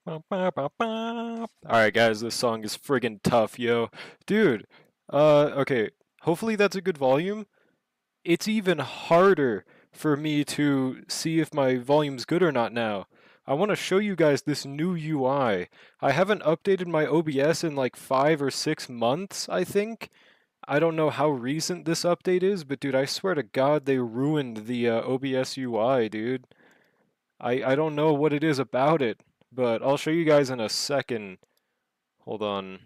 Alright guys, this song is friggin' tough, yo. Dude, okay, hopefully that's a good volume. It's even harder for me to see if my volume's good or not now. I want to show you guys this new UI. I haven't updated my OBS in like 5 or 6 months, I think. I don't know how recent this update is, but dude, I swear to God, they ruined the OBS UI, dude. I don't know what it is about it, but I'll show you guys in a second. Hold on.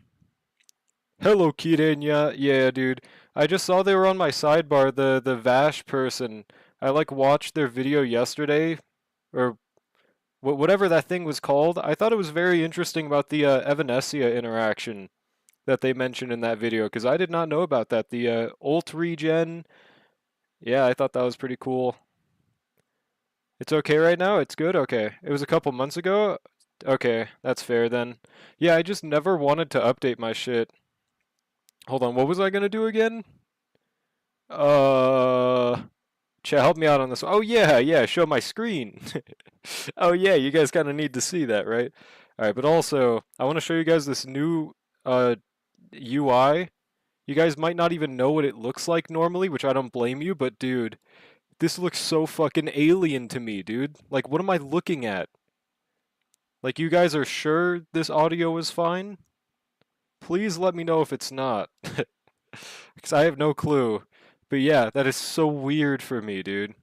Hello, Kirenya. Yeah, dude. I just saw they were on my sidebar, the Vash person. I like watched their video yesterday, or whatever that thing was called. I thought it was very interesting about the Evanesia interaction that they mentioned in that video, because I did not know about that. The ult regen. Yeah, I thought that was pretty cool. It's okay right now? It's good? Okay. It was a couple months ago? Okay, that's fair then. Yeah, I just never wanted to update my shit. Hold on, what was I gonna do again? Uh, Chat, help me out on this. Oh yeah, yeah, show my screen. Oh yeah, you guys kind of need to see that, right? All right, but also I want to show you guys this new uh UI. You guys might not even know what it looks like normally, which I don't blame you, but dude, this looks so fucking alien to me, dude. Like, what am I looking at? Like, you guys are sure this audio is fine? Please let me know if it's not. Because I have no clue. But yeah, that is so weird for me, dude.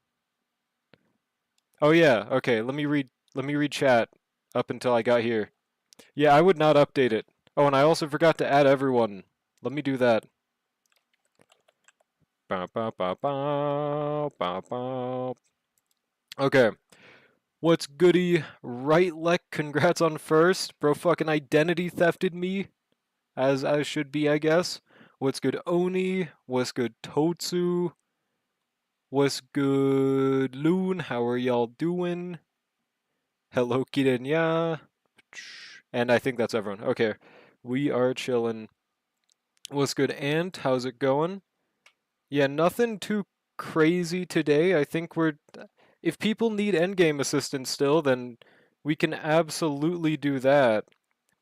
Oh yeah, okay, let me read chat up until I got here. Yeah, I would not update it. Oh, and I also forgot to add everyone. Let me do that. Ba, ba, ba, ba, ba, ba. Okay. What's goody? Right leg, congrats on first. Bro fucking identity thefted me. As I should be, I guess. What's good, Oni? What's good, Totsu? What's good, Loon? How are y'all doing? Hello, Kirenya. And I think that's everyone. Okay, we are chilling. What's good, Ant? How's it going? Yeah, nothing too crazy today. I think we're. If people need endgame assistance still, then we can absolutely do that.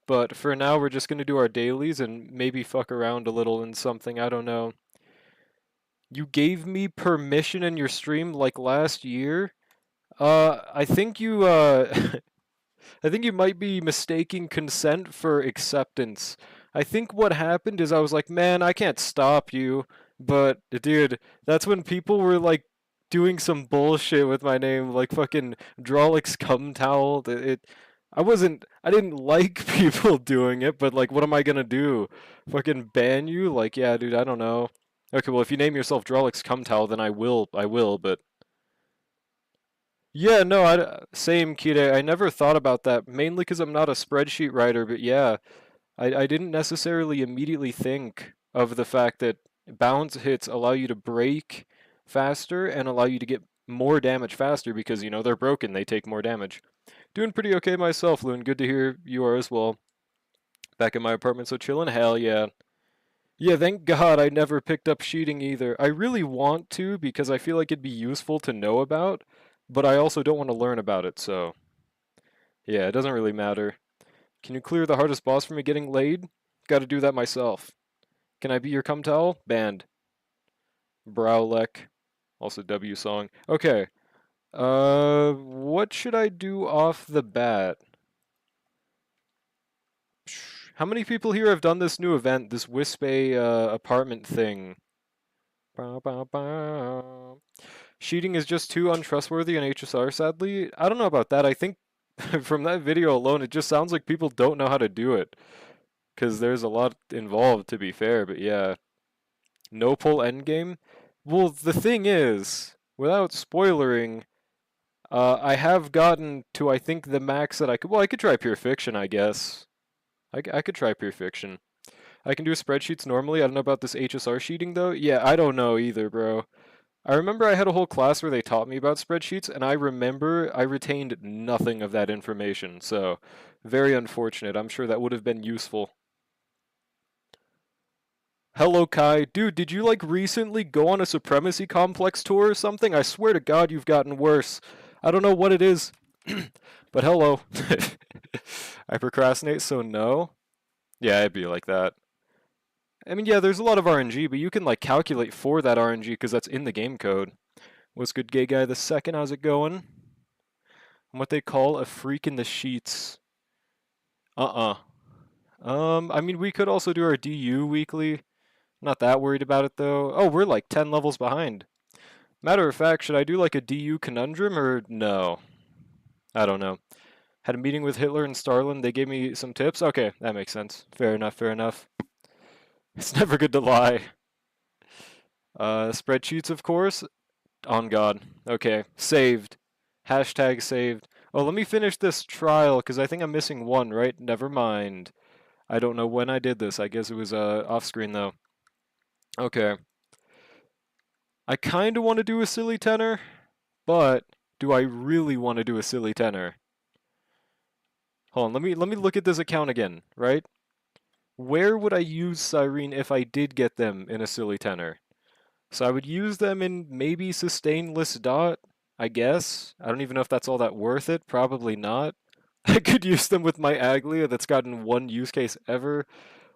But for now, we're just gonna do our dailies and maybe fuck around a little in something. I don't know. You gave me permission in your stream like last year. I think you I think you might be mistaking consent for acceptance. I think what happened is I was like, man, I can't stop you. But dude, that's when people were like doing some bullshit with my name, like fucking Drawlix cum towel. I didn't like people doing it, but like, what am I gonna do? Fucking ban you? Like, yeah, dude, I don't know. Okay, well, if you name yourself Drawlix cum towel, then I will, but yeah, no, same, Kide. I never thought about that, mainly because I'm not a spreadsheet writer, but yeah, I didn't necessarily immediately think of the fact that bounce hits allow you to break faster and allow you to get more damage faster because, they're broken, they take more damage. Doing pretty okay myself, Loon. Good to hear you are as well. Back in my apartment, so chillin'? Hell yeah. Yeah, thank God I never picked up sheeting either. I really want to because I feel like it'd be useful to know about, but I also don't want to learn about it, so yeah, it doesn't really matter. Can you clear the hardest boss for me getting laid? Gotta do that myself. Can I be your cum towel? Banned. Browlek. Also W song. Okay. What should I do off the bat? How many people here have done this new event, this Wisp-A apartment thing? Bow, bow, bow. Sheeting is just too untrustworthy in HSR, sadly. I don't know about that. I think from that video alone, it just sounds like people don't know how to do it. Because there's a lot involved, to be fair, but yeah. No pull endgame? Well, the thing is, without spoilering, I have gotten to, I think, the max that I could. Well, I could try Pure Fiction, I guess. I could try Pure Fiction. I can do spreadsheets normally. I don't know about this HSR sheeting, though. Yeah, I don't know either, bro. I remember I had a whole class where they taught me about spreadsheets, and I remember I retained nothing of that information, so very unfortunate. I'm sure that would have been useful. Hello, Kai. Dude, did you like recently go on a Supremacy Complex tour or something? I swear to God you've gotten worse. I don't know what it is. But hello. I procrastinate, so no. Yeah, it'd be like that. I mean, yeah, there's a lot of RNG, but you can like calculate for that RNG because that's in the game code. What's good, gay guy the second? How's it going? I'm what they call a freak in the sheets. Uh-uh. I mean, we could also do our DU weekly. Not that worried about it though. Oh, we're like 10 levels behind. Matter of fact, should I do like a DU conundrum or no? I don't know. Had a meeting with Hitler and Stalin. They gave me some tips. Okay, that makes sense. Fair enough, fair enough. It's never good to lie. Spreadsheets, of course. On God. Okay, saved. Hashtag saved. Oh, let me finish this trial, because I think I'm missing one, right? Never mind. I don't know when I did this. I guess it was off screen, though. Okay. I kind of want to do a silly tenor, but do I really want to do a silly tenor? Hold on, let me look at this account again, right? Where would I use Cyrene if I did get them in a silly tenor? So I would use them in maybe Sustainless Dot, I guess. I don't even know if that's all that worth it. Probably not. I could use them with my Aglia that's gotten one use case ever.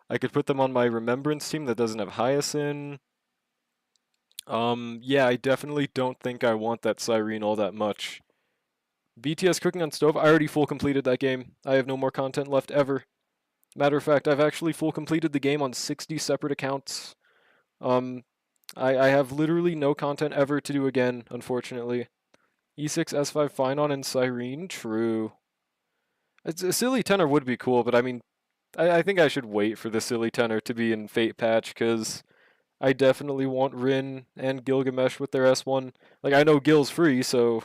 I could put them on my Remembrance team that doesn't have Hyacinth. Yeah, I definitely don't think I want that Cyrene all that much. BTS Cooking on Stove, I already full completed that game. I have no more content left ever. Matter of fact, I've actually full completed the game on 60 separate accounts. Um, I have literally no content ever to do again, unfortunately. E6, S5, Phynon, and Cyrene? True. A silly tenor would be cool, but I mean, I think I should wait for the silly tenor to be in Fate patch, because I definitely want Rin and Gilgamesh with their S1. Like, I know Gil's free, so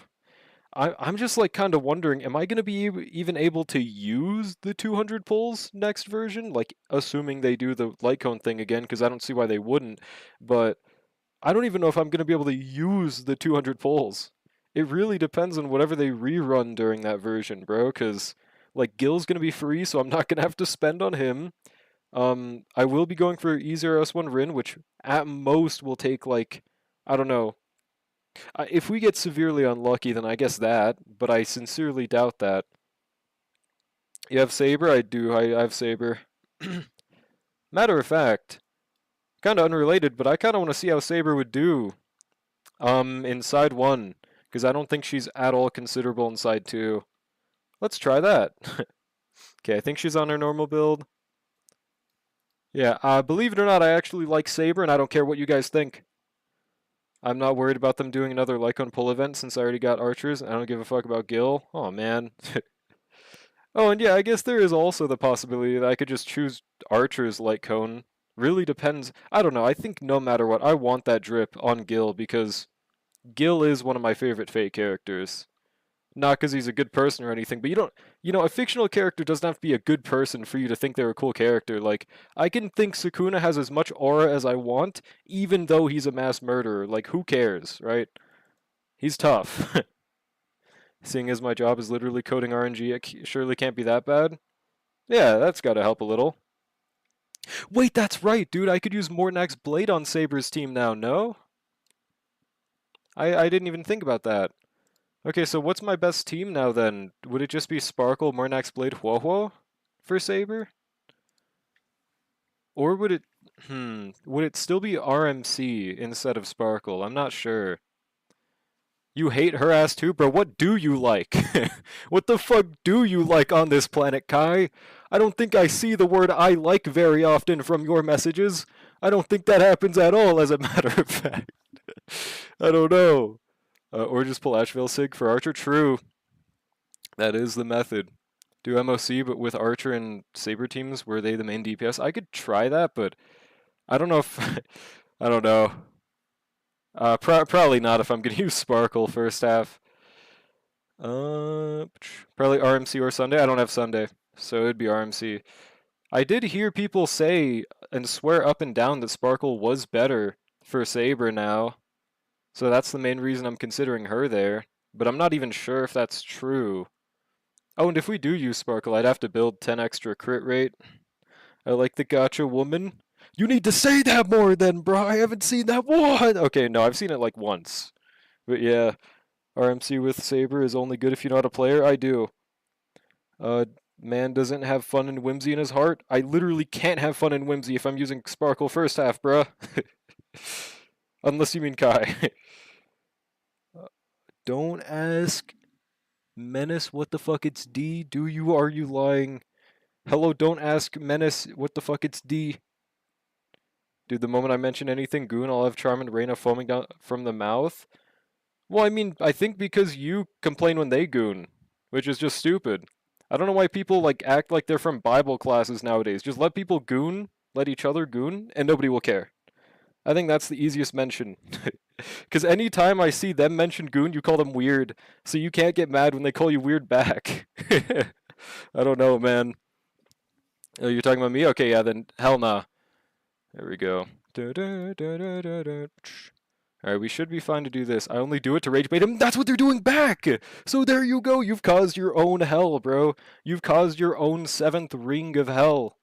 I'm just like kind of wondering, am I going to be even able to use the 200 pulls next version? Like, assuming they do the light cone thing again, because I don't see why they wouldn't. But I don't even know if I'm going to be able to use the 200 pulls. It really depends on whatever they rerun during that version, bro, because like Gil's going to be free, so I'm not going to have to spend on him. I will be going for E0S1 Rin, which at most will take like, I don't know. If we get severely unlucky, then I guess that, but I sincerely doubt that. You have Saber? I do. I have Saber. Matter of fact, kind of unrelated, but I kind of want to see how Saber would do in side 1, because I don't think she's at all considerable in side 2. Let's try that. Okay, I think she's on her normal build. Yeah, believe it or not, I actually like Saber, and I don't care what you guys think. I'm not worried about them doing another Lycon pull event since I already got archers, and I don't give a fuck about Gil. Oh, man. Oh, and yeah, I guess there is also the possibility that I could just choose archers like Cone. Really depends. I don't know. I think no matter what, I want that drip on Gil because Gil is one of my favorite Fate characters. Not because he's a good person or anything, but a fictional character doesn't have to be a good person for you to think they're a cool character. Like, I can think Sukuna has as much aura as I want, even though he's a mass murderer. Like, who cares, right? He's tough. Seeing as my job is literally coding RNG, it surely can't be that bad. Yeah, that's gotta help a little. Wait, that's right, dude. I could use Mortnak's Blade on Saber's team now, no? I didn't even think about that. Okay, so what's my best team now then? Would it just be Sparkle, Mornax Blade, Huohuo for Saber? Or would it... Would it still be RMC instead of Sparkle? I'm not sure. You hate her ass too, bro? What do you like? What the fuck do you like on this planet, Kai? I don't think I see the word I like very often from your messages. I don't think that happens at all, as a matter of fact. I don't know. Or just pull Asheville Sig for Archer? True. That is the method. Do MOC, but with Archer and Saber teams, were they the main DPS? I could try that, but I don't know if... I don't know. Probably not if I'm going to use Sparkle first half. Probably RMC or Sunday. I don't have Sunday, so it'd be RMC. I did hear people say and swear up and down that Sparkle was better for Saber now. So that's the main reason I'm considering her there. But I'm not even sure if that's true. Oh, and if we do use Sparkle, I'd have to build 10 extra crit rate. I like the gotcha woman. You need to say that more then, bro. I haven't seen that one. Okay, no, I've seen it like once. But yeah. RMC with Saber is only good if you know how to play her. I do. Uh, Man doesn't have fun and whimsy in his heart. I literally can't have fun and whimsy if I'm using Sparkle first half, bruh. Unless you mean Kai. Don't ask Menace what the fuck it's D. Do you? Are you lying? Hello, don't ask Menace what the fuck it's D. Dude, the moment I mention anything Goon, I'll have Charm and Reyna foaming down from the mouth. Well, I mean, I think because you complain when they Goon, which is just stupid. I don't know why people like act like they're from Bible classes nowadays. Just let people Goon, let each other Goon, and nobody will care. I think that's the easiest mention. Because anytime I see them mention Goon, you call them weird. So you can't get mad when they call you weird back. I don't know, man. Oh, you're talking about me? Okay, yeah, then hell nah. There we go. Alright, we should be fine to do this. I only do it to rage bait him. That's what they're doing back! So there you go. You've caused your own hell, bro. You've caused your own 7th ring of hell.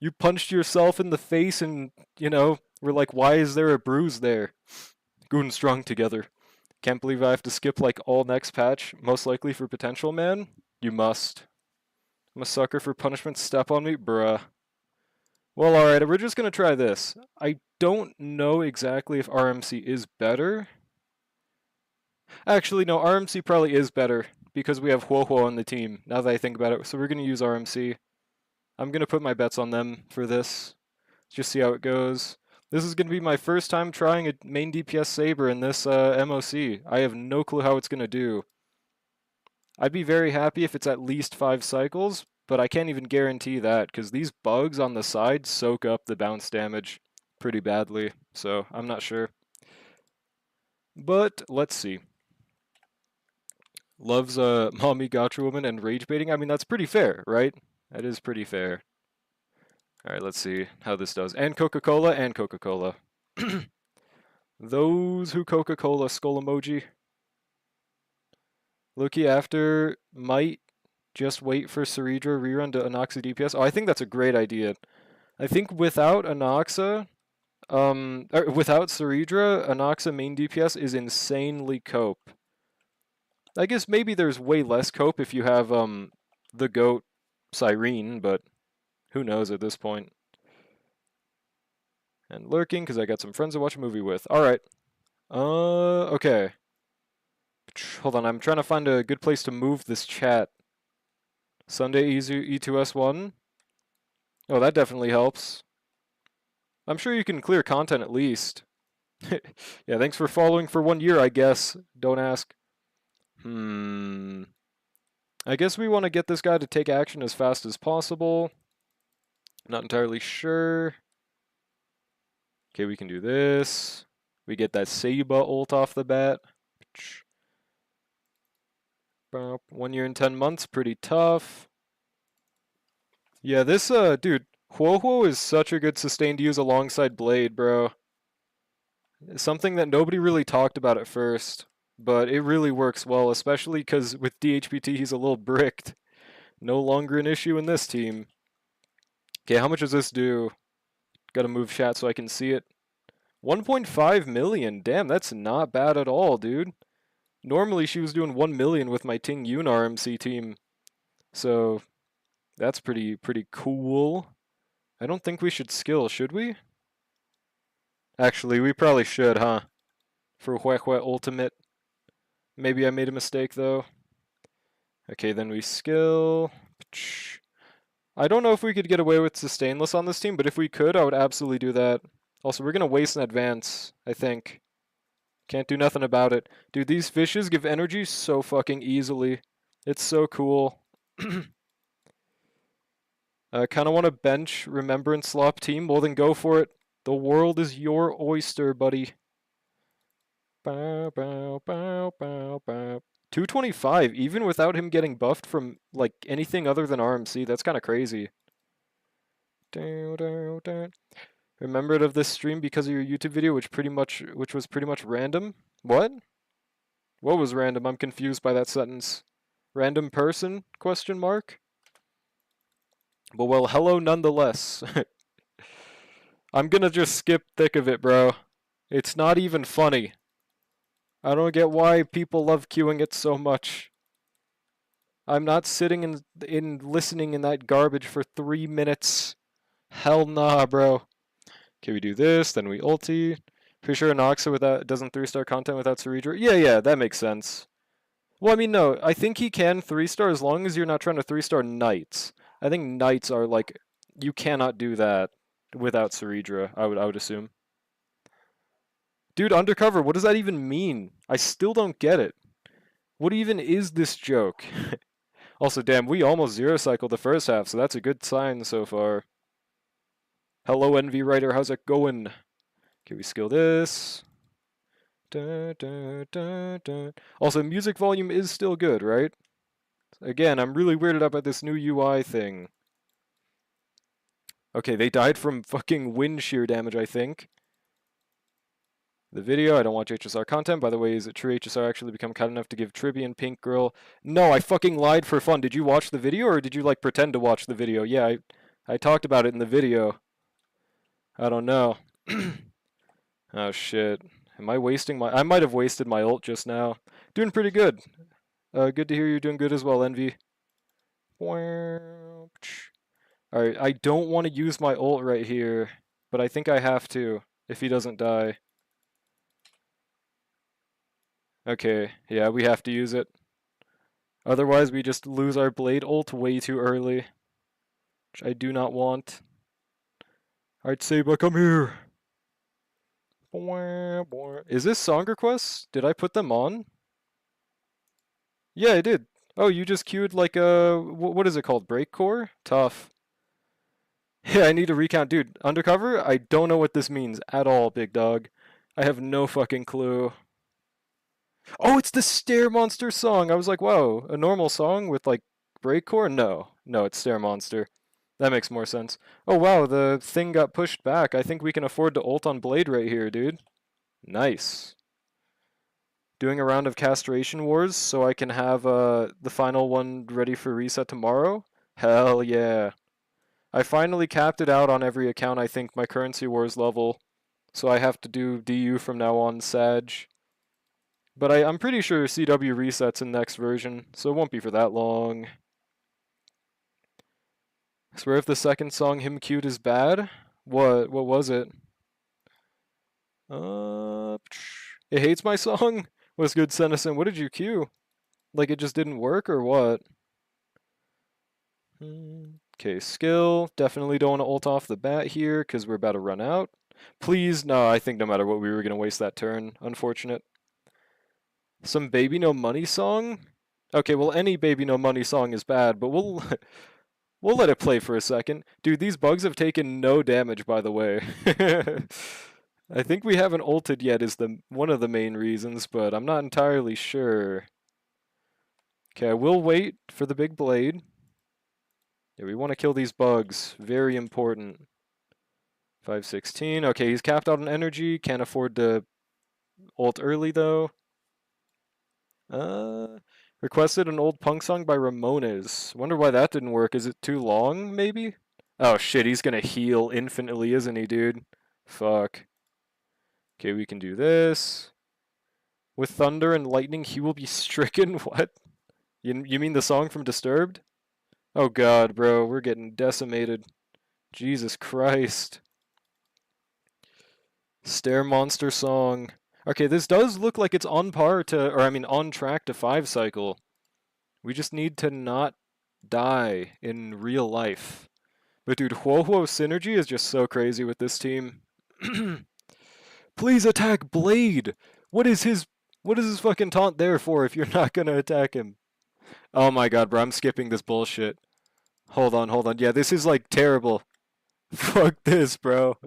You punched yourself in the face and, you know, we're like, why is there a bruise there? Goon strung together. Can't believe I have to skip like all next patch, most likely for potential, man. You must. I'm a sucker for punishment. Step on me, bruh. Well, alright, we're just gonna try this. I don't know exactly if RMC is better. Actually, no, RMC probably is better because we have Huohuo on the team, now that I think about it. So we're gonna use RMC. I'm gonna put my bets on them for this. Just see how it goes. This is gonna be my first time trying a main DPS Saber in this MOC. I have no clue how it's gonna do. I'd be very happy if it's at least 5 cycles, but I can't even guarantee that, because these bugs on the side soak up the bounce damage pretty badly, so I'm not sure. But, let's see. Loves mommy gotcha woman and rage baiting. I mean, that's pretty fair, right? That is pretty fair. Alright, let's see how this does. And Coca-Cola, and Coca-Cola. Those who Coca-Cola, skull emoji. Loki after might just wait for Ceridra rerun to Anoxa DPS. Oh, I think that's a great idea. I think without Anoxa, without Ceridra, Anoxa main DPS is insanely cope. I guess maybe there's way less cope if you have the goat Cyrene, but who knows at this point. And lurking because I got some friends to watch a movie with. All right. Okay. Hold on, I'm trying to find a good place to move this chat. Sunday E2S1. Oh, that definitely helps. I'm sure you can clear content at least. Yeah, thanks for following for 1 year, I guess. Don't ask. I guess we want to get this guy to take action as fast as possible. Not entirely sure. Okay, we can do this. We get that Seiba ult off the bat. 1 year and 10 months, pretty tough. Yeah, this, dude, Huohuo is such a good sustain to use alongside Blade, bro. Something that nobody really talked about at first, but it really works well, especially because with DHBT he's a little bricked. No longer an issue in this team. Okay, how much does this do? Gotta move chat so I can see it. 1.5 million. Damn, that's not bad at all, dude. Normally she was doing 1 million with my Ting Yun RMC team. So that's pretty cool. I don't think we should skill, should we? Actually, we probably should, huh? For Huehue Ultimate. Maybe I made a mistake, though. Okay, then we skill. I don't know if we could get away with Sustainless on this team, but if we could, I would absolutely do that. Also, we're going to waste an advance, I think. Can't do nothing about it. Dude, these fishes give energy so fucking easily. It's so cool. I kind of want to bench Remembrance Slop team. Well, then go for it. The world is your oyster, buddy. Bow, bow, bow, bow, bow. 225, even without him getting buffed from like anything other than RMC. That's kind of crazy. Remembered of this stream because of your YouTube video, which was pretty much random. What? What was random? I'm confused by that sentence. Random person? Question mark. But well, hello nonetheless. I'm gonna just skip thick of it, bro. It's not even funny. I don't get why people love queuing it so much. I'm not sitting in listening in that garbage for 3 minutes. Hell nah, bro. Okay, we do this, then we ulti. Pretty sure Noxa without doesn't 3-star content without Cerebro. Yeah, that makes sense. Well, I mean, no, I think he can 3-star as long as you're not trying to 3-star Knights. I think Knights are like, you cannot do that without Cerebra, I would assume. Dude, Undercover, what does that even mean? I still don't get it. What even is this joke? Also, damn, we almost zero cycled the first half, so that's a good sign so far. Hello, Envy Writer, how's it going? Okay, we skill this. Dun, dun, dun, dun. Also, music volume is still good, right? Again, I'm really weirded out by this new UI thing. Okay, they died from fucking wind shear damage, I think. The video, I don't watch HSR content. By the way, is it true HSR actually become kind enough to give Tribby and Pink Girl? No, I fucking lied for fun. Did you watch the video, or did you, like, pretend to watch the video? Yeah, I talked about it in the video. I don't know. Oh, shit. Am I wasting my... I might have wasted my ult just now. Doing pretty good. Good to hear you're doing good as well, Envy. Alright, I don't want to use my ult right here, but I think I have to, if he doesn't die. Okay, yeah, we have to use it. Otherwise, we just lose our Blade ult way too early, which I do not want. Alright, Saba, come here! Is this song requests? Did I put them on? Yeah, I did. Oh, you just queued like a... what is it called? Breakcore? Tough. Yeah, I need to recount. Dude, Undercover? I don't know what this means at all, big dog. I have no fucking clue. Oh, it's the Stair Monster song! I was like, wow, a normal song with, like, breakcore? No, it's Stair Monster. That makes more sense. Oh, wow, the thing got pushed back. I think we can afford to ult on Blade right here, dude. Nice. Doing a round of Castration Wars so I can have the final one ready for reset tomorrow? Hell yeah. I finally capped it out on every account, I think, my Currency Wars level. So I have to do DU from now on, Sag. But I'm pretty sure CW resets in next version, so it won't be for that long. I swear if the second song, Him Cute, is bad? What was it? It hates my song? What's good, Senison? What did you queue? Like it just didn't work or what? Okay, skill. Definitely don't want to ult off the bat here because we're about to run out. Please, no, I think no matter what we were going to waste that turn. Unfortunate. Some Baby No Money song? Okay, well any Baby No Money song is bad, but we'll we'll let it play for a second. Dude, these bugs have taken no damage, by the way. I think we haven't ulted yet is one of the main reasons, but I'm not entirely sure. Okay, I will wait for the big blade. Yeah, we want to kill these bugs. Very important. 516. Okay, he's capped out on energy. Can't afford to ult early, though. Requested an old punk song by Ramones. Wonder why that didn't work. Is it too long, maybe? Oh shit, he's gonna heal infinitely, isn't he, dude? Fuck. Okay, we can do this. With thunder and lightning, he will be stricken? What? You mean the song from Disturbed? Oh god, bro, we're getting decimated. Jesus Christ. Stair Monster song. Okay, this does look like it's on par to, or I mean on track to 5 cycle. We just need to not die in real life. But dude, Huohuo synergy is just so crazy with this team. Please attack Blade! What is his fucking taunt there for if you're not gonna attack him? Oh my god, bro, I'm skipping this bullshit. Hold on. Yeah, this is like terrible. Fuck this, bro.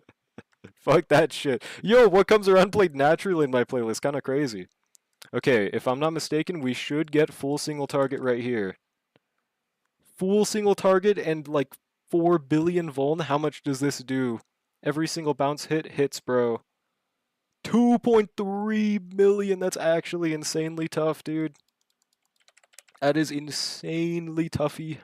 Fuck that shit. Yo, what comes around played naturally in my playlist. Kinda crazy. Okay, if I'm not mistaken, we should get full single target right here. Full single target and like 4 billion vuln. How much does this do? Every single bounce hit hits, bro. 2.3 million. That's actually insanely tough, dude. That is insanely toughy.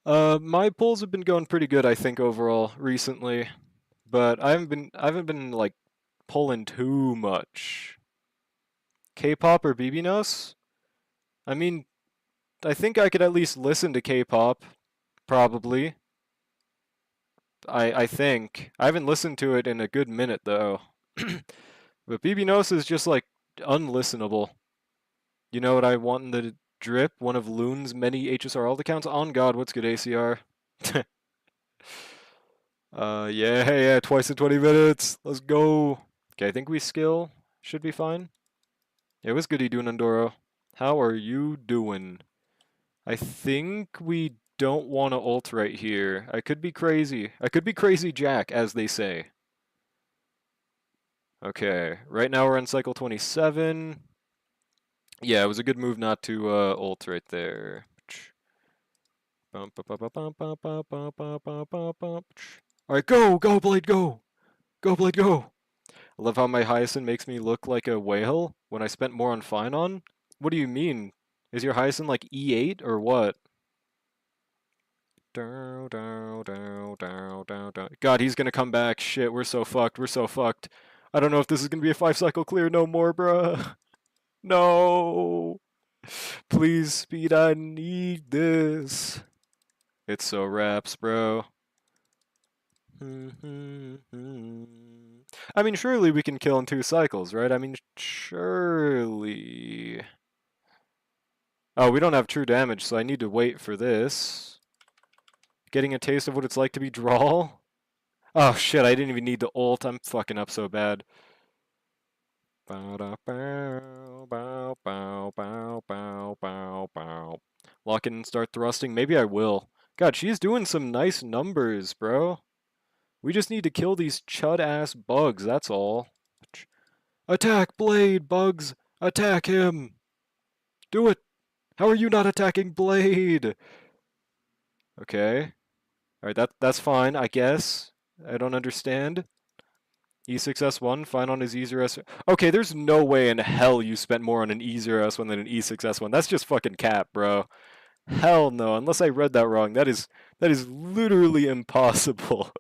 My pulls have been going pretty good, I think, overall recently, but I haven't been like pulling too much. K-pop or BBNOS? I mean, I think I could at least listen to K-pop, probably. I think. I haven't listened to it in a good minute, though. But BBNOS is just, like, unlistenable. You know what I want in the drip? One of Loon's many HSR alt accounts? On God, what's good, ACR? Yeah, twice in 20 minutes. Let's go. Okay, I think we skill. Should be fine. Yeah, what's good, you doing, Andoro? How are you doing? I think we don't want to ult right here. I could be crazy. I could be crazy Jack, as they say. Okay, right now we're on cycle 27. Yeah, it was a good move not to ult right there. Alright, go! Go, Blade, go! Go, Blade, go! I love how my Hyacinth makes me look like a whale when I spent more on Phynon. What do you mean? Is your Hyacinth like E8 or what? God, he's gonna come back. Shit, we're so fucked. We're so fucked. I don't know if this is gonna be a 5-cycle clear no more, bruh. No! Please, speed, I need this. It's so raps, bro. I mean, surely we can kill in 2 cycles, right? I mean, surely. Oh, we don't have true damage, so I need to wait for this. Getting a taste of what it's like to be Drawl. Oh shit, I didn't even need the ult. I'm fucking up so bad. Lock in and start thrusting. Maybe I will. God, she's doing some nice numbers, bro. We just need to kill these chud-ass bugs, that's all. Attack Blade, bugs! Attack him! Do it! How are you not attacking Blade? Okay. Alright, that's fine, I guess. I don't understand. E6S1, fine on his E0S. Okay, there's no way in hell you spent more on an E0S1 than an E6S1. That's just fucking cap, bro. Hell no, unless I read that wrong. That is literally impossible.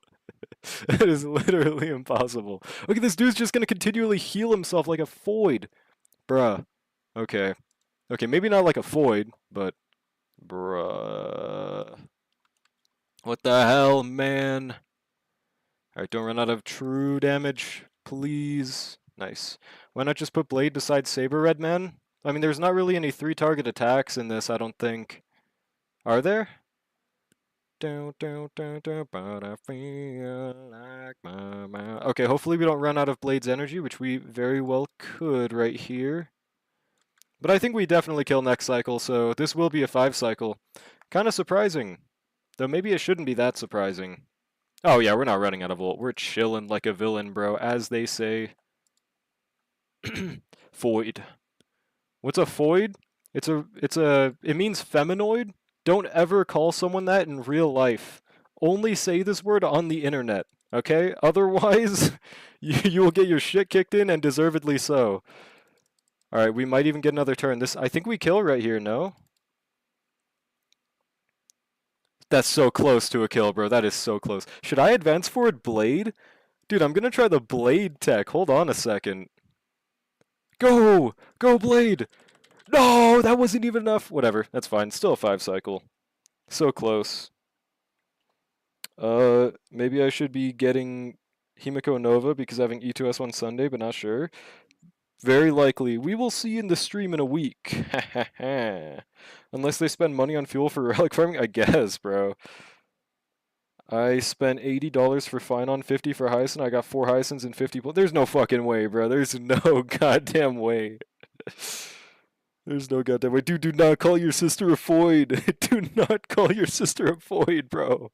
That is literally impossible. Okay, this dude's just gonna continually heal himself like a Foid. Bruh. Okay. Okay, maybe not like a Foid, but... Bruh. What the hell, man? Alright, don't run out of true damage, please. Nice. Why not just put Blade beside Saber Redman? I mean, there's not really any 3-target attacks in this, I don't think. Are there? But I feel like my mouth. Okay, hopefully we don't run out of Blade's energy, which we very well could right here. But I think we definitely kill next cycle, so this will be a 5-cycle. Kind of surprising. Though maybe it shouldn't be that surprising. Oh yeah, we're not running out of ult. We're chilling like a villain, bro, as they say. Foid. What's a foid? It means feminoid. Don't ever call someone that in real life. Only say this word on the internet, okay? Otherwise, you will get your shit kicked in, and deservedly so. Alright, we might even get another turn. I think we kill right here, no? That's so close to a kill, bro. That is so close. Should I advance forward Blade? Dude, I'm gonna try the Blade tech. Hold on a second. Go! Go, Blade! No, that wasn't even enough. Whatever, that's fine. Still a 5-cycle. So close. Maybe I should be getting Himiko Nova because having E2S1 Sunday, but not sure. Very likely. We will see in the stream in a week. Unless they spend money on fuel for relic farming, I guess, bro. I spent $80 for Phynon, 50 for Hyacinth. I got 4 Hyacinths and 50. There's no fucking way, bro. There's no goddamn way. There's no goddamn way. Dude, do not call your sister a Foid. Do not call your sister a Foid, bro.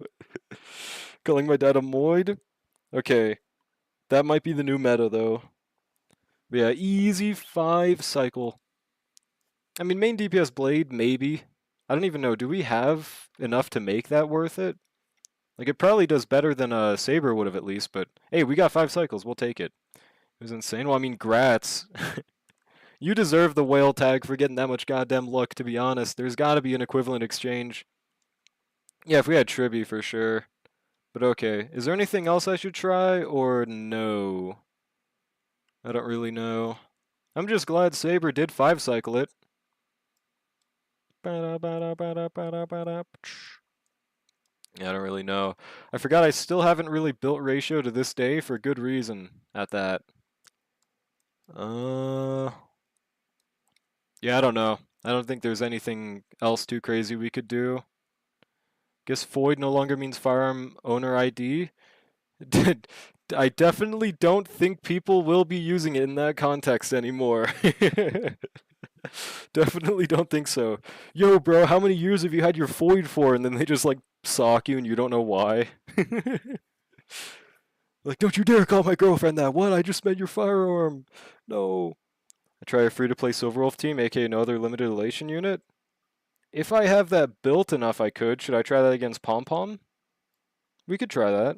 Calling my dad a Moid? Okay. That might be the new meta, though. But yeah, easy 5-cycle. I mean, main DPS Blade, maybe. I don't even know. Do we have enough to make that worth it? Like, it probably does better than a Saber would have at least, but hey, we got 5 cycles. We'll take it. It was insane. Well, I mean, grats. You deserve the whale tag for getting that much goddamn luck, to be honest. There's gotta be an equivalent exchange. Yeah, if we had Tribby, for sure. But okay. Is there anything else I should try, or no? I don't really know. I'm just glad Saber did 5-cycle it. Yeah, I don't really know. I forgot I still haven't really built ratio to this day for good reason at that. Yeah, I don't know. I don't think there's anything else too crazy we could do. Guess Void no longer means firearm owner ID. I definitely don't think people will be using it in that context anymore. Definitely don't think so. Yo, bro, how many years have you had your Void for? And then they just like sock you and you don't know why. Like, don't you dare call my girlfriend that. What? I just meant your firearm. No. I try a free-to-play Silverwolf team, aka no other limited elation unit. If I have that built enough, I could. Should I try that against Pom Pom? We could try that.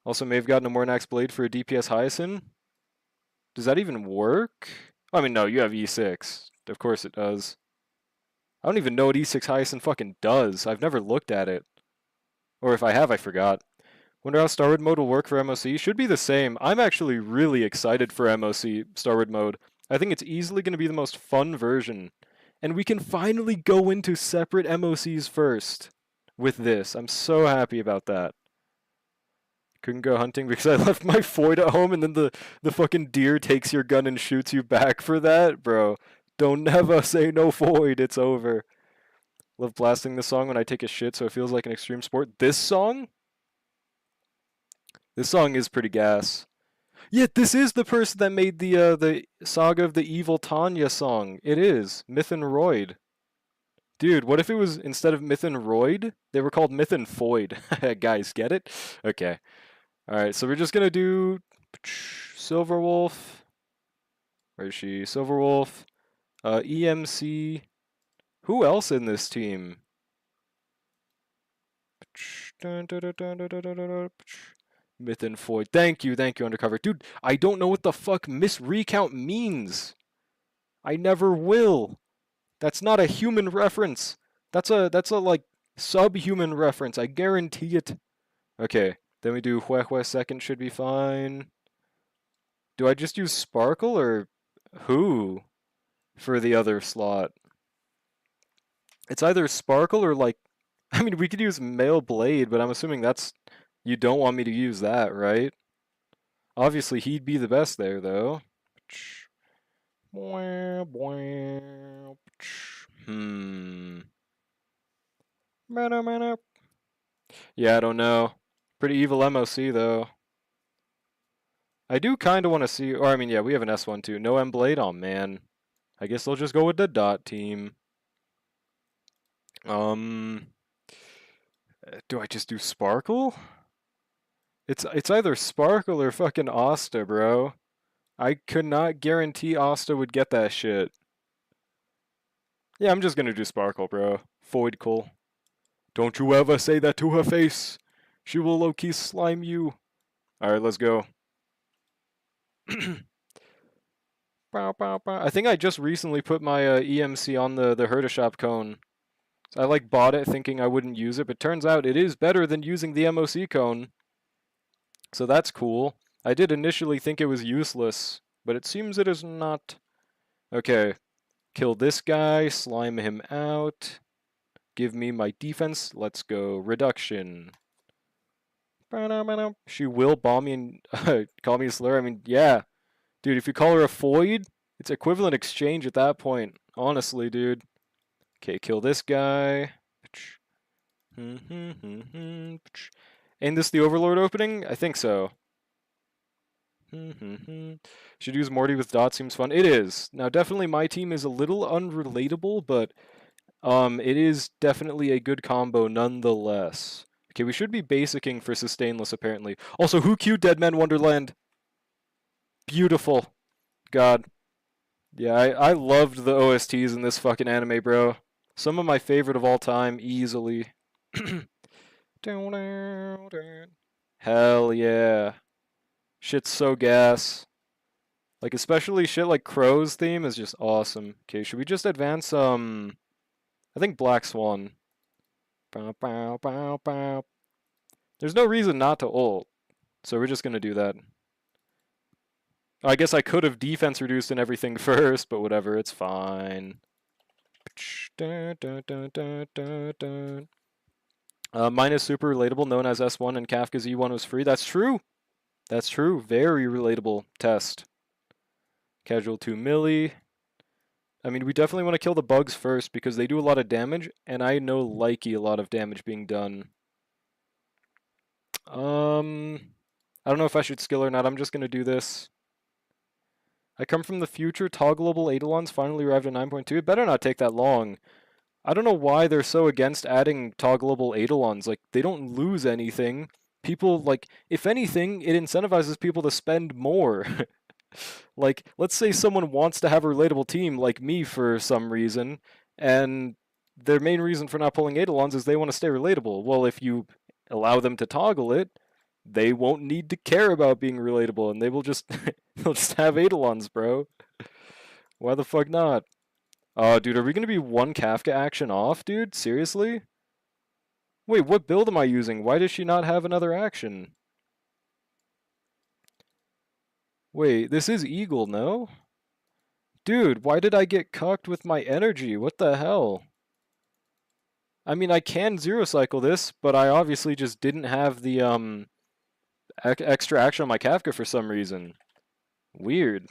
Also, may have gotten a Mornax Blade for a DPS Hyacinth. Does that even work? I mean, no, you have E6. Of course it does. I don't even know what E6 Hyacinth fucking does. I've never looked at it. Or if I have, I forgot. Wonder how Starwood mode will work for MOC. Should be the same. I'm actually really excited for MOC Starwood mode. I think it's easily going to be the most fun version. And we can finally go into separate MOCs first with this. I'm so happy about that. Couldn't go hunting because I left my Void at home and then the fucking deer takes your gun and shoots you back for that? Bro, don't never say no Void. It's over. Love blasting this song when I take a shit so it feels like an extreme sport. This song? This song is pretty gas. Yeah, this is the person that made the Saga of the Evil Tanya song. It is. Myth and Royd. Dude, what if it was, instead of Myth and Royd, they were called Myth and Void? Guys, get it? Okay. Alright, so we're just gonna do Silverwolf. Where is she? Silverwolf. EMC. Who else in this team? Myth and Void. Thank you, Undercover. Dude, I don't know what the fuck misrecount means. I never will. That's not a human reference. That's a like subhuman reference. I guarantee it. Okay, then we do Hue second should be fine. Do I just use Sparkle or who for the other slot? It's either Sparkle or like, I mean, we could use Male Blade, but I'm assuming that's, you don't want me to use that, right? Obviously, he'd be the best there, though. Yeah, I don't know. Pretty evil MOC, though. I do kind of want to see, or I mean, yeah, we have an S1 too. No M Blade? Oh, man. I guess they'll just go with the dot team. Do I just do Sparkle? It's either Sparkle or fucking Asta, bro. I could not guarantee Asta would get that shit. Yeah, I'm just gonna do Sparkle, bro. Void Cool. Don't you ever say that to her face. She will low-key slime you. Alright, let's go. I think I just recently put my EMC on the Herta Shop cone. So I like bought it thinking I wouldn't use it, but turns out it is better than using the MOC cone. So that's cool. I did initially think it was useless, but it seems it is not. Okay, kill this guy, slime him out. Give me my defense. Let's go. Reduction. She will bomb me and call me a slur. I mean, yeah. Dude, if you call her a Void, it's equivalent exchange at that point. Honestly, dude. Okay, kill this guy. Ain't this the Overlord opening? I think so. Should use Morty with Dot seems fun. It is. Now, definitely my team is a little unrelatable, but it is definitely a good combo nonetheless. Okay, we should be basicking for sustainless, apparently. Also, who queued Dead Man Wonderland? Beautiful. God. Yeah, I loved the OSTs in this fucking anime, bro. Some of my favorite of all time, easily. Hell yeah. Shit's so gas. Like, especially shit like Crow's theme is just awesome. Okay, should we just advance, I think Black Swan. Bow, bow, bow, bow. There's no reason not to ult, so we're just gonna do that. I guess I could have defense reduced and everything first, but whatever, it's fine. Mine is super relatable, known as S1 and Kafka's E1 was free. That's true. That's true. Very relatable test. Casual 2 milli. I mean, we definitely want to kill the bugs first because they do a lot of damage, and I know likey a lot of damage being done. I don't know if I should skill or not. I'm just gonna do this. I come from the future. Toggleable Eidolons finally arrived at 9.2. It better not take that long. I don't know why they're so against adding toggleable Eidolons. Like, they don't lose anything. People, like, if anything, it incentivizes people to spend more. Like, let's say someone wants to have a relatable team like me for some reason, and their main reason for not pulling Eidolons is they want to stay relatable. Well, if you allow them to toggle it, they won't need to care about being relatable, and they will just they'll just have Eidolons, bro. Why the fuck not? Oh, dude, are we gonna be one Kafka action off, dude? Seriously? Wait, what build am I using? Why does she not have another action? Wait, this is Eagle, no? Dude, why did I get cucked with my energy? What the hell? I mean, I can zero cycle this, but I obviously just didn't have the extra action on my Kafka for some reason. Weird.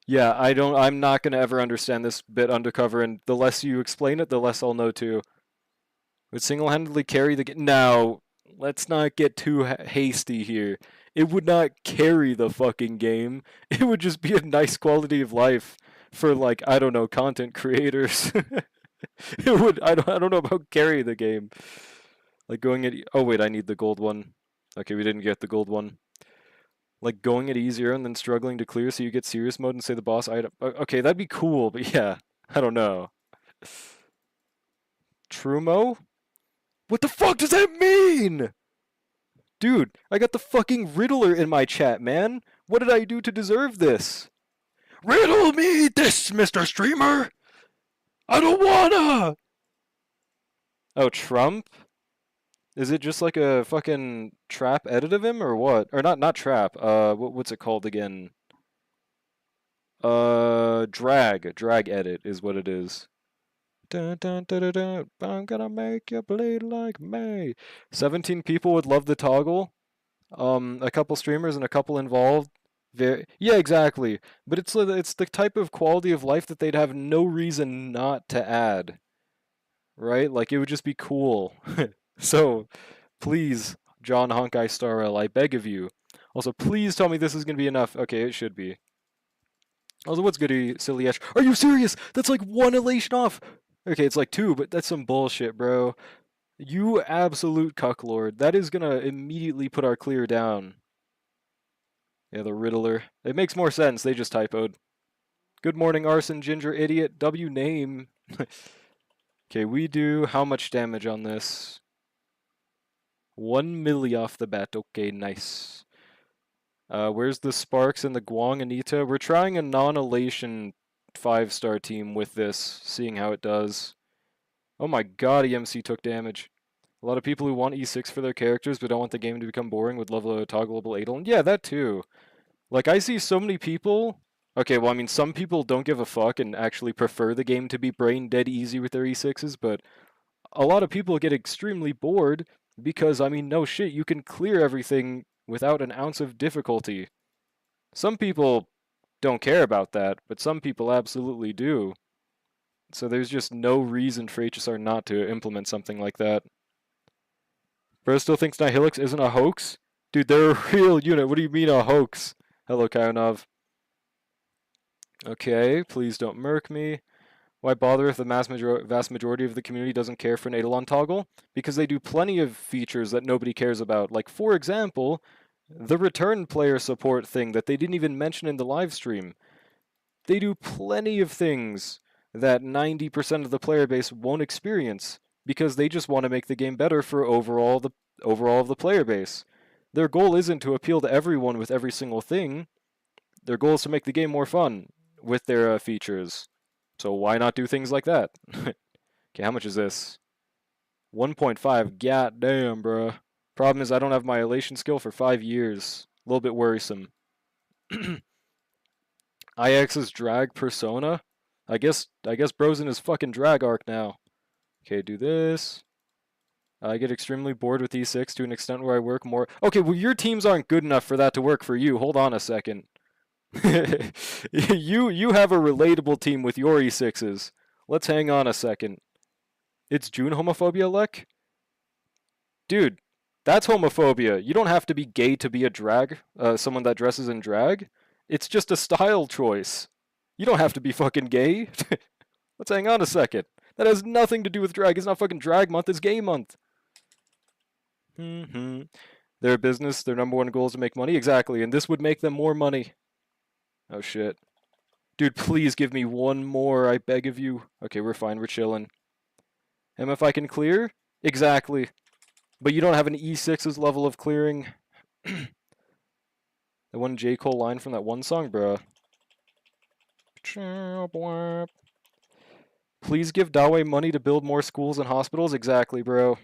Yeah, I'm not gonna ever understand this bit undercover, and the less you explain it, the less I'll know too. Would single-handedly carry the game. Now, let's not get too hasty here. It would not carry the fucking game. It would just be a nice quality of life for, like, I don't know, content creators. It would. I don't know about carry the game. Like going at. Oh wait, I need the gold one. Okay, we didn't get the gold one. Like going at E0 and then struggling to clear so you get serious mode and say the boss item. Okay, that'd be cool, but yeah, I don't know. Trumo? What the fuck does that mean? Dude, I got the fucking Riddler in my chat, man. What did I do to deserve this? Riddle me this, Mr. Streamer! I don't wanna! Oh, Trump? Is it just like a fucking trap edit of him or what? Or not trap. What's it called again? Drag edit is what it is. Dun, dun, dun, dun, dun. I'm gonna make you bleed like me. 17 people would love the toggle. A couple streamers and a couple involved. Yeah, exactly. But it's the type of quality of life that they'd have no reason not to add, right? Like it would just be cool. So, please, John Honkai Starrel, I beg of you. Also, please tell me this is gonna be enough. Okay, it should be. Also, what's goody, Silly Ash? Are you serious? That's like one elation off. Okay, it's like two, but that's some bullshit, bro. You absolute cucklord. That is gonna immediately put our clear down. Yeah, the Riddler. It makes more sense. They just typoed. Good morning, Arson Ginger Idiot. W name. Okay, we do how much damage on this? 1 milli off the bat. Okay, nice. Where's the Sparks and the Guang Anita? We're trying a non-elation 5-star team with this, seeing how it does. Oh my god, EMC took damage. A lot of people who want E6 for their characters but don't want the game to become boring would love a toggleable Eidolon. Yeah, that too. Like, I see so many people... Okay, well, I mean, some people don't give a fuck and actually prefer the game to be brain dead easy with their E6s, but a lot of people get extremely bored because, I mean, no shit, you can clear everything without an ounce of difficulty. Some people don't care about that, but some people absolutely do. So there's just no reason for HSR not to implement something like that. Bro still thinks Nihilix isn't a hoax? Dude, they're a real unit. What do you mean a hoax? Hello, Kayonov. Okay, please don't murk me. Why bother if the vast majority of the community doesn't care for an Eidolon toggle? Because they do plenty of features that nobody cares about. Like, for example, the return player support thing that they didn't even mention in the live stream. They do plenty of things that 90% of the player base won't experience because they just want to make the game better for overall of the player base. Their goal isn't to appeal to everyone with every single thing. Their goal is to make the game more fun with their features. So why not do things like that? Okay, how much is this? 1.5. God damn, bruh. Problem is I don't have my elation skill for 5 years. A little bit worrisome. IX's drag persona. I guess bro's in his fucking drag arc now. Okay, do this. I get extremely bored with E6 to an extent where I work more. Okay, well your teams aren't good enough for that to work for you. Hold on a second. You have a relatable team with your E6s. Let's hang on a second. It's June homophobia, Lek? Dude, that's homophobia. You don't have to be gay to be a drag, someone that dresses in drag. It's just a style choice. You don't have to be fucking gay. Let's hang on a second. That has nothing to do with drag. It's not fucking drag month, it's gay month. Their business, their number one goal is to make money. Exactly, and this would make them more money. Oh shit. Dude, please give me one more, I beg of you. Okay, we're fine, we're chilling. If I can clear? Exactly. But you don't have an E6's level of clearing. The one J. Cole line from that one song, bruh. Please give Dawe money to build more schools and hospitals. Exactly, bro.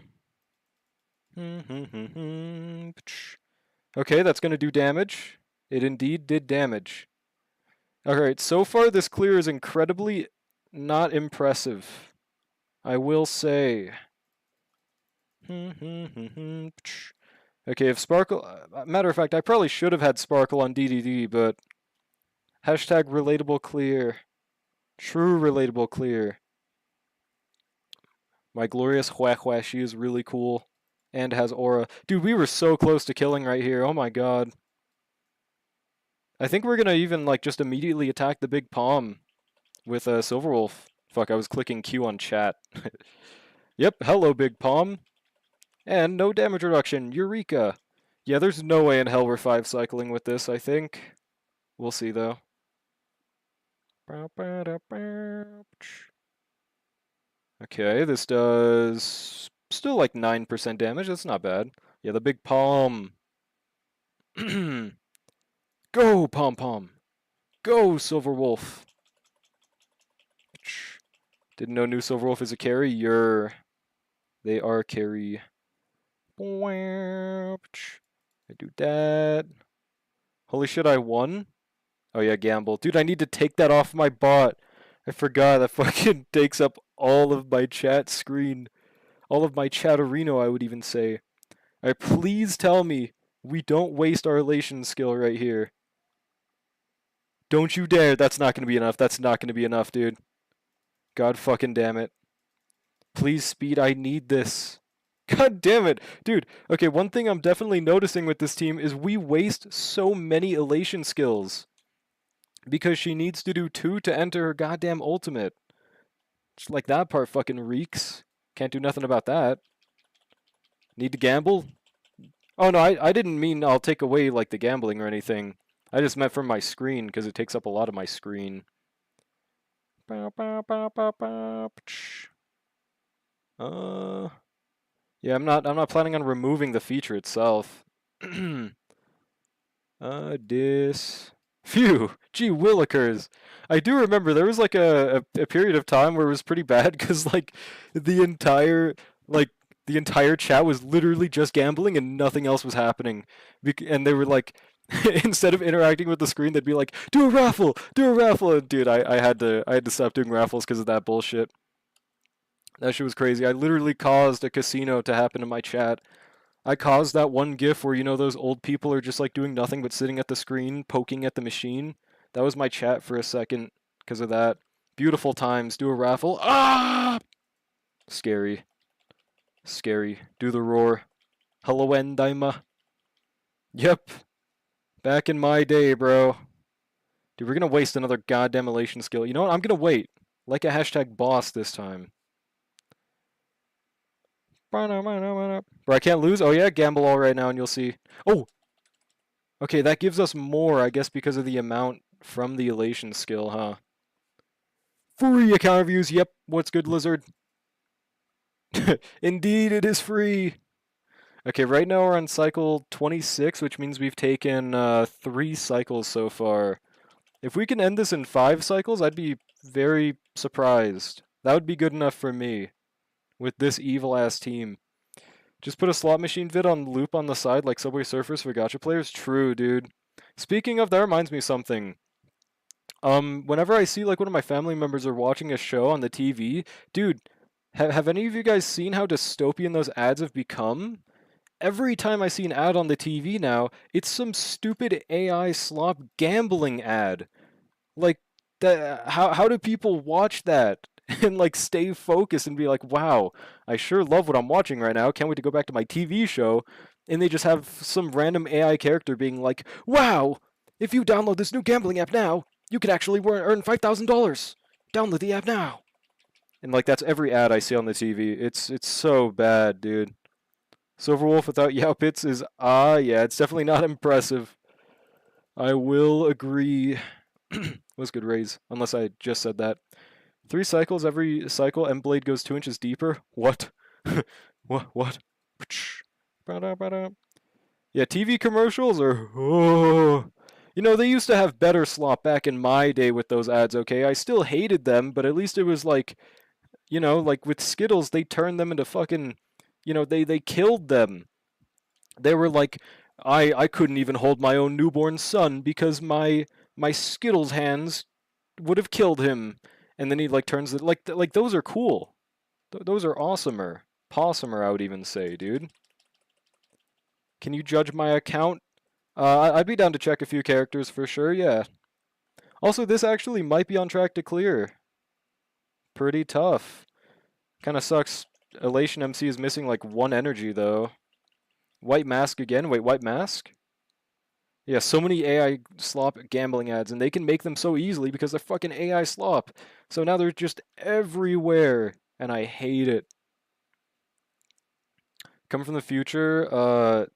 Okay, that's going to do damage. It indeed did damage. Alright, so far this clear is incredibly not impressive. I will say. Okay, if Sparkle... matter of fact, I probably should have had Sparkle on DDD, but... Hashtag relatable clear. True relatable clear. My glorious Hua, she is really cool. And has aura. Dude, we were so close to killing right here. Oh my god. I think we're gonna even, like, just immediately attack the big palm with Silverwolf. Fuck, I was clicking Q on chat. Yep, hello, big palm. And no damage reduction. Eureka. Yeah, there's no way in hell we're 5 cycling with this, I think. We'll see, though. Okay, this does still like 9% damage. That's not bad. Yeah, the big palm. Go, Pom Pom. Go, Silverwolf. Didn't know new Silverwolf is a carry. They are carry. I do that. Holy shit, I won? Oh yeah, gamble. Dude, I need to take that off my bot. I forgot that fucking takes up all of my chat screen. All of my chatterino, I would even say. Alright, please tell me we don't waste our elation skill right here. Don't you dare. That's not going to be enough. That's not going to be enough, dude. God fucking damn it. Please, speed. I need this. God damn it. Dude, okay, one thing I'm definitely noticing with this team is we waste so many elation skills. Because she needs to do 2 to enter her goddamn ultimate. Just like that part fucking reeks. Can't do nothing about that. Need to gamble? Oh no, I didn't mean I'll take away like the gambling or anything. I just meant from my screen because it takes up a lot of my screen. Yeah, I'm not planning on removing the feature itself. Phew, gee willikers. I do remember there was like a period of time where it was pretty bad because like the entire chat was literally just gambling and nothing else was happening. And they were like, instead of interacting with the screen, they'd be like, "Do a raffle, do a raffle." And dude, I had to stop doing raffles because of that bullshit. That shit was crazy. I literally caused a casino to happen in my chat. I caused that one GIF where, you know, those old people are just like doing nothing but sitting at the screen, poking at the machine. That was my chat for a second because of that. Beautiful times. Do a raffle. Ah! Scary. Scary. Do the roar. Hello, Endaima. Yep. Back in my day, bro. Dude, we're gonna waste another goddamn elation skill. You know what? I'm gonna wait. Like a hashtag boss this time. Bro, I can't lose? Oh yeah, gamble all right now and you'll see. Oh! Okay, that gives us more, I guess, because of the amount from the elation skill, huh? Free account reviews, yep. What's good, Lizard? Indeed, it is free! Okay, right now we're on cycle 26, which means we've taken 3 cycles so far. If we can end this in 5 cycles, I'd be very surprised. That would be good enough for me. With this evil-ass team. Just put a slot machine vid on loop on the side like Subway Surfers for gacha players? True, dude. Speaking of, that reminds me of something. Whenever I see like one of my family members are watching a show on the TV, dude, have any of you guys seen how dystopian those ads have become? Every time I see an ad on the TV now, it's some stupid AI slop gambling ad. Like that, how do people watch that and like stay focused and be like, "Wow, I sure love what I'm watching right now. Can't wait to go back to my TV show." And they just have some random AI character being like, "Wow, if you download this new gambling app now, you could actually earn $5,000. Download the app now." And like that's every ad I see on the TV. It's so bad, dude. Silverwolf without Yao Pits is yeah, it's definitely not impressive. I will agree. Was good raise, unless I just said that. 3 cycles every cycle, M Blade goes 2 inches deeper. What? What? Yeah, TV commercials are. Oh. You know, they used to have better slop back in my day with those ads, okay? I still hated them, but at least it was like, you know, like with Skittles, they turned them into fucking. You know, they killed them. They were like, I couldn't even hold my own newborn son because my Skittles hands would have killed him. And then he like turns it like those are cool. Those are awesomer. Pawsomer, I would even say, dude. Can you judge my account? I'd be down to check a few characters for sure, yeah. Also, this actually might be on track to clear. Pretty tough. Kinda sucks. Elation MC is missing like 1 energy though. White Mask again? Wait, White Mask? Yeah, so many AI slop gambling ads, and they can make them so easily because they're fucking AI slop. So now they're just everywhere, and I hate it. Come from the future,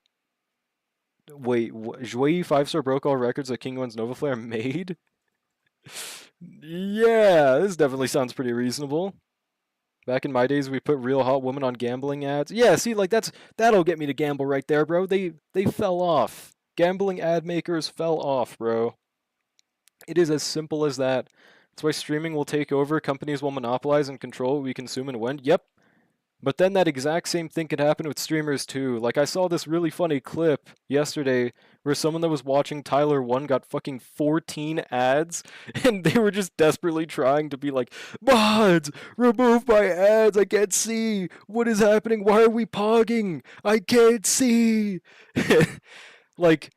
wait, Jouy 5-star broke all records that King One's Nova Flare made? Yeah, this definitely sounds pretty reasonable. Back in my days, we put real hot women on gambling ads. Yeah, see, like that'll get me to gamble right there, bro. They fell off. Gambling ad makers fell off, bro. It is as simple as that. That's why streaming will take over. Companies will monopolize and control what we consume and when. Yep. But then that exact same thing could happen with streamers too. Like I saw this really funny clip yesterday where someone that was watching Tyler 1 got fucking 14 ads and they were just desperately trying to be like, "Mods, remove my ads. I can't see. What is happening? Why are we pogging? I can't see." Like,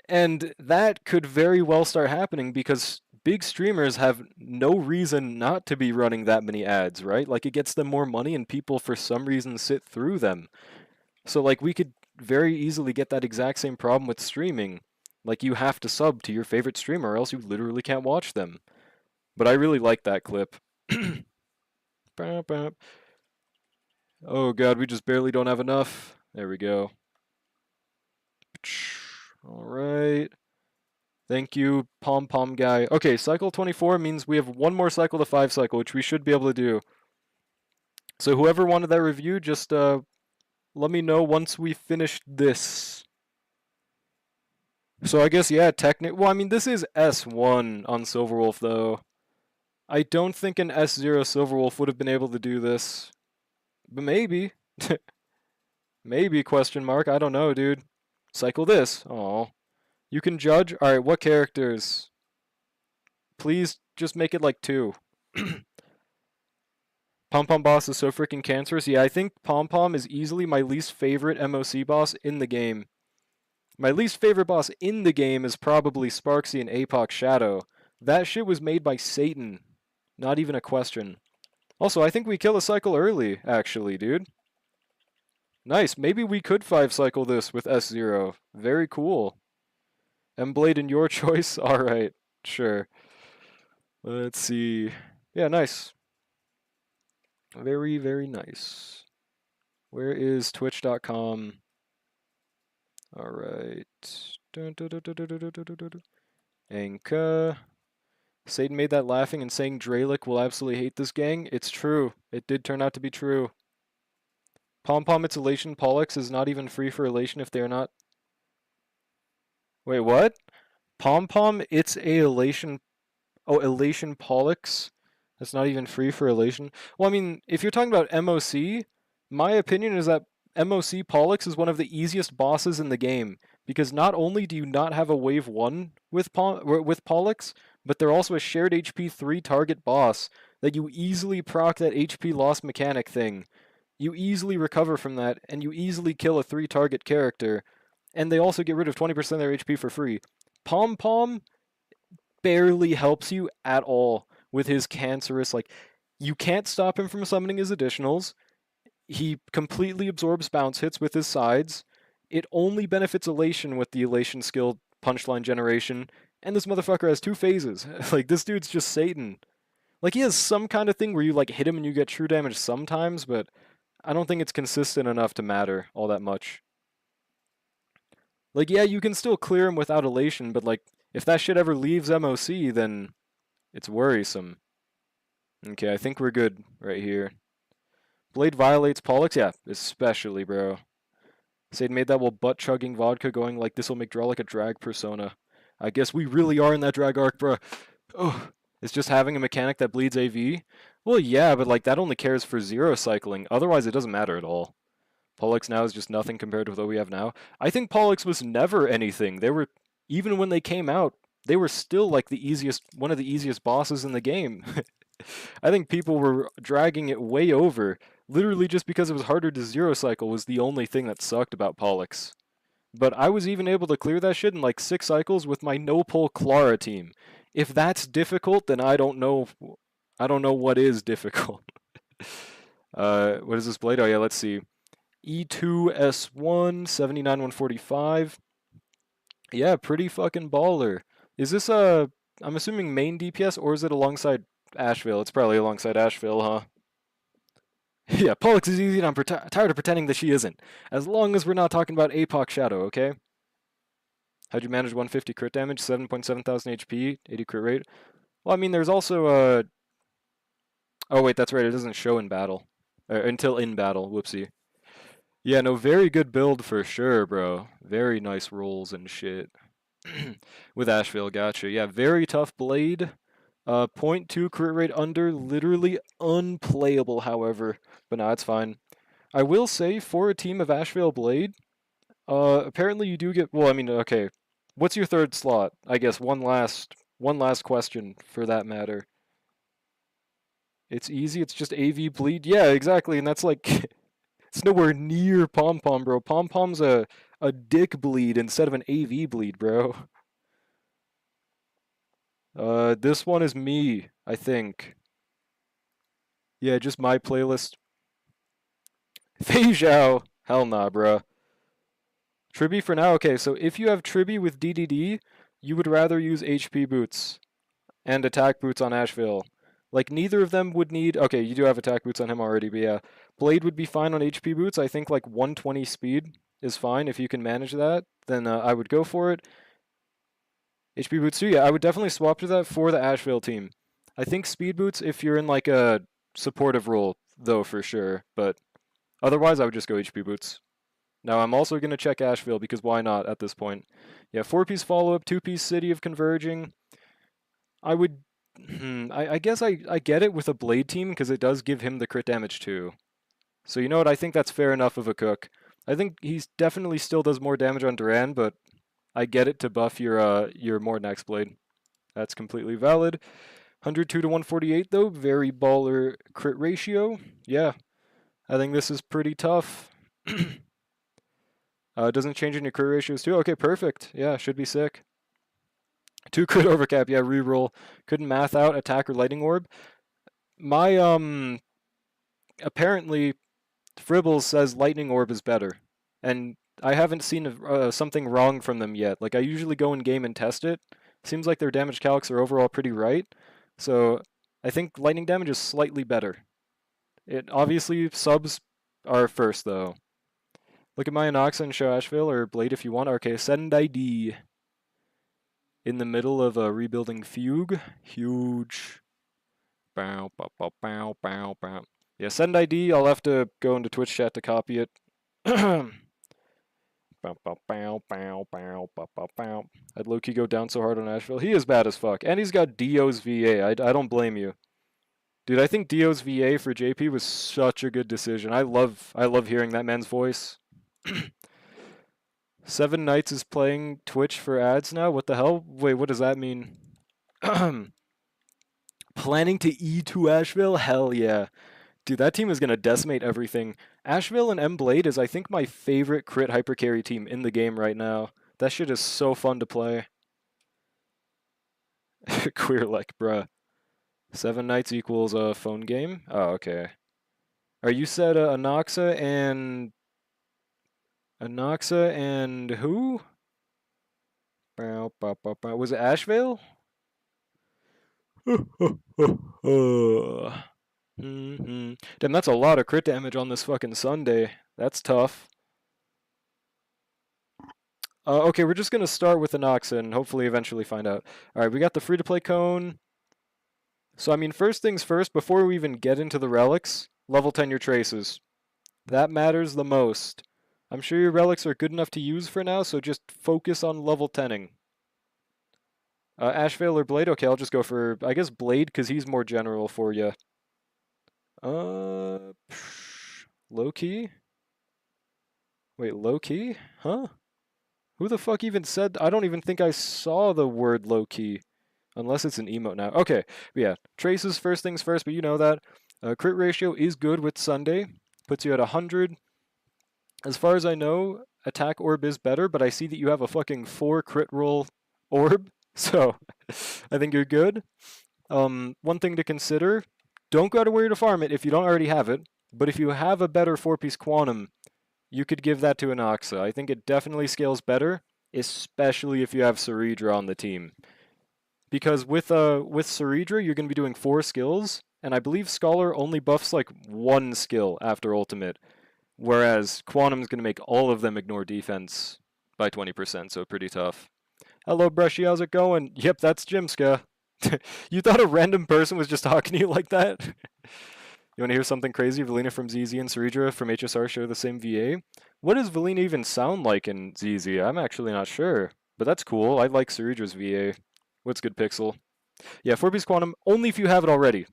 and that could very well start happening because big streamers have no reason not to be running that many ads, right? Like it gets them more money and people for some reason sit through them. So like we could very easily get that exact same problem with streaming. Like you have to sub to your favorite streamer or else you literally can't watch them. But I really like that clip. Oh god, we just barely don't have enough. There we go. All right. Thank you, Pom Pom guy. Okay, cycle 24 means we have 1 more cycle to 5 cycle, which we should be able to do. So whoever wanted that review, just let me know once we finish this. So I guess, yeah, well, I mean, this is S1 on Silverwolf, though. I don't think an S0 Silverwolf would have been able to do this. But maybe. Maybe, question mark. I don't know, dude. Cycle this. Oh. You can judge? Alright, what characters? Please just make it like 2. Pom Pom boss is so freaking cancerous. Yeah, I think Pom Pom is easily my least favorite MOC boss in the game. My least favorite boss in the game is probably Sparksy and Apoc Shadow. That shit was made by Satan. Not even a question. Also, I think we kill a cycle early, actually, dude. Nice. Maybe we could 5-cycle this with S0. Very cool. M-Blade in your choice? Alright, sure. Let's see. Yeah, nice. Very, very nice. Where is twitch.com? Alright. Anka. Satan made that laughing and saying Dralic will absolutely hate this gang. It's true. It did turn out to be true. Pom Pom its Elation Pollux is not even free for Elation if they are not. Wait, what? Pom Pom its a Elation. Oh, Elation Pollux? That's not even free for Elation? Well, I mean, if you're talking about MOC, my opinion is that MOC Pollux is one of the easiest bosses in the game because not only do you not have a wave 1 with Pollux, but they're also a shared HP 3 target boss that you easily proc that HP loss mechanic thing. You easily recover from that, and you easily kill a 3 target character, and they also get rid of 20% of their HP for free. Pom Pom barely helps you at all with his cancerous, like, you can't stop him from summoning his additionals. He completely absorbs bounce hits with his sides. It only benefits Elation with the Elation skill punchline generation, and this motherfucker has 2 phases. Like, this dude's just Satan. Like, he has some kind of thing where you, like, hit him and you get true damage sometimes, but I don't think it's consistent enough to matter all that much. Like, yeah, you can still clear him without Elation, but, like, if that shit ever leaves MOC, then it's worrisome. Okay, I think we're good right here. Blade violates Pollux? Yeah, especially, bro. Satan made that while butt-chugging vodka going like this'll make draw like a drag persona. I guess we really are in that drag arc, bro. Oh, it's just having a mechanic that bleeds AV? Well, yeah, but like that only cares for 0 cycling. Otherwise, it doesn't matter at all. Pollux now is just nothing compared to what we have now. I think Pollux was never anything. They were, even when they came out, they were still like the easiest, one of the easiest bosses in the game. I think people were dragging it way over. Literally just because it was harder to 0 cycle was the only thing that sucked about Pollux. But I was even able to clear that shit in like 6 cycles with my no-pull Clara team. If that's difficult, then I don't know what is difficult. What is this blade? Oh yeah, let's see. E2S1, 79, 145. Yeah, pretty fucking baller. Is this I'm assuming main DPS, or is it alongside Asheville? It's probably alongside Asheville, huh? Yeah, Pollux is easy and I'm tired of pretending that she isn't. As long as we're not talking about APOC Shadow, okay? How'd you manage 150 crit damage, 7.7 thousand HP, 80 crit rate? Well, I mean, there's also, oh wait, that's right, it doesn't show in battle. Until in battle, whoopsie. Yeah, no, very good build for sure, bro. Very nice rolls and shit. With Asheville, gotcha. Yeah, very tough blade. 0.2 crit rate under, literally unplayable, however. But no, it's fine. I will say, for a team of Asheville Blade, apparently you do get, well, I mean, okay. What's your third slot? I guess one last question for that matter. It's easy, it's just AV bleed. Yeah, exactly, and that's like, it's nowhere near Pom Pom, bro. Pom Pom's a dick bleed instead of an AV bleed, bro. This one is me, I think. Yeah, just my playlist. Fei Zhao. Hell nah, bruh. Tribby for now? Okay, so if you have Tribby with DDD, you would rather use HP boots and attack boots on Asheville. Like, neither of them would need... Okay, you do have attack boots on him already, but yeah. Blade would be fine on HP boots. I think, like, 120 speed is fine. If you can manage that, then I would go for it. HP boots too, yeah, I would definitely swap to that for the Asheville team. I think speed boots if you're in, like, a supportive role, though, for sure. But otherwise, I would just go HP boots. Now, I'm also going to check Asheville, because why not at this point? Yeah, 4-piece follow-up, 2-piece City of Converging. I would... I guess I get it with a Blade team, because it does give him the crit damage too. So you know what, I think that's fair enough of a cook. I think he definitely still does more damage on Duran, but I get it to buff your Mornax Blade. That's completely valid. 102 to 148 though, very baller crit ratio. Yeah, I think this is pretty tough. It doesn't change in your crit ratios too? Okay, perfect. Yeah, should be sick. 2 crit overcap, yeah, reroll. Couldn't math out attack or lightning orb. My, apparently, Fribbles says lightning orb is better. And I haven't seen something wrong from them yet. Like, I usually go in game and test it. Seems like their damage calcs are overall pretty right. So, I think lightning damage is slightly better. It obviously, subs are first, though. Look at my Anoxa and show Asheville, or Blade if you want. Okay, send ID. In the middle of a rebuilding fugue. Huge. Bow, bow, bow, bow, bow, bow. Yeah, send ID. I'll have to go into Twitch chat to copy it. Bow, bow, bow, bow, bow, bow, bow, bow. I'd low-key go down so hard on Asheville. He is bad as fuck. And he's got Dio's VA. I don't blame you. Dude, I think Dio's VA for JP was such a good decision. I love hearing that man's voice. Seven Knights is playing Twitch for ads now? What the hell? Wait, what does that mean? Planning to E2 Asheville? Hell yeah. Dude, that team is going to decimate everything. Asheville and M-Blade is, I think, my favorite crit hypercarry team in the game right now. That shit is so fun to play. Queerlek, bruh. Seven Knights equals a phone game? Oh, okay. Are you said Anoxa and... Anoxa and who? Was it Asheville? Damn, that's a lot of crit damage on this fucking Sunday. That's tough. Okay, we're just gonna start with Anoxa and hopefully eventually find out. Alright, we got the free-to-play cone. So, I mean, first things first, before we even get into the relics, level 10 your traces. That matters the most. I'm sure your relics are good enough to use for now, so just focus on level 10ing. Ashvale or Blade? Okay, I'll just go for, I guess, Blade, because he's more general for you. Low key? Wait, low key? Huh? Who the fuck even said? I don't even think I saw the word low key. Unless it's an emote now. Okay, but yeah. Traces, first things first, but you know that. Crit ratio is good with Sunday. Puts you at 100. As far as I know, attack orb is better, but I see that you have a fucking 4 crit roll orb. So, I think you're good. One thing to consider, don't go to where to farm it if you don't already have it. But if you have a better 4-piece Quantum, you could give that to Anoxa. I think it definitely scales better, especially if you have Saridra on the team. Because with Saridra, you're going to be doing 4 skills, and I believe Scholar only buffs like 1 skill after Ultimate, whereas Quantum's going to make all of them ignore defense by 20%, so pretty tough. Hello, Brushy, how's it going? Yep, that's Jimska. You thought a random person was just talking to you like that? You want to hear something crazy? Valina from ZZ and Saridra from HSR share the same VA? What does Valina even sound like in ZZ? I'm actually not sure, but that's cool. I like Saridra's VA. What's good, Pixel? Yeah, 4-piece Quantum, only if you have it already.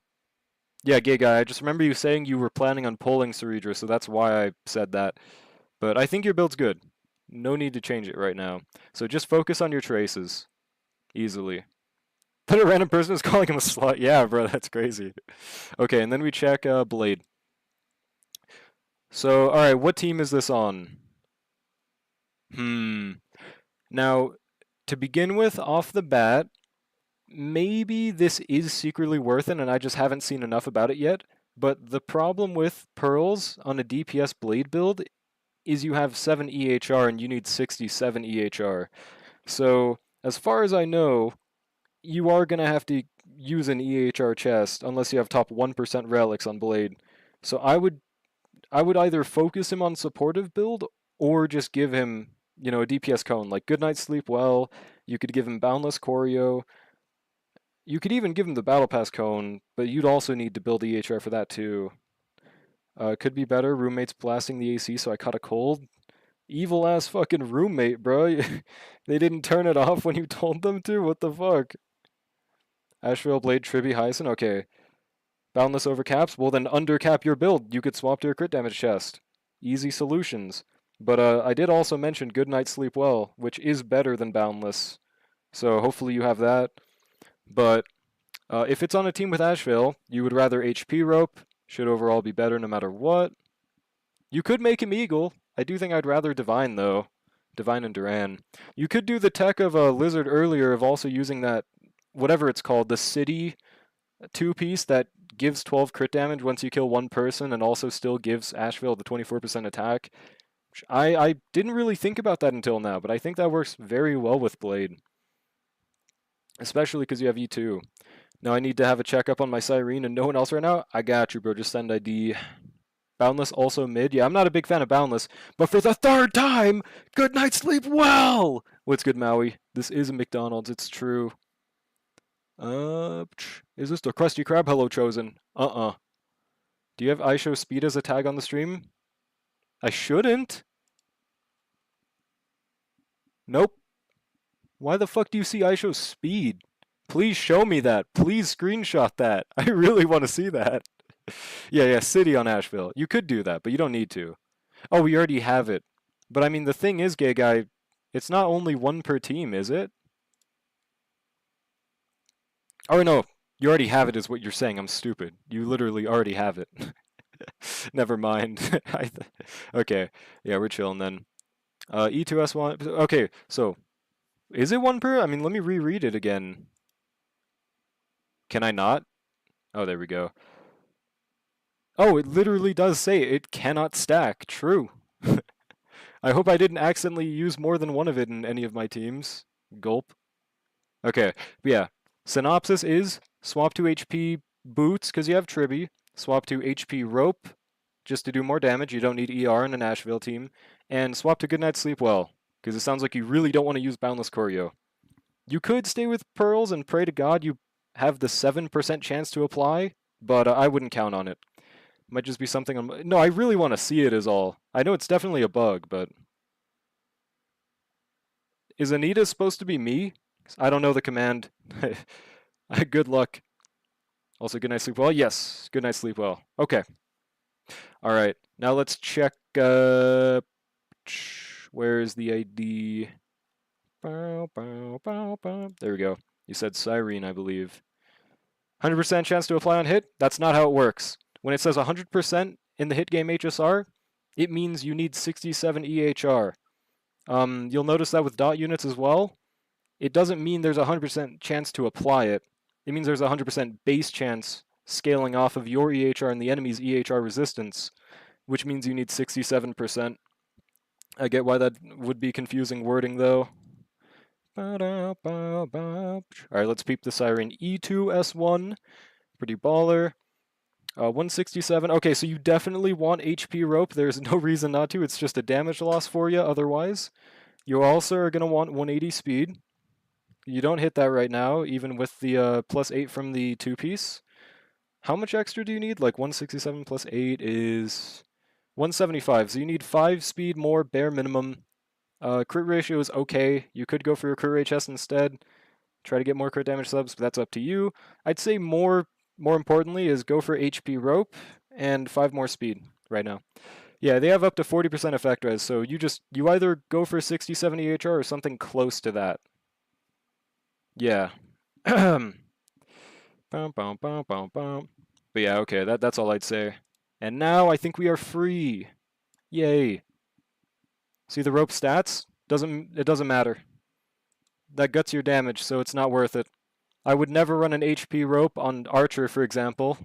Yeah, gay guy, I just remember you saying you were planning on pulling Saridra, so that's why I said that. But I think your build's good. No need to change it right now. So just focus on your traces. Easily. But a random person is calling him a slut. Yeah, bro, that's crazy. Okay, and then we check Blade. So, alright, what team is this on? Now, to begin with, off the bat, maybe this is secretly worth it, and I just haven't seen enough about it yet. But the problem with Pearls on a DPS Blade build is you have 7 EHR and you need 67 EHR. So, as far as I know, you are going to have to use an EHR chest unless you have top 1% relics on Blade. So I would either focus him on supportive build or just give him, you know, a DPS cone. Like Good Night Sleep Well, you could give him Boundless Choreo. You could even give him the Battle Pass cone, but you'd also need to build EHR for that too. Could be better. Roommates blasting the AC, so I caught a cold. Evil ass fucking roommate, bro. They didn't turn it off when you told them to? What the fuck? Asheville Blade Tribby Hyson? Okay. Boundless overcaps? Well then undercap your build. You could swap to a crit damage chest. Easy solutions. But I did also mention Good Night Sleep Well, which is better than Boundless. So hopefully you have that. But if it's on a team with Asheville, you would rather HP rope. Should overall be better no matter what. You could make him Eagle. I do think I'd rather Divine though. Divine and Duran. You could do the tech of a Lizard earlier of also using that, whatever it's called, the City 2-piece that gives 12 crit damage once you kill one person and also still gives Asheville the 24% attack. I didn't really think about that until now, but I think that works very well with Blade. Especially because you have E2. Now I need to have a checkup on my Cyrene and no one else right now? I got you, bro. Just send ID. Boundless also mid. Yeah, I'm not a big fan of Boundless, but for the 3rd time, Good Night Sleep Well! What's good, Maui? This is a McDonald's, it's true. Is this the Krusty Krab? Hello, Chosen. Do you have iShow Speed as a tag on the stream? I shouldn't. Nope. Why the fuck do you see iShow Speed? Please show me that. Please screenshot that. I really want to see that. Yeah, City on Asheville. You could do that, but you don't need to. Oh, we already have it. But I mean, the thing is, gay guy, It's not only one per team, is it? Oh no, you already have it is what you're saying. I'm stupid. You literally already have it. Never mind. Okay, yeah, we're chilling then. E2S1. Okay, so is it one per? I mean, let me reread it again. Can I not? Oh, there we go. Oh, it literally does say it cannot stack. True. I hope I didn't accidentally use more than one of it in any of my teams. Gulp. Okay, but yeah. Synopsis is swap to HP boots because you have Tribby. Swap to HP rope just to do more damage. You don't need ER in a Nashville team. And swap to Goodnight Sleep Well because it sounds like you really don't want to use Boundless Choreo. You could stay with Pearls and pray to God you have the 7% chance to apply, but I wouldn't count on it. Might just be something on. No, I really want to see it, is all. I know it's definitely a bug, but. Is Anita supposed to be me? I don't know the command. Good luck. Also, good night, sleep well. Yes, good night, sleep well. Okay. All right. Now let's check. Where's the ID? There we go. You said Cyrene, I believe. 100% chance to apply on hit? That's not how it works. When it says 100% in the hit game HSR, it means you need 67 EHR. You'll notice that with dot units as well. It doesn't mean there's a 100% chance to apply it. It means there's a 100% base chance scaling off of your EHR and the enemy's EHR resistance, which means you need 67%. I get why that would be confusing wording, though. Alright, let's peep the Siren. E2S1, pretty baller. 167. Okay, so you definitely want HP rope. There's no reason not to. It's just a damage loss for you otherwise. You also are going to want 180 speed. You don't hit that right now, even with the +8 from the 2-piece. How much extra do you need? Like 167 plus 8 is 175. So you need 5 speed more, bare minimum. Crit ratio is okay. You could go for your crit HS instead. Try to get more crit damage subs, but that's up to you. I'd say more importantly is go for HP rope and 5 more speed right now. Yeah, they have up to 40% effect res, so you either go for 60-70 EHR or something close to that. Yeah. But yeah, okay, that's all I'd say. And now I think we are free. Yay. See the rope stats? It doesn't matter. That guts your damage, so it's not worth it. I would never run an HP rope on Archer, for example.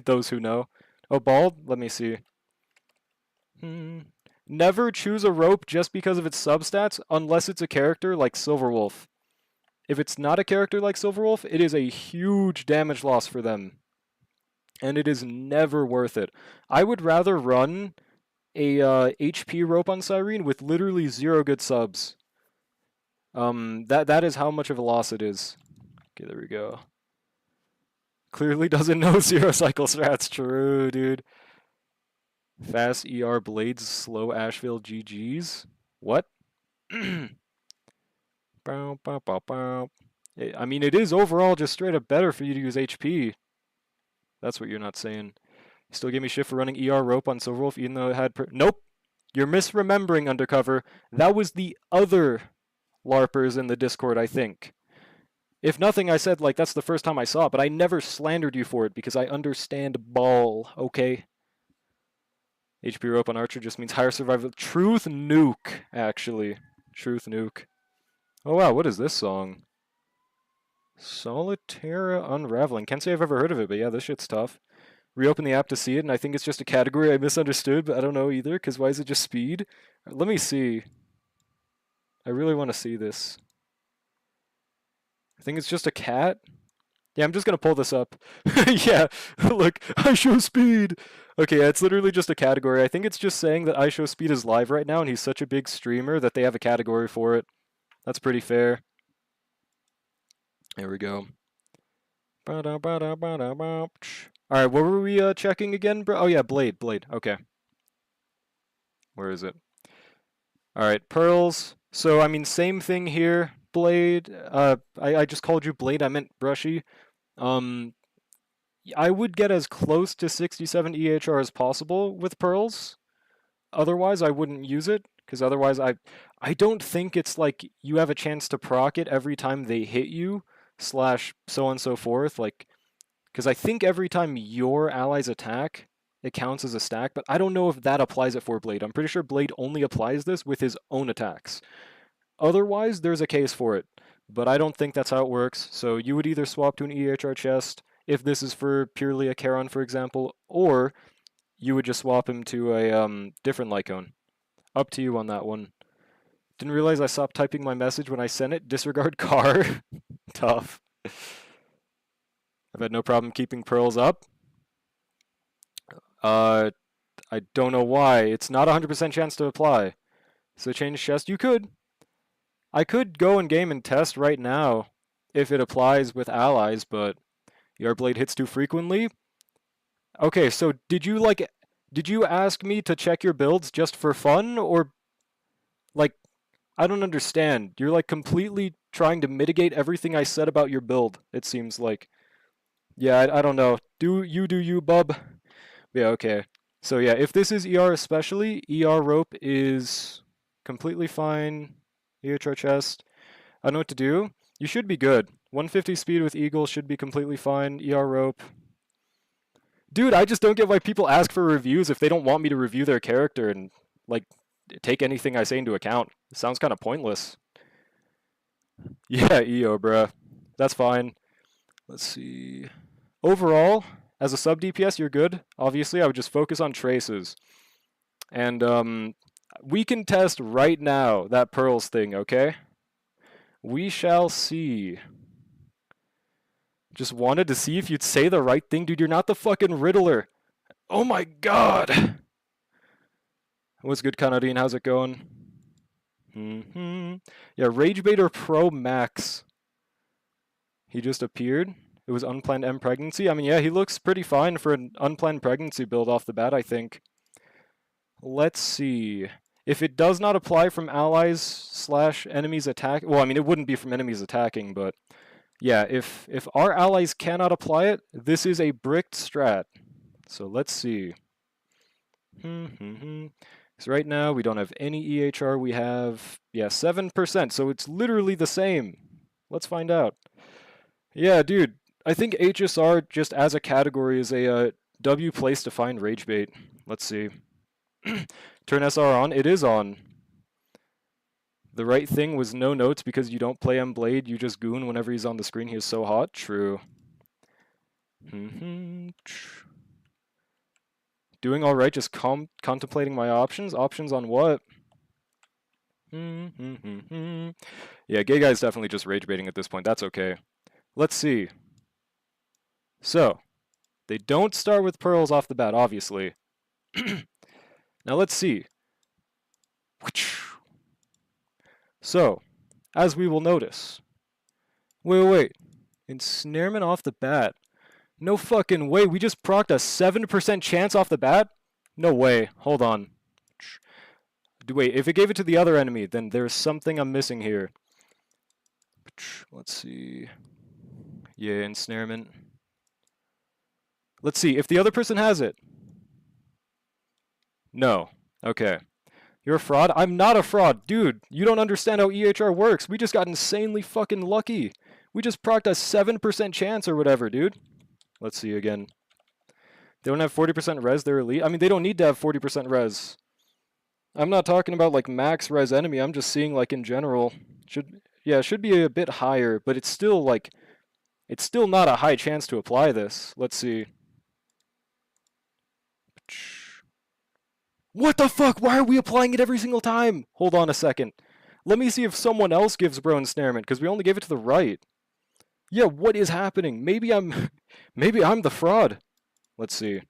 Those who know. Oh, Bald? Let me see. Never choose a rope just because of its substats, unless it's a character like Silverwolf. If it's not a character like Silverwolf, it is a huge damage loss for them. And it is never worth it. I would rather run a HP rope on Cyrene with literally 0 good subs. That is how much of a loss it is. Okay, there we go. Clearly doesn't know 0 cycle strats. True, dude. Fast ER blades, slow Asheville GGs. What? I mean, it is overall just straight up better for you to use HP. That's what you're not saying. You still give me shit for running ER rope on Silverwolf even though it had... Nope! You're misremembering, Undercover. That was the other LARPers in the Discord, I think. If nothing, I said, like, that's the first time I saw it, but I never slandered you for it because I understand ball, okay? HP rope on Archer just means higher survival. Truth Nuke, actually. Truth Nuke. Oh wow, what is this song? Solitaire Unraveling. Can't say I've ever heard of it, but yeah, this shit's tough. Reopen the app to see it, and I think it's just a category I misunderstood, but I don't know either, because why is it just speed? Let me see. I really want to see this. I think it's just a cat. Yeah, I'm just going to pull this up. Yeah, look, I show speed! Okay, yeah, it's literally just a category. I think it's just saying that I show speed is live right now, and he's such a big streamer that they have a category for it. That's pretty fair. There we go. Alright, what were we checking again, bro? Oh yeah, Blade. Okay. Where is it? Alright, Pearls. So, I mean, same thing here. Blade. I just called you Blade. I meant Brushy. I would get as close to 67 EHR as possible with Pearls. Otherwise, I wouldn't use it. because otherwise I don't think it's like you have a chance to proc it every time they hit you, slash so on and so forth, like, because I think every time your allies attack, it counts as a stack, but I don't know if that applies it for Blade. I'm pretty sure Blade only applies this with his own attacks. Otherwise, there's a case for it, but I don't think that's how it works. So you would either swap to an EHR chest if this is for purely a Charon, for example, or you would just swap him to a different Lycone. Up to you on that one. Didn't realize I stopped typing my message when I sent it. Disregard car. Tough. I've had no problem keeping pearls up. I don't know why. It's not a 100% chance to apply. So change chest. You could. I could go in game and test right now if it applies with allies, but your blade hits too frequently. Okay, so did you ask me to check your builds just for fun, or like, I don't understand. You're like completely trying to mitigate everything I said about your build, it seems like. Yeah, I don't know. Do you, bub? Yeah, okay. So yeah, if this is ER especially, ER rope is completely fine. EHR chest. I know what to do. You should be good. 150 speed with Eagle should be completely fine. ER rope. Dude, I just don't get why people ask for reviews if they don't want me to review their character and, like, take anything I say into account. It sounds kind of pointless. Yeah, EO, bruh. That's fine. Let's see. Overall, as a sub DPS, you're good. Obviously, I would just focus on traces. And, we can test right now that pearls thing, okay? We shall see. Just wanted to see if you'd say the right thing. Dude, you're not the fucking Riddler. Oh my god! What's good, Kanadine? How's it going? Yeah, Ragebaiter Pro Max. He just appeared. It was unplanned M pregnancy. I mean, yeah, he looks pretty fine for an unplanned pregnancy build off the bat, I think. Let's see. If it does not apply from allies slash enemies attack, well, I mean, it wouldn't be from enemies attacking, but yeah, if our allies cannot apply it, this is a bricked strat. So let's see. So right now we don't have any EHR. We have, yeah, 7%. So it's literally the same. Let's find out. Yeah, dude. I think HSR just as a category is a W place to find rage bait. Let's see. Turn SR on. It is on. The right thing was no notes because you don't play M Blade. You just goon whenever he's on the screen. He is so hot. True. Doing all right. Just contemplating my options. Options on what? Yeah, gay guy's definitely just rage baiting at this point. That's okay. Let's see. So, they don't start with pearls off the bat, obviously. Now let's see. So, as we will notice. Wait. Ensnarement off the bat. No fucking way. We just procced a 7% chance off the bat? No way. Hold on. Wait, if it gave it to the other enemy, then there's something I'm missing here. Let's see. Yeah, ensnarement. Let's see. If the other person has it. No. Okay. You're a fraud? I'm not a fraud. Dude, you don't understand how EHR works. We just got insanely fucking lucky. We just procced a 7% chance or whatever, dude. Let's see again. They don't have 40% res, they're elite. I mean, they don't need to have 40% res. I'm not talking about like max res enemy. I'm just seeing like in general. It should be a bit higher, but it's still like, it's still not a high chance to apply this. Let's see. What the fuck? Why are we applying it every single time? Hold on a second. Let me see if someone else gives bro ensnarement, because we only gave it to the right. Yeah, what is happening? Maybe I'm the fraud. Let's see.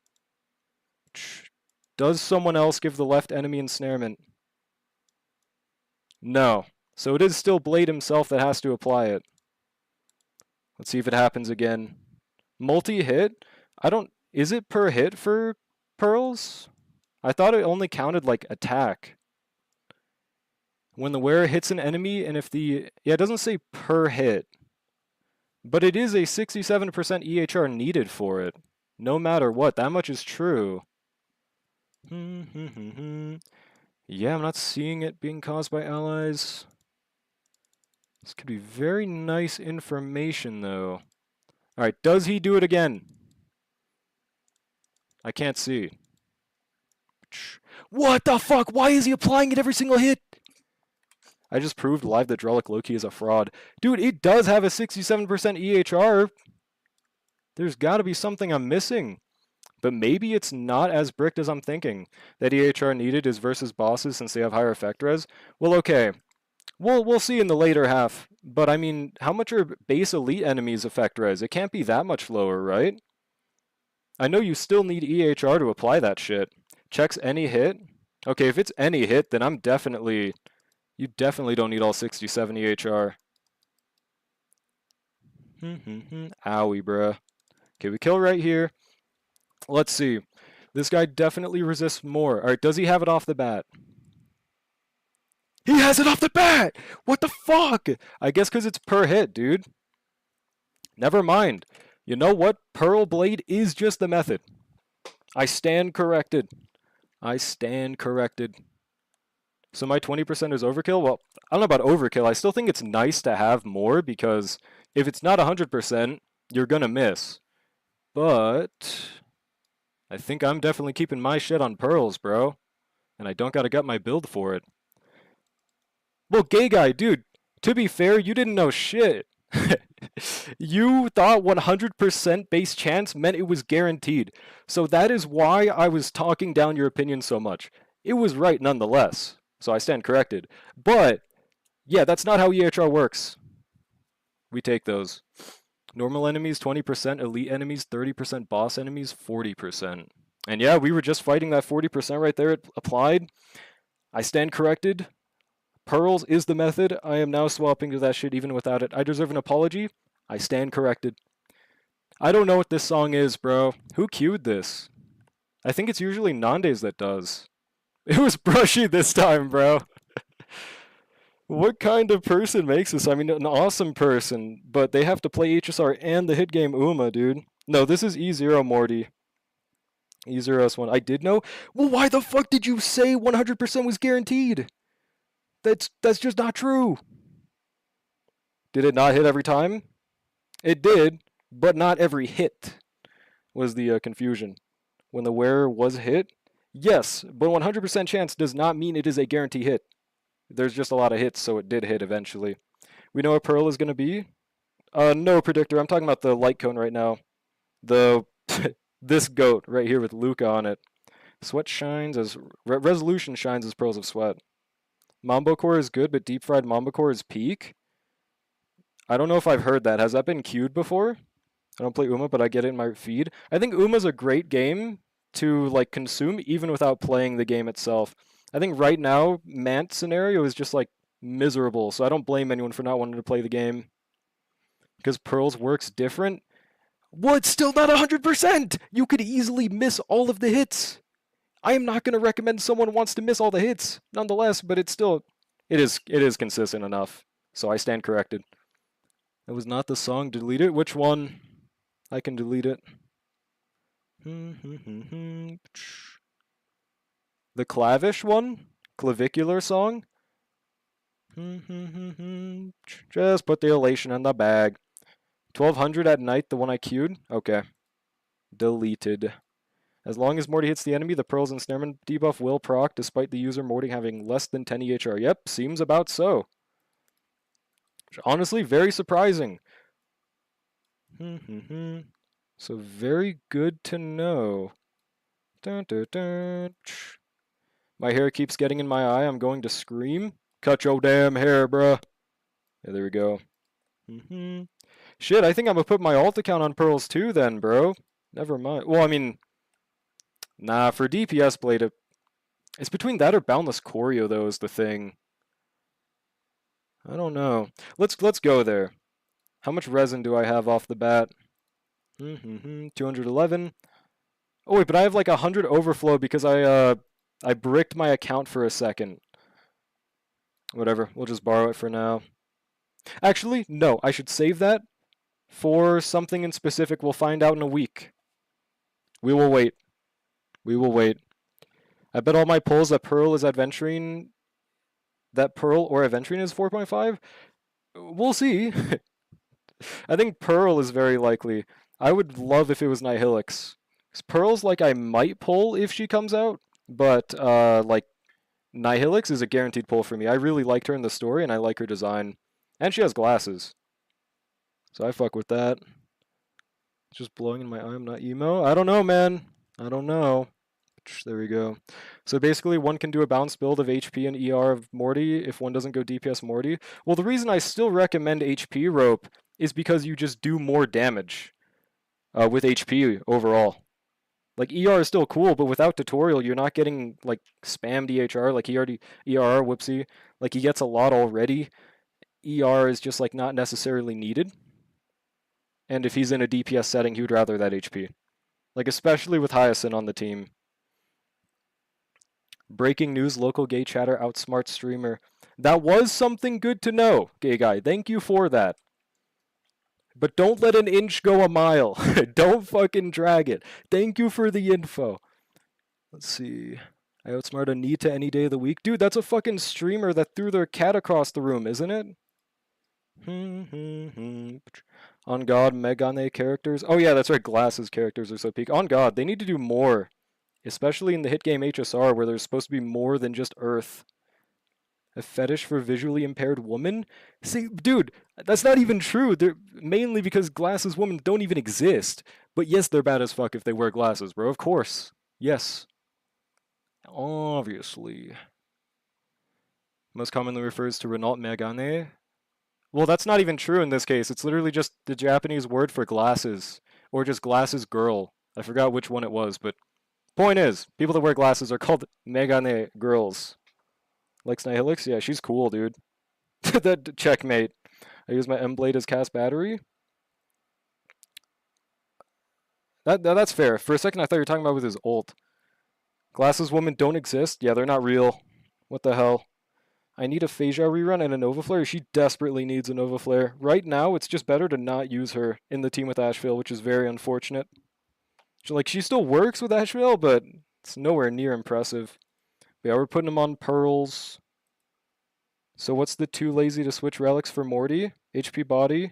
Does someone else give the left enemy ensnarement? No. So it is still Blade himself that has to apply it. Let's see if it happens again. Multi-hit? Is it per hit for pearls? I thought it only counted like attack. When the wearer hits an enemy and if the... Yeah, it doesn't say per hit. But it is a 67% EHR needed for it. No matter what, that much is true. Yeah, I'm not seeing it being caused by allies. This could be very nice information, though. Alright, does he do it again? I can't see. What the fuck? Why is he applying it every single hit? I just proved live that Drellic Loki is a fraud. Dude, it does have a 67% EHR. There's got to be something I'm missing. But maybe it's not as bricked as I'm thinking. That EHR needed is versus bosses since they have higher effect res. Well, okay. We'll see in the later half. But I mean, how much are base elite enemies effect res? It can't be that much lower, right? I know you still need EHR to apply that shit. Checks any hit. Okay, if it's any hit, then I'm definitely... You definitely don't need all 67 EHR. Owie, bruh. Okay, we kill right here. Let's see. This guy definitely resists more. Alright, does he have it off the bat? He has it off the bat! What the fuck? I guess because it's per hit, dude. Never mind. You know what? Pearl Blade is just the method. I stand corrected. I stand corrected. So my 20% is overkill? Well, I don't know about overkill. I still think it's nice to have more because if it's not 100%, you're gonna miss. But I think I'm definitely keeping my shit on pearls, bro. And I don't gotta gut my build for it. Well, gay guy, dude, to be fair, you didn't know shit. You thought 100% base chance meant it was guaranteed. So that is why I was talking down your opinion so much. It was right nonetheless. So I stand corrected. But, yeah, that's not how EHR works. We take those. Normal enemies, 20%. Elite enemies, 30%. Boss enemies, 40%. And yeah, we were just fighting that 40% right there. It applied. I stand corrected. Pearls is the method. I am now swapping to that shit even without it. I deserve an apology. I stand corrected. I don't know what this song is, bro. Who queued this? I think it's usually Nandes that does. It was Brushy this time, bro. What kind of person makes this? I mean, an awesome person, but they have to play HSR and the hit game Uma, dude. No, this is E0 Morty. E0S1. I did know? Well, why the fuck did you say 100% was guaranteed? That's just not true. Did it not hit every time? It did, but not every hit was the confusion. When the wearer was hit, yes, but 100% chance does not mean it is a guarantee hit. There's just a lot of hits, so it did hit eventually. We know what Pearl is going to be? No predictor. I'm talking about the light cone right now. The this goat right here with Luca on it. Sweat shines as resolution shines as pearls of sweat. Mambo Core is good, but deep fried Mambo Core is peak. I don't know if I've heard that. Has that been queued before? I don't play Uma, but I get it in my feed. I think Uma's a great game to like consume even without playing the game itself. I think right now Mant scenario is just like miserable, so I don't blame anyone for not wanting to play the game. Because Pearls works different. Well, it's still not 100%! You could easily miss all of the hits. I am not going to recommend someone wants to miss all the hits, nonetheless, but it's still, it is consistent enough. So I stand corrected. That was not the song. Delete it. Which one? I can delete it. The clavish one? Clavicular song? Just put the elation in the bag. 1200 at night, the one I queued? Okay. Deleted. As long as Morty hits the enemy, the Pearls and Snarman debuff will proc, despite the user Morty having less than 10 EHR. Yep, seems about so. Honestly, very surprising. So very good to know. Dun, dun, dun. My hair keeps getting in my eye. I'm going to scream. Cut your damn hair, bruh. Yeah, there we go. Shit, I think I'm gonna put my alt account on Pearls too then, bro. Never mind. Well, I mean... Nah, for DPS Blade, it's between that or Boundless Choreo, though, is the thing. I don't know. Let's go there. How much resin do I have off the bat? 211. Oh wait, but I have like 100 overflow because I bricked my account for a second. Whatever, we'll just borrow it for now. Actually, no, I should save that for something in specific we'll find out in a week. We will wait. We will wait. I bet all my polls that Pearl is adventuring, that Pearl or adventuring is 4.5. We'll see. I think Pearl is very likely. I would love if it was Nihilix. 'Cause Pearl's like I might pull if she comes out, but like Nihilix is a guaranteed pull for me. I really liked her in the story and I like her design. And she has glasses. So I fuck with that. It's just blowing in my eye. I'm not emo. I don't know, man. I don't know. There we go. So basically, one can do a bounce build of HP and ER of Morty if one doesn't go DPS Morty. Well, the reason I still recommend HP Rope is because you just do more damage with HP overall. Like, ER is still cool, but without tutorial, you're not getting, like, spam DHR. Like, he already, ER, whoopsie. Like, he gets a lot already. ER is just, like, not necessarily needed. And if he's in a DPS setting, he would rather that HP. Like, especially with Hyacinth on the team. Breaking news, local gay chatter outsmarts streamer. That was something good to know, gay guy. Thank you for that. But don't let an inch go a mile. Don't fucking drag it. Thank you for the info. Let's see. I outsmart Anita any day of the week. Dude, that's a fucking streamer that threw their cat across the room, isn't it? On God, Megane characters. Oh yeah, that's right. Glasses characters are so peak. On God, they need to do more. Especially in the hit game HSR, where there's supposed to be more than just Earth. A fetish for visually impaired woman? See, dude, that's not even true. They're mainly because glasses women don't even exist. But yes, they're bad as fuck if they wear glasses, bro. Of course. Yes. Obviously. Most commonly refers to Renault Megane. Well, that's not even true in this case. It's literally just the Japanese word for glasses. Or just glasses girl. I forgot which one it was, but point is, people that wear glasses are called Megane girls. Lex Nihilix? Yeah, she's cool, dude. That checkmate. I use my M-Blade as cast battery. That's fair. For a second, I thought you were talking about with his ult. Glasses women don't exist? Yeah, they're not real. What the hell? I need a Fei Zhao rerun and a Nova Flare. She desperately needs a Nova Flare. Right now, it's just better to not use her in the team with Asheville, which is very unfortunate. Like, she still works with Asheville, but it's nowhere near impressive. But yeah, we're putting him on Pearls. So what's the too lazy to switch relics for Morty? HP body?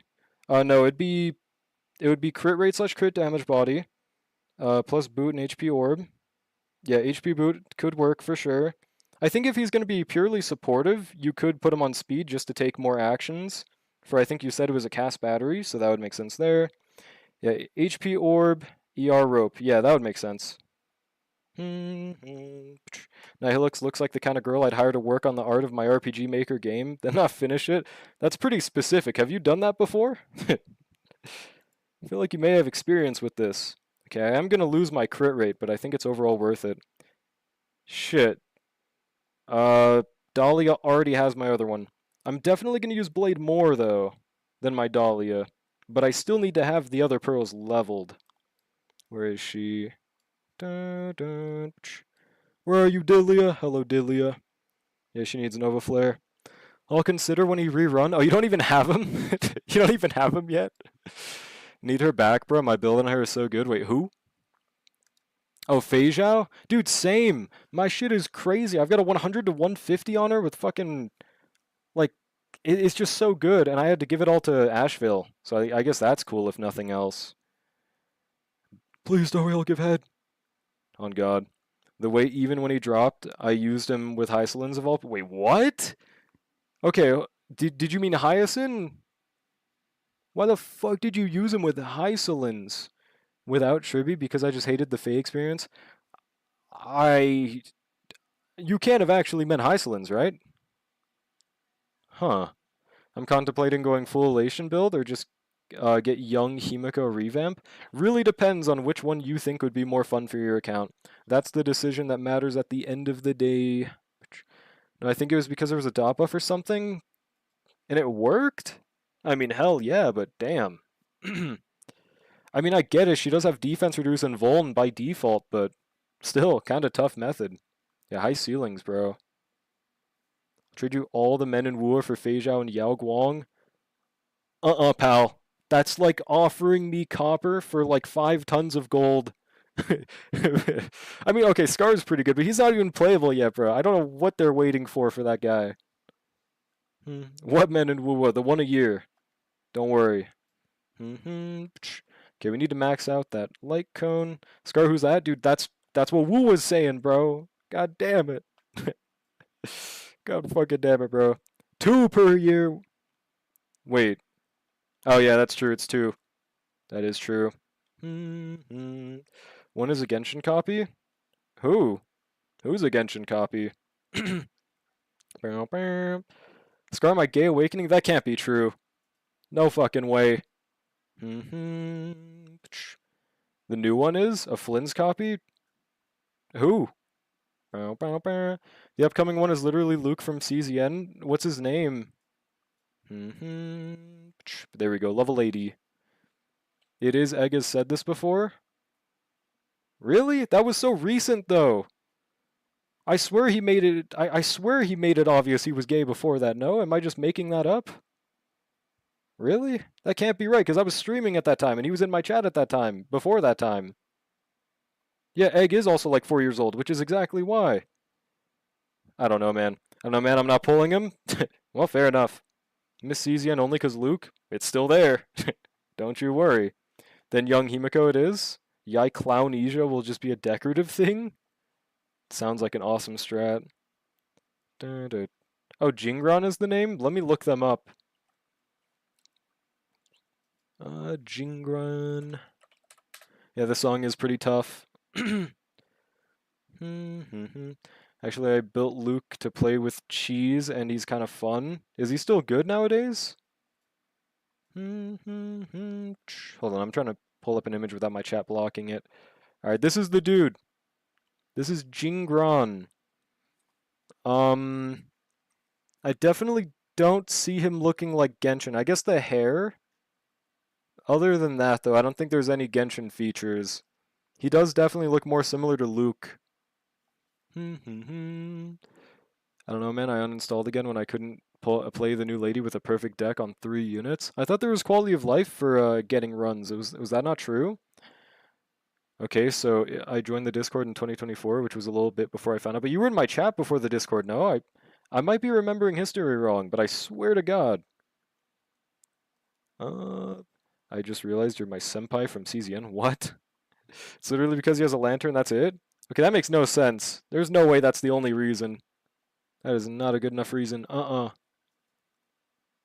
No, it would be crit rate / crit damage body. Plus boot and HP orb. Yeah, HP boot could work for sure. I think if he's going to be purely supportive, you could put him on speed just to take more actions. For I think you said it was a cast battery, so that would make sense there. Yeah, HP orb, ER rope. Yeah, that would make sense. Nihilix looks like the kind of girl I'd hire to work on the art of my RPG Maker game, then not finish it. That's pretty specific. Have you done that before? I feel like you may have experience with this. Okay, I am going to lose my crit rate, but I think it's overall worth it. Shit. Dahlia already has my other one. I'm definitely going to use Blade more, though, than my Dahlia. But I still need to have the other pearls leveled. Where is she? Where are you, Dilia? Hello, Dilia. Yeah, she needs Nova Flare. I'll consider when he rerun. Oh, you don't even have him? You don't even have him yet? Need her back, bro. My build on her is so good. Wait, who? Oh, Fei Zhao? Dude, same. My shit is crazy. I've got a 100 to 150 on her with fucking... Like, it's just so good. And I had to give it all to Asheville. So I guess that's cool, if nothing else. Please don't I'll give head. On God. The way even when he dropped, I used him with Hyacinth of all... Wait, what? Okay, did you mean Hyacinth? Why the fuck did you use him with Hyacinth without Tribby? Because I just hated the Fae experience? You can't have actually meant Hyacinth, right? Huh. I'm contemplating going full Elation build or just get young Himiko revamp. Really depends on which one you think would be more fun for your account. That's the decision that matters at the end of the day. No, I think it was because there was a dot buff or something, and it worked? I mean, hell yeah, but damn. I mean, I get it, she does have defense reduce and vuln by default, but still, kinda tough method. Yeah, high ceilings, bro. Trade you all the men in War for Fei Zhao and Yao Guang? Pal. That's like offering me copper for like 5 tons of gold. I mean, okay, Scar's pretty good, but he's not even playable yet, bro. I don't know what they're waiting for that guy. What men in Woo? The one a year. Don't worry. Okay, we need to max out that light cone. Scar, who's that? Dude, that's what Woo was saying, bro. God damn it. God fucking damn it, bro. 2 per year. Wait. Oh yeah, that's true. It's 2. That is true. One is a Genshin copy? Who? Who's a Genshin copy? Scar My Gay Awakening? That can't be true. No fucking way. The new one is? A Flynn's copy? Who? The upcoming one is literally Luke from CZN. What's his name? There we go. Level 80. It is Egg has said this before? Really? That was so recent though. I swear he made it I swear he made it obvious he was gay before that, no? Am I just making that up? Really? That can't be right, because I was streaming at that time and he was in my chat at that time, before that time. Yeah, Egg is also like 4 years old, which is exactly why. I don't know, man. I don't know, man. I'm not pulling him. Well, fair enough. Miss Cesian only because Luke, it's still there. Don't you worry. Then Young Himiko it is. Yai Clownesia will just be a decorative thing. Sounds like an awesome strat. Oh, Jingron is the name? Let me look them up. Jingron. Yeah, the song is pretty tough. Actually, I built Luke to play with cheese, and he's kind of fun. Is he still good nowadays? Hold on, I'm trying to pull up an image without my chat blocking it. Alright, this is the dude. This is Jingron. I definitely don't see him looking like Genshin. I guess the hair. Other than that, though, I don't think there's any Genshin features. He does definitely look more similar to Luke. I don't know, man. I uninstalled again when I couldn't play the new lady with a perfect deck on 3 units. I thought there was quality of life for getting runs. Was that not true? Okay, so I joined the Discord in 2024, which was a little bit before I found out. But you were in my chat before the Discord, no? I might be remembering history wrong, but I swear to God. I just realized you're my senpai from CZN. What? It's literally because he has a lantern, that's it? Okay, that makes no sense. There's no way that's the only reason. That is not a good enough reason. Yo,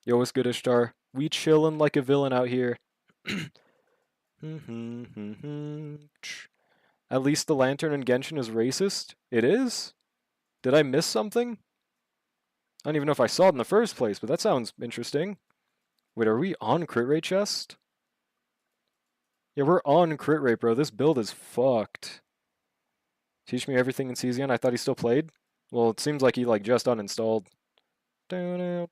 what's good, Ishtar? We chillin' like a villain out here. At least the lantern in Genshin is racist? It is? Did I miss something? I don't even know if I saw it in the first place, but that sounds interesting. Wait, are we on crit rate chest? Yeah, we're on crit rate, bro. This build is fucked. Teach me everything in CZN. I thought he still played. Well, it seems like he like just uninstalled. You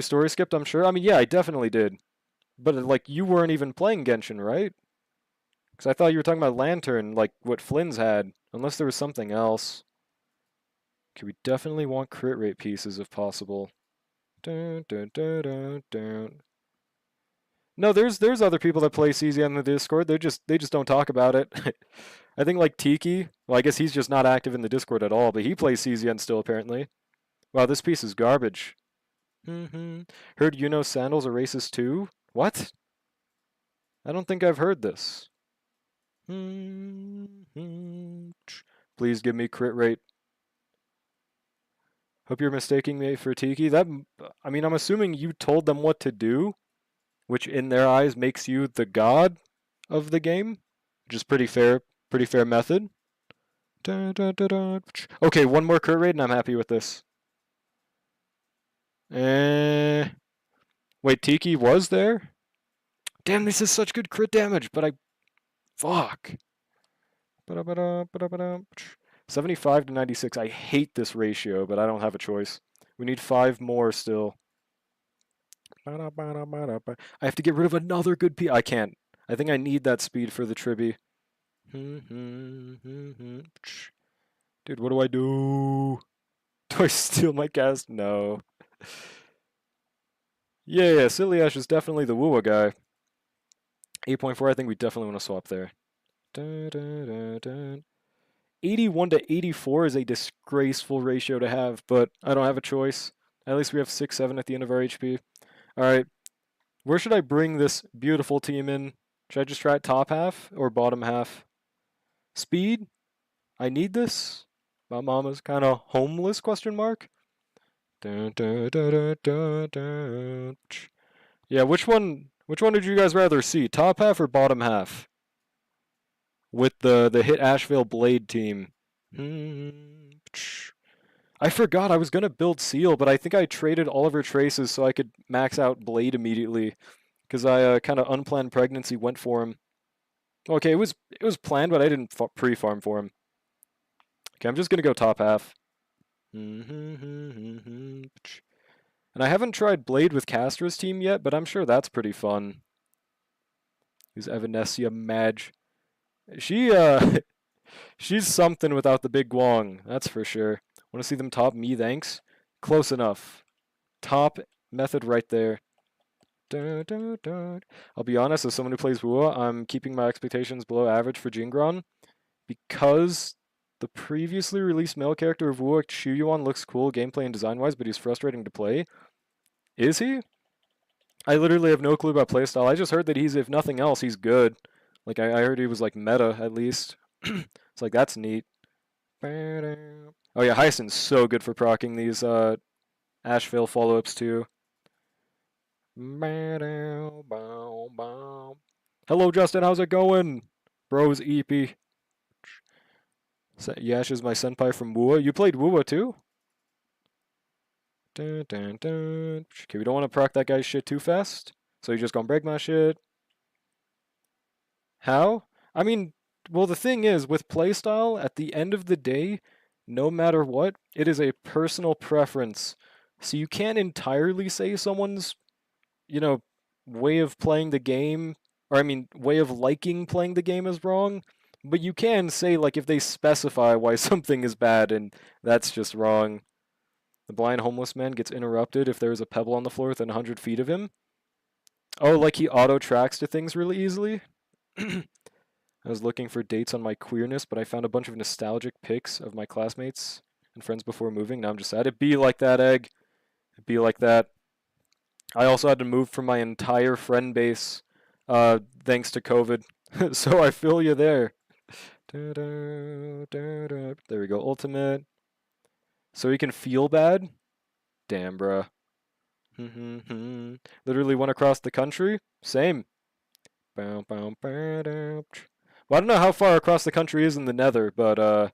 story skipped, I'm sure. I mean, yeah, I definitely did. But like, you weren't even playing Genshin, right? Because I thought you were talking about Lantern, like what Flynn's had. Unless there was something else. Okay, we definitely want crit rate pieces if possible. No, there's other people that play CZ on the Discord. They just don't talk about it. I think like Tiki. Well, I guess he's just not active in the Discord at all, but he plays CZN still apparently. Wow, this piece is garbage. Heard you know sandals are racist too? What? I don't think I've heard this. Please give me crit rate. Hope you're mistaking me for Tiki. I mean, I'm assuming you told them what to do, which in their eyes makes you the god of the game, which is pretty fair method. Okay, one more crit rate and I'm happy with this. Wait, Tiki was there? Damn, this is such good crit damage, but fuck. 75 to 96. I hate this ratio, but I don't have a choice. We need 5 more still. I have to get rid of another good P. I can't. I think I need that speed for the Tribby. Dude, what do I do? Do I steal my cast? No. Yeah, Silly Ash is definitely the Woowa guy. 8.4, I think we definitely want to swap there. Dun, dun, dun, dun. 81 to 84 is a disgraceful ratio to have, but I don't have a choice. At least we have 6, 7 at the end of our HP. Alright, where should I bring this beautiful team in? Should I just try it top half or bottom half? Speed? I need this? My mama's kind of homeless, question mark? Dun, dun, dun, dun, dun, dun. Yeah, which one did you guys rather see? Top half or bottom half? With the hit Asheville Blade team. I forgot I was gonna build Seal, but I think I traded all of her traces so I could max out Blade immediately. Because I kind of unplanned pregnancy went for him. Okay, it was planned, but I didn't pre-farm for him. Okay, I'm just gonna go top half. And I haven't tried Blade with Castra's team yet, but I'm sure that's pretty fun. Who's Evanescia Madge? She she's something without the big Guang, that's for sure. Want to see them top me, thanks? Close enough. Top method right there. Dun, dun, dun. I'll be honest, as someone who plays Wua, I'm keeping my expectations below average for Jingron because the previously released male character of Wua, Chuyuan, looks cool gameplay and design-wise, but he's frustrating to play. Is he? I literally have no clue about playstyle. I just heard that he's, if nothing else, he's good. Like, I heard he was, like, meta, at least. It's like, that's neat. Oh yeah, Hyacint's so good for proccing these Asheville follow-ups, too. Hello, Justin. How's it going? Bro's EP. Yash is my senpai from Wua. You played Wua too? Dun, dun, dun. Okay, we don't want to proc that guy's shit too fast. So you just gonna break my shit. How? I mean, well, the thing is, with playstyle, at the end of the day, no matter what, it is a personal preference. So you can't entirely say someone's way of playing the game, or I mean, way of liking playing the game is wrong, but you can say, like, if they specify why something is bad, and that's just wrong. The blind homeless man gets interrupted if there is a pebble on the floor within 100 feet of him. Oh, like he auto-tracks to things really easily? I was looking for dates on my queerness, but I found a bunch of nostalgic pics of my classmates and friends before moving. Now I'm just sad. It'd be like that, Egg. It'd be like that. I also had to move from my entire friend base thanks to COVID. So I feel you there. There we go, ultimate. So he can feel bad? Damn, bruh. Literally went across the country? Same. Well, I don't know how far across the country is in the nether, but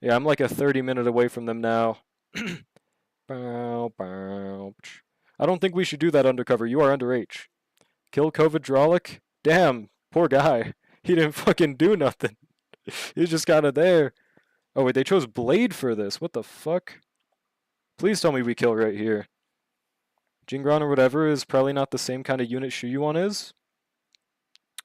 yeah, I'm like a 30-minute away from them now. I don't think we should do that undercover. You are underage. Kill COVID Drolic? Damn, poor guy. He didn't fucking do nothing. He's just kind of there. Oh wait, they chose Blade for this. What the fuck? Please tell me we kill right here. Jingron or whatever is probably not the same kind of unit Chuyuan is.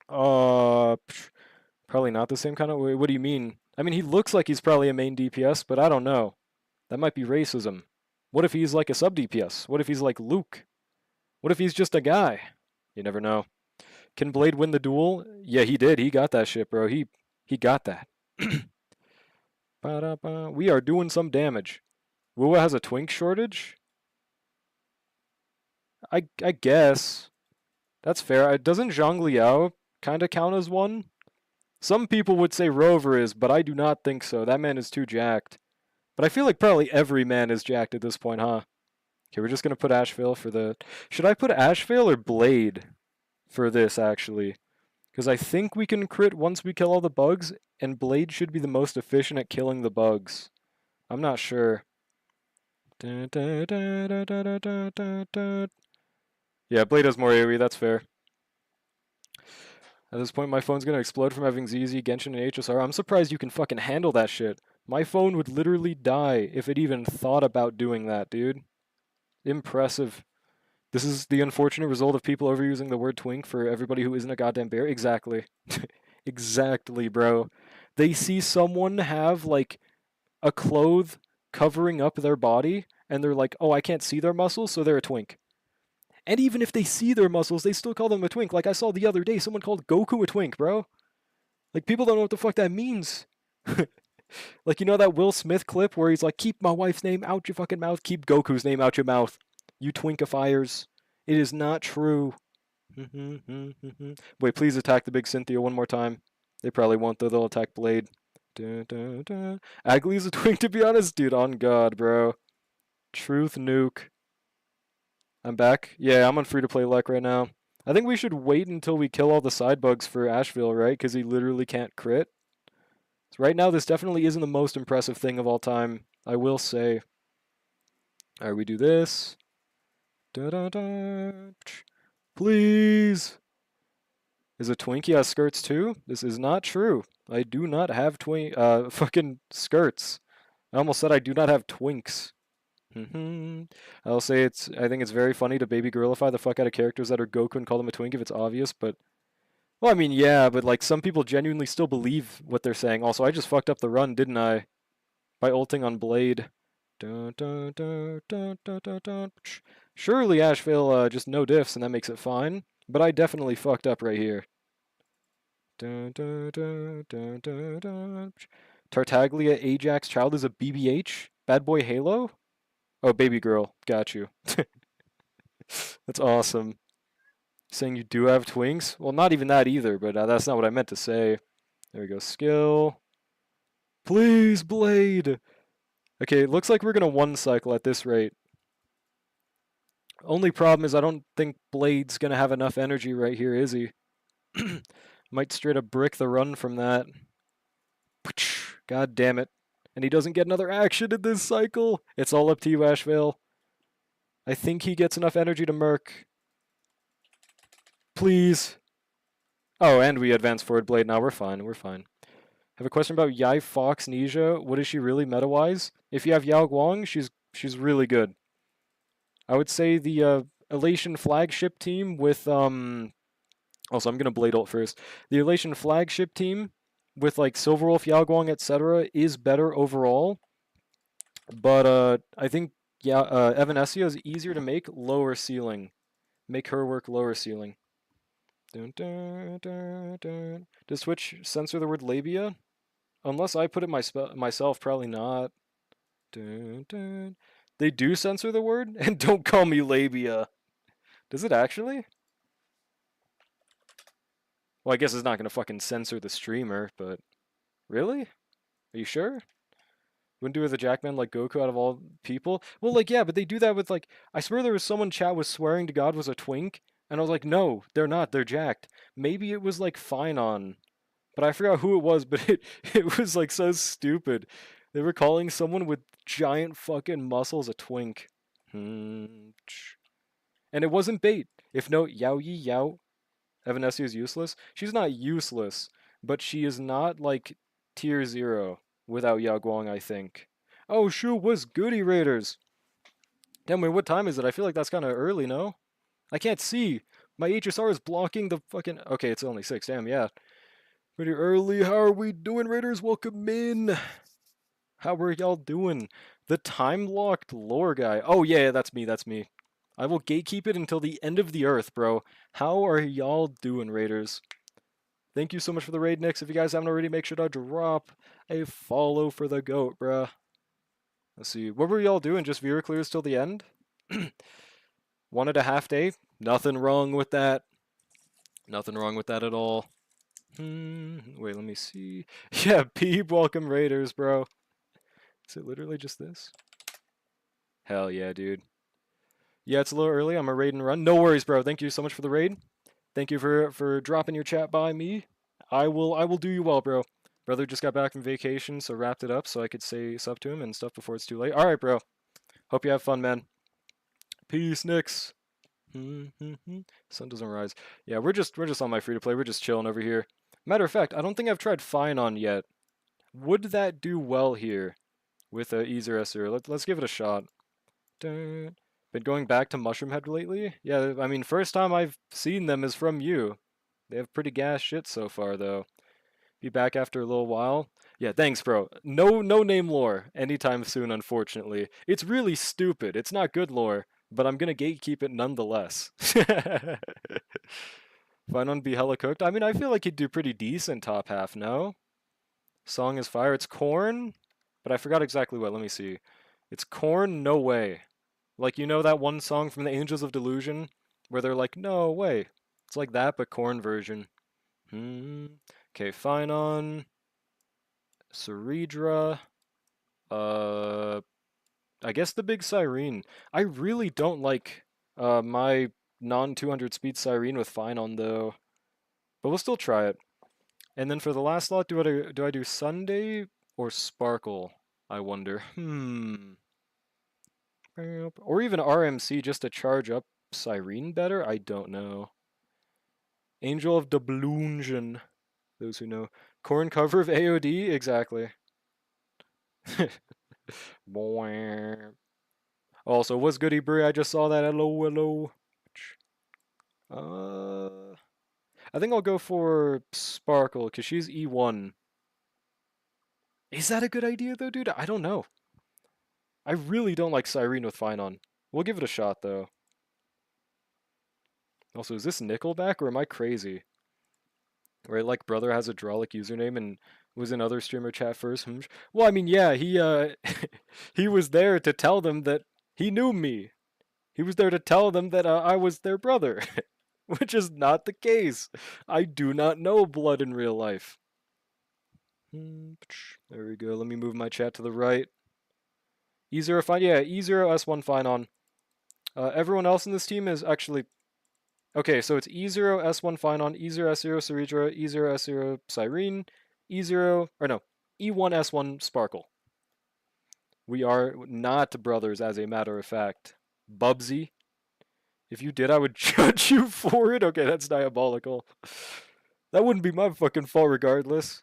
Probably not the same kind of... What do you mean? I mean, he looks like he's probably a main DPS, but I don't know. That might be racism. What if he's like a sub DPS? What if he's like Luke? What if he's just a guy? You never know. Can Blade win the duel? Yeah, he did. He got that shit, bro. He got that. We are doing some damage. Wua has a twink shortage? I guess. That's fair. Doesn't Zhang Liao kind of count as one? Some people would say Rover is, but I do not think so. That man is too jacked. But I feel like probably every man is jacked at this point, huh? Okay, we're just going to put Asheville for the... Should I put Asheville or Blade for this, actually? Because I think we can crit once we kill all the bugs, and Blade should be the most efficient at killing the bugs. I'm not sure. Yeah, Blade has more AoE, that's fair. At this point, my phone's gonna explode from having ZZ, Genshin, and HSR. I'm surprised you can fucking handle that shit. My phone would literally die if it even thought about doing that, dude. Impressive. This is the unfortunate result of people overusing the word twink for everybody who isn't a goddamn bear. Exactly. Exactly, bro. They see someone have, like, a cloth covering up their body, and they're like, oh, I can't see their muscles, so they're a twink. And even if they see their muscles, they still call them a twink. Like I saw the other day, someone called Goku a twink, bro. Like people don't know what the fuck that means. Like you know that Will Smith clip where he's like, "Keep my wife's name out your fucking mouth. Keep Goku's name out your mouth. You twinkifiers. It is not true." Wait, please attack the big Cynthia one more time. They probably won't though. They'll attack Blade. Dun, dun, dun. Agley's a twink to be honest, dude. On God, bro. Truth nuke. I'm back. Yeah, I'm on free to play luck right now. I think we should wait until we kill all the side bugs for Asheville, right? Because he literally can't crit. So right now, this definitely isn't the most impressive thing of all time. I will say. Alright, we do this. Da da da. Please. Is a Twinkie has skirts too? This is not true. I do not have fucking skirts. I almost said I do not have twinks. I'll say I think it's very funny to baby girlify the fuck out of characters that are Goku and call them a twink if it's obvious, but well, I mean, yeah, but like some people genuinely still believe what they're saying. Also, I just fucked up the run, didn't I? By ulting on Blade. Dun, dun, dun, dun, dun, dun, dun. Surely Asheville just no diffs and that makes it fine, but I definitely fucked up right here. Dun, dun, dun, dun, dun, dun. Tartaglia Ajax Child is a BBH? Bad Boy Halo? Oh, baby girl. Got you. That's awesome. Saying you do have twinks? Well, not even that either, but that's not what I meant to say. There we go. Skill. Please, Blade! Okay, it looks like we're gonna one cycle at this rate. Only problem is I don't think Blade's gonna have enough energy right here, is he? Might straight up brick the run from that. God damn it. And he doesn't get another action in this cycle. It's all up to you, Asheville. I think he gets enough energy to Merc. Please. Oh, and we advance forward Blade. Now we're fine. We're fine. Have a question about Yai Fox Nisha. What is she really meta-wise? If you have Yao Guang, she's really good. I would say the Elation flagship team with also I'm gonna Blade ult first. The Elation flagship team with like Silverwolf, Yao Guang, etc. is better overall. But I think Evanescia is easier to make lower ceiling. Make her work lower ceiling. Dun, dun, dun, dun. Does Twitch censor the word labia? Unless I put it myself, probably not. Dun, dun. They do censor the word? And don't call me labia. Does it actually? Well, I guess it's not going to fucking censor the streamer, but... Really? Are you sure? Wouldn't do it with a Jackman like Goku out of all people? Well, like, yeah, but they do that with, like... I swear there was someone chat was swearing to God was a twink, and I was like, no, they're not, they're jacked. Maybe it was, like, Finon. But I forgot who it was, but it was, like, so stupid. They were calling someone with giant fucking muscles a twink. And it wasn't bait. If no Yao Yi Yao, Evanescia is useless. She's not useless, but she is not like tier 0 without Yao Guang, I think. Oh shoot, what's goody Raiders? Damn, wait, what time is it? I feel like that's kind of early, no? I can't see. My HSR is blocking the fucking... Okay, it's only 6, damn, yeah. Pretty early. How are we doing, Raiders? Welcome in. How are y'all doing? The time-locked lore guy. Oh, yeah, that's me, that's me. I will gatekeep it until the end of the earth, bro. How are y'all doing, Raiders? Thank you so much for the raid, Nix. If you guys haven't already, make sure to drop a follow for the goat, bruh. Let's see. What were y'all doing? Just viewer clears till the end? 1.5 day? Nothing wrong with that. Nothing wrong with that at all. Wait, let me see. Yeah, Peep, welcome Raiders, bro. Is it literally just this? Hell yeah, dude. Yeah, it's a little early. I'm a raid and run. No worries, bro. Thank you so much for the raid. Thank you for dropping your chat by me. I will do you well, bro. Brother just got back from vacation, so wrapped it up so I could say sub to him and stuff before it's too late. All right, bro. Hope you have fun, man. Peace, Nix. Sun doesn't rise. Yeah, we're just on my free to play. We're just chilling over here. Matter of fact, I don't think I've tried Finon yet. Would that do well here with Easer Esser? Let's give it a shot. Been going back to Mushroom Head lately? Yeah, I mean, first time I've seen them is from you. They have pretty gas shit so far, though. Be back after a little while. Yeah, thanks, bro. No name lore anytime soon, unfortunately. It's really stupid. It's not good lore, but I'm gonna gatekeep it nonetheless. Finon be hella cooked. I mean, I feel like he'd do pretty decent top half, no? Song is fire. It's Corn, but I forgot exactly what. Let me see. It's Corn, no way. Like, you know that one song from the Angels of Delusion where they're like, no way. It's like that, but Corn version. Okay, Finon, Ceridra, uh, I guess the big Cyrene. I really don't like my non 200 speed Cyrene with Finon though, but we'll still try it. And then for the last slot, do I do Sunday or Sparkle? I wonder. Or even RMC just to charge up Cyrene better? I don't know. Angel of Doubloonsion. Those who know. Corn cover of AOD? Exactly. Also, what's goody Brie? I just saw that. Hello, hello. I think I'll go for Sparkle, because she's E1. Is that a good idea, though, dude? I don't know. I really don't like Cyrene with Finon. We'll give it a shot, though. Also, is this Nickelback, or am I crazy? Right, like Brother has a Drawlick username and was in other streamer chat first. Well, I mean, yeah, he he was there to tell them that he knew me. He was there to tell them that I was their brother, which is not the case. I do not know Blood in real life. There we go. Let me move my chat to the right. E0 fine. Yeah, E0 S1 Finon. Everyone else in this team is actually... Okay, so it's E0 S1 Finon, E0 S0 Ceridra, E0 S0 Cyrene, E0... Or no, E1 S1 Sparkle. We are not brothers, as a matter of fact. Bubsy. If you did, I would judge you for it. Okay, that's diabolical. That wouldn't be my fucking fault regardless.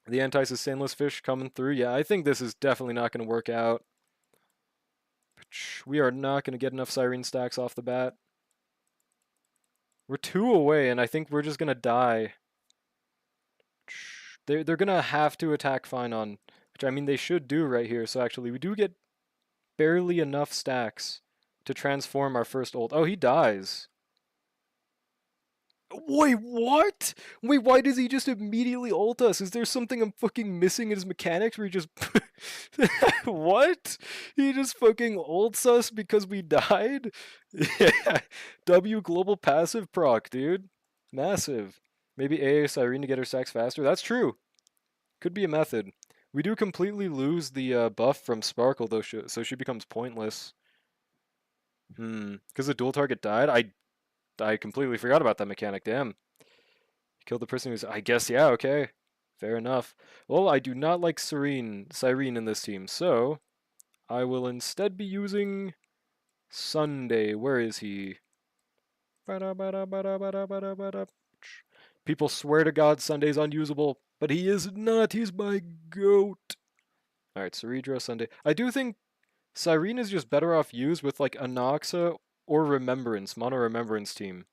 The anti-sustainless fish coming through. Yeah, I think this is definitely not going to work out. We are not going to get enough Cyrene stacks off the bat. We're 2 away, and I think we're just going to die. They're going to have to attack Finon, which I mean they should do right here. So actually, we do get barely enough stacks to transform our first ult. Oh, he dies. Wait, what? Wait, why does he just immediately ult us? Is there something I'm fucking missing in his mechanics where he just... What? He just fucking ults us because we died? Yeah. W global passive proc, dude. Massive. Maybe AA Cyrene to get her stacks faster? That's true. Could be a method. We do completely lose the buff from Sparkle, though, so she becomes pointless. Because the dual target died? I completely forgot about that mechanic, damn. Killed the person who's... I guess, yeah, okay. Fair enough. Well, I do not like Cyrene in this team, so... I will instead be using... Sunday. Where is he? People swear to God Sunday's unusable, but he is not. He's my goat. Alright, Ceridra, Sunday. I do think Cyrene is just better off used with like Anoxa or Remembrance, Mono Remembrance team.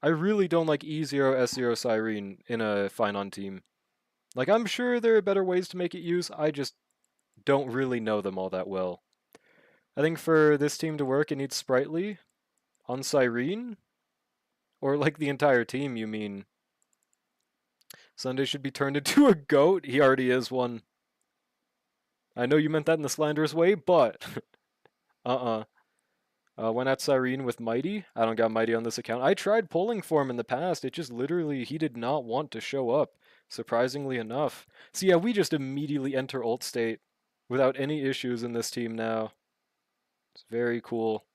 I really don't like E0, S0 Cyrene in a Finon team. Like, I'm sure there are better ways to make it use, I just don't really know them all that well. I think for this team to work, it needs Sprightly on Cyrene? Or like the entire team, you mean? Sunday should be turned into a goat? He already is one. I know you meant that in the slanderous way, but... Went at Cyrene with Mighty. I don't got Mighty on this account. I tried polling for him in the past. It just literally, he did not want to show up, surprisingly enough. So yeah, we just immediately enter ult state without any issues in this team now. It's very cool.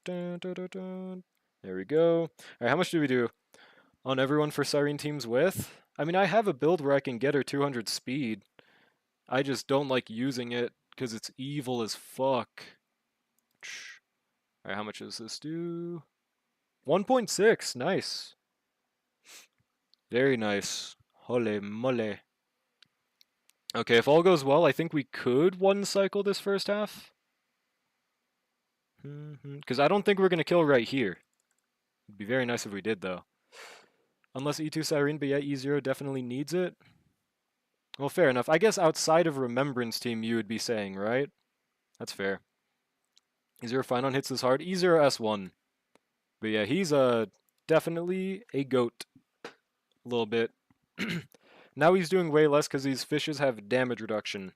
There we go. Alright, how much do we do on everyone for Cyrene teams with? I mean, I have a build where I can get her 200 speed. I just don't like using it because it's evil as fuck. Alright, how much does this do? 1.6, nice. Very nice. Holy moly. Okay, if all goes well, I think we could one cycle this first half. Because I don't think we're going to kill right here. It'd be very nice if we did, though. Unless E2 Cyrene, but yeah, E0 definitely needs it. Well, fair enough. I guess outside of Remembrance team, you would be saying, right? That's fair. E0 Finon hits this hard. E0 S1. But yeah, he's definitely a goat. A little bit. Now he's doing way less because these fishes have damage reduction.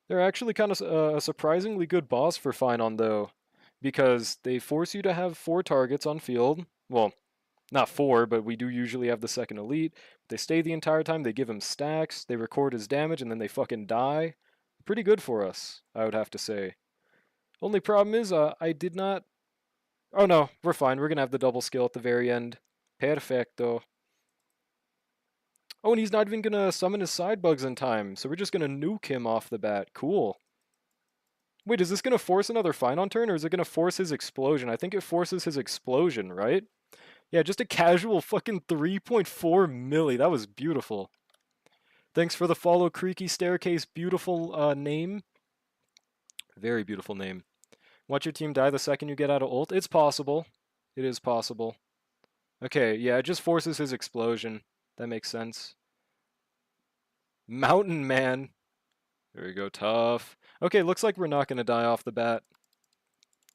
They're actually kind of a surprisingly good boss for Finon, though, because they force you to have 4 targets on field. Well, not 4, but we do usually have the second elite. They stay the entire time, they give him stacks, they record his damage, and then they fucking die. Pretty good for us, I would have to say. Only problem is, I did not... Oh no, we're fine. We're gonna have the double skill at the very end. Perfecto. Oh, and he's not even gonna summon his side bugs in time, so we're just gonna nuke him off the bat. Cool. Wait, is this gonna force another Finon turn, or is it gonna force his explosion? I think it forces his explosion, right? Yeah, just a casual fucking 3.4 milli. That was beautiful. Thanks for the follow, Creaky Staircase. Beautiful name. Very beautiful name. Watch your team die the second you get out of ult. It's possible. It is possible. Okay, yeah, it just forces his explosion. That makes sense. Mountain Man. There we go, tough. Okay, looks like we're not going to die off the bat.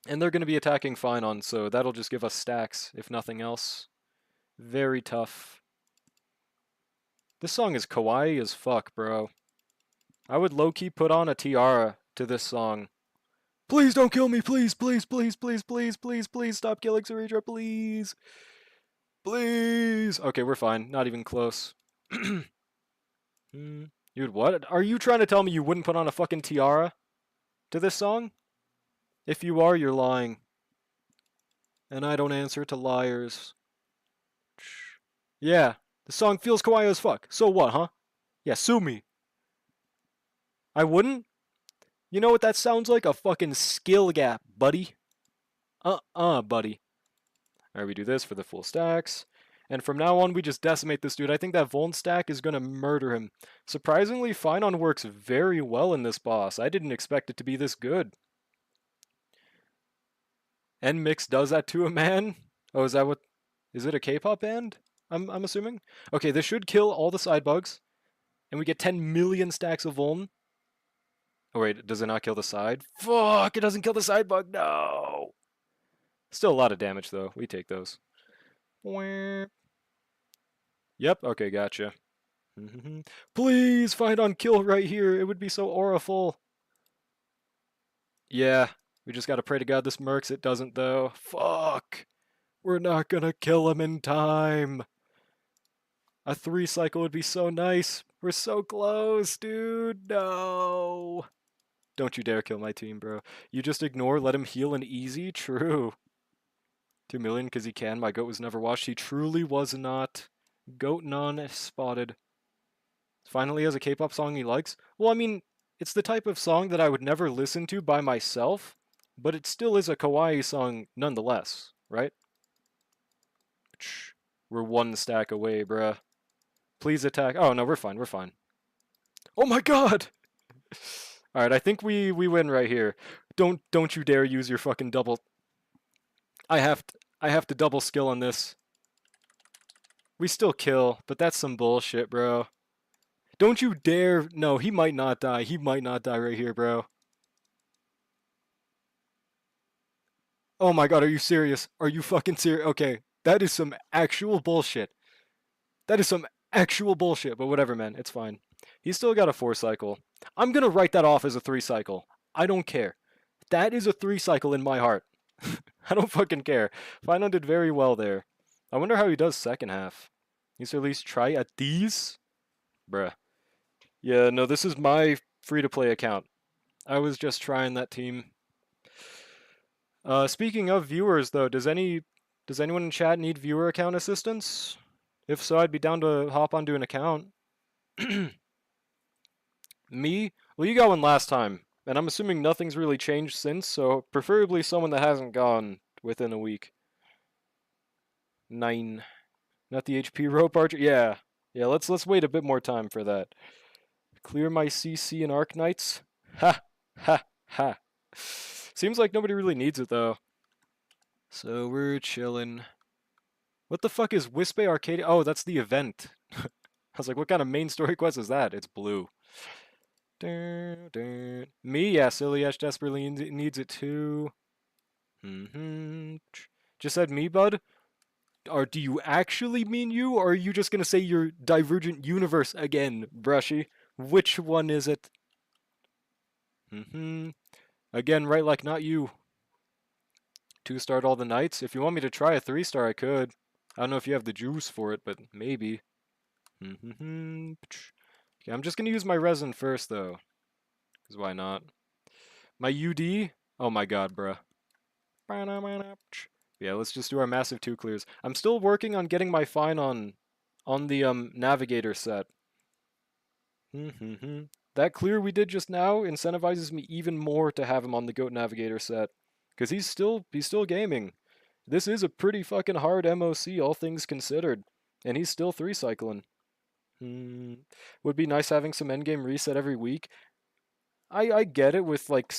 And they're going to be attacking Finon, so that'll just give us stacks, if nothing else. Very tough. This song is kawaii as fuck, bro. I would low-key put on a tiara to this song. Please don't kill me, please, please, please, please, please, please, please, stop killing Saritra, please. Please. Okay, we're fine. Not even close. Dude, what? Are you trying to tell me you wouldn't put on a fucking tiara to this song? If you are, you're lying. And I don't answer to liars. Yeah, the song feels kawaii as fuck. So what, huh? Yeah, sue me. I wouldn't? You know what that sounds like? A fucking skill gap, buddy. Buddy. Alright, we do this for the full stacks. And from now on, we just decimate this dude. I think that Vuln stack is going to murder him. Surprisingly, Finon works very well in this boss. I didn't expect it to be this good. NMIX does that to a man? Oh, is that what... Is it a K-pop band? I'm assuming? Okay, this should kill all the side bugs. And we get 10 million stacks of Vuln. Oh wait, does it not kill the side? Fuck, it doesn't kill the side bug, no! Still a lot of damage though, we take those. Yep, okay, gotcha. Please find on kill right here, it would be so auriful. Yeah, we just gotta pray to God this mercs, it doesn't though. Fuck! We're not gonna kill him in time! A 3 cycle would be so nice. We're so close, dude, no! Don't you dare kill my team, bro. You just ignore, let him heal and easy? True. 2 million because he can. My goat was never washed. He truly was not. Goat non-spotted. Finally has a K-pop song he likes. Well, I mean, it's the type of song that I would never listen to by myself, but it still is a kawaii song nonetheless, right? We're 1 stack away, bruh. Please attack. Oh, no, we're fine, we're fine. Oh my god! Alright, I think we win right here. Don't you dare use your fucking double... I have to double skill on this. We still kill, but that's some bullshit, bro. Don't you dare... No, he might not die. He might not die right here, bro. Oh my god, are you serious? Are you fucking serious? Okay, that is some actual bullshit. That is some actual bullshit, but whatever, man. It's fine. He's still got a 4 cycle. I'm gonna write that off as a 3 cycle. I don't care. That is a 3 cycle in my heart. I don't fucking care. Finon did very well there. I wonder how he does second half. He's at least try at these? Bruh. Yeah, no, this is my free-to-play account. I was just trying that team. Speaking of viewers, though, does anyone in chat need viewer account assistance? If so, I'd be down to hop onto an account. Me? Well, you got one last time, and I'm assuming nothing's really changed since, so preferably someone that hasn't gone within a week. 9. Not the HP rope archer? Yeah. Yeah, let's wait a bit more time for that. Clear my CC and Arc Knights? Ha! Ha! Ha! Seems like nobody really needs it, though. So we're chillin'. What the fuck is Wispe Arcadia? Oh, that's the event. I was like, what kind of main story quest is that? It's blue. Me? Yeah, Silly Ash desperately needs it too. Just said me, bud? Or do you actually mean you, or are you just gonna say your Divergent Universe again, Brushy? Which one is it? Again, right like not you. 2-starred all the knights? If you want me to try a 3-star, I could. I don't know if you have the juice for it, but maybe. Okay, I'm just gonna use my resin first, though. Because why not? My UD? Oh my god, bruh. Yeah, let's just do our massive 2 clears. I'm still working on getting my fine on the navigator set. That clear we did just now incentivizes me even more to have him on the Goat Navigator set. Because he's still gaming. This is a pretty fucking hard MOC, all things considered. And he's still 3-cycling. Would be nice having some endgame reset every week. I get it with like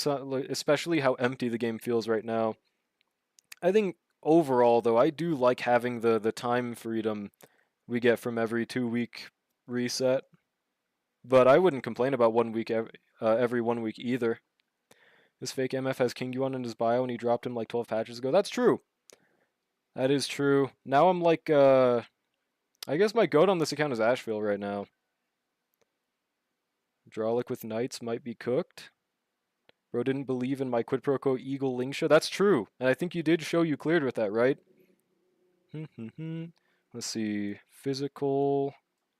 especially how empty the game feels right now. I think overall though, I do like having the time freedom we get from every 2-week reset. But I wouldn't complain about 1 week every 1 week either. This fake MF has King Yuan in his bio and he dropped him like 12 patches ago. That's true. That is true. Now I'm like, I guess my goat on this account is Asheville right now. Drawlick with Knights might be cooked. Bro didn't believe in my quid pro quo Eagle Lingsha. That's true. And I think you did show you cleared with that, right? Let's see. Physical.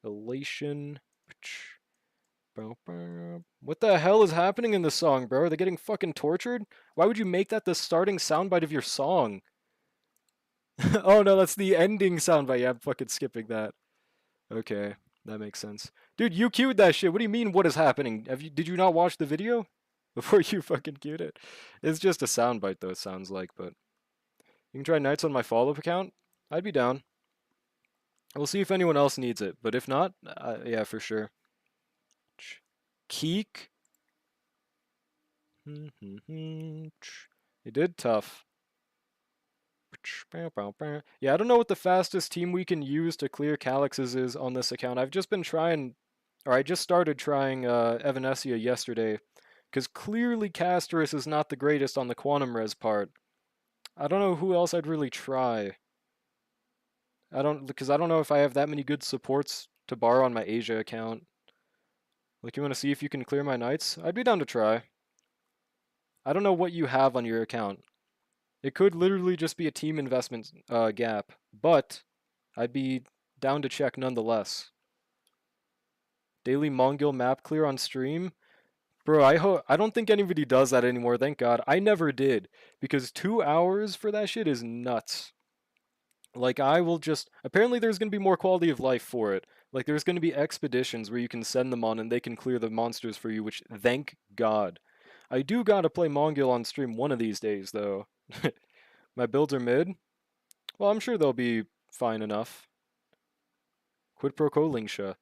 Elation. What the hell is happening in this song, bro? Are they getting fucking tortured? Why would you make that the starting soundbite of your song? Oh no, that's the ending soundbite. Yeah, I'm fucking skipping that. Okay, that makes sense. Dude, you queued that shit. What do you mean, what is happening? Did you not watch the video? Before you fucking queued it? It's just a soundbite though, it sounds like, but... You can try Knights on my follow-up account? I'd be down. We'll see if anyone else needs it, but if not, yeah, for sure. Keek? He did tough. Yeah, I don't know what the fastest team we can use to clear Calyxes is on this account. I've just been trying, or I just started trying Evanesia yesterday, because clearly Casterus is not the greatest on the Quantum Res part. I don't know who else I'd really try. Because I don't know if I have that many good supports to borrow on my Asia account. Like, you want to see if you can clear my Knights? I'd be down to try. I don't know what you have on your account. It could literally just be a team investment gap, but I'd be down to check nonetheless. Daily Mongol map clear on stream? Bro, I don't think anybody does that anymore, thank God. I never did, because 2 hours for that shit is nuts. Like, I will just... Apparently there's going to be more quality of life for it. Like, there's going to be expeditions where you can send them on and they can clear the monsters for you, which, thank God. I do gotta play Mongol on stream one of these days, though. My builds are mid? Well, I'm sure they'll be fine enough. Quid pro quo Lingsha.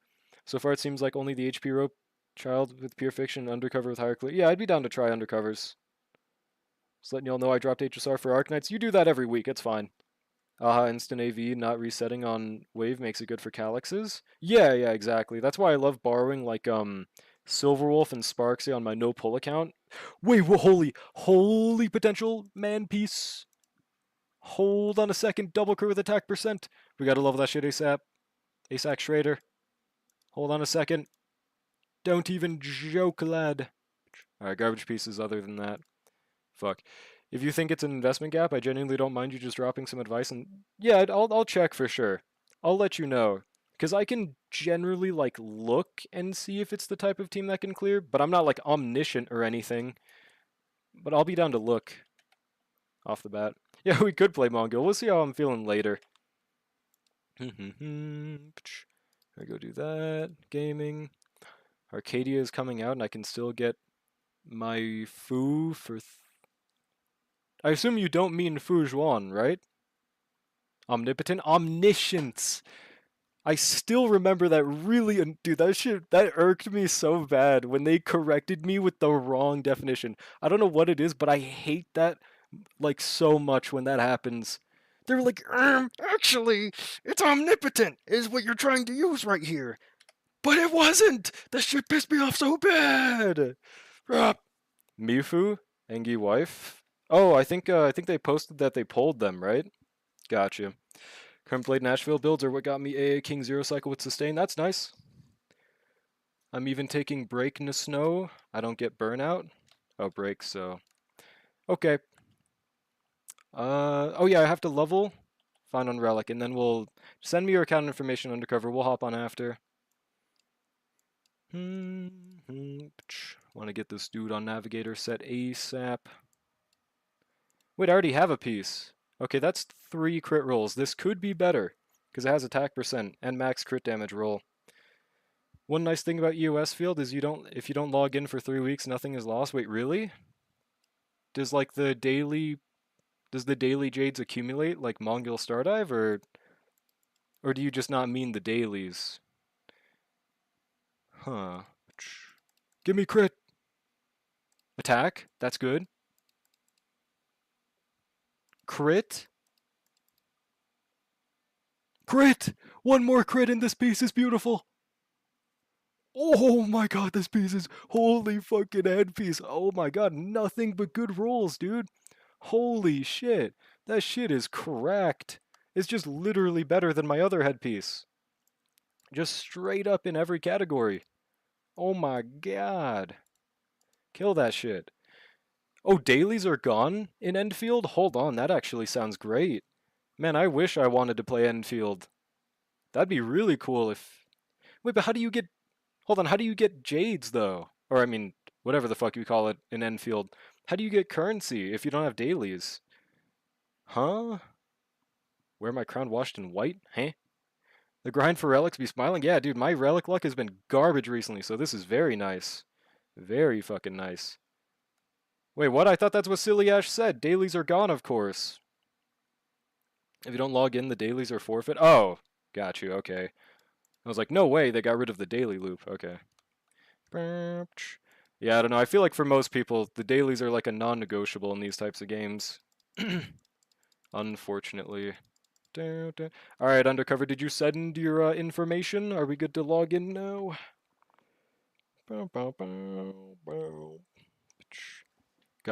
So far it seems like only the HP rope child with pure fiction undercover with higher clear. Yeah, I'd be down to try undercovers. Just letting y'all know I dropped HSR for Arknights. You do that every week, it's fine. Aha, instant AV not resetting on wave makes it good for Calyxes. Yeah, exactly. That's why I love borrowing like Silverwolf and Sparksy on my no pull account. Wait, holy potential man piece. Hold on a second, double crit with attack percent. We gotta level that shit ASAP. ASAC Schrader. Hold on a second. Don't even joke, lad. Alright, garbage pieces other than that. Fuck. If you think it's an investment gap, I genuinely don't mind you just dropping some advice, and yeah, I'll check for sure. I'll let you know. Because I can generally, like, look and see if it's the type of team that can clear, but I'm not, like, omniscient or anything. But I'll be down to look. Off the bat. Yeah, we could play Mongol. We'll see how I'm feeling later. I go do that. Gaming. Arcadia is coming out, and I can still get my Fu for... I assume you don't mean Fu Zhuan, right? Omnipotent? Omniscience! I still remember that really... Dude, that irked me so bad when they corrected me with the wrong definition. I don't know what it is, but I hate that, like, so much when that happens. They're like, actually, it's omnipotent is what you're trying to use right here. But it wasn't! That shit pissed me off so bad! Mifu, Engi wife. Oh, I think they posted that they pulled them, right? Gotcha. Current Blade Nashville builds are what got me AA King Zero Cycle with sustain. That's nice. I'm even taking Break in the Snow. I don't get burnout. Oh, Break, so. Okay. Oh yeah, I have to level. Find on Relic, and then we'll send me your account information undercover. We'll hop on after. Want to get this dude on Navigator set ASAP. Wait, I already have a piece. Okay, that's 3 crit rolls. This could be better, because it has attack percent and max crit damage roll. One nice thing about EOS field is if you don't log in for 3 weeks, nothing is lost. Wait, really? Does like the daily Jades accumulate like Mongol Stardive, or do you just not mean the dailies? Huh. Give me crit. Attack. That's good. Crit. Crit! One more crit and this piece is beautiful. Oh my god, this piece is holy fucking headpiece. Oh my god, nothing but good rolls, dude. Holy shit. That shit is cracked. It's just literally better than my other headpiece. Just straight up in every category. Oh my god. Kill that shit. Oh, dailies are gone in Enfield? Hold on, that actually sounds great. Man, I wish I wanted to play Enfield. That'd be really cool if... Wait, but how do you get... Hold on, how do you get Jades, though? Or, I mean, whatever the fuck you call it in Enfield. How do you get currency if you don't have dailies? Huh? Wear my crown washed in white? Huh? The grind for relics be smiling? Yeah, dude, my relic luck has been garbage recently, so this is very nice. Very fucking nice. Wait, what? I thought that's what Silly Ash said. Dailies are gone, of course. If you don't log in, the dailies are forfeit. Oh, got you, okay. I was like, no way, they got rid of the daily loop. Okay. Yeah, I don't know. I feel like for most people, the dailies are like a non-negotiable in these types of games. Unfortunately. Alright, Undercover, did you send your information? Are we good to log in now? God,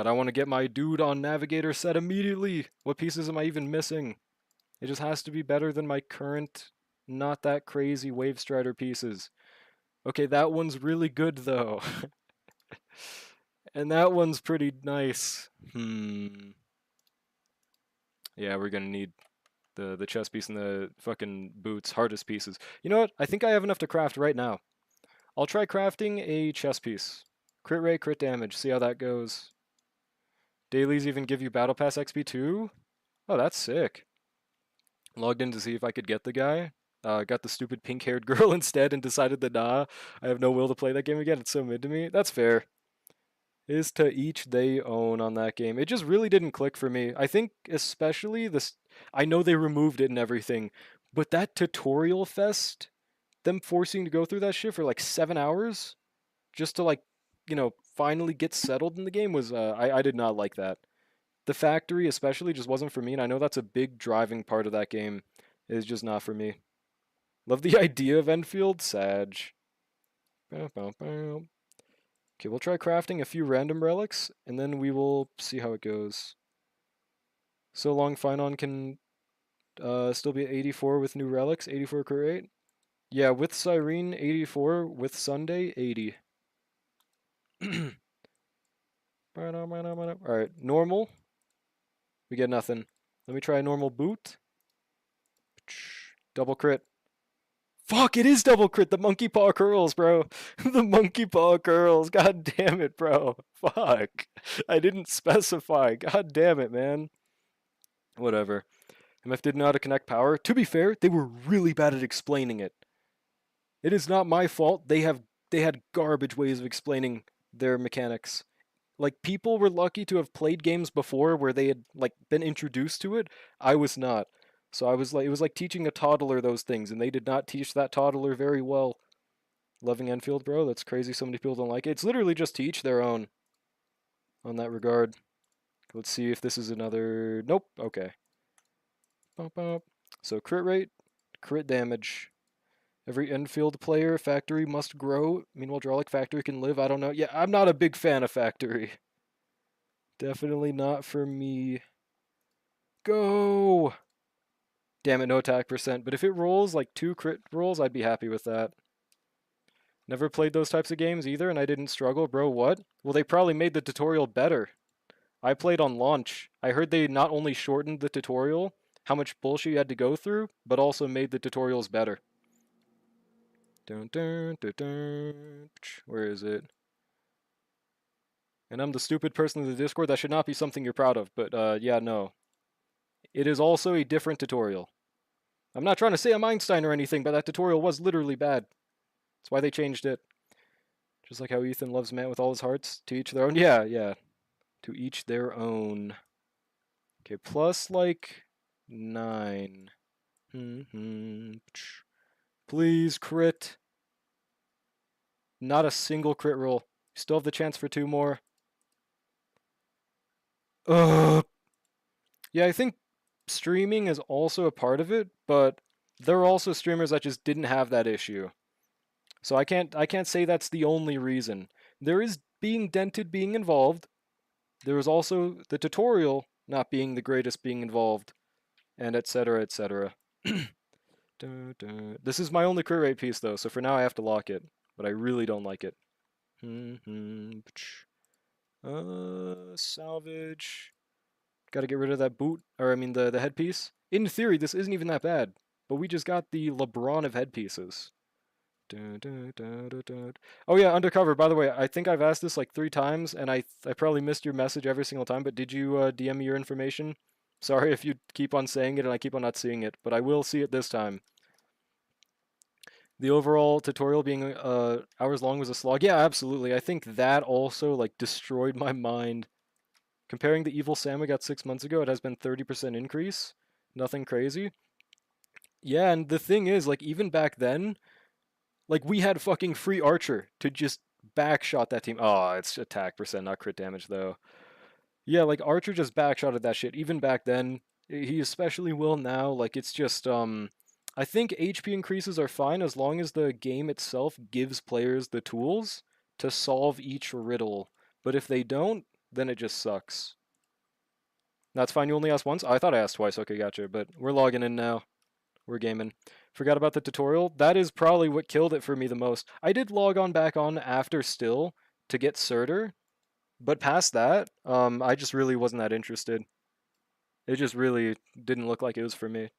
I want to get my dude on Navigator set immediately. What pieces am I even missing? It just has to be better than my current, not that crazy Wave Strider pieces. Okay, that one's really good, though. And that one's pretty nice. Yeah, we're gonna need the chest piece and the fucking boots, hardest pieces. You know what? I think I have enough to craft right now. I'll try crafting a chest piece. Crit rate, crit damage, see how that goes. Dailies even give you Battle Pass XP too? Oh, that's sick. Logged in to see if I could get the guy. Got the stupid pink-haired girl instead and decided that, nah, I have no will to play that game again. It's so mid to me. That's fair. Is to each they own on that game. It just really didn't click for me. I think especially this... I know they removed it and everything, but that tutorial fest, them forcing to go through that shit for like 7 hours just to like, finally get settled in the game was... I did not like that. The factory especially just wasn't for me, and I know that's a big driving part of that game. It's just not for me. Love the idea of Enfield. Sag. Okay, we'll try crafting a few random relics, and then we will see how it goes. So long Finon can still be at 84 with new relics. 84 crit rate. Yeah, with Cyrene, 84. With Sunday, 80. Alright, normal. We get nothing. Let me try a normal boot. Double crit. Fuck, it is double crit. The monkey paw curls, bro. The monkey paw curls. God damn it, bro. Fuck. I didn't specify. God damn it, man. Whatever. MF didn't know how to connect power. To be fair, they were really bad at explaining it. It is not my fault. They had garbage ways of explaining their mechanics. Like, people were lucky to have played games before where they had like been introduced to it. I was not. So I was like, it was like teaching a toddler those things, and they did not teach that toddler very well. Loving Enfield, bro. That's crazy. So many people don't like it. It's literally just to each their own. On that regard. Let's see if this is another. Nope. Okay. So crit rate, crit damage. Every Enfield player, Factory must grow. Meanwhile, Hydraulic Factory can live. I don't know. Yeah, I'm not a big fan of Factory. Definitely not for me. Go! Damn it, no attack percent. But if it rolls like 2 crit rolls, I'd be happy with that. Never played those types of games either, and I didn't struggle. Bro, what? Well, they probably made the tutorial better. I played on launch. I heard they not only shortened the tutorial, how much bullshit you had to go through, but also made the tutorials better. Dun, dun, dun, dun. Where is it? And I'm the stupid person in the Discord. That should not be something you're proud of, but yeah, no. It is also a different tutorial. I'm not trying to say I'm Einstein or anything, but that tutorial was literally bad. That's why they changed it. Just like how Ethan loves Matt with all his hearts. To each their own. Yeah, yeah. To each their own. Okay, plus like 9. Please crit. Not a single crit roll. You still have the chance for 2 more. Ugh. Yeah, I think streaming is also a part of it, but there are also streamers that just didn't have that issue. So I can't say that's the only reason. There is being dented being involved. There was also the tutorial not being the greatest being involved, and etc. etc. This is my only crit rate piece though, so for now I have to lock it, but I really don't like it. Salvage. Gotta get rid of that boot, or I mean the headpiece. In theory, this isn't even that bad, but we just got the LeBron of headpieces. Oh yeah, undercover. By the way, I think I've asked this like 3 times, and I probably missed your message every single time. But did you DM me your information? Sorry if you keep on saying it and I keep on not seeing it, but I will see it this time. The overall tutorial being hours long was a slog. Yeah, absolutely. I think that also like destroyed my mind. Comparing the Evil Sam we got 6 months ago, it has been 30% increase. Nothing crazy. Yeah, and the thing is, like, even back then, like, we had fucking free Archer to just backshot that team. Oh, it's attack percent, not crit damage, though. Yeah, like, Archer just backshotted that shit. Even back then, he especially will now. Like, it's just, I think HP increases are fine as long as the game itself gives players the tools to solve each riddle. But if they don't, then it just sucks. That's fine, you only asked once? Oh, I thought I asked twice. Okay, gotcha. But we're logging in now. We're gaming. Forgot about the tutorial. That is probably what killed it for me the most. I did log on back on after still to get Surtur, but past that, I just really wasn't that interested. It just really didn't look like it was for me.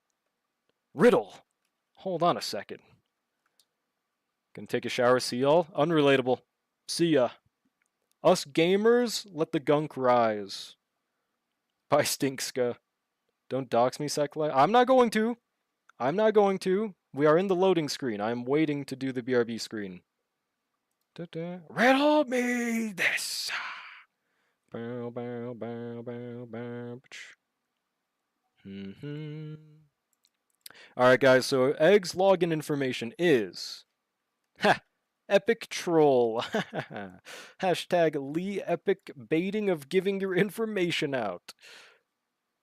Riddle! Hold on a second. Gonna take a shower, see y'all? Unrelatable. See ya. Us gamers, let the gunk rise. Bye, Stinkska. Don't dox me, Sekla. I'm not going to. I'm not going to. We are in the loading screen. I'm waiting to do the BRB screen. Riddle me this. Bow, bow, bow, bow, bow. Alright, guys, so Egg's login information is. Ha! Epic troll. Hashtag Lee Epic baiting of giving your information out.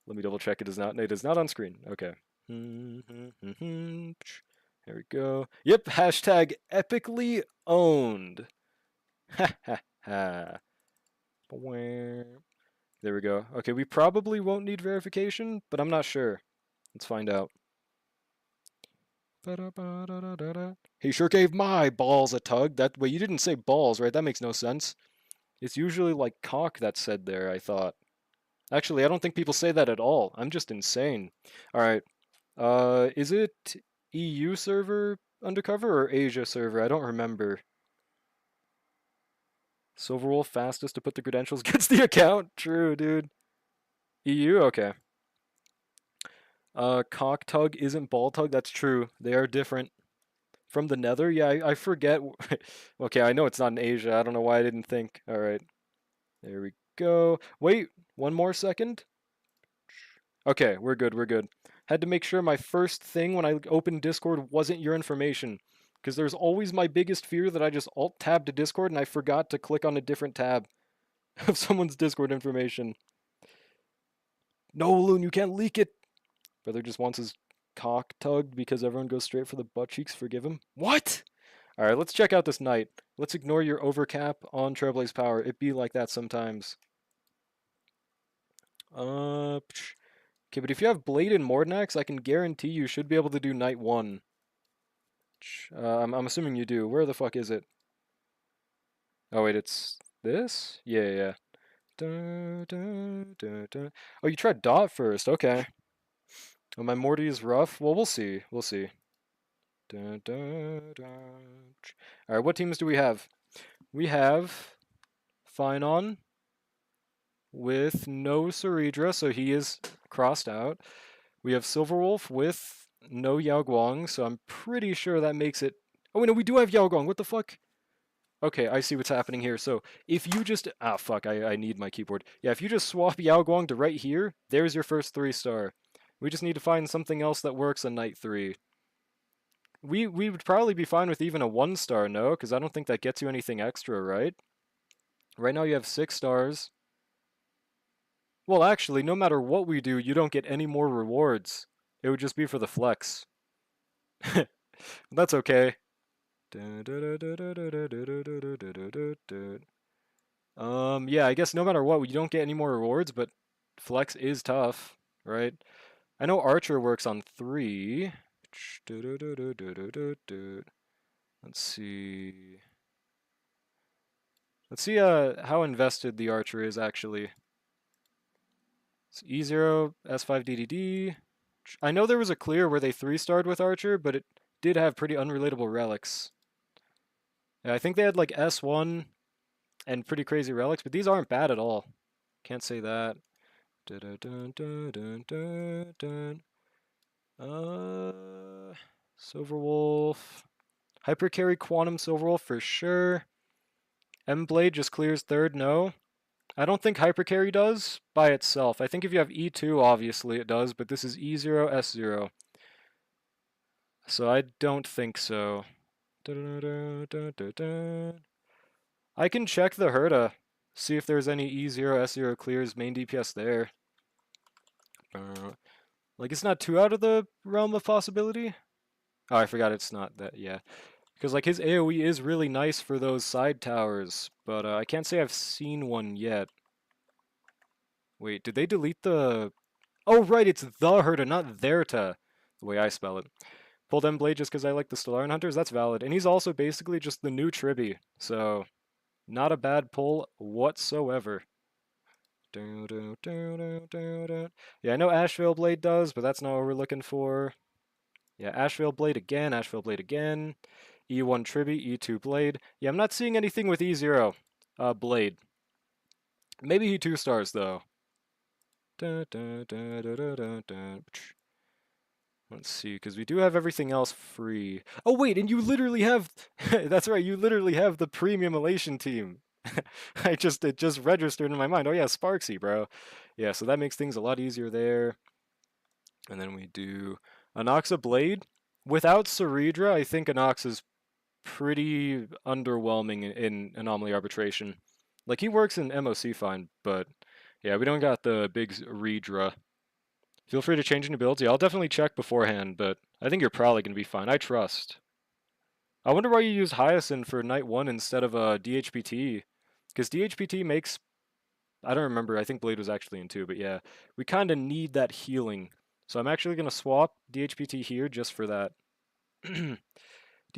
Let me double check it is not. It is not on screen. Okay. There we go. Yep, hashtag epically owned. Ha ha ha. There we go. Okay, we probably won't need verification, but I'm not sure. Let's find out. He sure gave my balls a tug. That way, you didn't say balls, right? That makes no sense. It's usually like cock that's said there, I thought. Actually, I don't think people say that at all. I'm just insane. Alright. Is it EU server undercover or Asia server? I don't remember. Silverwolf fastest to put the credentials gets the account. True, dude. EU? Okay. Cock tug isn't ball tug. That's true. They are different. From the nether? Yeah, I forget. Okay, I know it's not in Asia. I don't know why I didn't think. Alright. There we go. Wait, one more second. Okay, we're good, we're good. Had to make sure my first thing when I opened Discord wasn't your information. Because there's always my biggest fear that I just alt-tab to Discord and I forgot to click on a different tab of someone's Discord information. No, Loon, you can't leak it! Brother just wants his cock tugged because everyone goes straight for the butt cheeks. Forgive him. What? All right, let's check out this knight. Let's ignore your overcap on Trailblaze power. It be like that sometimes. Okay, but if you have Blade and Mordnax, I can guarantee you should be able to do Knight 1. I'm assuming you do. Where the fuck is it? Oh, wait, it's this? Yeah, yeah. Dun, dun, dun, dun. Oh, you tried Dot first. Okay. Oh, my Morty is rough. Well, we'll see. We'll see. Dun, dun, dun. All right, what teams do we have? We have Finon with no Saridra, so he is crossed out. We have Silverwolf with no Yao Guang, so I'm pretty sure that makes it... Oh, wait, no, we do have Yao Guang. What the fuck? Okay, I see what's happening here. So if you just... Ah, fuck, I need my keyboard. Yeah, if you just swap Yao Guang to right here, there's your first 3-star. We just need to find something else that works on Night 3. We would probably be fine with even a 1-star, no? Because I don't think that gets you anything extra, right? Right now you have 6 stars. Well, actually, no matter what we do, you don't get any more rewards. It would just be for the flex. That's okay. Yeah, I guess no matter what, you don't get any more rewards, but flex is tough, right? I know Archer works on 3. Let's see. Let's see how invested the Archer is actually. It's E0, S5 DDD. I know there was a clear where they 3-starred with Archer, but it did have pretty unrelatable relics. Yeah, I think they had like S1 and pretty crazy relics, but these aren't bad at all. Can't say that. Silverwolf. Hypercarry Quantum Silverwolf for sure. M-Blade just clears 3rd, no. I don't think Hypercarry does by itself. I think if you have E2, obviously it does, but this is E0, S0. So I don't think so. I can check the Herta, see if there's any E0, S0 clears main DPS there. Like, it's not too out of the realm of possibility. Oh, I forgot it's not that, yeah. Because, like, his AoE is really nice for those side towers, but I can't say I've seen one yet. Wait, did they delete the... Oh, right, it's the Herta, not Therta, the way I spell it. Pulled M-Blade just because I like the Stellarin Hunters, that's valid. And he's also basically just the new Tribby, so not a bad pull whatsoever. Yeah, I know Ashvale Blade does, but that's not what we're looking for. Yeah, Ashvale Blade again, Ashvale Blade again. E1 Tribby, E2 Blade. Yeah, I'm not seeing anything with E0 Blade. Maybe he 2-stars, though. Let's see, because we do have everything else free. Oh, wait, and you literally have... That's right, you literally have the premium elation team. It just registered in my mind. Oh, yeah, Sparksy, bro. Yeah, so that makes things a lot easier there. And then we do Anoxa Blade. Without Saridra, I think Anox is pretty underwhelming in Anomaly Arbitration. Like, he works in MOC fine, but yeah, we don't got the big Redra. Feel free to change any builds. Yeah, I'll definitely check beforehand, but I think you're probably going to be fine. I trust. I wonder why you use Hyacinth for Night 1 instead of DHPT. Because DHPT makes... I don't remember. I think Blade was actually in 2, but yeah. We kind of need that healing. So I'm actually going to swap DHPT here just for that. Do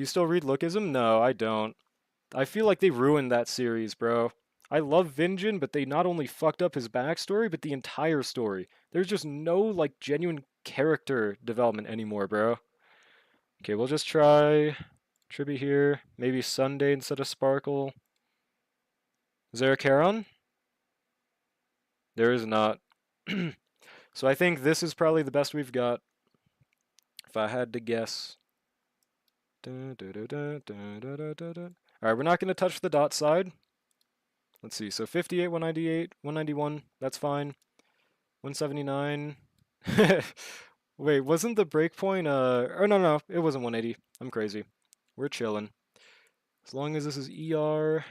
you still read Lookism? No, I don't. I feel like they ruined that series, bro. I love Vinjin, but they not only fucked up his backstory, but the entire story. There's just no, like, genuine character development anymore, bro. Okay, we'll just try Tribby here. Maybe Sunday instead of Sparkle. Is there a Charon? There is not. So I think this is probably the best we've got. If I had to guess. Alright, we're not going to touch the dot side. Let's see, so 58, 198, 191, that's fine. 179. Wait, wasn't the breakpoint, oh no, it wasn't 180. I'm crazy. We're chilling. As long as this is ER.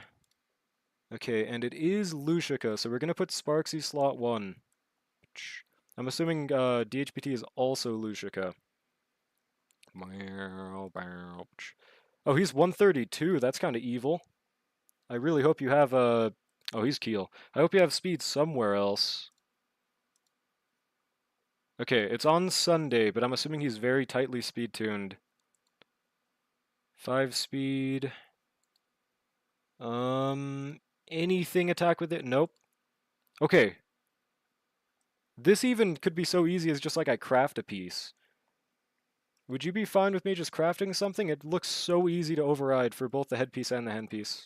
Okay, and it is Lucica, so we're gonna put Sparksy slot 1. I'm assuming DHPT is also Lucica. Oh, he's 132. That's kind of evil. I really hope you have a... Oh, he's Keel. I hope you have speed somewhere else. Okay, it's on Sunday, but I'm assuming he's very tightly speed-tuned. 5 speed. Anything attack with it? Nope. Okay. This even could be so easy as just like I craft a piece. Would you be fine with me just crafting something? It looks so easy to override for both the headpiece and the handpiece.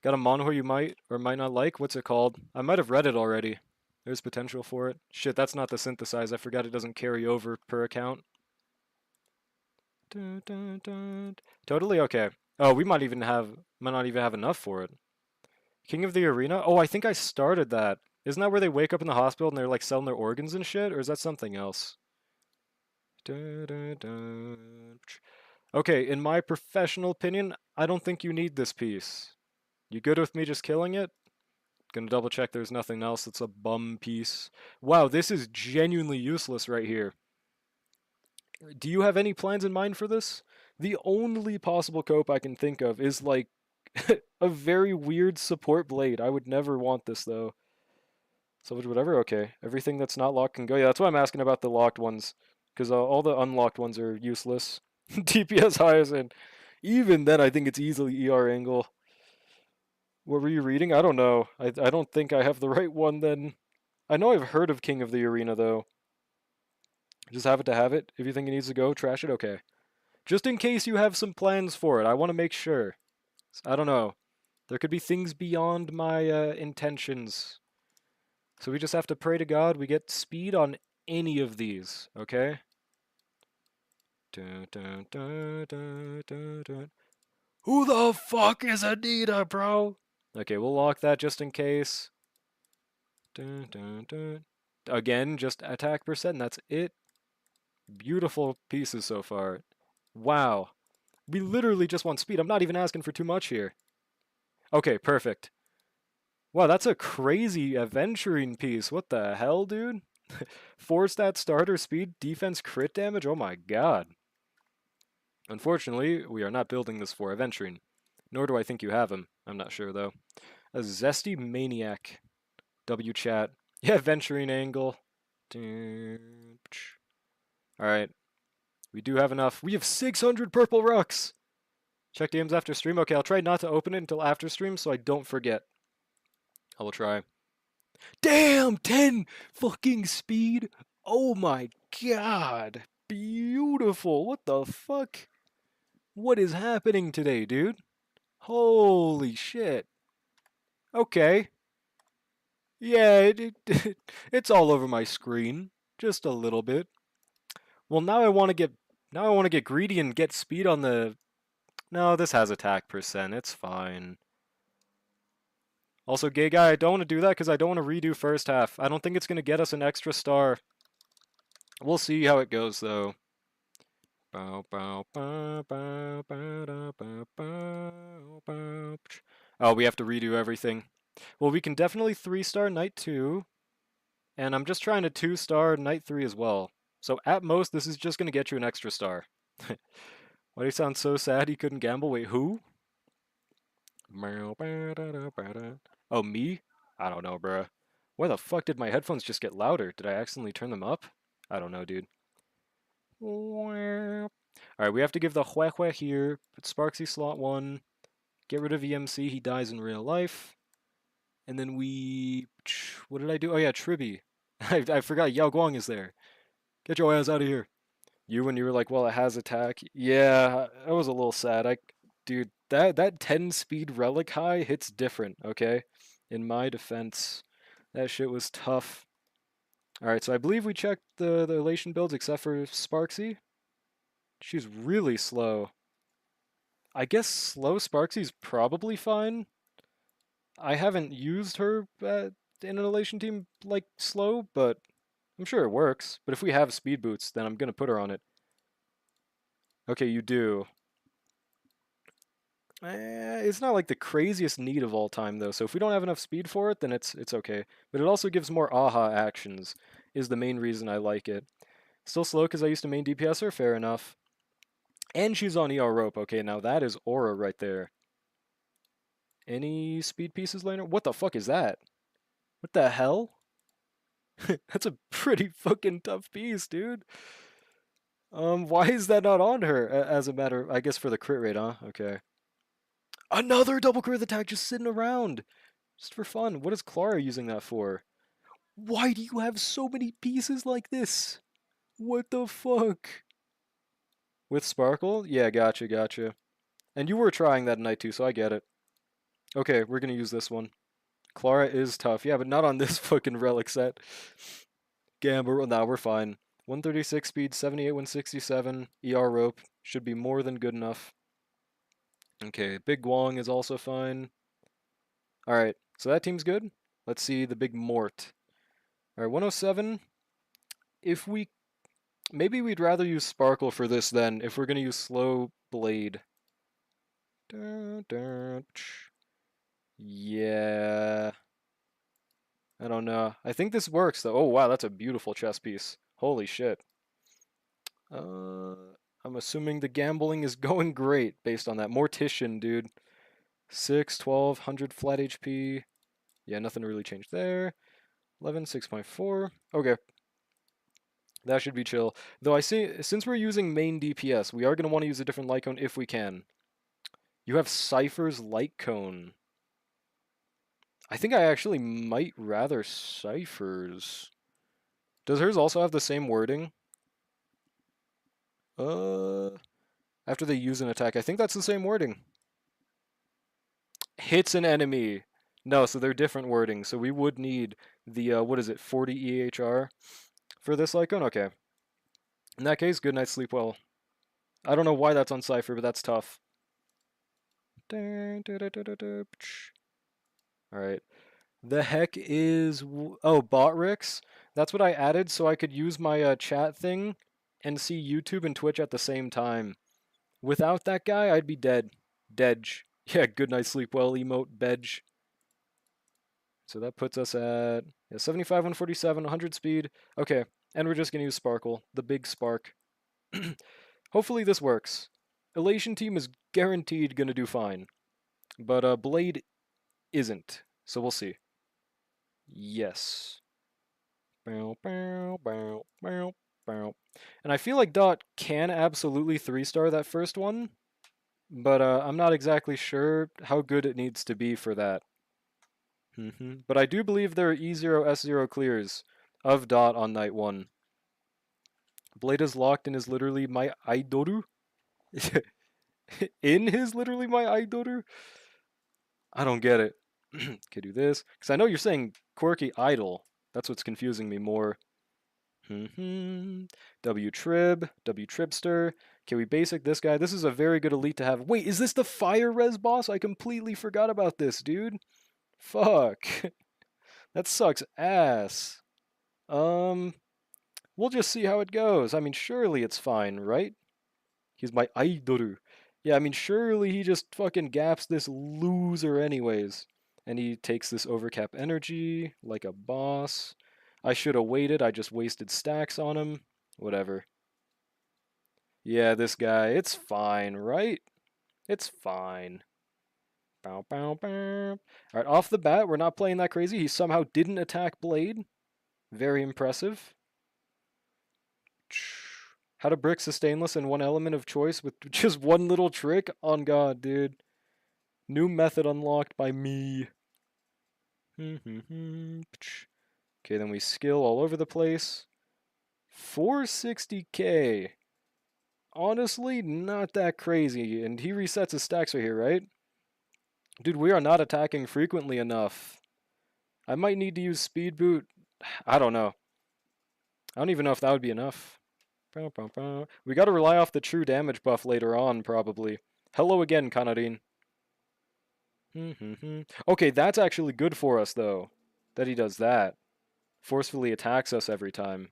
Got a manhwa you might or might not like. What's it called? I might have read it already. There's potential for it. Shit, that's not the synthesize. I forgot it doesn't carry over per account. Totally okay. Oh, we might not even have enough for it. King of the Arena? Oh, I think I started that. Isn't that where they wake up in the hospital and they're like selling their organs and shit? Or is that something else? Okay, in my professional opinion, I don't think you need this piece. You good with me just killing it? Gonna double check there's nothing else that's a bum piece. Wow, this is genuinely useless right here. Do you have any plans in mind for this? The only possible cope I can think of is like a very weird support blade. I would never want this though. Salvage whatever? Okay. Everything that's not locked can go. Yeah, that's why I'm asking about the locked ones. Because all the unlocked ones are useless. DPS Hyacinth. Even then, I think it's easily ER angle. What were you reading? I don't know. I don't think I have the right one then. I know I've heard of King of the Arena though. Just have it to have it. If you think it needs to go, trash it, okay. Just in case you have some plans for it, I want to make sure. I don't know. There could be things beyond my intentions. So we just have to pray to God we get speed on any of these, okay? Dun, dun, dun, dun, dun, dun. Who the fuck is Anita, bro? Okay, we'll lock that just in case. Dun, dun, dun. Again, just attack percent, and that's it. Beautiful pieces so far. Wow. We literally just want speed. I'm not even asking for too much here. Okay, perfect. Wow, that's a crazy adventuring piece. What the hell, dude? 4-stat starter speed, defense, crit damage? Oh my god. Unfortunately, we are not building this for adventuring. Nor do I think you have him. I'm not sure, though. A Zesty Maniac. W chat. Yeah, adventuring angle. Alright. We do have enough. We have 600 purple rocks! Check DMs after stream. Okay, I'll try not to open it until after stream so I don't forget. I will try. Damn! 10 fucking speed! Oh my god! Beautiful! What the fuck? What is happening today, dude? Holy shit. Okay. Yeah, it's all over my screen. Just a little bit. Well, now I want to get greedy and get speed on the... No, this has attack percent. It's fine. Also, gay guy, I don't want to do that because I don't want to redo first half. I don't think it's going to get us an extra star. We'll see how it goes, though. Oh, we have to redo everything. Well, we can definitely 3-star Night 2. And I'm just trying to 2-star Night 3 as well. So at most, this is just going to get you an extra star. Why do you sound so sad he couldn't gamble? Wait, who? Oh, me? I don't know, bruh. Why the fuck did my headphones just get louder? Did I accidentally turn them up? I don't know, dude. Alright, we have to give the Hue here. Put Sparksy slot 1. Get rid of EMC. He dies in real life. And then we... What did I do? Oh yeah, Tribby. I forgot Yao Guang is there. Get your ass out of here. You, when you were like, well, it has attack. Yeah, I was a little sad. Dude, that 10 speed relic high hits different, okay? In my defense, that shit was tough. Alright, so I believe we checked the elation builds except for Sparksy. She's really slow. I guess slow Sparksy's probably fine. I haven't used her in an elation team like slow, but I'm sure it works. But if we have speed boots, then I'm gonna put her on it. Okay, you do. It's not like the craziest need of all time though, so if we don't have enough speed for it, then it's okay. But it also gives more aha actions. is the main reason I like it. Still slow because I used to main DPS her, fair enough. And she's on ER rope. Okay, now that is aura right there. Any speed pieces later? What the fuck is that? What the hell? That's a pretty fucking tough piece, dude. Why is that not on her? As a matter, I guess for the crit rate, huh? Okay. Another double crit attack just sitting around. Just for fun. What is Clara using that for? Why do you have so many pieces like this? What the fuck? With Sparkle? Yeah, gotcha, gotcha. And you were trying that night too, so I get it. Okay, we're gonna use this one. Clara is tough. Yeah, but not on this fucking relic set. Gamble, nah, we're fine. 136 speed, 78, 167. ER rope. Should be more than good enough. Okay, Big Guang is also fine. Alright, so that team's good. Let's see the Big Mort. Alright, 107. If we... Maybe we'd rather use Sparkle for this then, if we're gonna use Slow Blade. Yeah... I don't know. I think this works though. Oh wow, that's a beautiful chess piece. Holy shit. I'm assuming the gambling is going great based on that. Mortician, dude. 6, 12, 100 flat HP. Yeah, nothing really changed there. 11, 6.4. Okay. That should be chill. Though I see, since we're using main DPS, we are going to want to use a different light cone if we can. You have Cypher's light cone. I think I actually might rather Cypher's. Does hers also have the same wording? After they use an attack, I think that's the same wording. Hits an enemy. No, so they're different wording. So we would need the, what is it, 40 EHR for this light cone? Okay. In that case, good night, sleep well. I don't know why that's on Cypher, but that's tough. Alright. The heck is... Oh, Botrix? That's what I added so I could use my chat thing and see YouTube and Twitch at the same time. Without that guy, I'd be dead. Dedge. Yeah, good night, sleep well, emote, bedge. So that puts us at 75, 147, 100 speed. Okay, and we're just going to use Sparkle, the big spark. Hopefully this works. Elation team is guaranteed going to do fine. But Blade isn't, so we'll see. Yes. Bow, bow, bow, bow, bow. And I feel like Dot can absolutely 3-star that first one, but I'm not exactly sure how good it needs to be for that. But I do believe there are E0, S0 clears of Dot on night 1. Blade is locked in is literally my Aidoru? In his literally my Aidoru? I don't get it. Could do this. Because I know you're saying quirky idol. That's what's confusing me more. W-Trib, W-Tribster. Okay, we basic this guy. This is a very good elite to have. Wait, is this the Fire Res boss? I completely forgot about this, dude. Fuck. That sucks ass. We'll just see how it goes. I mean, surely it's fine, right? He's my Aidoru. Yeah, I mean, surely he just fucking gaps this loser anyways. And he takes this overcap energy like a boss. I should have waited. I just wasted stacks on him. Whatever. Yeah, this guy. It's fine, right? It's fine. Bow, bow, bow. Alright, off the bat, we're not playing that crazy. He somehow didn't attack Blade. Very impressive. How to brick stainless in one element of choice with just one little trick? On God, dude. New method unlocked by me. Okay, then we skill all over the place. 460k. Honestly, not that crazy. And he resets his stacks right here, right? Dude, we are not attacking frequently enough. I might need to use speed boot. I don't know. I don't even know if that would be enough. We gotta rely off the true damage buff later on, probably. Hello again, Kanadin. Okay, that's actually good for us, though. That he does that. Forcefully attacks us every time.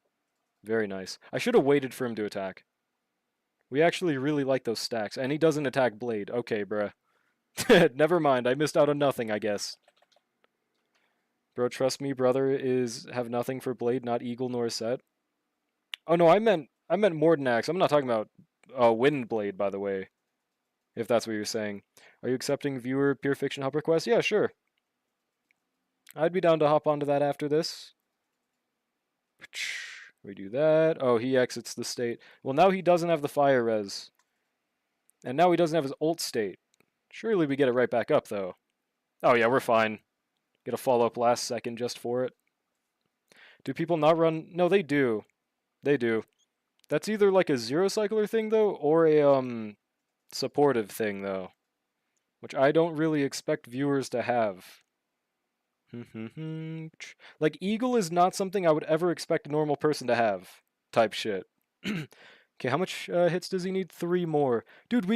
Very nice. I should have waited for him to attack. We actually really like those stacks. And he doesn't attack Blade. Okay, bruh. Never mind, I missed out on nothing, I guess. Bro, trust me, brother is have nothing for blade, not eagle nor set. Oh no, I meant Mordenax. I'm not talking about Wind Blade, by the way, if that's what you're saying. Are you accepting viewer pure fiction hub request? Yeah, sure. I'd be down to hop onto that after this. We do that. Oh, he exits the state. Well, now he doesn't have the fire res. And now he doesn't have his ult state. Surely we get it right back up, though. Oh yeah, we're fine. Get a follow-up last second just for it. Do people not run? No, they do. They do. That's either like a zero cycler thing, though, or a supportive thing, though. Which I don't really expect viewers to have. Like, Eagle is not something I would ever expect a normal person to have, type shit. Okay, how much hits does he need? 3 more. Dude,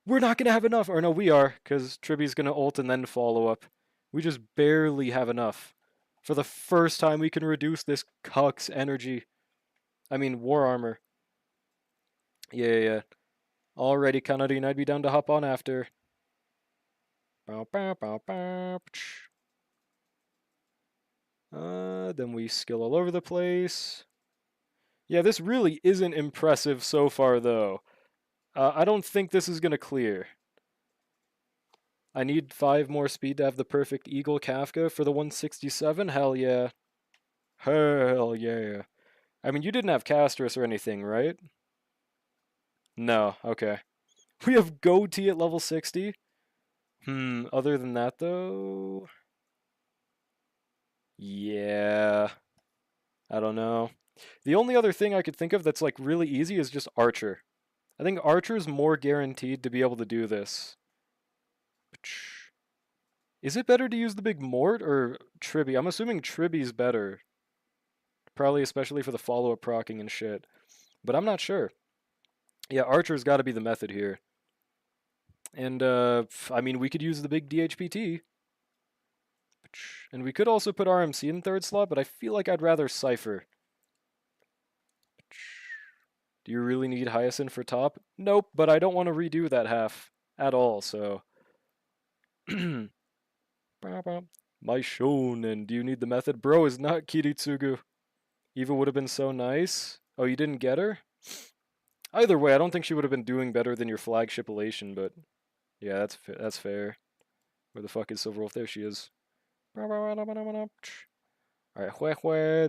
we're not gonna have enough. Or no, we are, because Tribby's gonna ult and then follow up. We just barely have enough. For the first time, we can reduce this cuck's energy. I mean, war armor. Yeah. Already, Kanadine, I'd be down to hop on after. Then we skill all over the place. Yeah, this really isn't impressive so far, though. I don't think this is going to clear. I need 5 more speed to have the perfect Eagle Kafka for the 167. Hell yeah. Hell yeah. I mean, you didn't have Castris or anything, right? No, okay. We have Goatee at level 60? Other than that, though... Yeah... I don't know. The only other thing I could think of that's like really easy is just Archer. I think Archer's more guaranteed to be able to do this. Is it better to use the big Mort or Tribby? I'm assuming Tribby's better. Probably especially for the follow-up procking and shit. But I'm not sure. Yeah, Archer's got to be the method here. And, I mean, we could use the big DHPT. And we could also put RMC in 3rd slot, but I feel like I'd rather Cypher. Do you really need Hyacinth for top? Nope, but I don't want to redo that half at all, so... My shonen, do you need the method? Bro is not Kiritsugu. Eva would have been so nice. Oh, you didn't get her? Either way, I don't think she would have been doing better than your flagship Elation, but... Yeah, that's fair. Where the fuck is Silverwolf? There she is. Alright,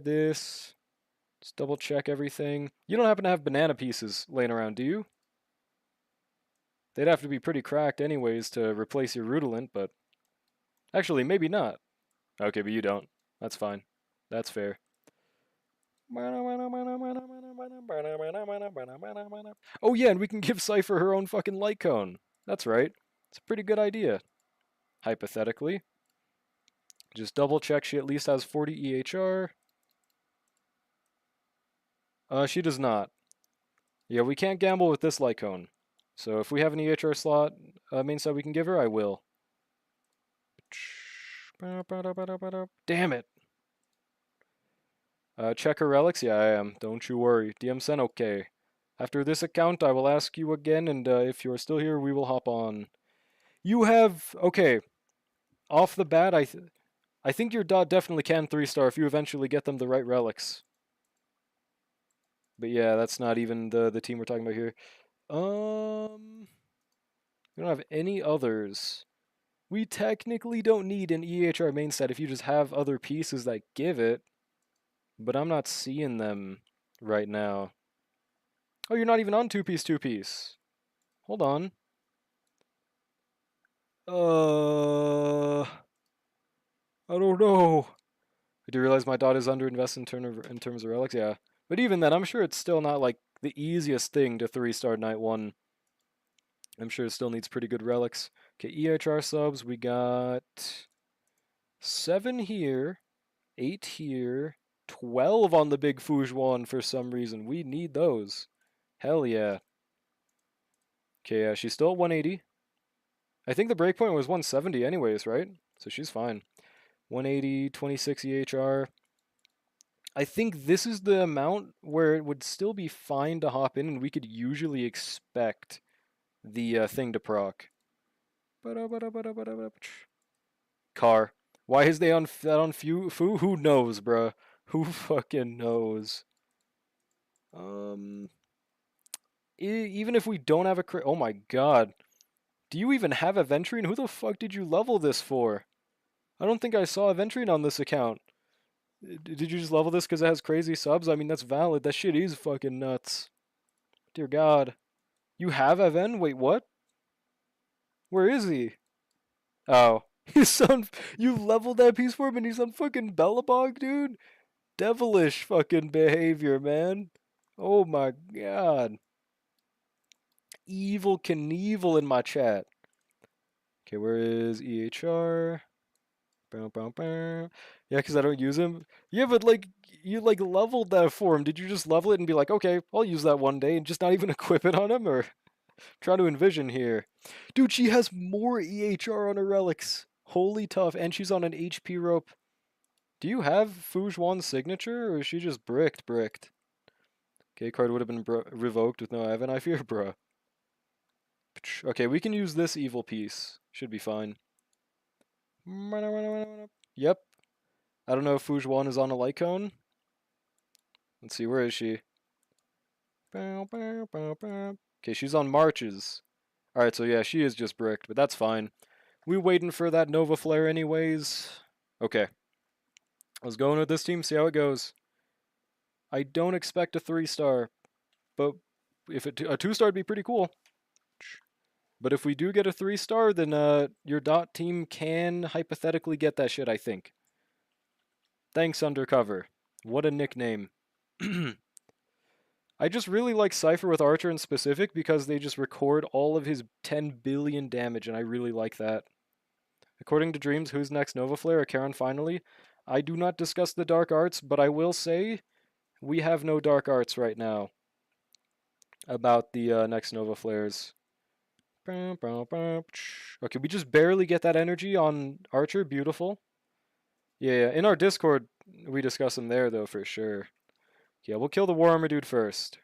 this... Just double check everything. You don't happen to have banana pieces laying around, do you? They'd have to be pretty cracked anyways to replace your Rudolent, but... Actually, maybe not. Okay, but you don't. That's fine. That's fair. Oh yeah, and we can give Cypher her own fucking light cone. That's right. It's a pretty good idea. Hypothetically. Just double check she at least has 40 EHR. She does not. Yeah, we can't gamble with this light cone. So if we have an EHR slot main side we can give her, I will. Damn it. Check her relics? Yeah, I am. Don't you worry. DM Sen, okay. After this account, I will ask you again, and if you're still here, we will hop on. You have... Okay. Off the bat, I think your dot definitely can 3-star if you eventually get them the right relics. But yeah, that's not even the team we're talking about here. We don't have any others. We technically don't need an EHR main set if you just have other pieces that give it. But I'm not seeing them right now. Oh, you're not even on 2-piece, 2-piece. Hold on. I don't know. I do realize my dot is underinvested in terms of relics, yeah. But even then, I'm sure it's still not like the easiest thing to 3-star Night 1. I'm sure it still needs pretty good relics. Okay, EHR subs, we got 7 here, 8 here, 12 on the big Fujuan for some reason. We need those. Hell yeah. Okay, she's still at 180. I think the breakpoint was 170 anyways, right? So she's fine. 180, 26 EHR. I think this is the amount where it would still be fine to hop in and we could usually expect the thing to proc. Car. Why is they on that on Fu? Who knows, bruh? Who fucking knows? Um, even if we don't have a oh my god, do you even have Aventurine? Who the fuck did you level this for? I don't think I saw Aventurine on this account. Did you just level this because it has crazy subs? I mean, that's valid. That shit is fucking nuts. Dear God. You have Aven? Wait, what? Where is he? Oh. He's on. You leveled that piece for him and he's on fucking Bellabog, dude? Devilish fucking behavior, man. Oh my god. Evil Knievel in my chat. Okay, where is EHR? Bow, bow, bow. Yeah, because I don't use him. Yeah, but like, you like leveled that for him. Did you just level it and be like, okay, I'll use that one day and just not even equip it on him? Or try to envision here. Dude, she has more EHR on her relics. Holy tough. And she's on an HP rope. Do you have Fu Zhuan's signature, or is she just bricked? Okay, card would have been revoked with no Evan, I fear, bruh. Okay, we can use this evil piece. Should be fine. Yep. I don't know if Fu Zhuan is on a light cone. Let's see, where is she? Okay, she's on marches. Alright, so yeah, she is just bricked, but that's fine. We waiting for that Nova Flare anyways. Okay. Let's go in with this team, see how it goes. I don't expect a 3-star, but if a 2-star would be pretty cool. But if we do get a 3-star, then your dot team can hypothetically get that shit, I think. Thanks, Undercover. What a nickname. I just really like Cypher with Archer in specific because they just record all of his 10 billion damage, and I really like that. According to Dreams, who's next, Nova Flare or Karen finally? I do not discuss the dark arts, but I will say we have no dark arts right now about the next Nova Flares. Okay, we just barely get that energy on Archer. Beautiful. Yeah, in our Discord, we discuss him there, though, for sure. Yeah, we'll kill the War Armor dude first.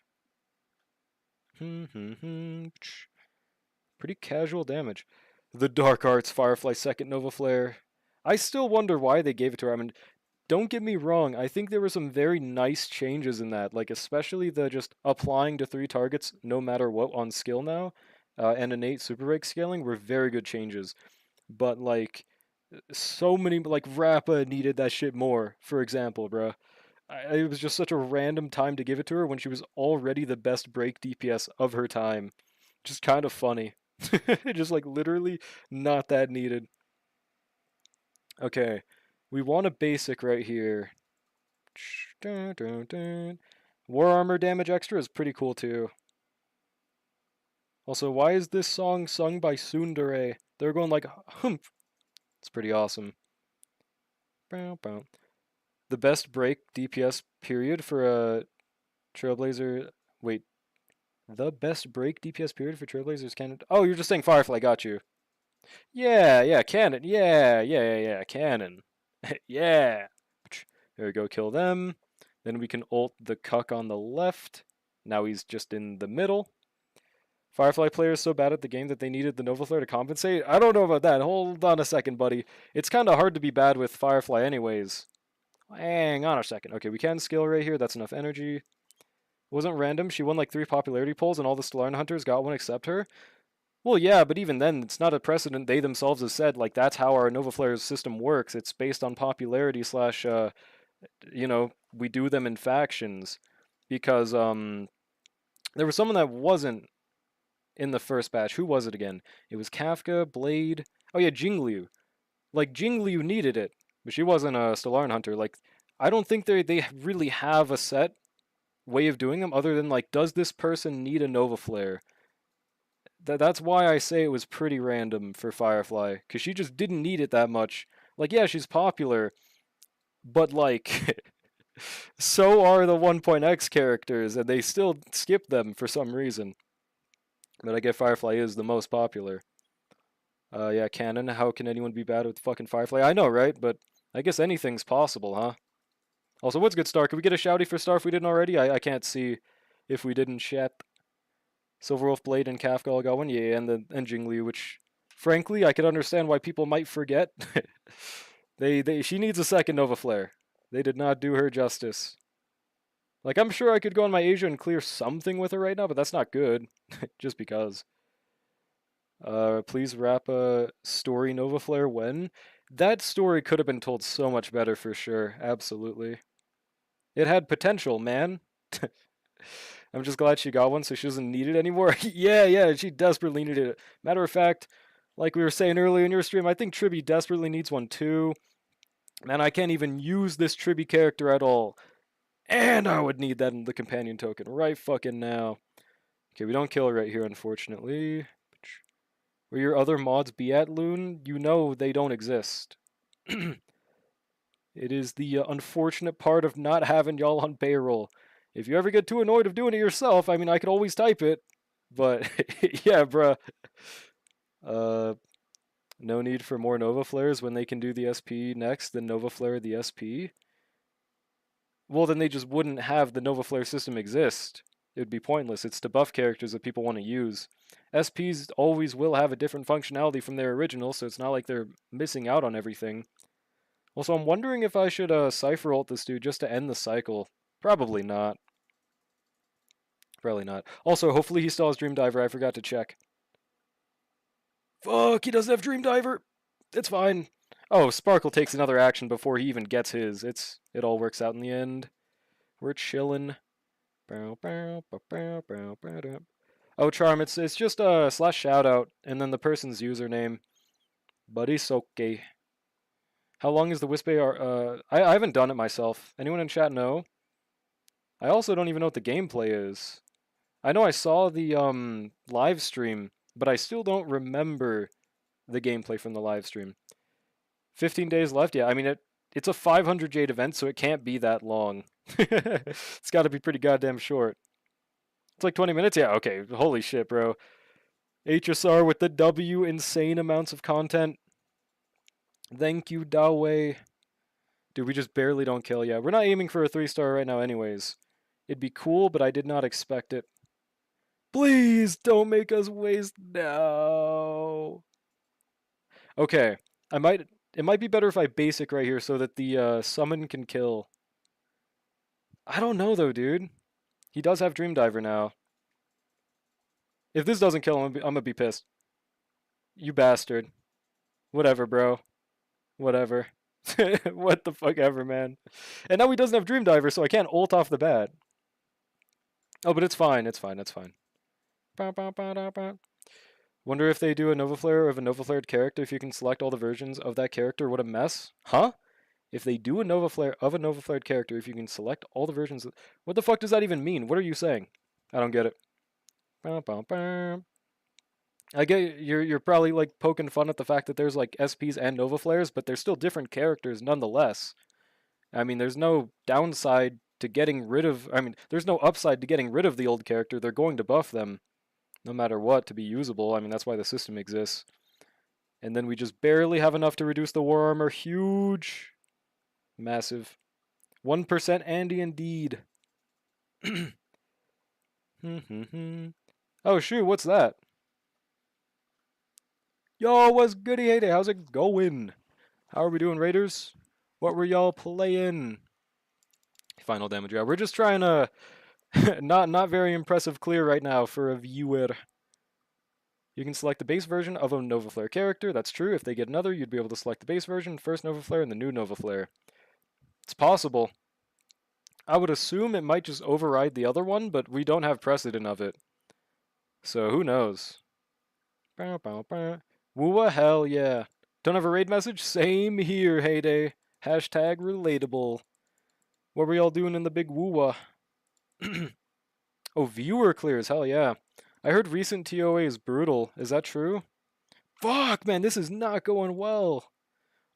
Pretty casual damage. The Dark Arts Firefly second Nova Flare. I still wonder why they gave it to her. I mean, don't get me wrong, I think there were some very nice changes in that, like especially the just applying to 3 targets no matter what on skill now, and innate super break scaling were very good changes. But like, so many, like Rappa needed that shit more, for example, bruh. It was just such a random time to give it to her when she was already the best break DPS of her time. Just kind of funny. Just like literally not that needed. Okay, we want a basic right here. War armor damage extra is pretty cool too. Also, why is this song sung by Tsundere? They're going like humph. It's pretty awesome. The best break DPS period for a Trailblazer. Wait, the best break DPS period for Trailblazers Cannon. Oh, you're just saying Firefly. Got you. Yeah, Cannon. Yeah, Cannon. Yeah. There we go, kill them. Then we can ult the cuck on the left. Now he's just in the middle. Firefly player is so bad at the game that they needed the Nova Flare to compensate. I don't know about that. Hold on a second, buddy. It's kind of hard to be bad with Firefly anyways. Hang on a second. Okay, we can skill right here. That's enough energy. It wasn't random. She won like 3 popularity polls and all the Stellarn hunters got one except her. Well, yeah, but even then, it's not a precedent. They themselves have said, like, that's how our Nova Flare's system works. It's based on popularity slash, we do them in factions. Because, there was someone that wasn't in the first batch. Who was it again? It was Kafka, Blade. Oh, yeah, Jingliu. Like, Jingliu needed it, but she wasn't a Stellarn hunter. Like, I don't think they really have a set way of doing them other than, like, does this person need a Nova Flare? That's why I say it was pretty random for Firefly, because she just didn't need it that much. Like, yeah, she's popular, but like, so are the 1.x characters, and they still skip them for some reason. But I get Firefly is the most popular. Yeah, canon. How can anyone be bad with fucking Firefly? I know, right? But I guess anything's possible, huh? Also, what's good, Star? Could we get a shouty for Star if we didn't already? I can't see if we didn't chat. Silverwolf Blade and Kafka all got one, yeah, and Jingliu, which, frankly, I could understand why people might forget. She needs a second Nova Flare. They did not do her justice. Like, I'm sure I could go on my Asia and clear something with her right now, but that's not good. Just because. Please wrap a story Nova Flare when? That story could have been told so much better for sure. Absolutely. It had potential, man. I'm just glad she got one so she doesn't need it anymore. Yeah, she desperately needed it. Matter of fact, like we were saying earlier in your stream, I think Triby desperately needs one too. Man, I can't even use this Triby character at all. And I would need that in the companion token right fucking now. Okay, we don't kill her right here, unfortunately. Where your other mods be at, Loon? You know they don't exist. It is the unfortunate part of not having y'all on payroll. If you ever get too annoyed of doing it yourself, I mean, I could always type it. But, yeah, bruh. No need for more Nova Flares when they can do the SP next, then Nova Flare the SP. Well, then they just wouldn't have the Nova Flare system exist. It would be pointless. It's to buff characters that people want to use. SPs always will have a different functionality from their original, so it's not like they're missing out on everything. Also, I'm wondering if I should Cypher ult this dude just to end the cycle. Probably not. Probably not. Also, hopefully he still has Dream Diver. I forgot to check. Fuck, he doesn't have Dream Diver. It's fine. Oh, Sparkle takes another action before he even gets his. It all works out in the end. We're chillin'. Oh, Charm, it's just a slash shoutout and then the person's username. Barisoke. How long is the Wispe? I haven't done it myself. Anyone in chat know? I also don't even know what the gameplay is. I know I saw the live stream, but I still don't remember the gameplay from the live stream. 15 days left? Yeah, I mean, it's a 500 Jade event, so it can't be that long. It's got to be pretty goddamn short. It's like 20 minutes? Yeah, okay. Holy shit, bro. HSR with the W, insane amounts of content. Thank you, Dawei. Dude, we just barely don't kill. Yeah, we're not aiming for a 3-star right now anyways. It'd be cool, but I did not expect it. Please don't make us waste now. Okay, it might be better if I basic right here so that the summon can kill. I don't know though, dude. He does have Dream Diver now. If this doesn't kill him, I'm gonna be pissed. You bastard. Whatever, bro. Whatever. What the fuck ever, man. And now he doesn't have Dream Diver, so I can't ult off the bat. Oh, but it's fine. It's fine. It's fine. Wonder if they do a Nova Flare of a Nova Flared character if you can select all the versions of that character. What a mess. Huh? If they do a Nova Flare of a Nova Flared character, if you can select all the versions of... What the fuck does that even mean? What are you saying? I don't get it. I get you're probably like poking fun at the fact that there's like SPs and Nova Flares, but they're still different characters nonetheless. I mean, there's no downside to getting rid of... I mean, there's no upside to getting rid of the old character. They're going to buff them no matter what to be usable. I mean, that's why the system exists. And then we just barely have enough to reduce the war armor. Huge. Massive. 1% Andy indeed. Oh, shoot, what's that? Yo, what's goody? Hey there, how's it going? How are we doing, Raiders? What were y'all playing? Final damage. Yeah, we're just trying to... not very impressive clear right now for a viewer. You can select the base version of a Nova Flare character. That's true. If they get another, you'd be able to select the base version, first Nova Flare, and the new Nova Flare. It's possible. I would assume it might just override the other one, but we don't have precedent of it. So who knows? Woowa, hell yeah. Don't have a raid message? Same here, Heyday. Hashtag relatable. What were y'all doing in the big woowa? Oh, viewer clears, hell yeah. I heard recent TOA is brutal. Is that true? Fuck, man, this is not going well.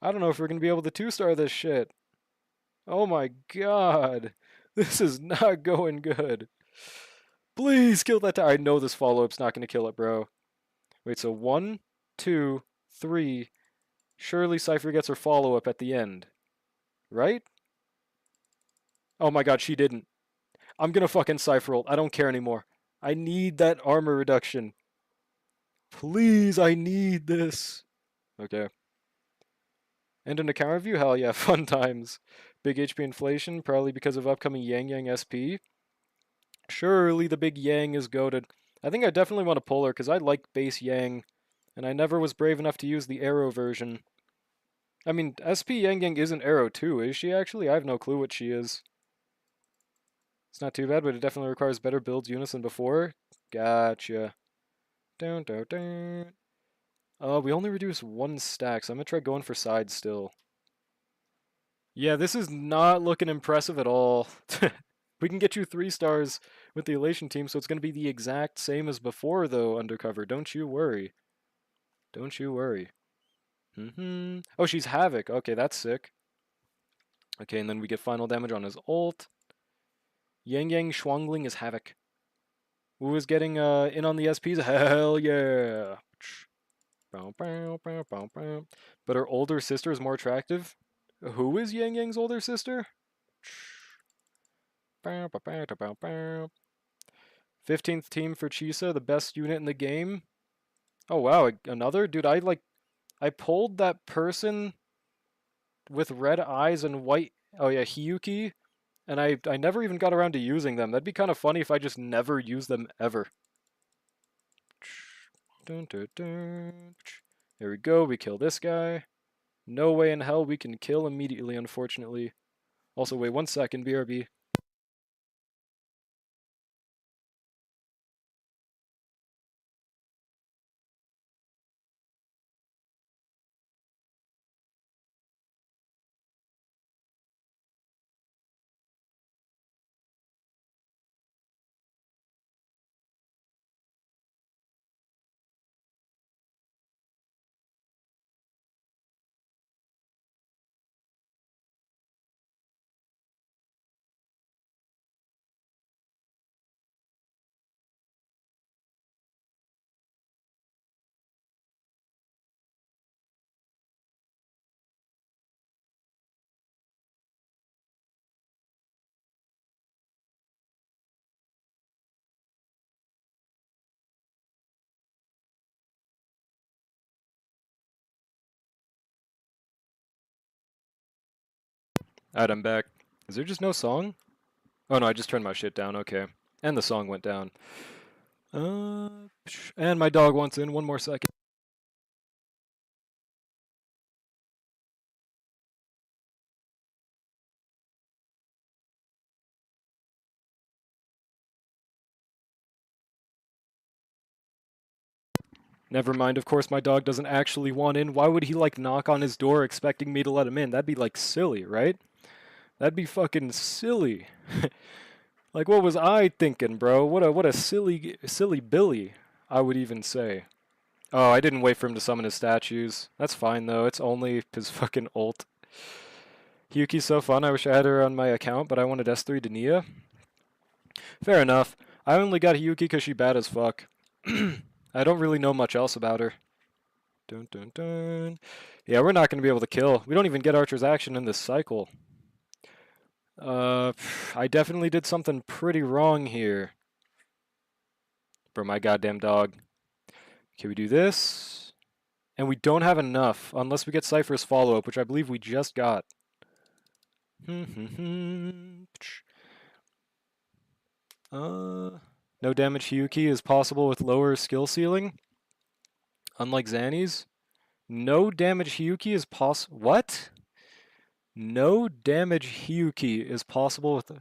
I don't know if we're going to be able to 2-star this shit. Oh my god. This is not going good. Please kill that tower. I know this follow-up's not going to kill it, bro. Wait, so 1, 2, 3. Surely Cypher gets her follow-up at the end. Right? Oh my god, she didn't. I'm going to fucking Cypher ult. I don't care anymore. I need that armor reduction. Please, I need this. Okay. And an account review? Hell yeah, fun times. Big HP inflation, probably because of upcoming Yang Yang SP. Surely the big Yang is goated. I think I definitely want to pull her because I like base Yang, and I never was brave enough to use the Arrow version. I mean, SP Yang Yang isn't Arrow too, is she actually? I have no clue what she is. It's not too bad, but it definitely requires better builds units than before. Gotcha. Down, down, down. We only reduce 1 stack, so I'm gonna try going for side still. Yeah, this is not looking impressive at all. We can get you 3 stars with the Elation team, so it's gonna be the exact same as before, though, Undercover. Don't you worry. Don't you worry. Oh, she's Havoc. Okay, that's sick. Okay, and then we get final damage on his ult. Yang Yang Shuangling is Havoc. Who is getting in on the SPs? Hell yeah! But her older sister is more attractive. Who is Yang Yang's older sister? 15th team for Chisa, the best unit in the game. Oh wow, another? Dude, I pulled that person with red eyes and white... Oh yeah, Hiyuki. And I never even got around to using them. That'd be kind of funny if I just never used them ever. There we go, we kill this guy. No way in hell we can kill immediately, unfortunately. Also, wait 1 second, BRB. Alright, I'm back. Is there just no song? Oh no, I just turned my shit down, okay. And the song went down. And my dog wants in, 1 more second. Never mind, of course my dog doesn't actually want in. Why would he like knock on his door expecting me to let him in? That'd be like silly, right? That'd be fucking silly. Like what was I thinking, bro? What a silly Billy, I would even say. Oh, I didn't wait for him to summon his statues. That's fine though. It's only his fucking ult. Hyuki's so fun. I wish I had her on my account, but I wanted S3 Dania. Fair enough. I only got Hyuki because she bad as fuck. I don't really know much else about her. Dun dun dun. Yeah, we're not going to be able to kill. We don't even get Archer's action in this cycle. I definitely did something pretty wrong here. Bro, my goddamn dog. Okay, we do this. And we don't have enough, unless we get Cypher's follow-up, which I believe we just got. No damage Hyuki is possible with lower skill ceiling. Unlike Zanny's. No damage Hyuki is possible... What? No damage Hyuki is possible with...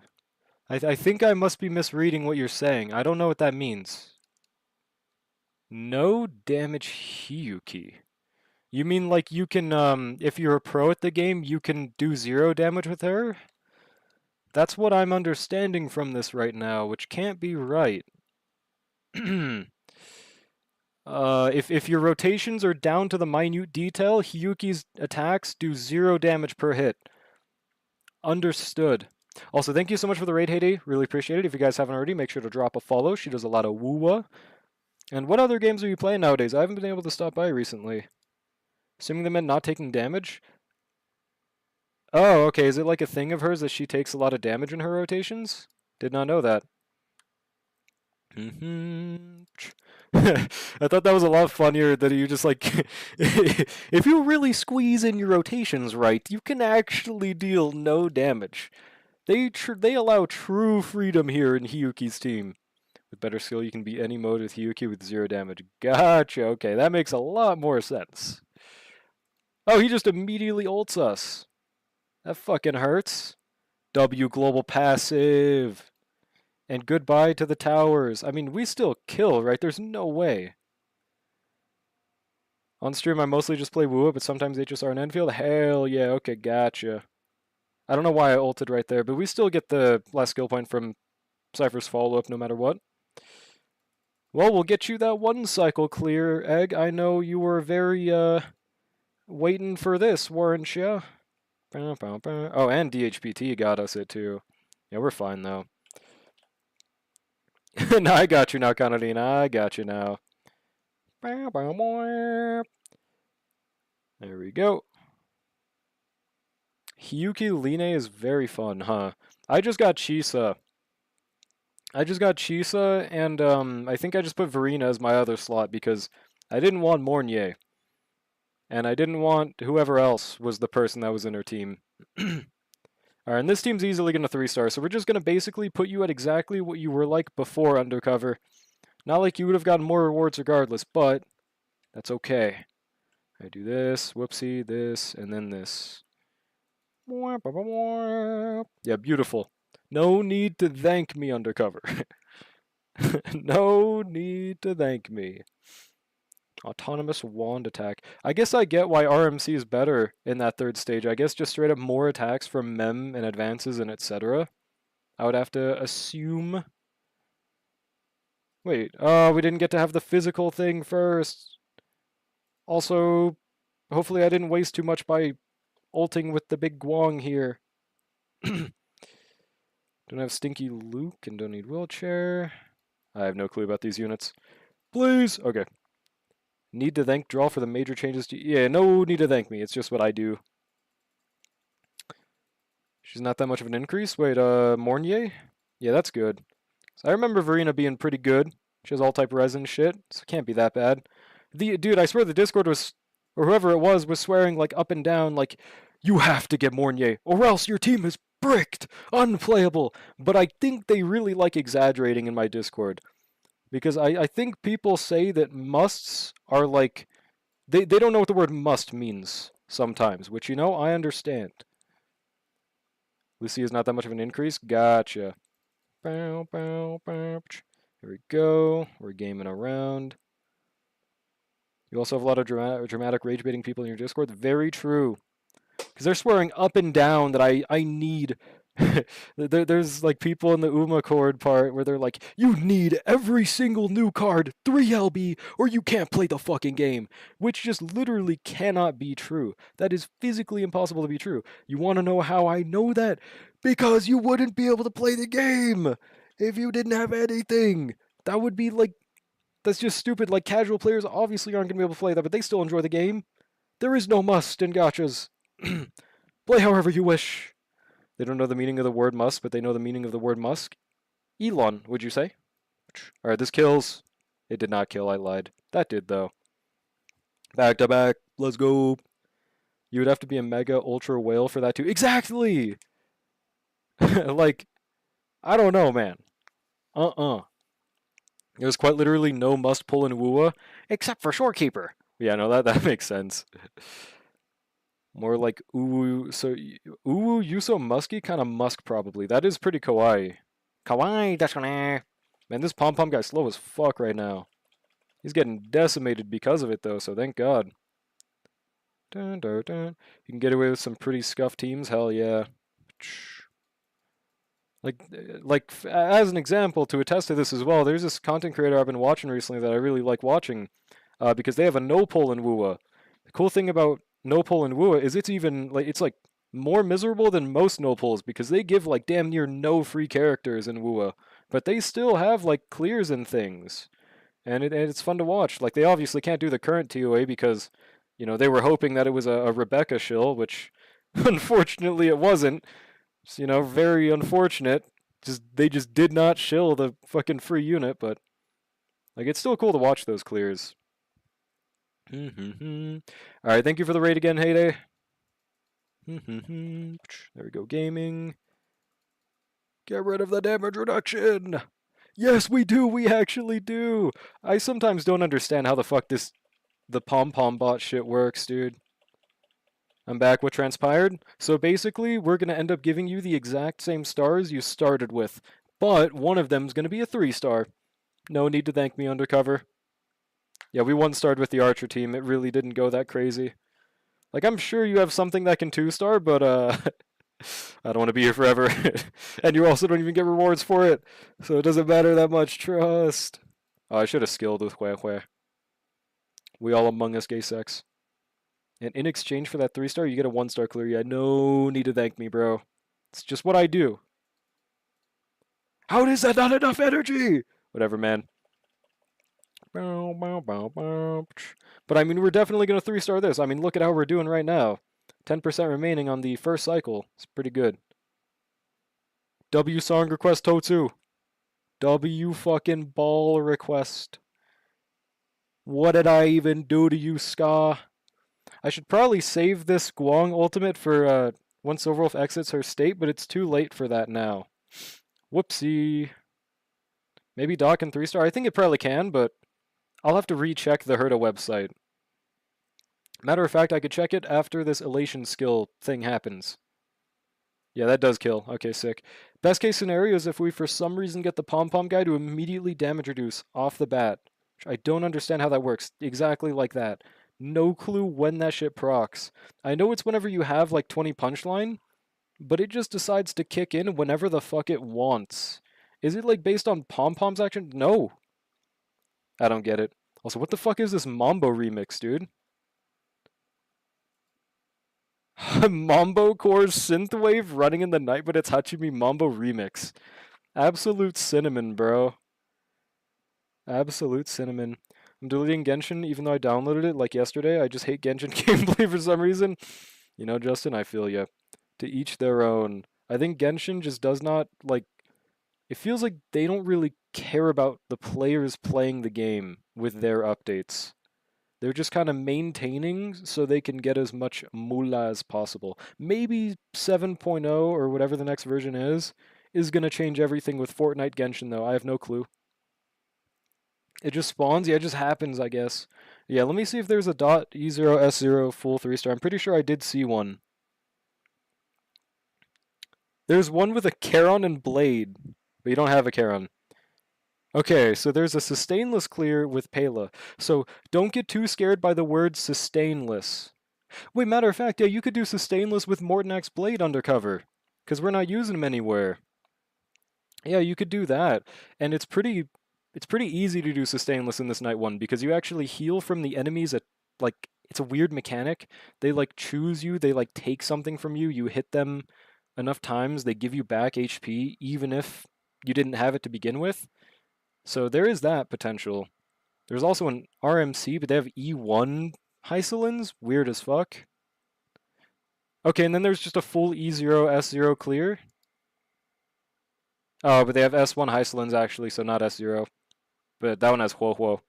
I think I must be misreading what you're saying. I don't know what that means. No damage Hyuki. You mean like you can, if you're a pro at the game, you can do 0 damage with her? That's what I'm understanding from this right now, which can't be right. If your rotations are down to the minute detail, Hyuki's attacks do 0 damage per hit. Understood. Also, thank you so much for the raid, Haydee. Really appreciate it. If you guys haven't already, make sure to drop a follow. She does a lot of woo-wah. And what other games are you playing nowadays? I haven't been able to stop by recently. Assuming they meant not taking damage? Oh, okay. Is it like a thing of hers that she takes a lot of damage in her rotations? Did not know that. Mm-hmm. I thought that was a lot funnier that you just like, if you really squeeze in your rotations right, you can actually deal no damage. They allow true freedom here in Hiyuki's team. With better skill, you can beat any mode with Hiyuki with 0 damage. Gotcha. Okay, that makes a lot more sense. Oh, he just immediately ults us. That fucking hurts. W global passive. And goodbye to the towers. I mean, we still kill, right? There's no way. On stream, I mostly just play Wua, but sometimes HSR and Enfield. Hell yeah, okay, gotcha. I don't know why I ulted right there, but we still get the last skill point from Cypher's follow-up no matter what. Well, we'll get you that one cycle clear, Egg. I know you were very, waiting for this, weren't ya? Oh, and DHPT got us it too. Yeah, we're fine though. No, I got you now, Conadine. I got you now. There we go. Hiyuki Line is very fun, huh? I just got Chisa. And I think I just put Verena as my other slot because I didn't want Mornier. And I didn't want whoever else was the person that was in her team. Alright, and this team's easily going to 3-star, so we're just going to basically put you at exactly what you were like before Undercover. Not like you would have gotten more rewards regardless, but that's okay. I do this, whoopsie, this, and then this. Yeah, beautiful. No need to thank me, Undercover. No need to thank me. Autonomous wand attack. I guess I get why RMC is better in that third stage. I guess just straight up more attacks from Mem and advances and etc. I would have to assume. Wait, we didn't get to have the physical thing first. Also, hopefully I didn't waste too much by ulting with the big Guang here. Don't have Stinky Luke and don't need wheelchair. I have no clue about these units. Please! Okay. Need to thank draw for the major changes to... Yeah, no need to thank me. It's just what I do. She's not that much of an increase. Wait, Mornier? Yeah, that's good. So I remember Verena being pretty good. She has all type resin shit, so it can't be that bad. Dude, I swear the Discord was... Or whoever it was swearing like up and down like, you have to get Mornier, or else your team is bricked, unplayable. But I think they really like exaggerating in my Discord. Because I think people say that musts are like... They don't know what the word must means sometimes, which, you know, I understand. Lucy is not that much of an increase? Gotcha. Here we go. We're gaming around. You also have a lot of dramatic rage baiting people in your Discord. Very true. Because they're swearing up and down that I need... There's like people in the Uma Chord part where they're like, you need every single new card, 3 LB, or you can't play the fucking game. Which just literally cannot be true. That is physically impossible to be true. You want to know how I know that? Because you wouldn't be able to play the game if you didn't have anything. That would be like... That's just stupid. Like, casual players obviously aren't going to be able to play that, but they still enjoy the game. There is no must in gachas. Play however you wish. They don't know the meaning of the word must, but they know the meaning of the word musk. Elon, would you say? Alright, this kills. It did not kill, I lied. That did, though. Back to back. Let's go. You would have to be a mega ultra whale for that too. Exactly! Like, I don't know, man. There's quite literally no must pull in Wua, except for Shorekeeper. Yeah, no, that makes sense. More like Uwu, so Uwu Yuso Musky kind of musk probably. That is pretty kawaii. Kawaii, that's Man, this pom-pom guy's slow as fuck right now. He's getting decimated because of it though, so thank God. Dun, dun, dun. You can get away with some pretty scuffed teams, hell yeah. Like as an example, to attest to this as well, there's this content creator I've been watching recently that I really like watching, because they have a no-pull in Wua. The cool thing about no-pull in Wua is it's even, like, it's like more miserable than most no-pulls, because they give like damn near no free characters in Wua, but they still have like clears and things, and it's fun to watch. Like, they obviously can't do the current TOA because, you know, they were hoping that it was a Rebecca shill, which unfortunately it wasn't. You know, very unfortunate. They just did not shill the fucking free unit, but like it's still cool to watch those clears. Alright, thank you for the raid again, Heyday. There we go, gaming. Get rid of the damage reduction! Yes, we do! We actually do! I sometimes don't understand how the fuck the pom-pom bot shit works, dude. I'm back with Transpired. So basically, we're going to end up giving you the exact same stars you started with, but one of them is going to be a 3-star. No need to thank me, Undercover. Yeah, we 1-starred with the Archer team. It really didn't go that crazy. Like, I'm sure you have something that can 2-star, but, I don't want to be here forever. And you also don't even get rewards for it, so it doesn't matter that much. Trust. Oh, I should have skilled with Hue Hue. We all Among Us gay sex. And in exchange for that 3-star, you get a 1-star clear. Yeah, no need to thank me, bro. It's just what I do. How is that not enough energy? Whatever, man. But I mean, we're definitely going to 3-star this. I mean, look at how we're doing right now. 10% remaining on the first cycle. It's pretty good. W song request Totsu. W fucking ball request. What did I even do to you, Ska? I should probably save this Guang ultimate for once Silverwolf exits her state, but it's too late for that now. Whoopsie. Maybe Doc can 3-star? I think it probably can, but I'll have to recheck the Herta website. Matter of fact, I could check it after this elation skill thing happens. Yeah, that does kill. Okay, sick. Best case scenario is if we for some reason get the pom-pom guy to immediately damage reduce off the bat. I don't understand how that works. Exactly like that. No clue when that shit procs. I know it's whenever you have like 20 punchline, but it just decides to kick in whenever the fuck it wants. Is it like based on pom-pom's action? No. I don't get it. Also, what the fuck is this Mambo remix, dude? Mambo Core Synthwave running in the night, but it's Hachimi Mambo remix. Absolute cinnamon, bro. Absolute cinnamon. I'm deleting Genshin even though I downloaded it like yesterday. I just hate Genshin gameplay for some reason. You know, Justin, I feel ya. To each their own. I think Genshin just does not, like... It feels like they don't really care about the players playing the game with their updates. They're just kind of maintaining so they can get as much moolah as possible. Maybe 7.0 or whatever the next version is going to change everything with Fortnite Genshin, though. I have no clue. It just spawns? Yeah, it just happens, I guess. Yeah, let me see if there's a .E0 S0 full 3-star. I'm pretty sure I did see one. There's one with a Charon and Blade, but you don't have a Charon. Okay, so there's a sustainless clear with Pela. So don't get too scared by the word sustainless. Wait, matter of fact, yeah, you could do sustainless with Mortnax Blade Undercover, because we're not using them anywhere. Yeah, you could do that, and it's pretty easy to do sustainless in this night one, because you actually heal from the enemies at, like, it's a weird mechanic. They, like, choose you, they, like, take something from you, you hit them enough times, they give you back HP, even if you didn't have it to begin with. So there is that potential. There's also an RMC, but they have E1 Hysolins? Weird as fuck. Okay, and then there's just a full E0, S0 clear. Oh, but they have S1 Hysolins actually, so not S0. But that one has Huo Huo.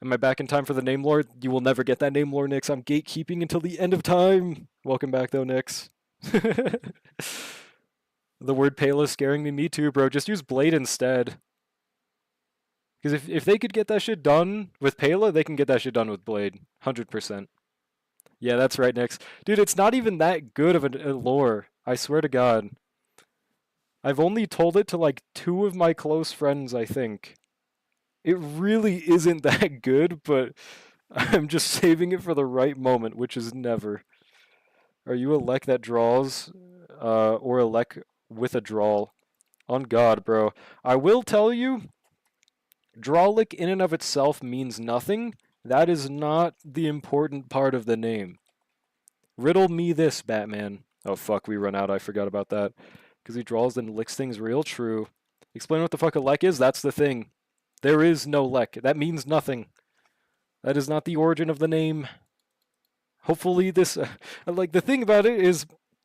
Am I back in time for the name lore? You will never get that name lore, Nix. I'm gatekeeping until the end of time. Welcome back, though, Nix. The word Pela is scaring me. Me too, bro. Just use Blade instead. Because if they could get that shit done with Pela, they can get that shit done with Blade. 100%. Yeah, that's right, Nix. Dude, it's not even that good of a lore. I swear to God. I've only told it to like 2 of my close friends, I think. It really isn't that good, but I'm just saving it for the right moment, which is never. Are you a Lek that draws, or a Lek with a draw? On God, bro. I will tell you, Drawlick in and of itself means nothing. That is not the important part of the name. Riddle me this, Batman. Oh fuck, we run out. I forgot about that. Because he draws and licks things real true. Explain what the fuck a Lek is? That's the thing. There is no Lek. That means nothing. That is not the origin of the name. Hopefully this... like, the thing about it is,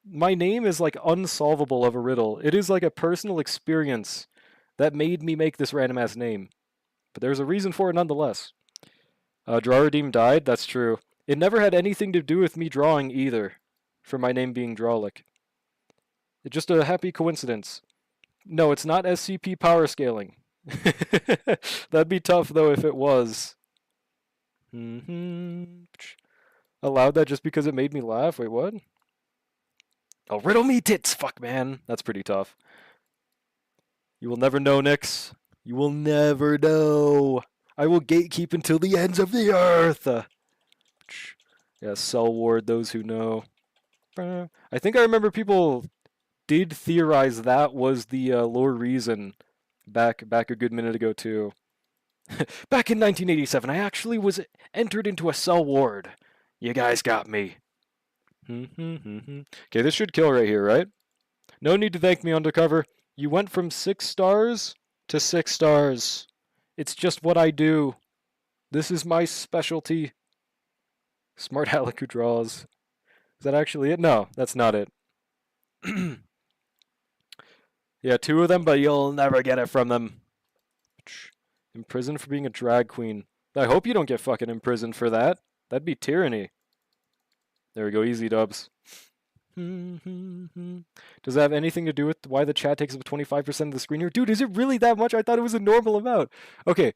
my name is like unsolvable of a riddle. It is like a personal experience that made me make this random ass name. But there's a reason for it nonetheless. Draw Redeem died, that's true. It never had anything to do with me drawing either, for my name being Drawlick. It's just a happy coincidence. No, it's not SCP power scaling. That'd be tough though if it was. Allowed that just because it made me laugh? Wait, what? Oh, riddle me tits! Fuck, man. That's pretty tough. You will never know, Nyx. You will never know. I will gatekeep until the ends of the earth. Yeah, Cell Ward, those who know. I think I remember people did theorize that was the lore reason back a good minute ago, too. Back in 1987, I actually was entered into a Cell Ward. You guys got me. Okay, this should kill right here, right? No need to thank me, Undercover. You went from 6 stars to 6 stars. It's just what I do. This is my specialty. Smart Alec who draws. Is that actually it? No, that's not it. Yeah, 2 of them, but you'll never get it from them. Imprisoned for being a drag queen. I hope you don't get fucking imprisoned for that. That'd be tyranny. There we go, easy dubs. Does that have anything to do with why the chat takes up 25% of the screen here? Dude, is it really that much? I thought it was a normal amount. Okay,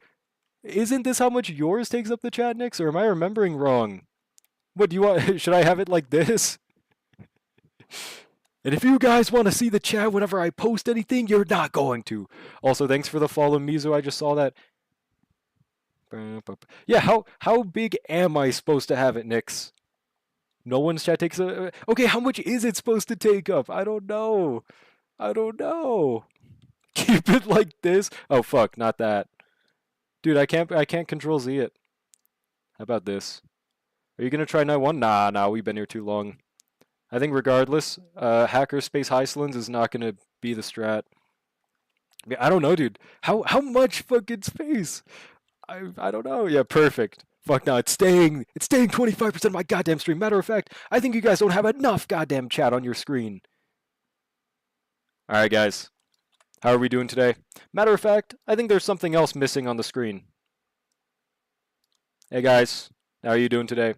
isn't this how much yours takes up the chat, Nyx? Or am I remembering wrong? What do you want? Should I have it like this? And if you guys want to see the chat whenever I post anything, you're not going to. Also, thanks for the follow, Mizu. I just saw that. Yeah, how big am I supposed to have it, Nyx? No one's chat takes a... Okay, how much is it supposed to take up? I don't know. I don't know. Keep it like this. Oh, fuck, not that. Dude, I can't control Z it. How about this? Are you going to try night 1? Nah, we've been here too long. I think regardless, Hackerspace Heislands is not going to be the strat. I don't know, dude. How much fucking space? I don't know. Yeah, perfect. Fuck no, it's staying 25% of my goddamn stream. Matter of fact, I think you guys don't have enough goddamn chat on your screen. Alright, guys. How are we doing today? Matter of fact, I think there's something else missing on the screen. Hey, guys. How are you doing today?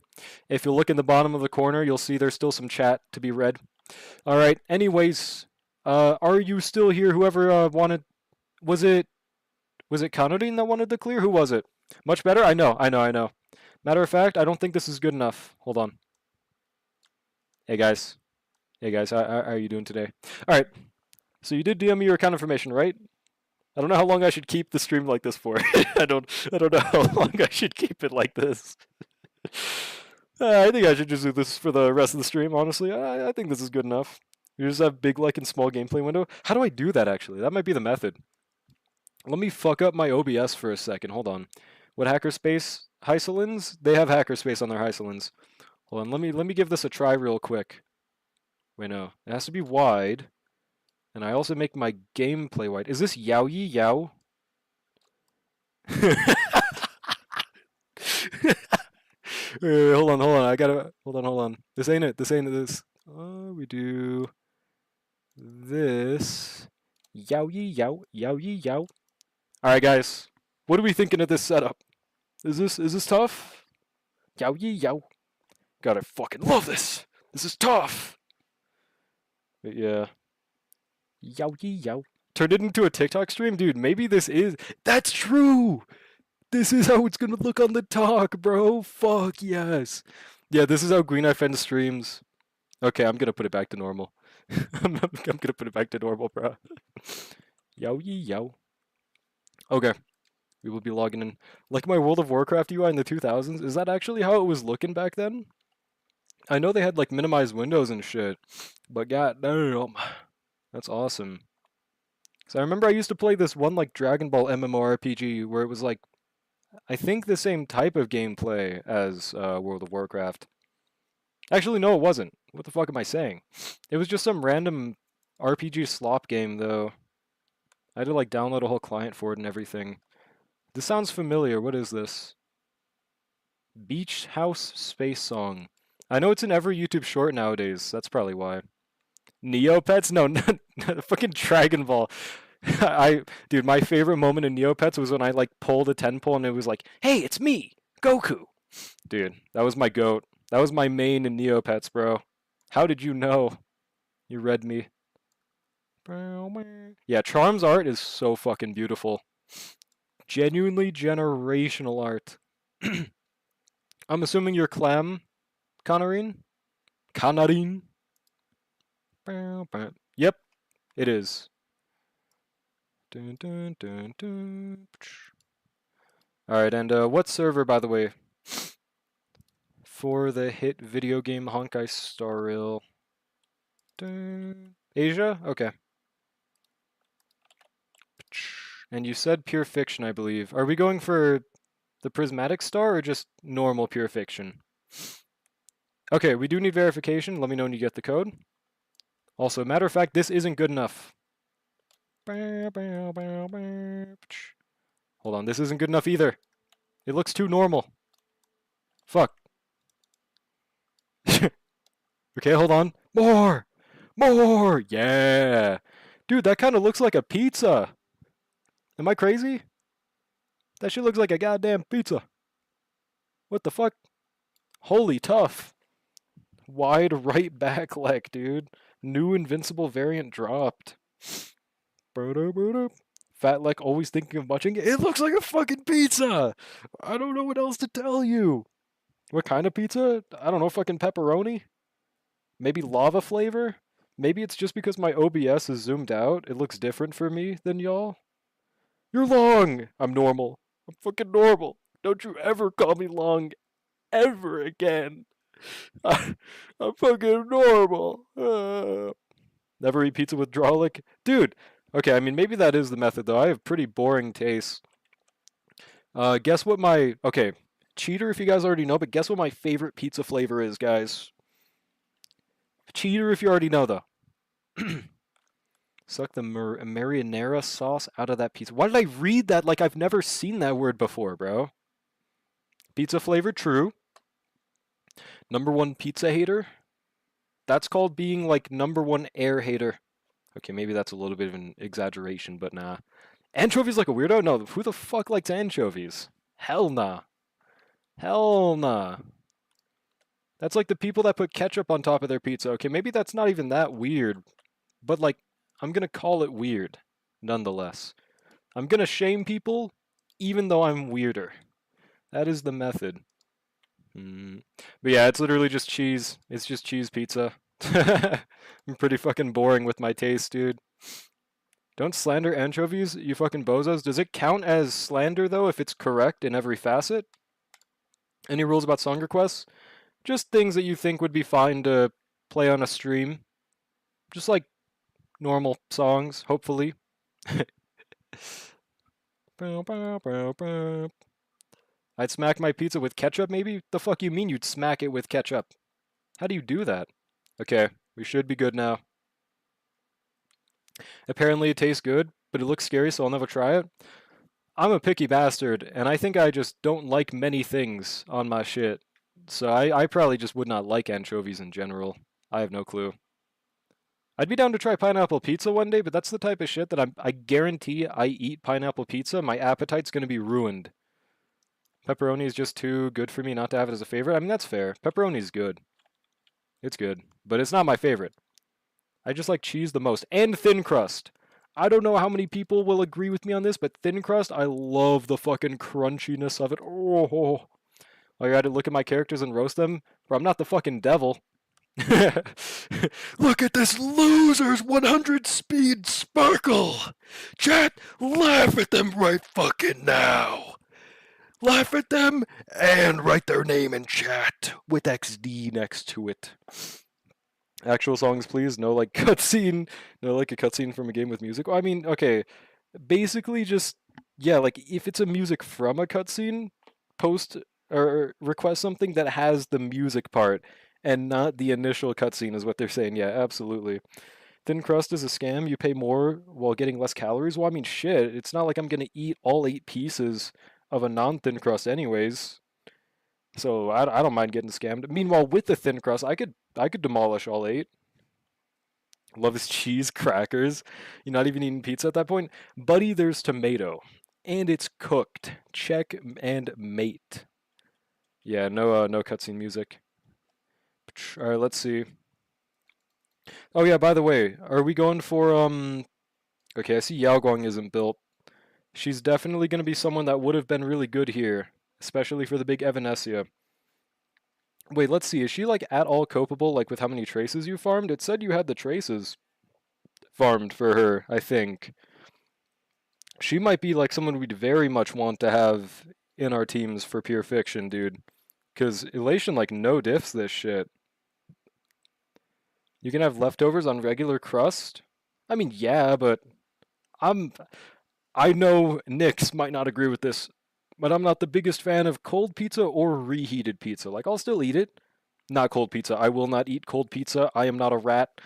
If you look in the bottom of the corner, you'll see there's still some chat to be read. Alright, anyways, are you still here? Whoever wanted... Was it Conodine that wanted to clear? Who was it? Much better? I know. Matter of fact, I don't think this is good enough. Hold on. Hey guys, how are you doing today? Alright, so you did DM me your account information, right? I don't know how long I should keep the stream like this for. I don't know how long I should keep it like this. I think I should just do this for the rest of the stream, honestly. I think this is good enough. You just have big, like, and small gameplay window. How do I do that, actually? That might be the method. Let me fuck up my OBS for a second. Hold on. What Hackerspace Heislands? They have Hackerspace on their Heislands. Hold on. Let me give this a try real quick. Wait, no. It has to be wide. And I also make my gameplay wide. Is this Yaoi Yao? Wait, hold on. I gotta... Hold on. This ain't it. This. Oh, we do... This... Yaoi Yao. Alright, guys. What are we thinking of this setup? Is this tough? Yao. God, I fucking love this! This is tough! But yeah. Yao. Turned it into a TikTok stream? Dude, maybe this is... That's true! This is how it's gonna look on the talk, bro! Fuck yes! Yeah, this is how Green Eye Fen streams. Okay, I'm gonna put it back to normal. I'm gonna put it back to normal, bro. Yao. Okay. We will be logging in. Like my World of Warcraft UI in the 2000s? Is that actually how it was looking back then? I know they had like minimized windows and shit, but goddamn, that's awesome. So I remember I used to play this one like Dragon Ball MMORPG where it was like, I think the same type of gameplay as World of Warcraft. Actually, no, it wasn't. What the fuck am I saying? It was just some random RPG slop game though. I had to like download a whole client for it and everything. This sounds familiar. What is this? Beach House Space Song. I know it's in every YouTube short nowadays. That's probably why. Neopets? No, not fucking Dragon Ball. Dude, my favorite moment in Neopets was when I like pulled a 10 pull and it was like, hey, it's me, Goku. Dude, that was my goat. That was my main in Neopets, bro. How did you know? You read me. Yeah, Charm's art is so fucking beautiful. Genuinely generational art. I'm assuming you're Clem, Conarine? Conarine? Yep, it is. Dun, dun, dun, dun. Alright, and what server, by the way? For the hit video game Honkai Star Rail. Asia? Okay. And you said pure fiction, I believe. Are we going for the prismatic star or just normal pure fiction? Okay, we do need verification. Let me know when you get the code. Also, matter of fact, this isn't good enough. Hold on, this isn't good enough either. It looks too normal. Fuck. Okay, hold on. More! More! Yeah! Dude, that kind of looks like a pizza. Am I crazy? That shit looks like a goddamn pizza. What the fuck? Holy tough. Wide right back leg, dude. New invincible variant dropped. Fat leg always thinking of munching. It looks like a fucking pizza! I don't know what else to tell you. What kind of pizza? I don't know, fucking pepperoni? Maybe lava flavor? Maybe it's just because my OBS is zoomed out. It looks different for me than y'all. You're long! I'm normal. I'm fucking normal. Don't you ever call me long ever again. I'm fucking normal. Never eat pizza with garlic? Dude, okay, I mean, maybe that is the method, though. I have pretty boring tastes. Guess what my... Okay, cheater if you guys already know, but guess what my favorite pizza flavor is, guys? Cheater if you already know, though. Suck the marinara sauce out of that pizza. Why did I read that like I've never seen that word before, bro? Pizza flavor, true. Number one pizza hater? That's called being like number one air hater. Okay, maybe that's a little bit of an exaggeration, but nah. Anchovies like a weirdo? No, who the fuck likes anchovies? Hell nah. Hell nah. That's like the people that put ketchup on top of their pizza. Okay, maybe that's not even that weird, but like, I'm gonna call it weird, nonetheless. I'm gonna shame people, even though I'm weirder. That is the method. But yeah, it's literally just cheese. It's just cheese pizza. I'm pretty fucking boring with my taste, dude. Don't slander anchovies, you fucking bozos. Does it count as slander, though, if it's correct in every facet? Any rules about song requests? Just things that you think would be fine to play on a stream. Just like normal songs, hopefully. I'd smack my pizza with ketchup, maybe? The fuck you mean you'd smack it with ketchup? How do you do that? Okay, we should be good now. Apparently it tastes good, but it looks scary, so I'll never try it. I'm a picky bastard, and I think I just don't like many things on my shit. So I probably just would not like anchovies in general. I have no clue. I'd be down to try pineapple pizza one day, but that's the type of shit that I guarantee I eat pineapple pizza, my appetite's going to be ruined. Pepperoni is just too good for me not to have it as a favorite. I mean, that's fair. Pepperoni is good. It's good, but it's not my favorite. I just like cheese the most. And thin crust. I don't know how many people will agree with me on this, but thin crust, I love the fucking crunchiness of it. Oh, I gotta look at my characters and roast them, but I'm not the fucking devil. Look at this loser's 100 speed sparkle! Chat, laugh at them right fucking now! Laugh at them and write their name in chat with XD next to it. Actual songs, please. No, like cutscene. No, like a cutscene from a game with music. Well, I mean, okay. Basically, just yeah, like if it's a music from a cutscene, post or request something that has the music part and not the initial cutscene is what they're saying. Yeah, absolutely. Thin crust is a scam. You pay more while getting less calories. Well, I mean, shit. It's not like I'm gonna eat all 8 pieces of a non-thin crust, anyways. So I don't mind getting scammed. Meanwhile, with the thin crust, I could demolish all 8. Loves cheese crackers. You're not even eating pizza at that point. Buddy, there's tomato. And it's cooked. Check and mate. Yeah, no cutscene music. Alright, let's see. Oh yeah, by the way, are we going for okay, I see Yao Guang isn't built. She's definitely gonna be someone that would have been really good here, especially for the big Evanesia. Wait, let's see, is she like at all copable, like with how many traces you farmed? It said you had the traces farmed for her, I think. She might be like someone we'd very much want to have in our teams for pure fiction, dude. Cause Elation like no diffs this shit. You can have leftovers on regular crust? I mean, yeah, but I'm I know Nyx might not agree with this, but I'm not the biggest fan of cold pizza or reheated pizza. Like I'll still eat it. Not cold pizza. I will not eat cold pizza. I am not a rat.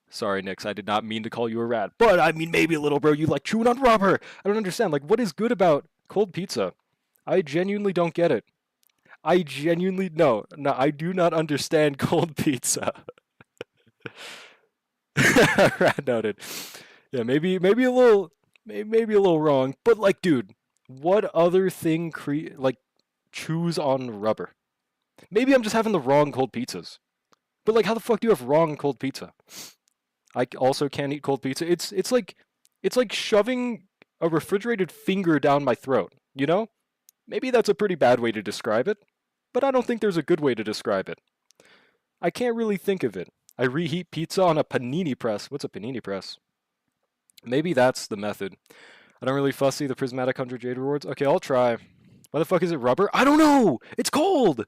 Sorry, Nyx, I did not mean to call you a rat. But I mean maybe a little, bro. You like chewing on rubber. I don't understand. Like what is good about cold pizza? I genuinely don't get it. I genuinely no, I do not understand cold pizza. Rat noted. Yeah, maybe a little maybe a little wrong, but like dude, what other thing like chews on rubber? Maybe I'm just having the wrong cold pizzas. But like how the fuck do you have wrong cold pizza? I also can't eat cold pizza. It's like shoving a refrigerated finger down my throat, you know? Maybe that's a pretty bad way to describe it, but I don't think there's a good way to describe it. I can't really think of it. I reheat pizza on a panini press. What's a panini press? Maybe that's the method. I don't really fussy the prismatic 100 jade rewards. Okay, I'll try. Why the fuck is it rubber? I don't know! It's cold!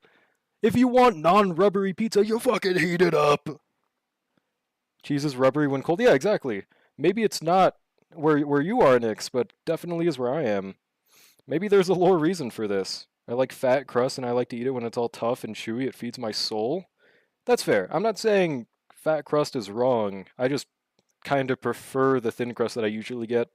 If you want non-rubbery pizza, you fucking heat it up! Cheese is rubbery when cold? Yeah, exactly. Maybe it's not where you are, Nyx, but definitely is where I am. Maybe there's a lore reason for this. I like fat crust and I like to eat it when it's all tough and chewy. It feeds my soul. That's fair. I'm not saying fat crust is wrong. I just kind of prefer the thin crust that I usually get.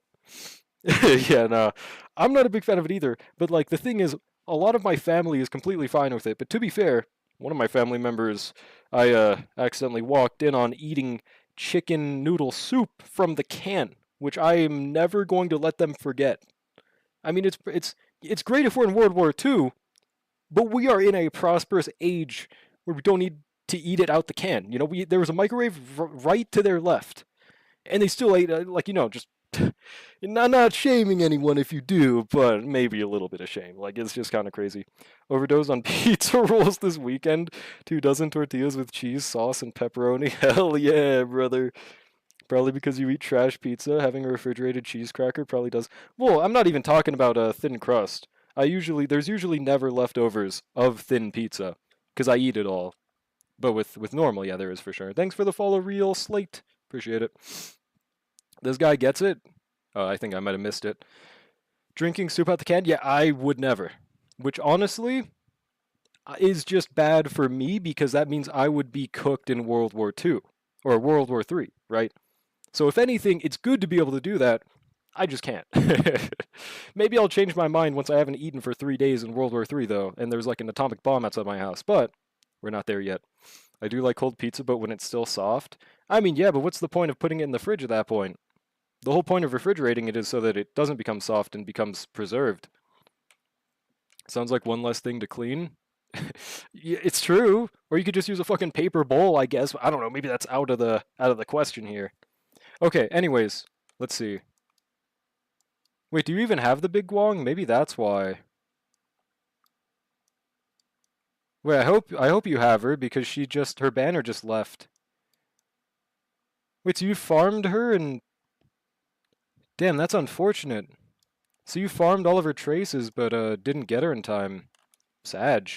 Yeah, no. I'm not a big fan of it either. But like the thing is, a lot of my family is completely fine with it. But to be fair, one of my family members, I accidentally walked in on eating chicken noodle soup from the can, which I am never going to let them forget. I mean, it's great if we're in World War II, but we are in a prosperous age where we don't need to eat it out the can. You know, there was a microwave right to their left, and they still ate like just not shaming anyone if you do, but maybe a little bit of shame. Like it's just kind of crazy. Overdose on pizza rolls this weekend. 2 dozen tortillas with cheese, sauce, and pepperoni. Hell yeah, brother. Probably because you eat trash pizza, having a refrigerated cheese cracker probably does. Well, I'm not even talking about a thin crust. There's usually never leftovers of thin pizza because I eat it all. But with normal, yeah, there is for sure. Thanks for the follow, Real Slate. Appreciate it. This guy gets it. Oh, I think I might have missed it. Drinking soup out the can? Yeah, I would never. Which honestly is just bad for me because that means I would be cooked in World War II or World War III, right? So if anything, it's good to be able to do that. I just can't. Maybe I'll change my mind once I haven't eaten for 3 days in World War III, though, and there's like an atomic bomb outside my house. But we're not there yet. I do like cold pizza, but when it's still soft. I mean, yeah, but what's the point of putting it in the fridge at that point? The whole point of refrigerating it is so that it doesn't become soft and becomes preserved. Sounds like one less thing to clean. Yeah, it's true. Or you could just use a fucking paper bowl, I guess. I don't know. Maybe that's out of the question here. Okay. Anyways, let's see. Wait, do you even have the big Guang? Maybe that's why. Wait, I hope you have her because her banner just left. Wait, so you farmed her and damn, that's unfortunate. So you farmed all of her traces but didn't get her in time. Sag.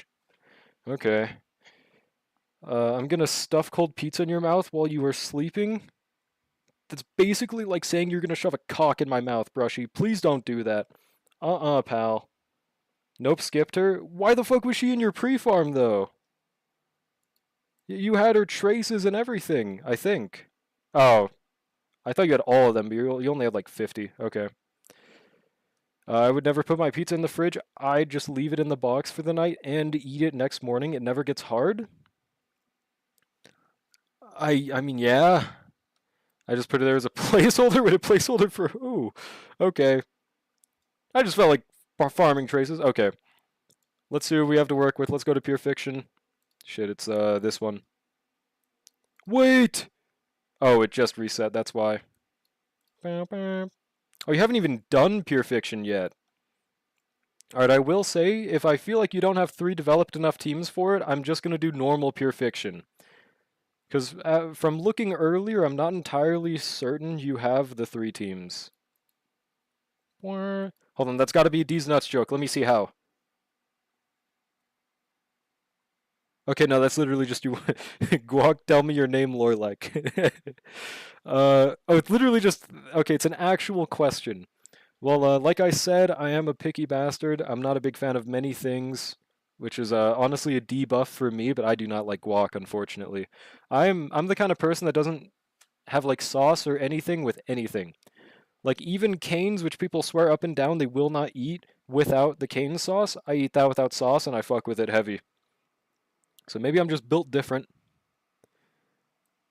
Okay. I'm gonna stuff cold pizza in your mouth while you are sleeping. That's basically like saying you're gonna shove a cock in my mouth, Brushy. Please don't do that. Pal. Nope, skipped her. Why the fuck was she in your pre-farm, though? You had her traces and everything, I think. Oh, I thought you had all of them, but you only had like 50. Okay. I would never put my pizza in the fridge. I'd just leave it in the box for the night and eat it next morning. It never gets hard. I mean, yeah. I just put it there as a placeholder with a placeholder for who? Okay. I just felt like farming traces. Okay. Let's see what we have to work with. Let's go to pure fiction. Shit, it's this one. Wait! Oh, it just reset, that's why. Oh, you haven't even done pure fiction yet. Alright, I will say, if I feel like you don't have 3 developed enough teams for it, I'm just going to do normal pure fiction. Because from looking earlier, I'm not entirely certain you have the 3 teams. Hold on, that's got to be a D's Nuts joke. Let me see how. Okay, no, that's literally just you. Guac, tell me your name, Lorlek. Oh, it's literally just. Okay, it's an actual question. Well, like I said, I am a picky bastard. I'm not a big fan of many things, which is honestly a debuff for me, but I do not like guac, unfortunately. I'm the kind of person that doesn't have like sauce or anything with anything. Like even canes, which people swear up and down they will not eat without the cane sauce, I eat that without sauce and I fuck with it heavy. So maybe I'm just built different.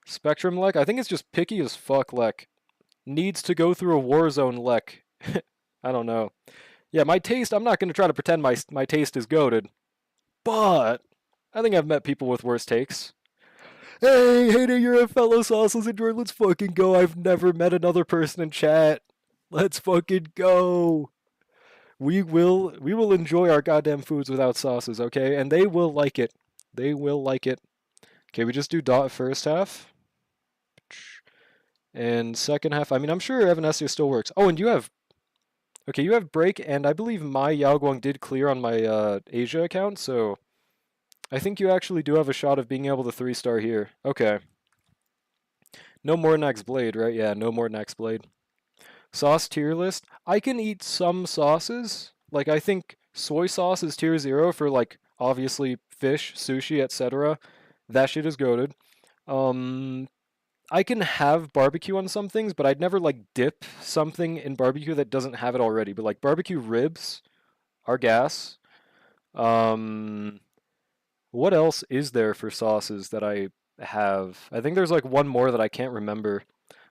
Spectrum Lek? I think it's just picky as fuck Lek. Needs to go through a war zone Lek. I don't know. Yeah, my taste, I'm not going to try to pretend my taste is goated. But I think I've met people with worse takes. Hey, Hater, you're a fellow sauceless enjoyer. Let's fucking go. I've never met another person in chat. Let's fucking go. We will enjoy our goddamn foods without sauces, okay? And they will like it. They will like it. Okay, we just do dot first half. And second half, I mean, I'm sure Evanescence still works. Oh, and you have... Okay, you have break, and I believe my Yao Guang did clear on my Asia account, so... I think you actually do have a shot of being able to 3-star here. Okay. No more next blade, right? Yeah, no more next blade. Sauce tier list. I can eat some sauces. Like, I think soy sauce is tier 0 for, like, obviously fish, sushi, etc. That shit is goated. I can have barbecue on some things, but I'd never, like, dip something in barbecue that doesn't have it already. But, like, barbecue ribs are gas. What else is there for sauces that I have? I think there's, like, one more that I can't remember.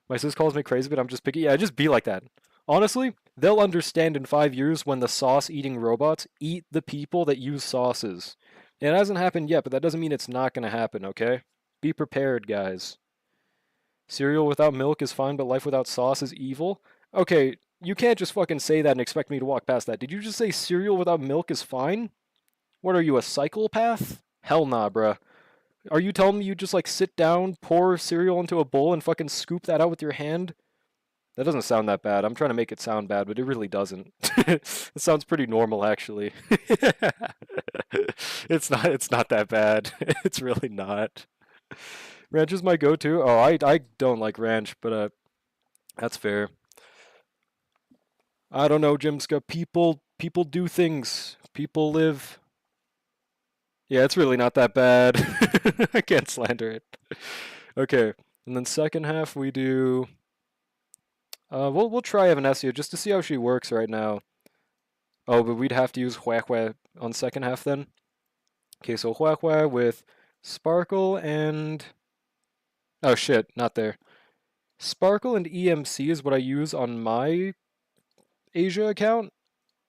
My sis calls me crazy, but I'm just picky. Yeah, just be like that. Honestly, they'll understand in 5 years when the sauce-eating robots eat the people that use sauces. It hasn't happened yet, but that doesn't mean it's not going to happen, okay? Be prepared, guys. Cereal without milk is fine, but life without sauce is evil? Okay, you can't just fucking say that and expect me to walk past that. Did you just say cereal without milk is fine? What are you, a psychopath? Hell nah, bruh. Are you telling me you just like sit down, pour cereal into a bowl, and fucking scoop that out with your hand? That doesn't sound that bad. I'm trying to make it sound bad, but it really doesn't. It sounds pretty normal, actually. It's not that bad. It's really not. Ranch is my go-to. Oh, I don't like ranch, but that's fair. I don't know, Jimska. People do things. People live. Yeah, it's really not that bad. I can't slander it. Okay, and then second half we do. We'll try Evanescence just to see how she works right now. Oh, but we'd have to use Huehue on second half then. Okay, so Huehue with Sparkle and... Oh shit, not there. Sparkle and EMC is what I use on my Asia account.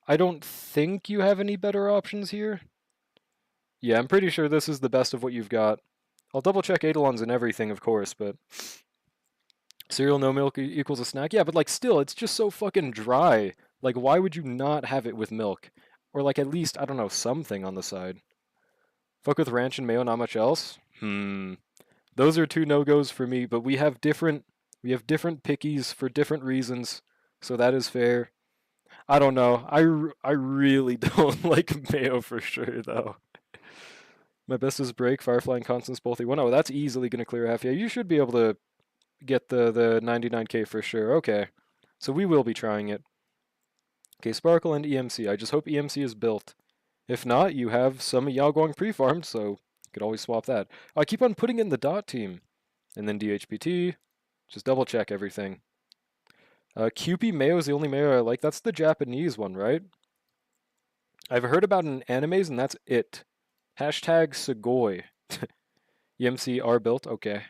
I don't think you have any better options here. Yeah, I'm pretty sure this is the best of what you've got. I'll double check Eidolons and everything, of course, but... Cereal no milk equals a snack? Yeah, but like still, it's just so fucking dry. Like, why would you not have it with milk? Or like at least, I don't know, something on the side. Fuck with ranch and mayo, not much else? Those are 2 no-goes for me, but we have different pickies for different reasons, so that is fair. I don't know. I really don't like mayo for sure, though. My best is break, Firefly, and Constance both E1. Oh, that's easily going to clear half. Yeah, you should be able to get the 99k for sure. Okay. So we will be trying it. Okay, Sparkle and EMC. I just hope EMC is built. If not, you have some Yao Guang pre-farmed, so you could always swap that. I keep on putting in the dot team. And then DHPT. Just double check everything. Kewpie Mayo is the only mayo I like. That's the Japanese one, right? I've heard about it in animes, and that's it. Hashtag Sugoi. EMC are built? Okay.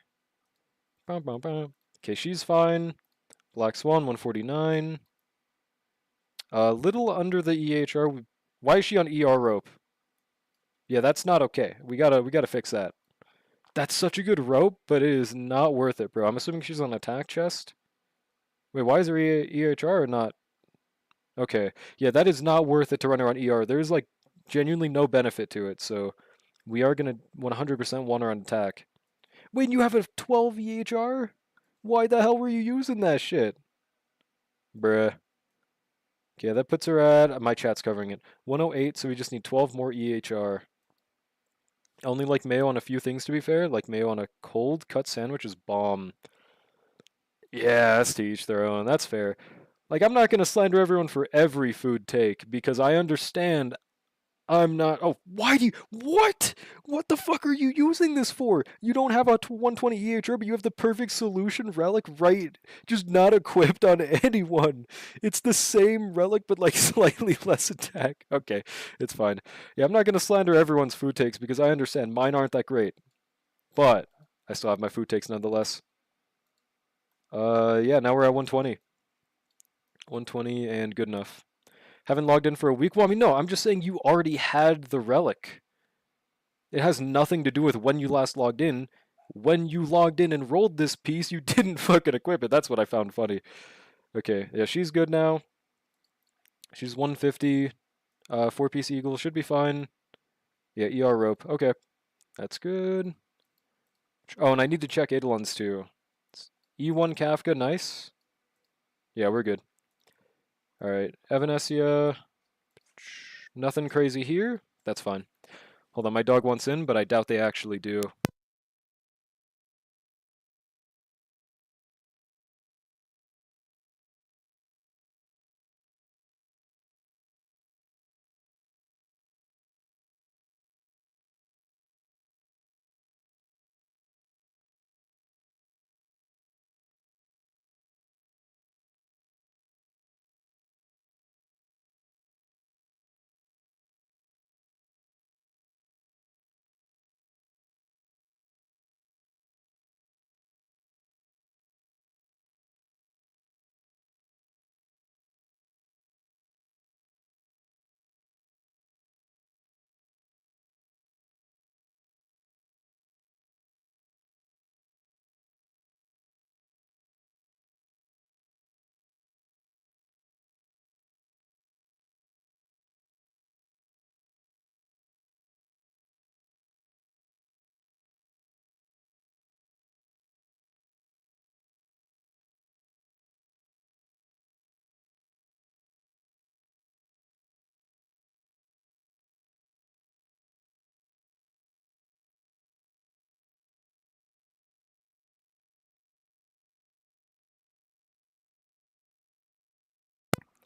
Bum, bum, bum. Okay, she's fine. Black Swan, 149. A little under the EHR. Why is she on ER rope? Yeah, that's not okay. We gotta fix that. That's such a good rope, but it is not worth it, bro. I'm assuming she's on attack chest. Wait, why is her EHR not? Okay, yeah, that is not worth it to run her on ER. There's like genuinely no benefit to it, so we are gonna 100% want her on attack. Wait, you have a 12 EHR? Why the hell were you using that shit? Bruh. Okay, that puts her at, my chat's covering it, 108, so we just need 12 more EHR. Only like mayo on a few things, to be fair. Like mayo on a cold cut sandwich is bomb. Yeah, that's to each their own. That's fair. Like, I'm not going to slander everyone for every food take because I understand I'm not. Oh, why do you. What? What the fuck are you using this for? You don't have a 120 EHR, but you have the perfect solution relic right. Just not equipped on anyone. It's the same relic, but like slightly less attack. Okay, it's fine. Yeah, I'm not going to slander everyone's food takes because I understand mine aren't that great. But I still have my food takes nonetheless. Yeah, now we're at 120. 120 and good enough. Haven't logged in for a week? Well, I mean, no, I'm just saying you already had the relic. It has nothing to do with when you last logged in. When you logged in and rolled this piece, you didn't fucking equip it. That's what I found funny. Okay, yeah, she's good now. She's 150. 4-piece eagle should be fine. Yeah, ER rope. Okay, that's good. Oh, and I need to check Eidolons too. E1 Kafka, nice. Yeah, we're good. Alright, Evanesia. Nothing crazy here. That's fine. Hold on, my dog wants in, but I doubt they actually do.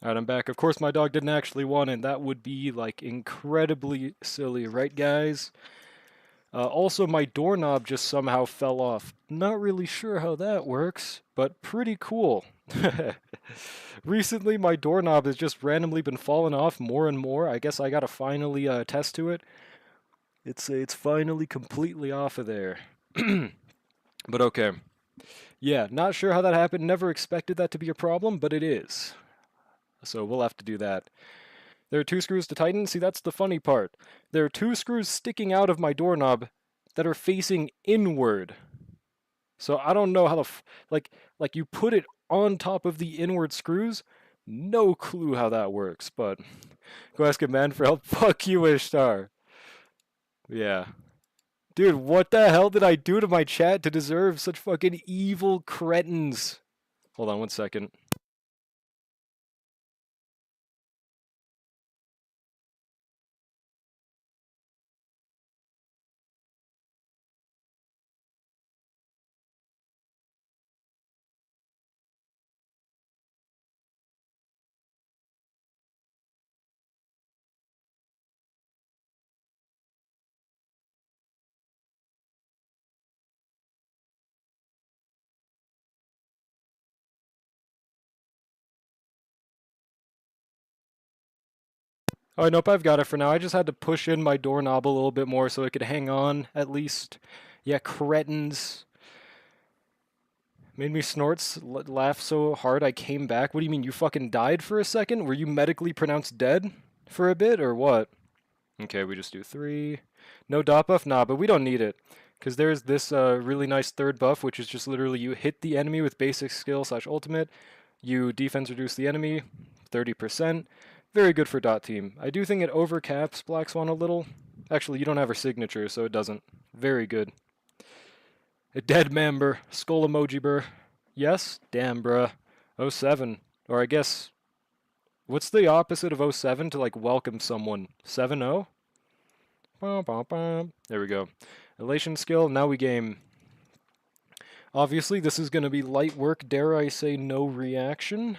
Alright, I'm back. Of course, my dog didn't actually want it. That would be, like, incredibly silly, right, guys? Also, my doorknob just somehow fell off. Not really sure how that works, but pretty cool. Recently, my doorknob has just randomly been falling off more and more. I guess I gotta finally test to it. It's finally completely off of there. But okay. Yeah, not sure how that happened. Never expected that to be a problem, but it is. So we'll have to do that. There are 2 screws to tighten. See, that's the funny part. There are 2 screws sticking out of my doorknob that are facing inward. So I don't know how like you put it on top of the inward screws. No clue how that works, but go ask a man for help. Fuck you, Ishtar. Yeah. Dude, what the hell did I do to my chat to deserve such fucking evil cretins? Hold on 1 second. Oh, nope, I've got it for now. I just had to push in my doorknob a little bit more so it could hang on, at least. Yeah, cretins. Made me laugh so hard I came back. What do you mean, you fucking died for a second? Were you medically pronounced dead for a bit, or what? Okay, we just do 3. No dot buff? Nah, but we don't need it. Because there's this really nice third buff, which is just literally you hit the enemy with basic skill / ultimate, you defense reduce the enemy 30%. Very good for dot team. I do think it overcaps Black Swan a little. Actually, you don't have her signature, so it doesn't. Very good. A dead member. Skull emoji, bruh. Yes? Damn, bruh. 07. Or I guess, what's the opposite of 07 to like welcome someone? 7-0? There we go. Elation skill, now we game. Obviously, this is going to be light work, dare I say no reaction.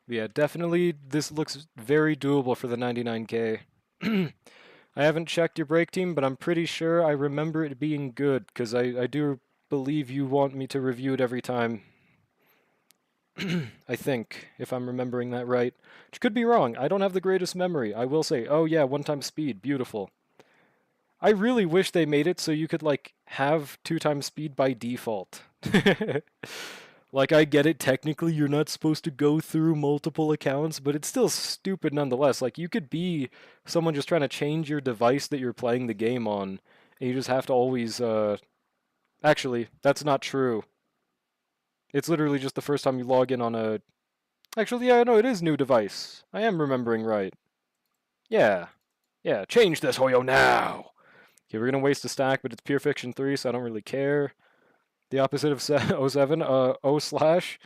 Yeah, definitely this looks very doable for the 99k. I haven't checked your break team, but I'm pretty sure I remember it being good, because I do believe you want me to review it every time. I think, if I'm remembering that right. Which could be wrong. I don't have the greatest memory. I will say, oh yeah, 1x speed, beautiful. I really wish they made it so you could, like, have 2x speed by default. Like, I get it, technically you're not supposed to go through multiple accounts, but it's still stupid nonetheless. Like, you could be someone just trying to change your device that you're playing the game on, and you just have to always, Actually, that's not true. It's literally just the first time you log in on a... Actually, yeah, no, it is new device. I am remembering right. Yeah. Yeah, change this, Hoyo, now! Okay, we're gonna waste a stack, but it's Pure Fiction 3, so I don't really care. The opposite of 07, O slash.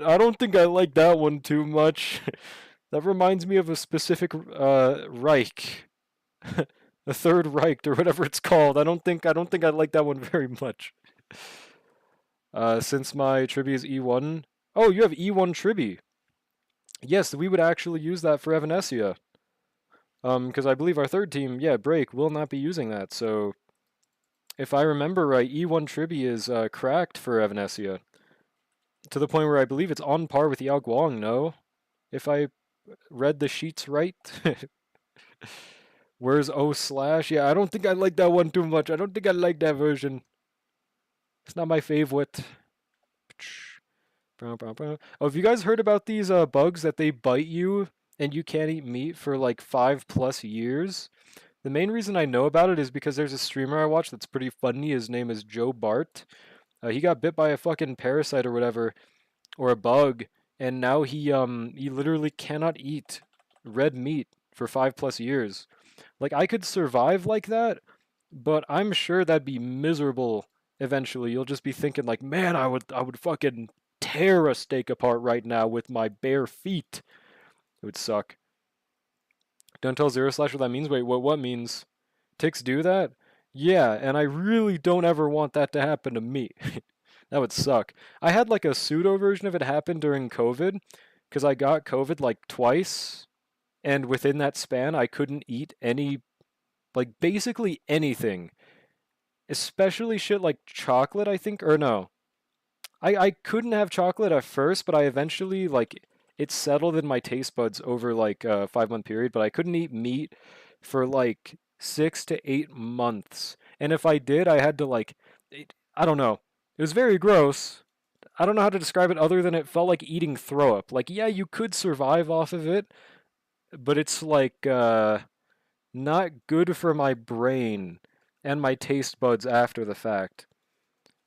I don't think I like that one too much. That reminds me of a specific Reich. The Third Reich, or whatever it's called. I don't think I like that one very much. Since my Tribi is E1. Oh, you have E1 Tribi. Yes, we would actually use that for Evanesia. Because I believe our third team, yeah, Break, will not be using that, so... If I remember right, E1 Tribi is cracked for Evanesia. To the point where I believe it's on par with Yao Guang, no? If I read the sheets right? Where's O slash? Yeah, I don't think I like that one too much. I don't think I like that version. It's not my favorite. Oh, have you guys heard about these bugs that they bite you and you can't eat meat for like 5+ years? The main reason I know about it is because there's a streamer I watch that's pretty funny. His name is Joe Bart. He got bit by a fucking parasite or whatever, or a bug, and now he literally cannot eat red meat for 5+ years. Like, I could survive like that, but I'm sure that'd be miserable eventually. You'll just be thinking like, man, I would fucking tear a steak apart right now with my bare feet. It would suck. Don't tell Zero Slash what that means. Wait, what means? Ticks do that? Yeah, and I really don't ever want that to happen to me. That would suck. I had like a pseudo version of it happen during COVID, because I got COVID like twice, and within that span I couldn't eat any, like basically anything. Especially shit like chocolate, I think, or no. I couldn't have chocolate at first, but I eventually, like, it settled in my taste buds over like a 5-month period, but I couldn't eat meat for like 6 to 8 months. And if I did, I had to like, I don't know. It was very gross. I don't know how to describe it other than it felt like eating throw up. Like, yeah, you could survive off of it, but it's like not good for my brain and my taste buds after the fact.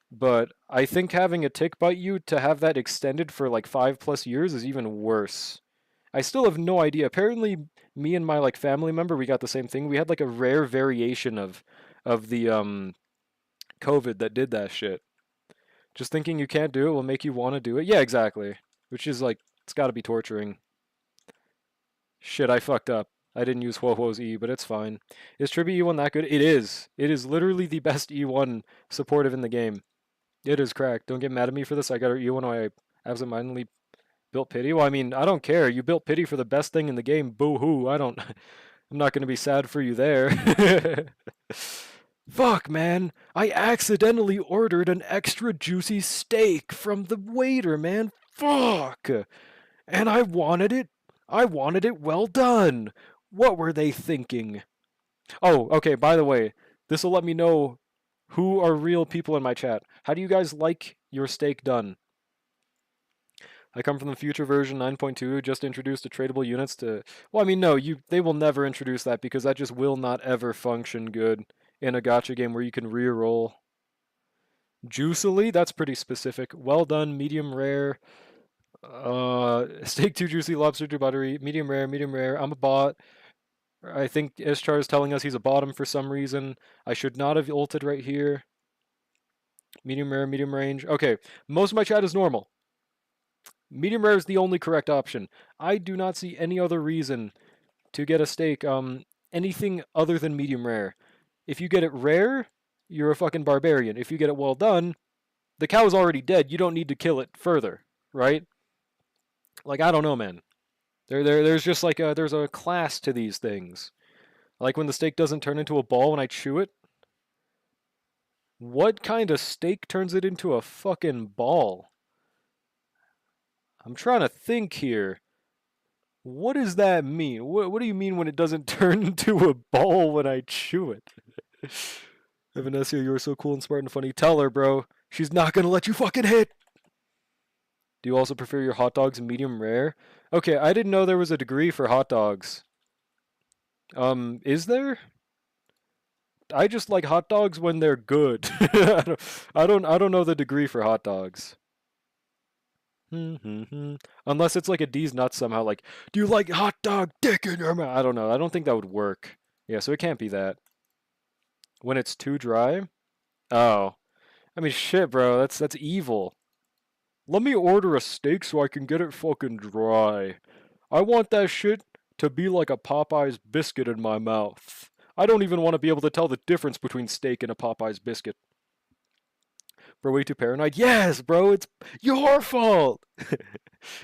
But I think having a tick bite you to have that extended for like 5+ years is even worse. I still have no idea. Apparently, me and my like family member, we got the same thing. We had like a rare variation of the COVID that did that shit. Just thinking you can't do it will make you want to do it. Yeah, exactly. Which is like, it's got to be torturing. Shit, I fucked up. I didn't use Huohuo's E, but it's fine. Is Tribi E1 that good? It is. It is literally the best E1 supportive in the game. It is cracked. Don't get mad at me for this. I got her E1 when I absentmindedly built pity. Well, I mean, I don't care. You built pity for the best thing in the game. Boo-hoo. I don't... I'm not going to be sad for you there. Fuck, man. I accidentally ordered an extra juicy steak from the waiter, man. Fuck. And I wanted it. I wanted it well done. What were they thinking? Oh, okay, by the way, this will let me know who are real people in my chat. How do you guys like your steak done. I come from the future version 9.2, just introduced the tradable units to... Well, I mean, no, they will never introduce that because that just will not ever function good in a gacha game where you can re-roll. Juicily, that's pretty specific. Well done, medium rare. Steak too juicy, lobster too buttery, medium rare, medium rare. I'm a bot. I think Ishtar is telling us he's a bottom for some reason. I should not have ulted right here. Medium rare, medium range. Okay, most of my chat is normal. Medium rare is the only correct option. I do not see any other reason to get a steak anything other than medium rare. If you get it rare, you're a fucking barbarian. If you get it well done, the cow is already dead. You don't need to kill it further, right? Like, I don't know, man. There's just like there's a class to these things. Like when the steak doesn't turn into a ball when I chew it. What kind of steak turns it into a fucking ball? I'm trying to think here. What does that mean? What do you mean when it doesn't turn into a ball when I chew it? Vanessa, you're so cool and smart and funny. Tell her, bro. She's not gonna let you fucking hit. Do you also prefer your hot dogs medium rare? Okay, I didn't know there was a degree for hot dogs. Is there? I just like hot dogs when they're good. I don't know the degree for hot dogs. Unless it's like a D's nuts somehow, like, do you like hot dog dick in your mouth? I don't know. I don't think that would work. Yeah, so it can't be that. When it's too dry? Oh. I mean, shit, bro. That's evil. Let me order a steak so I can get it fucking dry. I want that shit to be like a Popeye's biscuit in my mouth. I don't even want to be able to tell the difference between steak and a Popeye's biscuit. Bro, way too paranoid? Yes, bro, it's your fault!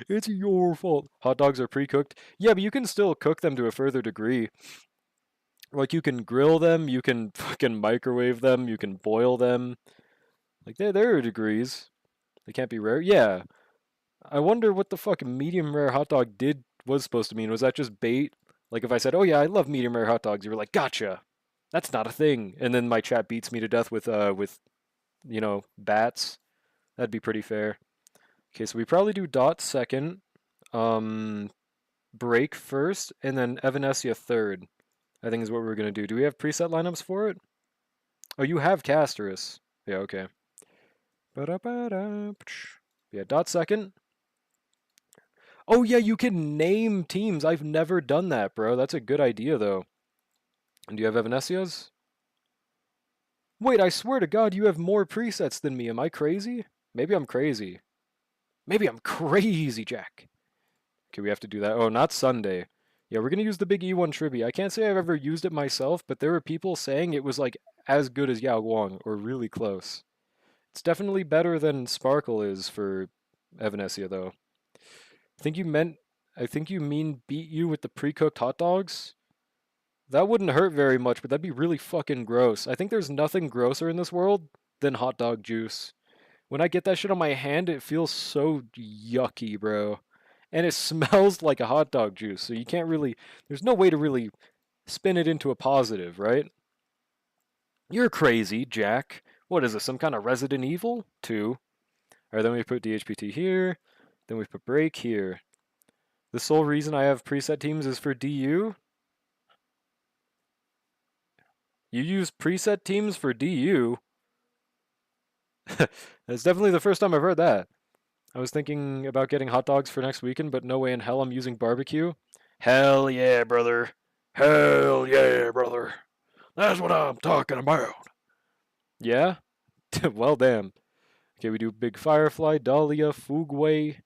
It's your fault. Hot dogs are pre-cooked? Yeah, but you can still cook them to a further degree. Like, you can grill them, you can fucking microwave them, you can boil them. Like, there are degrees. They can't be rare? Yeah. I wonder what the fuck medium rare hot dog was supposed to mean. Was that just bait? Like, if I said, oh yeah, I love medium rare hot dogs, you were like, gotcha! That's not a thing. And then my chat beats me to death with you know, bats. That'd be pretty fair. Okay, so we probably do dot second, break first, and then Evanescia third. I think is what we're gonna do. Do we have preset lineups for it? Oh, you have Casterus. Yeah, okay. Yeah, dot second. Oh yeah, you can name teams. I've never done that, bro. That's a good idea, though. And do you have Evanescia's? Wait, I swear to God, you have more presets than me. Am I crazy? Maybe I'm crazy. Maybe I'm crazy, Jack. Okay, we have to do that. Oh, not Sunday. Yeah, we're gonna use the big E1 Tribby. I can't say I've ever used it myself, but there were people saying it was like as good as Yao Guang, or really close. It's definitely better than Sparkle is for Evanescia, though. I think you mean beat you with the pre-cooked hot dogs? That wouldn't hurt very much, but that'd be really fucking gross. I think there's nothing grosser in this world than hot dog juice. When I get that shit on my hand, it feels so yucky, bro. And it smells like a hot dog juice, so you can't really... There's no way to really spin it into a positive, right? You're crazy, Jack. What is this, some kind of Resident Evil? 2. Alright, then we put DHPT here. Then we put break here. The sole reason I have preset teams is for DU? You use preset teams for DU? That's definitely the first time I've heard that. I was thinking about getting hot dogs for next weekend, but no way in hell I'm using barbecue. Hell yeah, brother. Hell yeah, brother. That's what I'm talking about. Yeah? Well, damn. Okay, we do Big Firefly, Dahlia, Fugway,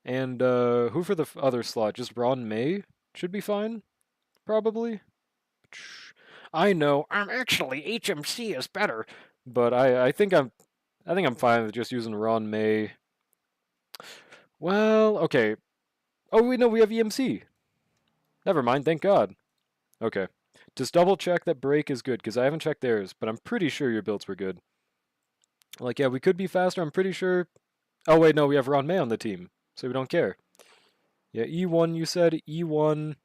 and who for the other slot? Just Ron May? Should be fine? Probably? I know, I'm actually HMC is better, but I think I'm fine with just using Ron May. Well, okay. Oh, we know we have EMC. Never mind, thank God. Okay. Just double check that break is good, because I haven't checked theirs, but I'm pretty sure your builds were good. Like, yeah, we could be faster, I'm pretty sure. Oh, wait, no, we have Ron May on the team, so we don't care. Yeah, E1, you said. E1,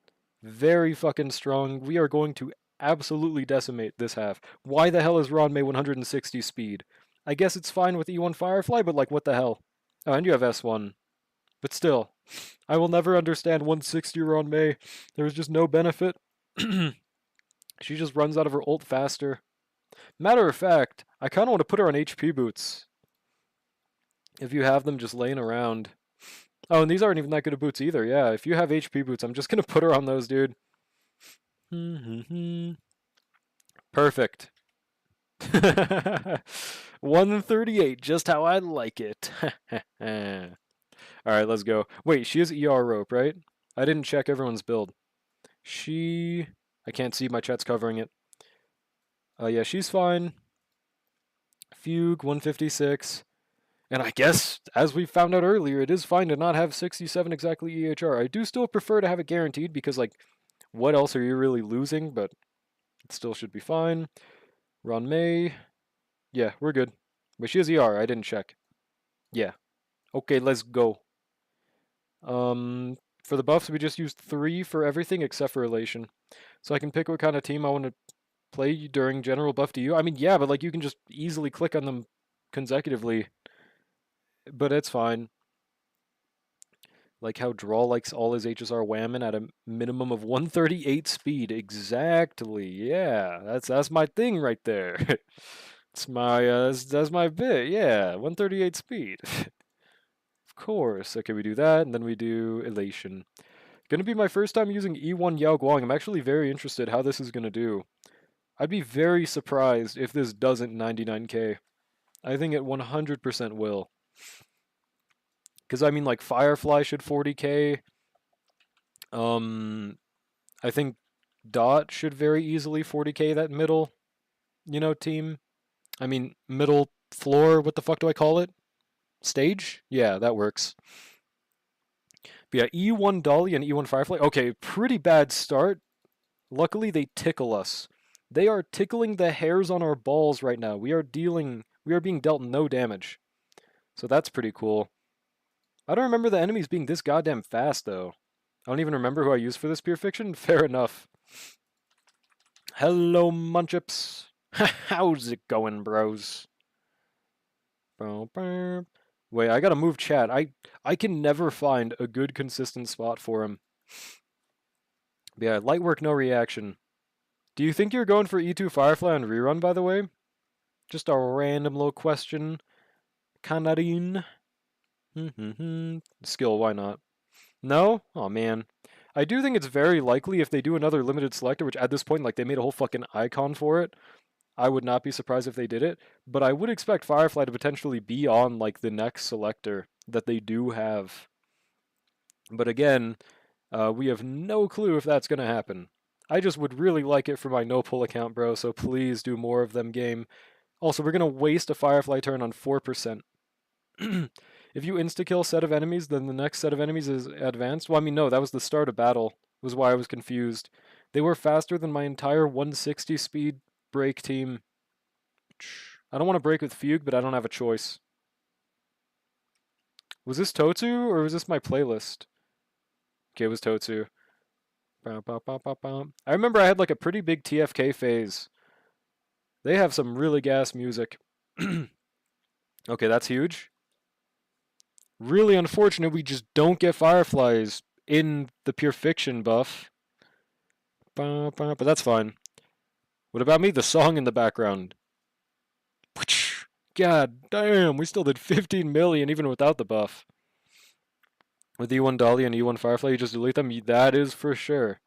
very fucking strong. We are going to absolutely decimate this half. Why the hell is Ron May 160 speed? I guess it's fine with E1 Firefly, but like, what the hell? Oh, and you have S1. But still, I will never understand 160 Ron May. There was just no benefit. She just runs out of her ult faster. Matter of fact, I kind of want to put her on HP boots. If you have them just laying around. Oh, and these aren't even that good of boots either. Yeah, if you have HP boots, I'm just going to put her on those, dude. Perfect. 138, just how I like it. Alright, let's go. Wait, she has ER rope, right? I didn't check everyone's build. I can't see, my chat's covering it. Yeah, she's fine. Fugue, 156. And I guess, as we found out earlier, it is fine to not have 67 exactly EHR. I do still prefer to have it guaranteed because, like, what else are you really losing? But it still should be fine. Ron May. Yeah, we're good. But she has ER. I didn't check. Yeah. Okay, let's go. For the buffs, we just used 3 for everything except for Elation. So I can pick what kind of team I want to play during general buff to you. I mean, yeah, but like you can just easily click on them consecutively. But it's fine. Like how Draw likes all his HSR whamming at a minimum of 138 speed. Exactly. Yeah, that's my thing right there. It's my that's my bit. Yeah, 138 speed. Of course. Okay, we do that, and then we do Elation. Gonna be my first time using E1 Yao Guang. I'm actually very interested how this is gonna do. I'd be very surprised if this doesn't 99k. I think it 100% will. Because, I mean, like, Firefly should 40k. I think Dot should very easily 40k that middle, team. I mean, middle floor, what the fuck do I call it? Stage? Yeah, that works. But yeah, E1 Dolly and E1 Firefly. Okay, pretty bad start. Luckily, they tickle us. They are tickling the hairs on our balls right now. We are being dealt no damage. So that's pretty cool. I don't remember the enemies being this goddamn fast, though. I don't even remember who I used for this Pure Fiction. Fair enough. Hello, Munchips. How's it going, bros? Wait, I gotta move chat. I can never find a good consistent spot for him. But yeah, light work, no reaction. Do you think you're going for E2 Firefly on rerun, by the way? Just a random little question. Kanarin. Skill, why not? No? Oh man. I do think it's very likely if they do another limited selector, which at this point, like, they made a whole fucking icon for it. I would not be surprised if they did it, but I would expect Firefly to potentially be on, like, the next selector that they do have. But again, we have no clue if that's going to happen. I just would really like it for my no-pull account, bro, so please do more of them, game. Also, we're going to waste a Firefly turn on 4%. If you insta-kill a set of enemies, then the next set of enemies is advanced. Well, I mean, no, that was the start of battle, was why I was confused. They were faster than my entire 160 speed break team. I don't want to break with Fugue, but I don't have a choice. Was this Totsu, or was this my playlist? Okay, it was Totsu. I remember I had like a pretty big TFK phase. They have some really gas music. Okay, that's huge. Really unfortunate we just don't get Fireflies in the Pure Fiction buff. But that's fine. What about me? The song in the background. God damn, we still did 15 million even without the buff. With E1 Dolly and E1 Firefly, you just delete them? That is for sure.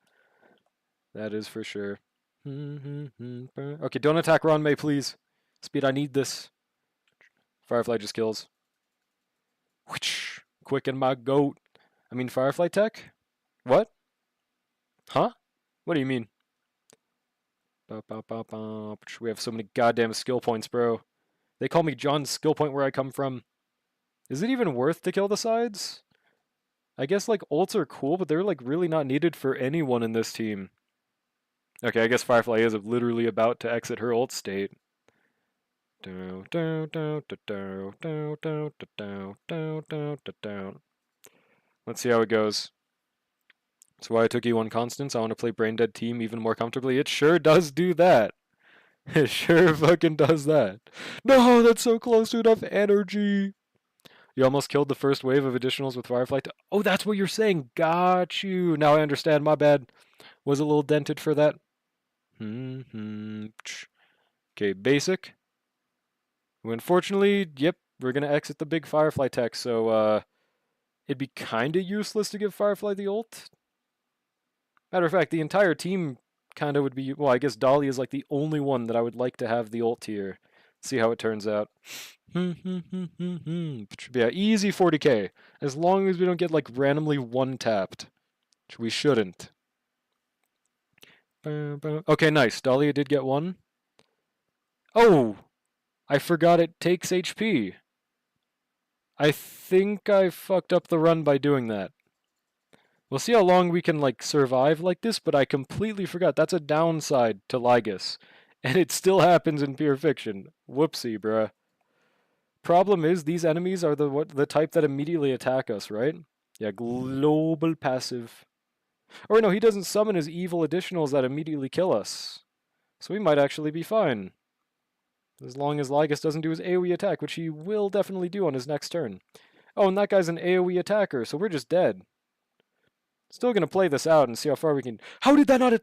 That is for sure. Okay, don't attack Ron May, please. Speed, I need this. Firefly just kills. Quicken my goat. I mean, Firefly tech? What? Huh? What do you mean? We have so many goddamn skill points, bro. They call me John's skill point where I come from. Is it even worth to kill the sides? I guess, like, ults are cool, but they're, like, really not needed for anyone in this team. Okay, I guess Firefly is literally about to exit her ult state. Let's see how it goes. That's why I took E1 Constance. I want to play Brain Dead Team even more comfortably. It sure does do that. It sure fucking does that. No, that's so close to enough energy. You almost killed the first wave of additionals with Firefly. Oh, that's what you're saying. Got you. Now I understand. My bad. Was a little dented for that. Okay, basic. Unfortunately, yep, we're gonna exit the big Firefly tech, so it'd be kinda useless to give Firefly the ult. Matter of fact, the entire team kinda would be, well, I guess Dolly is like the only one that I would like to have the ult here. See how it turns out. Yeah, easy 40k. As long as we don't get like randomly one tapped. Which we shouldn't. Okay, nice. Dahlia did get one. Oh! I forgot it takes HP. I think I fucked up the run by doing that. We'll see how long we can like survive like this, but I completely forgot. That's a downside to Lygus. And it still happens in Pure Fiction. Whoopsie, bruh. Problem is, these enemies are the type that immediately attack us, right? Yeah, global passive. Or no, he doesn't summon his evil additionals that immediately kill us. So we might actually be fine. As long as Lygus doesn't do his AoE attack, which he will definitely do on his next turn. Oh, and that guy's an AoE attacker, so we're just dead. Still gonna play this out and see how far we can... How did that not...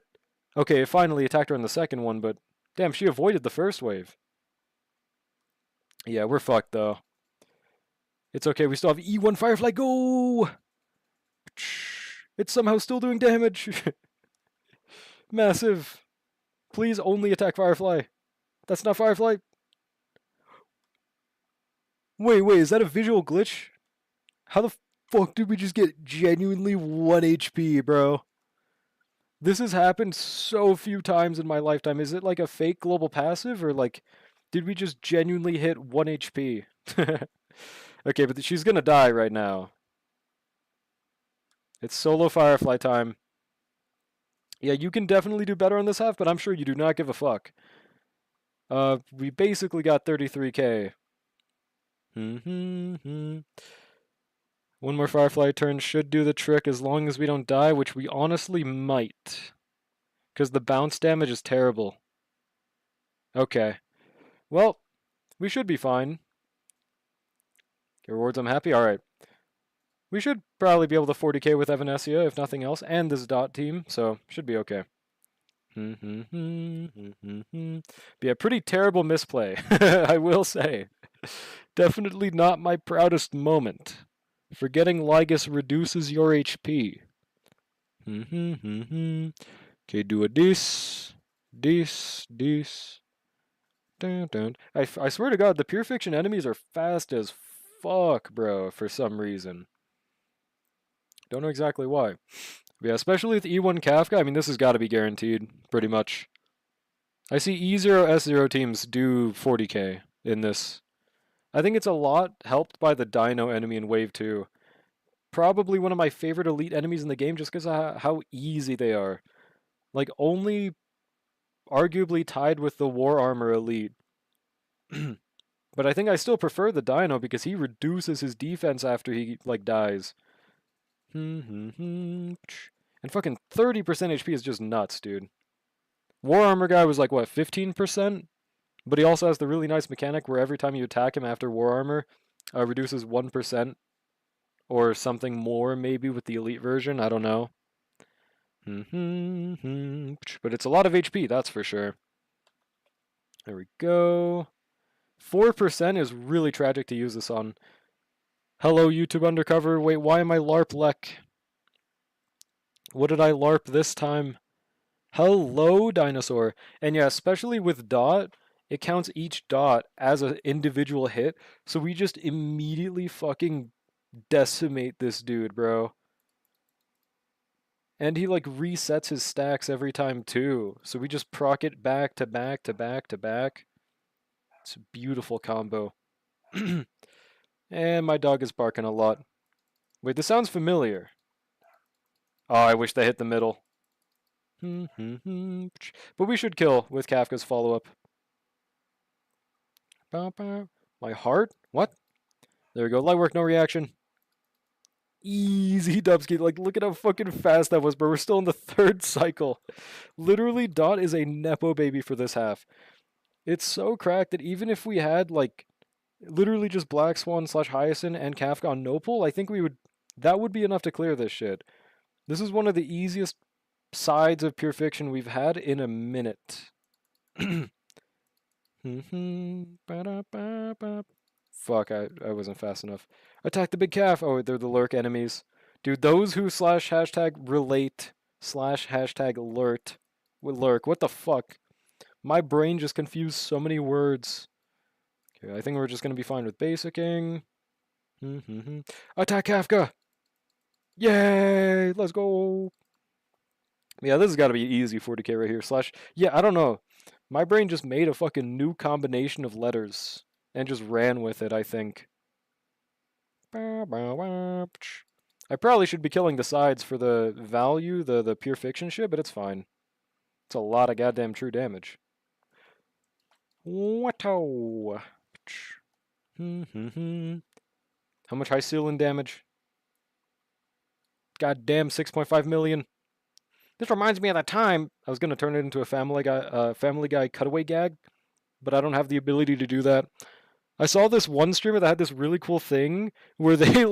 Okay, it finally attacked her on the second one, but... Damn, she avoided the first wave. Yeah, we're fucked, though. It's okay, we still have E1 Firefly, go! It's somehow still doing damage. Massive. Please only attack Firefly. That's not Firefly. Wait, is that a visual glitch? How the fuck did we just get genuinely 1 HP, bro? This has happened so few times in my lifetime. Is it like a fake global passive, or like, did we just genuinely hit 1 HP? Okay, but she's gonna die right now. It's solo Firefly time. Yeah, you can definitely do better on this half, but I'm sure you do not give a fuck. We basically got 33k. One more Firefly turn should do the trick as long as we don't die, which we honestly might. Because the bounce damage is terrible. Okay. Well, we should be fine. Rewards, I'm happy. Alright. We should probably be able to 40k with Evanescia, if nothing else, and this dot team, so should be okay. Be a pretty terrible misplay, I will say. Definitely not my proudest moment. Forgetting Lygus reduces your HP. Okay, do a this. Dun, dun. I swear to God, the Pure Fiction enemies are fast as fuck, bro, for some reason. Don't know exactly why. But yeah, especially with E1 Kafka, I mean, this has got to be guaranteed, pretty much. I see E0, S0 teams do 40k in this. I think it's a lot helped by the Dino enemy in Wave 2. Probably one of my favorite elite enemies in the game just because of how easy they are. Like, only arguably tied with the War Armor elite. But I think I still prefer the Dino because he reduces his defense after he, like, dies. And fucking 30% HP is just nuts, dude. War Armor guy was like, what, 15%? But he also has the really nice mechanic where every time you attack him after War Armor, reduces 1%. Or something more, maybe, with the Elite version. I don't know. But it's a lot of HP, that's for sure. There we go. 4% is really tragic to use this on. Hello, YouTube Undercover. Wait, why am I LARP Lek? What did I LARP this time? Hello, Dinosaur. And yeah, especially with dot, it counts each dot as an individual hit, so we just immediately fucking decimate this dude, bro. And he like resets his stacks every time too, so we just proc it back to back to back to back. It's a beautiful combo. And my dog is barking a lot. Wait, this sounds familiar. Oh, I wish they hit the middle. But we should kill with Kafka's follow-up. My heart? What? There we go. Light work, no reaction. Easy Dubsky. Like, look at how fucking fast that was, bro. We're still in the third cycle. Literally, Dot is a Nepo baby for this half. It's so cracked that even if we had like literally just Black Swan slash Hyacinth and Kafka on Nopal, I think that would be enough to clear this shit. This is one of the easiest sides of Pure Fiction we've had in a minute. Fuck, I wasn't fast enough. Attack the big calf. Oh, they're the lurk enemies. Dude, those who slash hashtag relate slash hashtag alert with lurk. What the fuck? My brain just confused so many words. Okay, I think we're just gonna be fine with basicing. Attack Kafka! Yay! Let's go! Yeah, this has got to be easy 40k right here. Slash, yeah, I don't know. My brain just made a fucking new combination of letters and just ran with it, I think. I probably should be killing the sides for the value, the pure fiction shit, but it's fine. It's a lot of goddamn true damage. What-o? How much high ceiling damage? Goddamn 6.5 million. This reminds me of that time I was gonna turn it into a Family Guy cutaway gag, but I don't have the ability to do that. I saw this one streamer that had this really cool thing where they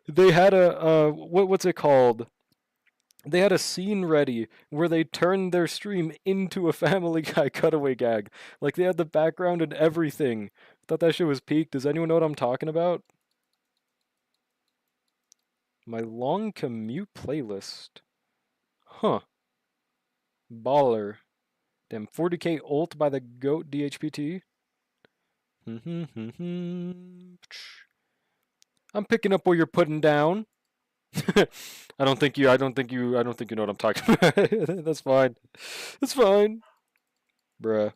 they had what's it called? They had a scene ready where they turned their stream into a Family Guy cutaway gag. Like they had the background and everything. Thought that shit was peak. Does anyone know what I'm talking about? My long commute playlist. Huh. Baller. Damn, 40k ult by the GOAT DHPT. I'm picking up what you're putting down. I don't think you know what I'm talking about. That's fine. That's fine. Bruh.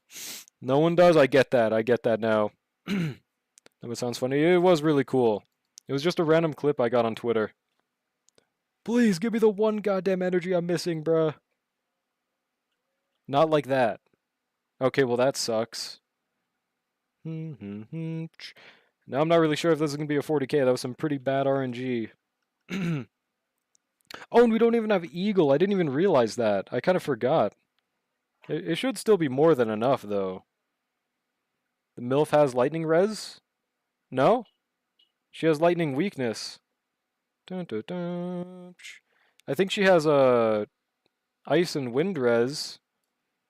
No one does. I get that now. That sounds funny. It was really cool. It was just a random clip I got on Twitter. Please give me the one goddamn energy I'm missing, bruh. Not like that. Okay, well that sucks. Now I'm not really sure if this is going to be a 40k. That was some pretty bad RNG. Oh, and we don't even have Eagle. I didn't even realize that. I kind of forgot. It should still be more than enough, though. The MILF has lightning res? No? She has lightning weakness. Dun, dun, dun. I think she has a ice and wind res.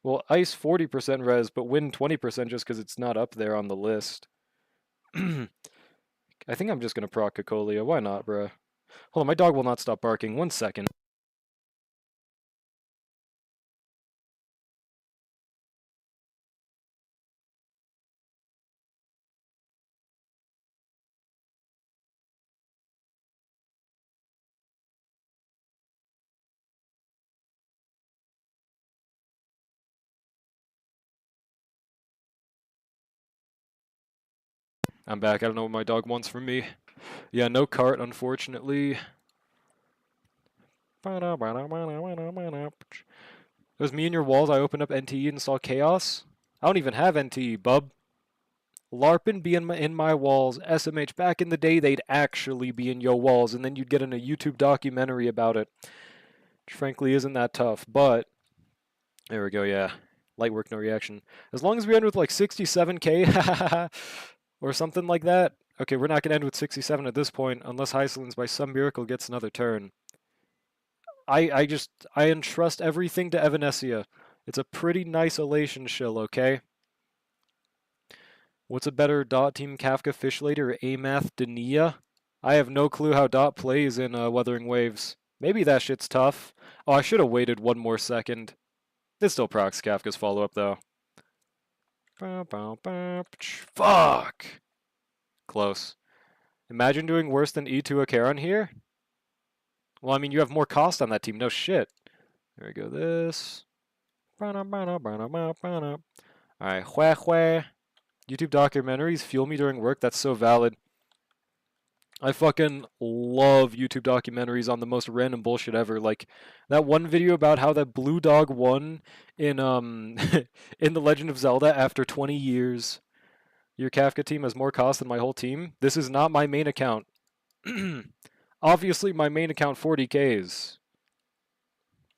Well, ice 40% res, but wind 20% just because it's not up there on the list. I think I'm just going to proc Cocolia. Why not, bruh? Hold on, my dog will not stop barking. 1 second. I'm back. I don't know what my dog wants from me. Yeah, no cart, unfortunately. It was me and your walls. I opened up NTE and saw Chaos. I don't even have NTE, bub. LARPing be in my walls. SMH, back in the day, they'd actually be in your walls, and then you'd get in a YouTube documentary about it. Which frankly isn't that tough, but... There we go, yeah. Light work, no reaction. As long as we end with like 67k, or something like that. Okay, we're not going to end with 67 at this point, unless Hysolins by some miracle gets another turn. I entrust everything to Evanesia. It's a pretty nice elation shill, okay? What's a better Dot Team Kafka Fish Lady or Amath Dania? I have no clue how Dot plays in Wuthering Waves. Maybe that shit's tough. Oh, I should have waited one more second. This still procs Kafka's follow-up, though. Fuck! Close. Imagine doing worse than E2 Acheron here? Well, I mean, you have more cost on that team. No shit. There we go. This. Alright, hue. YouTube documentaries fuel me during work. That's so valid. I fucking love YouTube documentaries on the most random bullshit ever. Like that one video about how that blue dog won in in The Legend of Zelda after 20 years. Your Kafka team has more cost than my whole team. This is not my main account. Obviously, my main account 40Ks.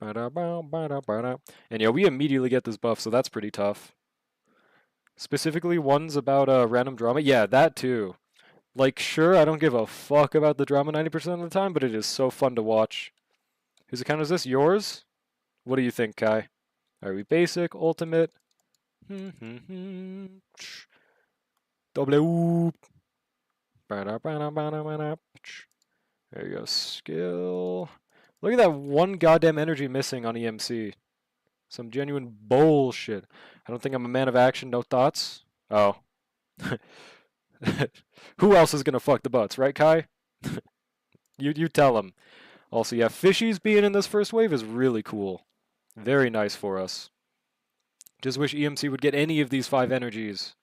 And yeah, we immediately get this buff, so that's pretty tough. Specifically ones about random drama. Yeah, that too. Like, sure, I don't give a fuck about the drama 90% of the time, but it is so fun to watch. Whose account is this? Yours? What do you think, Kai? Are we basic, ultimate? W. There you go. Skill. Look at that one goddamn energy missing on EMC. Some genuine bullshit. I don't think I'm a man of action, no thoughts. Oh. Who else is gonna fuck the butts, right, Kai? You tell him. Also, yeah, fishies being in this first wave is really cool. Very nice for us. Just wish EMC would get any of these 5 energies.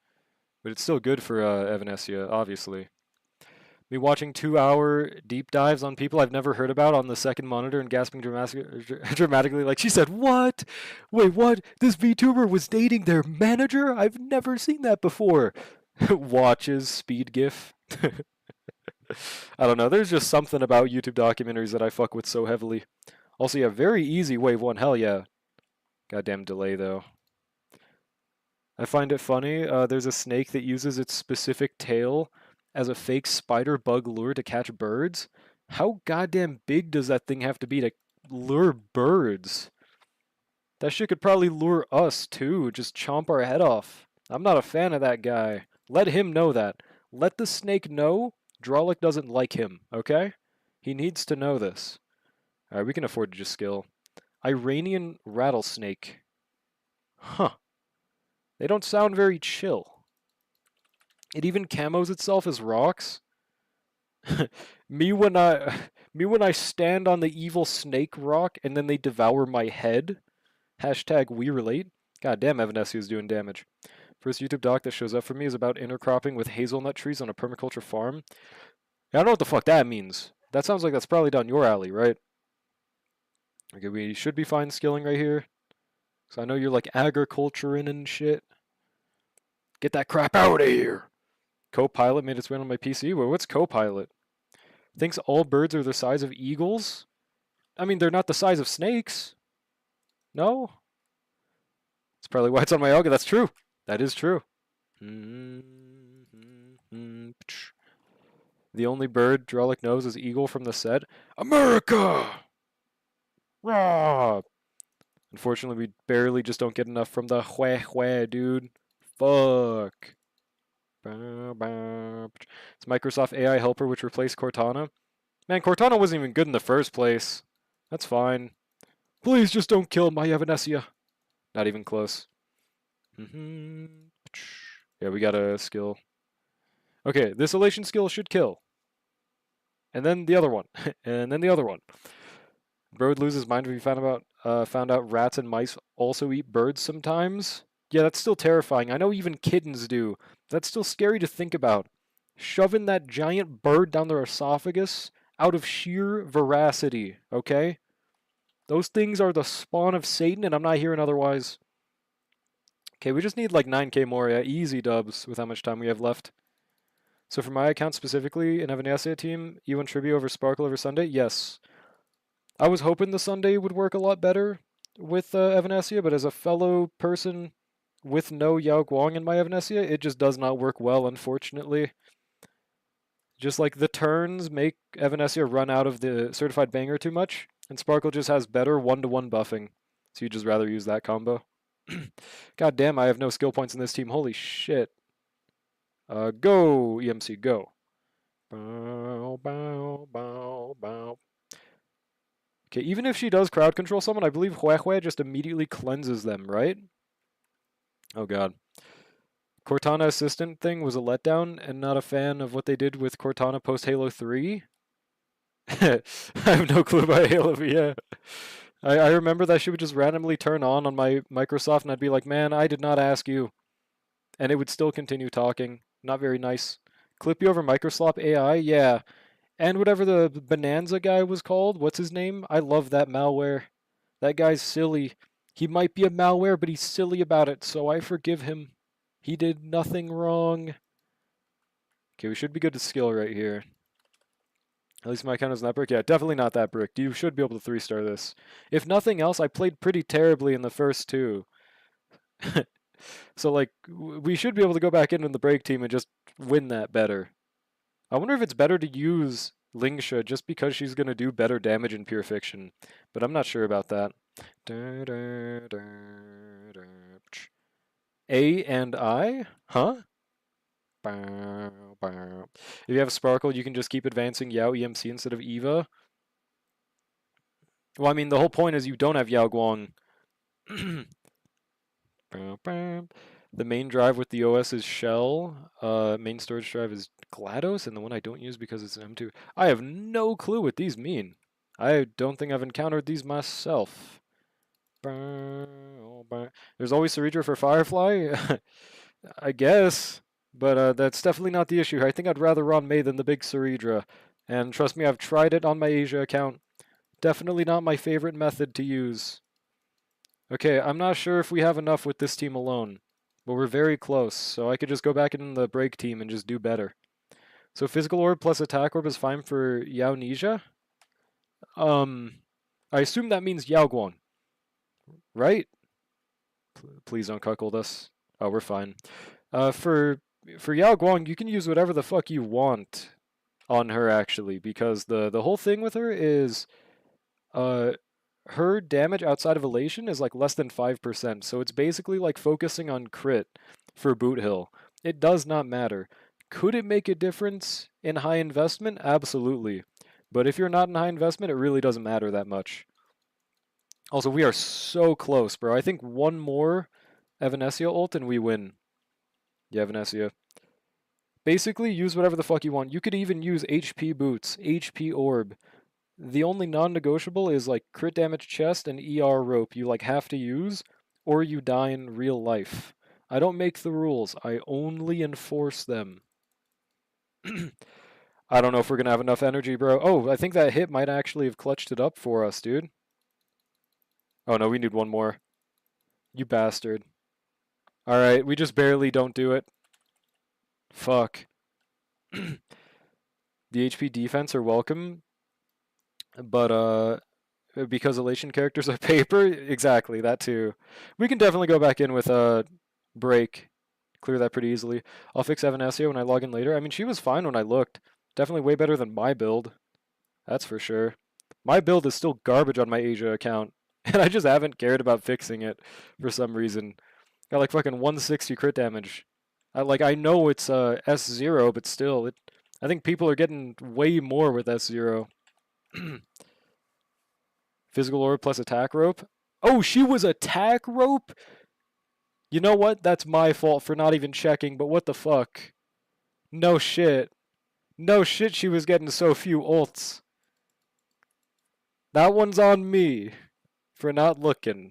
But it's still good for Evanescia, obviously. Me watching 2-hour deep dives on people I've never heard about on the second monitor and gasping dramatically like, she said, what? Wait, what? This VTuber was dating their manager? I've never seen that before. Watches, speed gif. I don't know, there's just something about YouTube documentaries that I fuck with so heavily. Also, yeah, very easy wave 1, hell yeah. Goddamn delay, though. I find it funny, there's a snake that uses its specific tail as a fake spider bug lure to catch birds. How goddamn big does that thing have to be to lure birds? That shit could probably lure us, too, just chomp our head off. I'm not a fan of that guy. Let him know that. Let the snake know Drawlick doesn't like him, okay? He needs to know this. Alright, we can afford to just skill. Iranian rattlesnake. Huh. They don't sound very chill. It even camos itself as rocks. me when I stand on the evil snake rock and then they devour my head. Hashtag we relate. God damn, Evanescia is doing damage. First YouTube doc that shows up for me is about intercropping with hazelnut trees on a permaculture farm. I don't know what the fuck that means. That sounds like that's probably down your alley, right? Okay, we should be fine skilling right here. So I know you're like agriculturing and shit. Get that crap out of here! Copilot made its way on my PC. Well, what's Copilot? Thinks all birds are the size of eagles? I mean, they're not the size of snakes. No? That's probably why it's on my alga. That's true. That is true. The only bird Drellick knows is eagle from the set. America! Rah! Unfortunately, we barely just don't get enough from the hweh, dude. Fuck. It's Microsoft AI Helper, which replaced Cortana. Man, Cortana wasn't even good in the first place. That's fine. Please just don't kill my Evanescia. Not even close. Yeah, we got a skill. Okay, this elation skill should kill. And then the other one. And then the other one. Bro would lose his mind if he found out rats and mice also eat birds sometimes. Yeah, that's still terrifying. I know even kittens do. That's still scary to think about. Shoving that giant bird down their esophagus out of sheer veracity, okay? Those things are the spawn of Satan, and I'm not hearing otherwise. Okay, we just need like 9k more. Yeah, easy dubs with how much time we have left. So for my account specifically, in Evanescia team, E1 Tribute over Sparkle over Sunday? Yes. I was hoping the Sunday would work a lot better with Evanescia, but as a fellow person with no Yao Guang in my Evanescia, it just does not work well, unfortunately. Just like the turns make Evanescia run out of the certified banger too much, and Sparkle just has better 1-to-1 buffing. So you'd just rather use that combo. God damn, I have no skill points in this team. Holy shit. Go, EMC, go. Bow, bow, bow, bow. Okay, even if she does crowd control someone, I believe Hwehwe just immediately cleanses them, right? Oh god. Cortana assistant thing was a letdown, and not a fan of what they did with Cortana post Halo 3. I have no clue about Halo V, yeah. I remember that she would just randomly turn on my Microsoft, and I'd be like, man, I did not ask you. And it would still continue talking. Not very nice. Clippy over Microsoft AI? Yeah. And whatever the Bonanza guy was called, what's his name? I love that malware. That guy's silly. He might be a malware, but he's silly about it, so I forgive him. He did nothing wrong. Okay, we should be good to skill right here. At least my account is not brick. Yeah, definitely not that brick. You should be able to 3-star this. If nothing else, I played pretty terribly in the first two. So, like, we should be able to go back into the break team and just win that better. I wonder if it's better to use Lingsha just because she's going to do better damage in Pure Fiction. But I'm not sure about that. A and I? Huh? If you have Sparkle, you can just keep advancing Yao EMC instead of Eva. Well, I mean, the whole point is you don't have Yao Guang. The main drive with the OS is Shell. Main storage drive is GLaDOS, and the one I don't use because it's M2. I have no clue what these mean. I don't think I've encountered these myself. There's always Ceridra for Firefly, I guess, but that's definitely not the issue here. I think I'd rather run Mei than the big Ceridra, and trust me, I've tried it on my Asia account. Definitely not my favorite method to use. Okay, I'm not sure if we have enough with this team alone, but we're very close, so I could just go back in the break team and just do better. So Physical Orb plus Attack Orb is fine for Yao Nija? I assume that means Yao Guang, right? Please don't cuckold us. Oh, we're fine. For Yao Guang, you can use whatever the fuck you want on her, actually, because the whole thing with her is her damage outside of Elation is like less than 5%, so it's basically like focusing on crit for Boot Hill. It does not matter. Could it make a difference in high investment? Absolutely. But if you're not in high investment, it really doesn't matter that much. Also, we are so close, bro. I think one more Evanescia ult and we win. Yeah, Evanescia. Basically, use whatever the fuck you want. You could even use HP boots, HP orb. The only non-negotiable is like crit damage chest and ER rope you like have to use, or you die in real life. I don't make the rules, I only enforce them. I don't know if we're gonna have enough energy, bro. Oh, I think that hit might actually have clutched it up for us, dude. Oh no, we need one more. You bastard. Alright, we just barely don't do it. Fuck. The HP defense are welcome, but because Elation characters are paper, exactly, that too. We can definitely go back in with break, clear that pretty easily. I'll fix Evanescia when I log in later. I mean, she was fine when I looked. Definitely way better than my build. That's for sure. My build is still garbage on my Asia account, and I just haven't cared about fixing it for some reason. Got like fucking 160 crit damage. I know it's S0, but still, I think people are getting way more with S0. Physical orb plus attack rope. Oh, she was attack rope? You know what? That's my fault for not even checking, but what the fuck? No shit. No shit she was getting so few ults. That one's on me for not looking.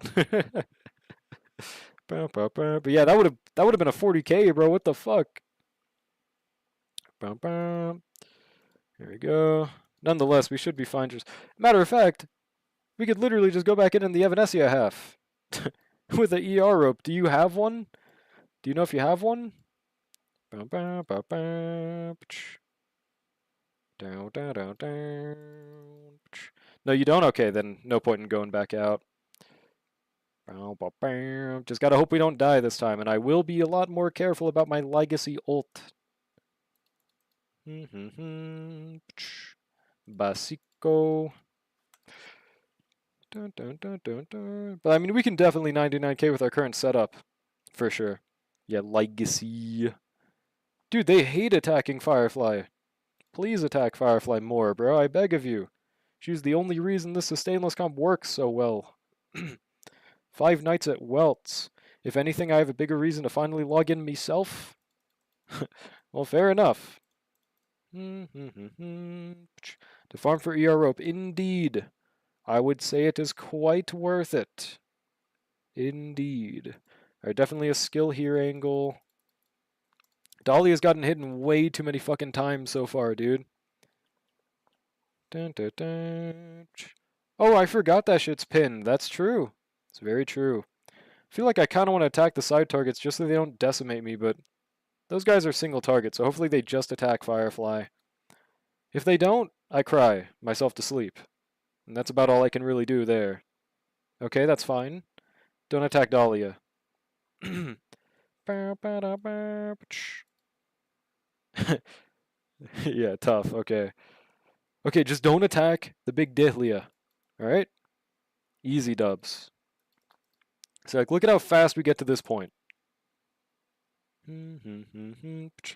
But yeah, that would have been a 40k, bro. What the fuck? Here we go. Nonetheless, we should be fine. Just matter of fact, we could literally just go back in the Evanescia half with the ER rope. Do you have one? Do you know if you have one? No, you don't? Okay, then no point in going back out. Just gotta hope we don't die this time, and I will be a lot more careful about my legacy ult. Basico. But I mean, we can definitely 99k with our current setup, for sure. Yeah, legacy. Dude, they hate attacking Firefly. Please attack Firefly more, bro. I beg of you. She's the only reason this sustainless comp works so well. 5 nights at Welts. If anything, I have a bigger reason to finally log in myself. Well, fair enough. To farm for ER rope, indeed. I would say it is quite worth it. Indeed. Alright, definitely a skill here angle. Dahlia's gotten hit in way too many fucking times so far, dude. Oh, I forgot that shit's pinned. That's true. It's very true. I feel like I kind of want to attack the side targets just so they don't decimate me, but those guys are single target, so hopefully they just attack Firefly. If they don't, I cry myself to sleep. And that's about all I can really do there. Okay, that's fine. Don't attack Dahlia. Yeah, tough. Okay. Okay, just don't attack the big Dihlia. Alright? Easy dubs. So, like, look at how fast we get to this point.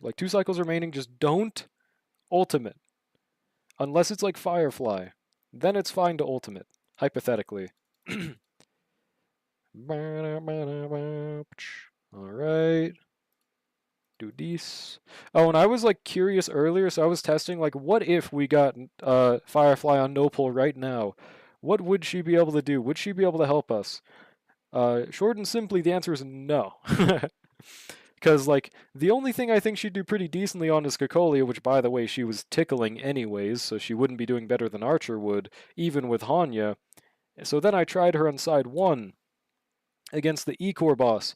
Like, 2 cycles remaining, just don't ultimate. Unless it's like Firefly. Then it's fine to ultimate, hypothetically. Alright. Do this. Oh, and I was like curious earlier, so I was testing like what if we got Firefly on no pull right now? What would she be able to do? Would she be able to help us? Short and simply, the answer is no. Because, like, the only thing I think she'd do pretty decently on is Cocolia, which, by the way, she was tickling anyways, so she wouldn't be doing better than Archer would, even with Hanya. So then I tried her on side 1 against the E-Core boss,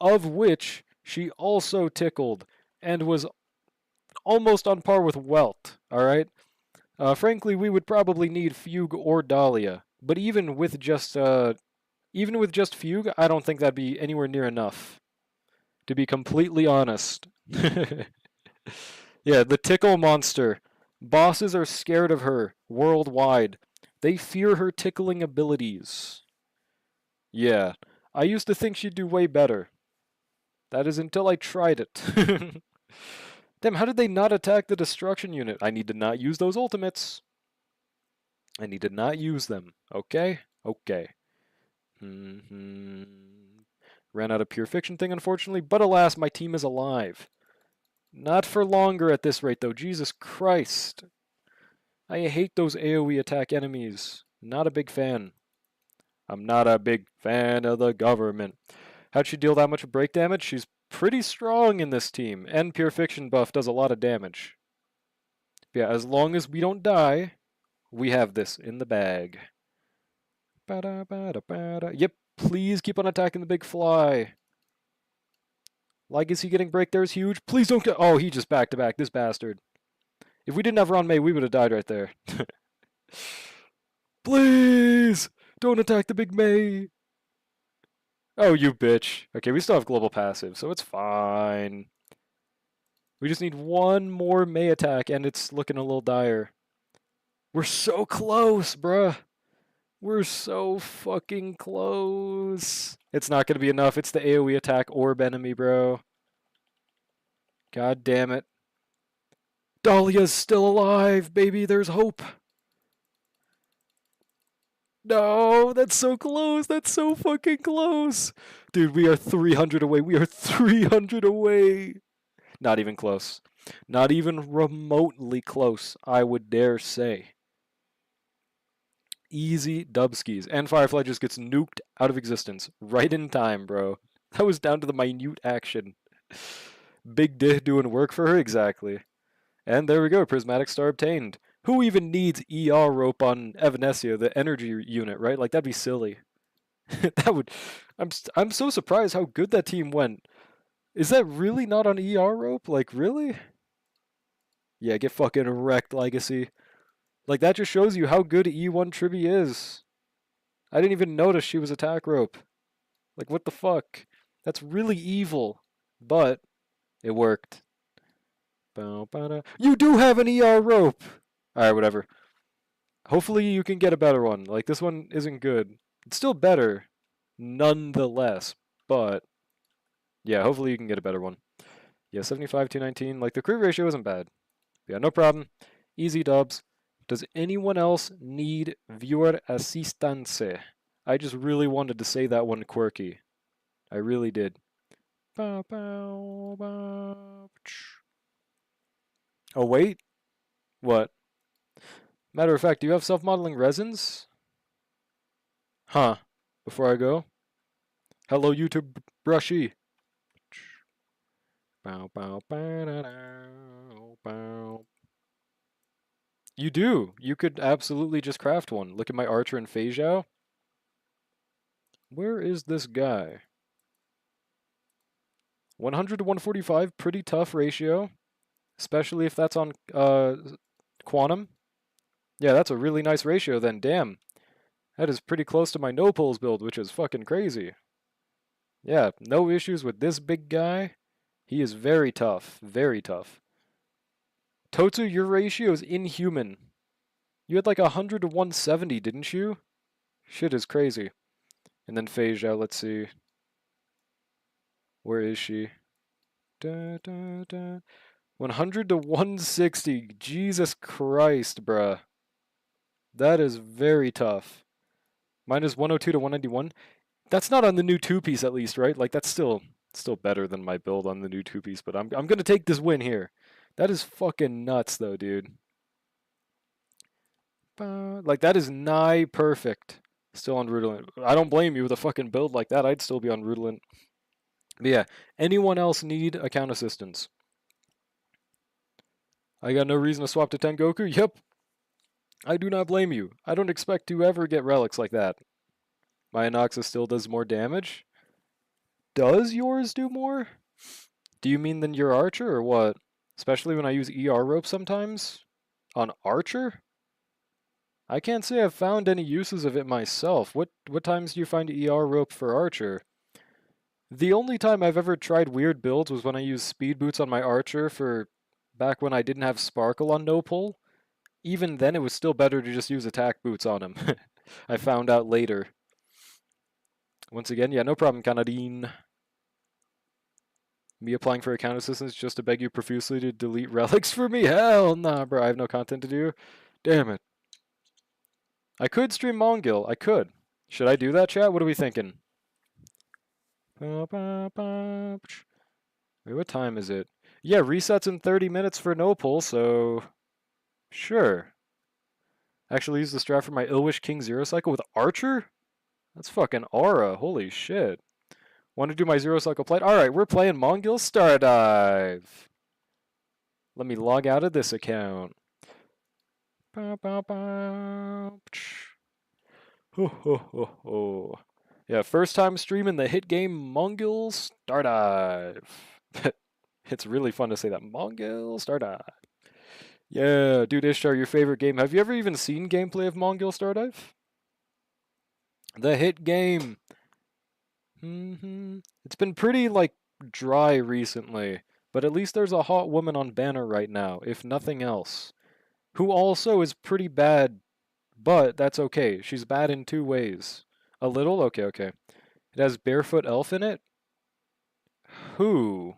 of which she also tickled and was almost on par with Welt, alright? Frankly, we would probably need Fugue or Dahlia, but even with just Fugue, I don't think that'd be anywhere near enough. To be completely honest. Yeah, the tickle monster. Bosses are scared of her worldwide. They fear her tickling abilities. Yeah, I used to think she'd do way better. That is until I tried it. Damn, how did they not attack the destruction unit? I need to not use those ultimates. I need to not use them. Okay? Okay. Ran out of pure fiction thing, unfortunately, but alas, my team is alive. Not for longer at this rate, though. Jesus Christ. I hate those AoE attack enemies. Not a big fan. I'm not a big fan of the government. How'd she deal that much break damage? She's pretty strong in this team, and pure fiction buff does a lot of damage. Yeah, as long as we don't die, we have this in the bag. Yep, please keep on attacking the big fly. Legacy getting break there is huge. Please don't get... Oh, he just back to back, this bastard. If we didn't have Ron May, we would have died right there. Please! Don't attack the big May! Oh, you bitch. Okay, we still have global passive, so it's fine. We just need one more May attack, and it's looking a little dire. We're so close, bruh. We're so fucking close. It's not going to be enough. It's the AoE attack orb enemy, bro. God damn it. Dahlia's still alive, baby. There's hope. No, that's so close. That's so fucking close. Dude, we are 300 away. We are 300 away. Not even close. Not even remotely close, I would dare say. Easy dubskis. And Firefly just gets nuked out of existence. Right in time, bro. That was down to the minute action. Big Dih doing work for her? Exactly. And there we go. Prismatic Star obtained. Who even needs ER rope on Evanescea, the energy unit, right? Like, that'd be silly. That would... I'm so surprised how good that team went. Is that really not on ER rope? Like, really? Yeah, get fucking wrecked, Legacy. Like, that just shows you how good E1 Tribby is. I didn't even notice she was attack rope. Like, what the fuck? That's really evil. But, it worked. You do have an ER rope! Alright, whatever. Hopefully you can get a better one. Like, this one isn't good. It's still better, nonetheless. But, yeah, hopefully you can get a better one. Yeah, 75 to 19. Like, the crit ratio isn't bad. Yeah, no problem. Easy dubs. Does anyone else need viewer assistance? I just really wanted to say that one quirky. I really did. Oh, wait. What? Matter of fact, do you have self-modeling resins? Huh. Before I go. Hello, YouTube Brushy. You do. You could absolutely just craft one. Look at my Archer and Fei Zhao. Where is this guy? 100 to 145, pretty tough ratio. Especially if that's on Quantum. Yeah, that's a really nice ratio then, damn. That is pretty close to my no-pulls build, which is fucking crazy. Yeah, no issues with this big guy. He is very tough. Very tough. Totsu, your ratio is inhuman. You had like 100 to 170, didn't you? Shit is crazy. And then Fei Zhao, let's see. Where is she? Da, da, da. 100 to 160. Jesus Christ, bruh. That is very tough. Mine is 102 to 191. That's not on the new two-piece at least, right? Like that's still better than my build on the new two-piece, but I'm gonna take this win here. That is fucking nuts though, dude. Like that is nigh perfect. Still on Rudolent. I don't blame you with a fucking build like that. I'd still be on Rudolent. But yeah, anyone else need account assistance? I got no reason to swap to Tengoku? Yep. I do not blame you. I don't expect to ever get relics like that. My Anoxus still does more damage? Does yours do more? Do you mean than your Archer or what? Especially when I use ER rope sometimes? On Archer? I can't say I've found any uses of it myself. What times do you find ER rope for Archer? The only time I've ever tried weird builds was when I used speed boots on my Archer for back when I didn't have Sparkle on no pull. Even then it was still better to just use attack boots on him. I found out later. Once again, yeah, no problem, Kanadine. Me applying for account assistance just to beg you profusely to delete relics for me? Hell nah, bro. I have no content to do. Damn it. I could stream Mongil. I could. Should I do that, chat? What are we thinking? Wait, what time is it? Yeah, resets in 30 minutes for no pull, so sure. Actually use the strat for my Ilwish King Zero Cycle with Archer? That's fucking aura. Holy shit. Want to do my Zero Cycle plate? Alright, we're playing Mongil Stardive. Let me log out of this account. Ho, ho, ho, ho. Yeah, first time streaming the hit game Mongil Stardive. It's really fun to say that. Mongil Stardive. Yeah, dude, Ishtar, your favorite game. Have you ever even seen gameplay of Mongil Stardive? The hit game. It's been pretty, like, dry recently, but at least there's a hot woman on banner right now, if nothing else, who also is pretty bad, but that's okay. She's bad in two ways. A little? Okay, okay. It has Barefoot Elf in it? Who?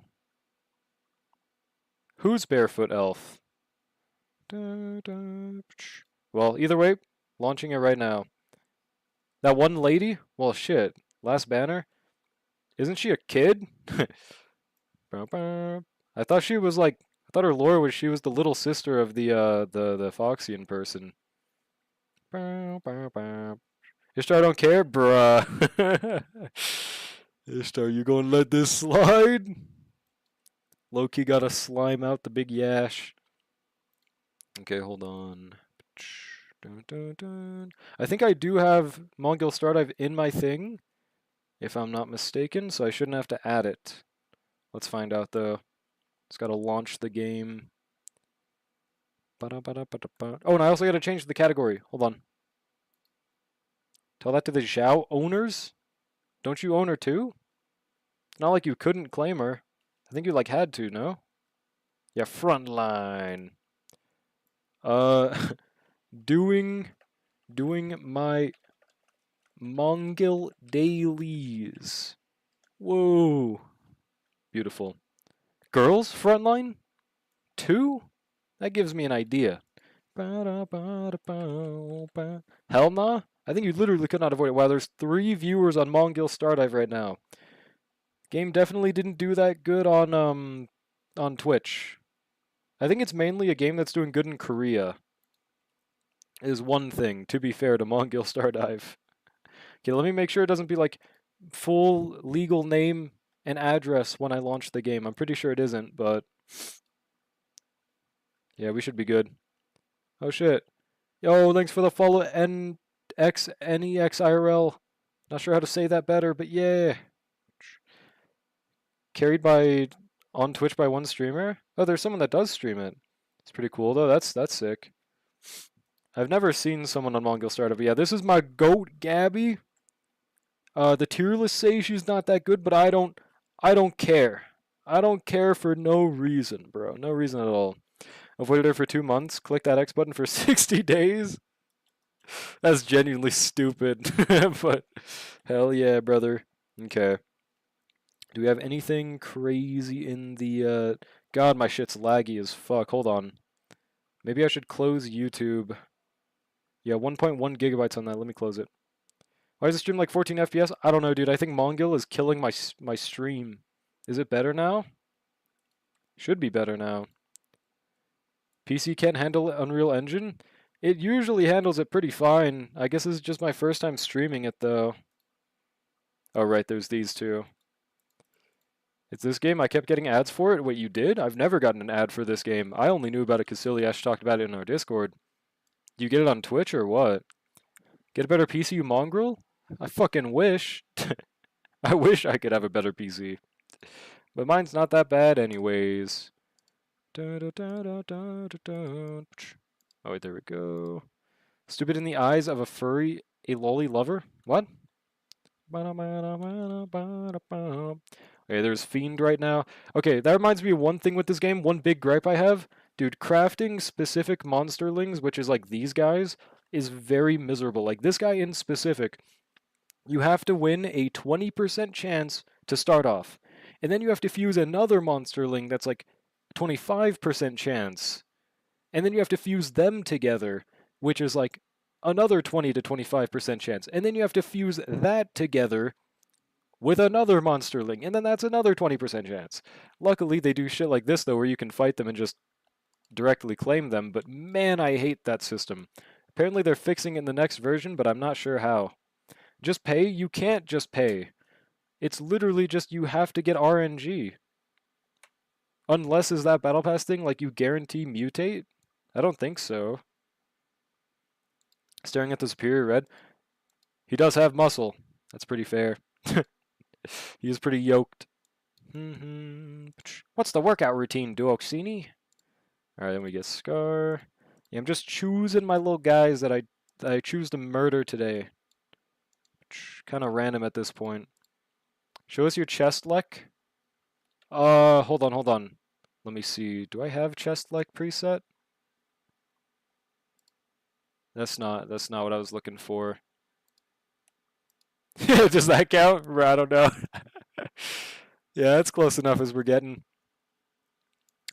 Who's Barefoot Elf? Well, either way, launching it right now. That one lady? Well, shit. Last banner? Isn't she a kid? I thought she was like, I thought her lore was she was the little sister of the Foxian person. Ishtar don't care, bruh. Ishtar, you gonna let this slide? Loki gotta slime out the big yash. Okay, hold on. I think I do have Mongil Stardive in my thing, if I'm not mistaken, so I shouldn't have to add it. Let's find out though. It's gotta launch the game. Oh, and I also gotta change the category. Hold on. Tell that to the Zhao owners? Don't you own her too? It's not like you couldn't claim her. I think you like had to, no? Yeah, frontline. Doing my Mongil dailies. Whoa. Beautiful. Girls frontline? 2? That gives me an idea. Hell nah? I think you literally could not avoid it. Wow, there's 3 viewers on Mongil Stardive right now. Game definitely didn't do that good on Twitch. I think it's mainly a game that's doing good in Korea. Is one thing, to be fair to Mongil Stardive. Okay, let me make sure it doesn't be like full legal name and address when I launch the game. I'm pretty sure it isn't, but yeah, we should be good. Oh shit. Yo, thanks for the follow, NXNEXIRL. Not sure how to say that better, but yeah. Carried by on Twitch by one streamer? Oh, there's someone that does stream it. It's pretty cool though. That's sick. I've never seen someone on Mongil Startup, but yeah, this is my goat Gabby. The tier lists say she's not that good, but I don't care. I don't care for no reason, bro. No reason at all. Avoided her for 2 months. Click that X button for 60 days. That's genuinely stupid. But hell yeah, brother. Okay. Do we have anything crazy in the God, my shit's laggy as fuck. Hold on. Maybe I should close YouTube. Yeah, 1.1 gigabytes on that. Let me close it. Why does it stream like 14 FPS? I don't know, dude. I think Mongol is killing my stream. Is it better now? Should be better now. PC can't handle Unreal Engine? It usually handles it pretty fine. I guess this is just my first time streaming it, though. Oh, right, there's these two. It's this game? I kept getting ads for it? Wait, you did? I've never gotten an ad for this game. I only knew about it because Silyash talked about it in our Discord. Do you get it on Twitch or what? Get a better PC, you mongrel? I fucking wish. I wish I could have a better PC. But mine's not that bad anyways. Oh wait, there we go. Stupid in the eyes of a furry, a lolly lover? What? Okay, there's Fiend right now. Okay, that reminds me of one thing with this game. One big gripe I have. Dude, crafting specific monsterlings, which is like these guys, is very miserable. Like this guy in specific, you have to win a 20% chance to start off. And then you have to fuse another monsterling that's like 25% chance. And then you have to fuse them together, which is like another 20 to 25% chance. And then you have to fuse that together with another monsterling, and then that's another 20% chance. Luckily, they do shit like this, though, where you can fight them and just directly claim them, but man, I hate that system. Apparently, they're fixing it in the next version, but I'm not sure how. Just pay? You can't just pay. It's literally just you have to get RNG. Unless is that Battle Pass thing, like you guarantee mutate? I don't think so. Staring at the Superior Red. He does have muscle. That's pretty fair. He is pretty yoked. What's the workout routine, Duoxini? Alright, then we get Scar. Yeah, I'm just choosing my little guys that I choose to murder today. Kind of random at this point. Show us your chest lek. Hold on. Let me see. Do I have chest lek preset? That's not what I was looking for. Does that count? I don't know. Yeah, that's close enough as we're getting.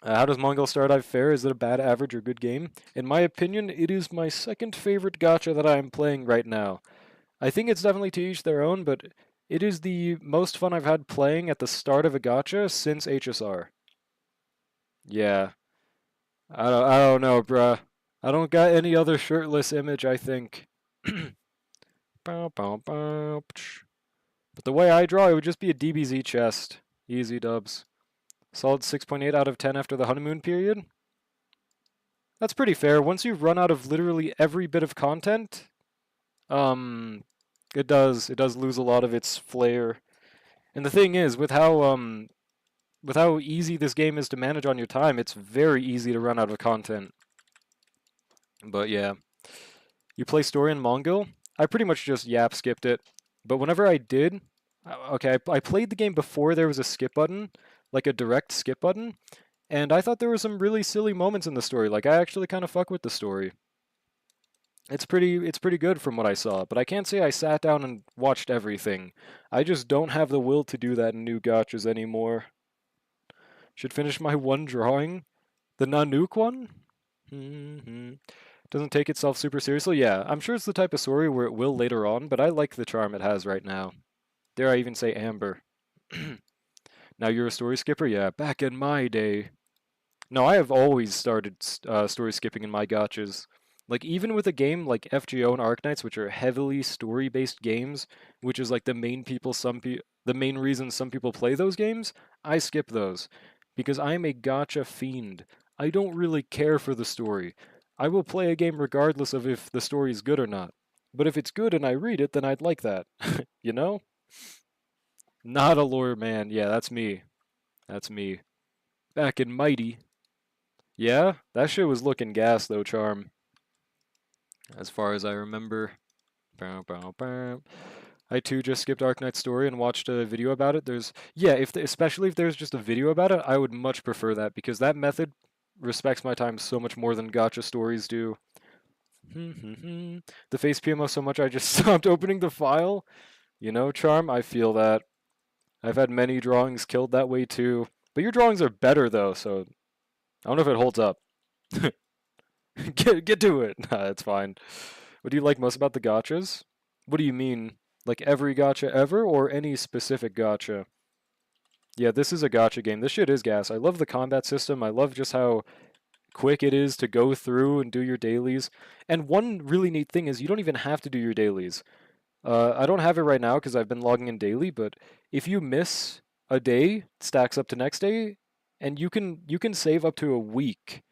How does Mongol Stardive fare? Is it a bad, average, or good game? In my opinion, it is my second favorite gacha that I am playing right now. I think it's definitely to each their own, but it is the most fun I've had playing at the start of a gacha since HSR. Yeah. I don't know, bruh. I don't got any other shirtless image, I think. But the way I draw, it would just be a DBZ chest. Easy dubs. Solid 6.8 out of 10 after the honeymoon period. That's pretty fair. Once you've run out of literally every bit of content, it does lose a lot of its flair. And the thing is, with how easy this game is to manage on your time, it's very easy to run out of content. But yeah. You play story in Mongol? I pretty much just yap skipped it. But whenever I did, okay, I played the game before there was a skip button, like a direct skip button, and I thought there were some really silly moments in the story. Like I actually kind of fuck with the story. It's pretty good from what I saw, but I can't say I sat down and watched everything. I just don't have the will to do that in new gachas anymore. Should finish my one drawing. The Nanook one? Doesn't take itself super seriously? Yeah, I'm sure it's the type of story where it will later on, but I like the charm it has right now. Dare I even say Amber. Now you're a story skipper? Yeah, back in my day. No, I have always started story skipping in my gachas. Like, even with a game like FGO and Arknights, which are heavily story-based games, which is like the main reason some people play those games, I skip those. Because I'm a gacha fiend. I don't really care for the story. I will play a game regardless of if the story is good or not. But if it's good and I read it, then I'd like that. You know? Not a lore man. Yeah, that's me. That's me. Back in Mighty. Yeah? That shit was looking gas, though, Charm. As far as I remember. I I too just skipped Arknight's story and watched a video about it. Yeah, especially if there's just a video about it, I would much prefer that because that method respects my time so much more than gotcha stories do. The face PMO so much I just stopped opening the file. You know, Charm, I feel that. I've had many drawings killed that way too. But your drawings are better though, so I don't know if it holds up. Get to it. Nah, it's fine. What do you like most about the gotchas? What do you mean? Like every gotcha ever or any specific gotcha? Yeah, this is a gotcha game. This shit is gas. I love the combat system. I love just how quick it is to go through and do your dailies. And one really neat thing is you don't even have to do your dailies. I don't have it right now because I've been logging in daily, but if you miss a day, it stacks up to next day, and you can save up to a week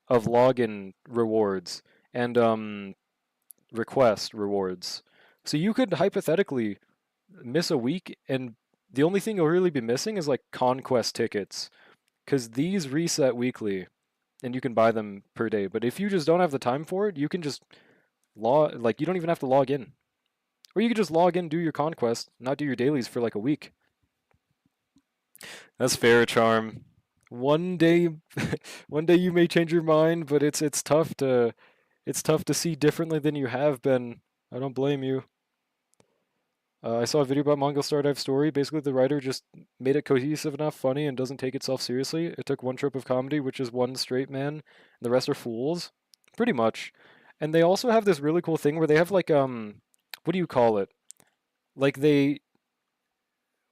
of login rewards and request rewards. So you could hypothetically miss a week, and the only thing you'll really be missing is like conquest tickets, because these reset weekly, and you can buy them per day. But if you just don't have the time for it, you can just like you don't even have to log in, or you could just log in, do your conquest, not do your dailies for like a week. That's fair, Charm. One day, one day you may change your mind, but it's tough to see differently than you have been. I don't blame you. I saw a video about Mongol Stardive story. Basically, the writer just made it cohesive enough, funny, and doesn't take itself seriously. It took one trope of comedy, which is one straight man, and the rest are fools. Pretty much. And they also have this really cool thing where they have like what do you call it? Like they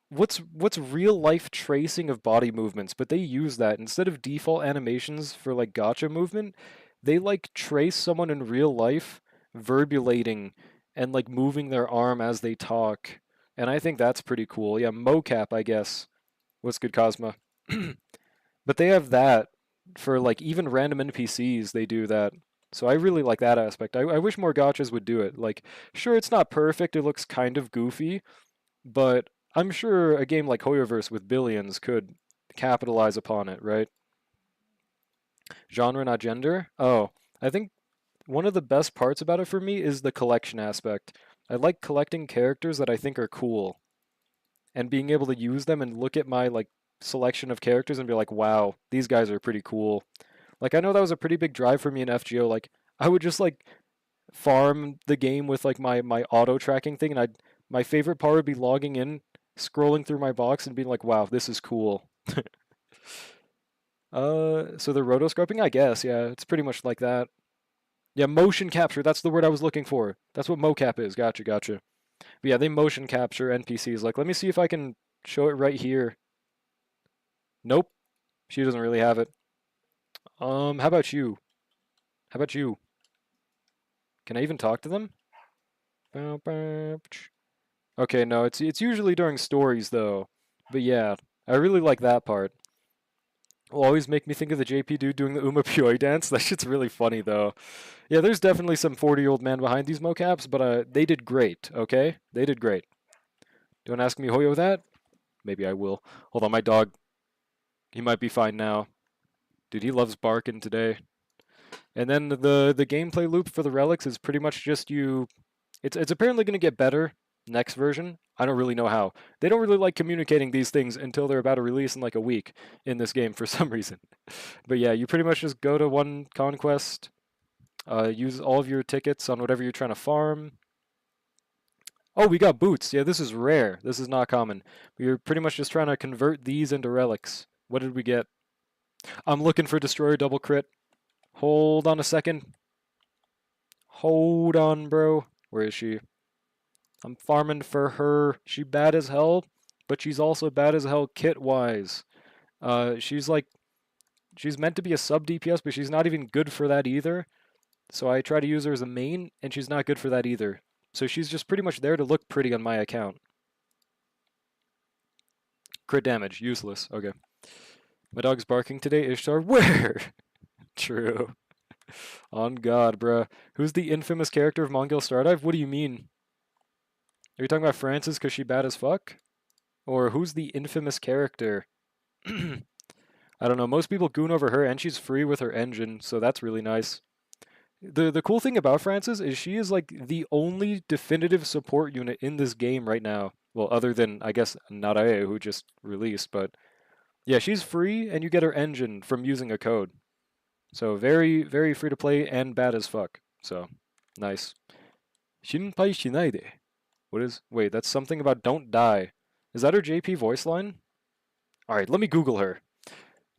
what's real life tracing of body movements, but they use that instead of default animations for like gotcha movement, they like trace someone in real life verbulating and like moving their arm as they talk. And I think that's pretty cool. Yeah, mocap, I guess. What's good, Cosma? But they have that for like even random NPCs, they do that. So I really like that aspect. I wish more gotchas would do it. Like, sure, it's not perfect, it looks kind of goofy, but I'm sure a game like Hoyoverse with billions could capitalize upon it, right? Genre, not gender? Oh, I think one of the best parts about it for me is the collection aspect. I like collecting characters that I think are cool and being able to use them and look at my like selection of characters and be like, wow, these guys are pretty cool. Like I know that was a pretty big drive for me in FGO. Like I would just like farm the game with like my auto tracking thing, and my favorite part would be logging in, scrolling through my box, and being like, "Wow, this is cool." So the rotoscoping, I guess, yeah, it's pretty much like that. Yeah, motion capture. That's the word I was looking for. That's what mocap is. Gotcha, gotcha. But yeah, they motion capture NPCs. Like, let me see if I can show it right here. Nope, she doesn't really have it. How about you? How about you? Can I even talk to them? Okay, no, it's usually during stories though. But yeah, I really like that part. Will always make me think of the JP dude doing the Uma Pyoy dance. That shit's really funny though. Yeah, there's definitely some 40-year-old man behind these mocaps, but they did great, okay? They did great. Don't ask me Hoyo that? Maybe I will. Hold on, my dog, he might be fine now. Dude, he loves barking today. And then the gameplay loop for the relics is pretty much just you. It's apparently going to get better next version. I don't really know how. They don't really like communicating these things until they're about to release in like a week in this game for some reason. But yeah, you pretty much just go to one conquest, use all of your tickets on whatever you're trying to farm. Oh, we got boots. Yeah, this is rare. This is not common. We're pretty much just trying to convert these into relics. What did we get? I'm looking for Destroyer double crit. Hold on a second. Hold on, bro. Where is she? I'm farming for her. She bad as hell, but she's also bad as hell kit-wise. She's like, she's meant to be a sub DPS, but she's not even good for that either. So I try to use her as a main, and she's not good for that either. So she's just pretty much there to look pretty on my account. Crit damage, useless. Okay. My dog's barking today. Ishtar, where? True. On God, bruh. Who's the infamous character of Mongol Stardive? What do you mean? Are you talking about Francis because she bad as fuck? Or who's the infamous character? I don't know. Most people goon over her, and she's free with her engine, so that's really nice. The cool thing about Francis is she is like the only definitive support unit in this game right now. Well, other than I guess Narae, who just released, but yeah, she's free and you get her engine from using a code. So very, very free to play and bad as fuck. So nice. Shinpai shinaide. What is? Wait, that's something about don't die. Is that her JP voice line? All right, let me Google her.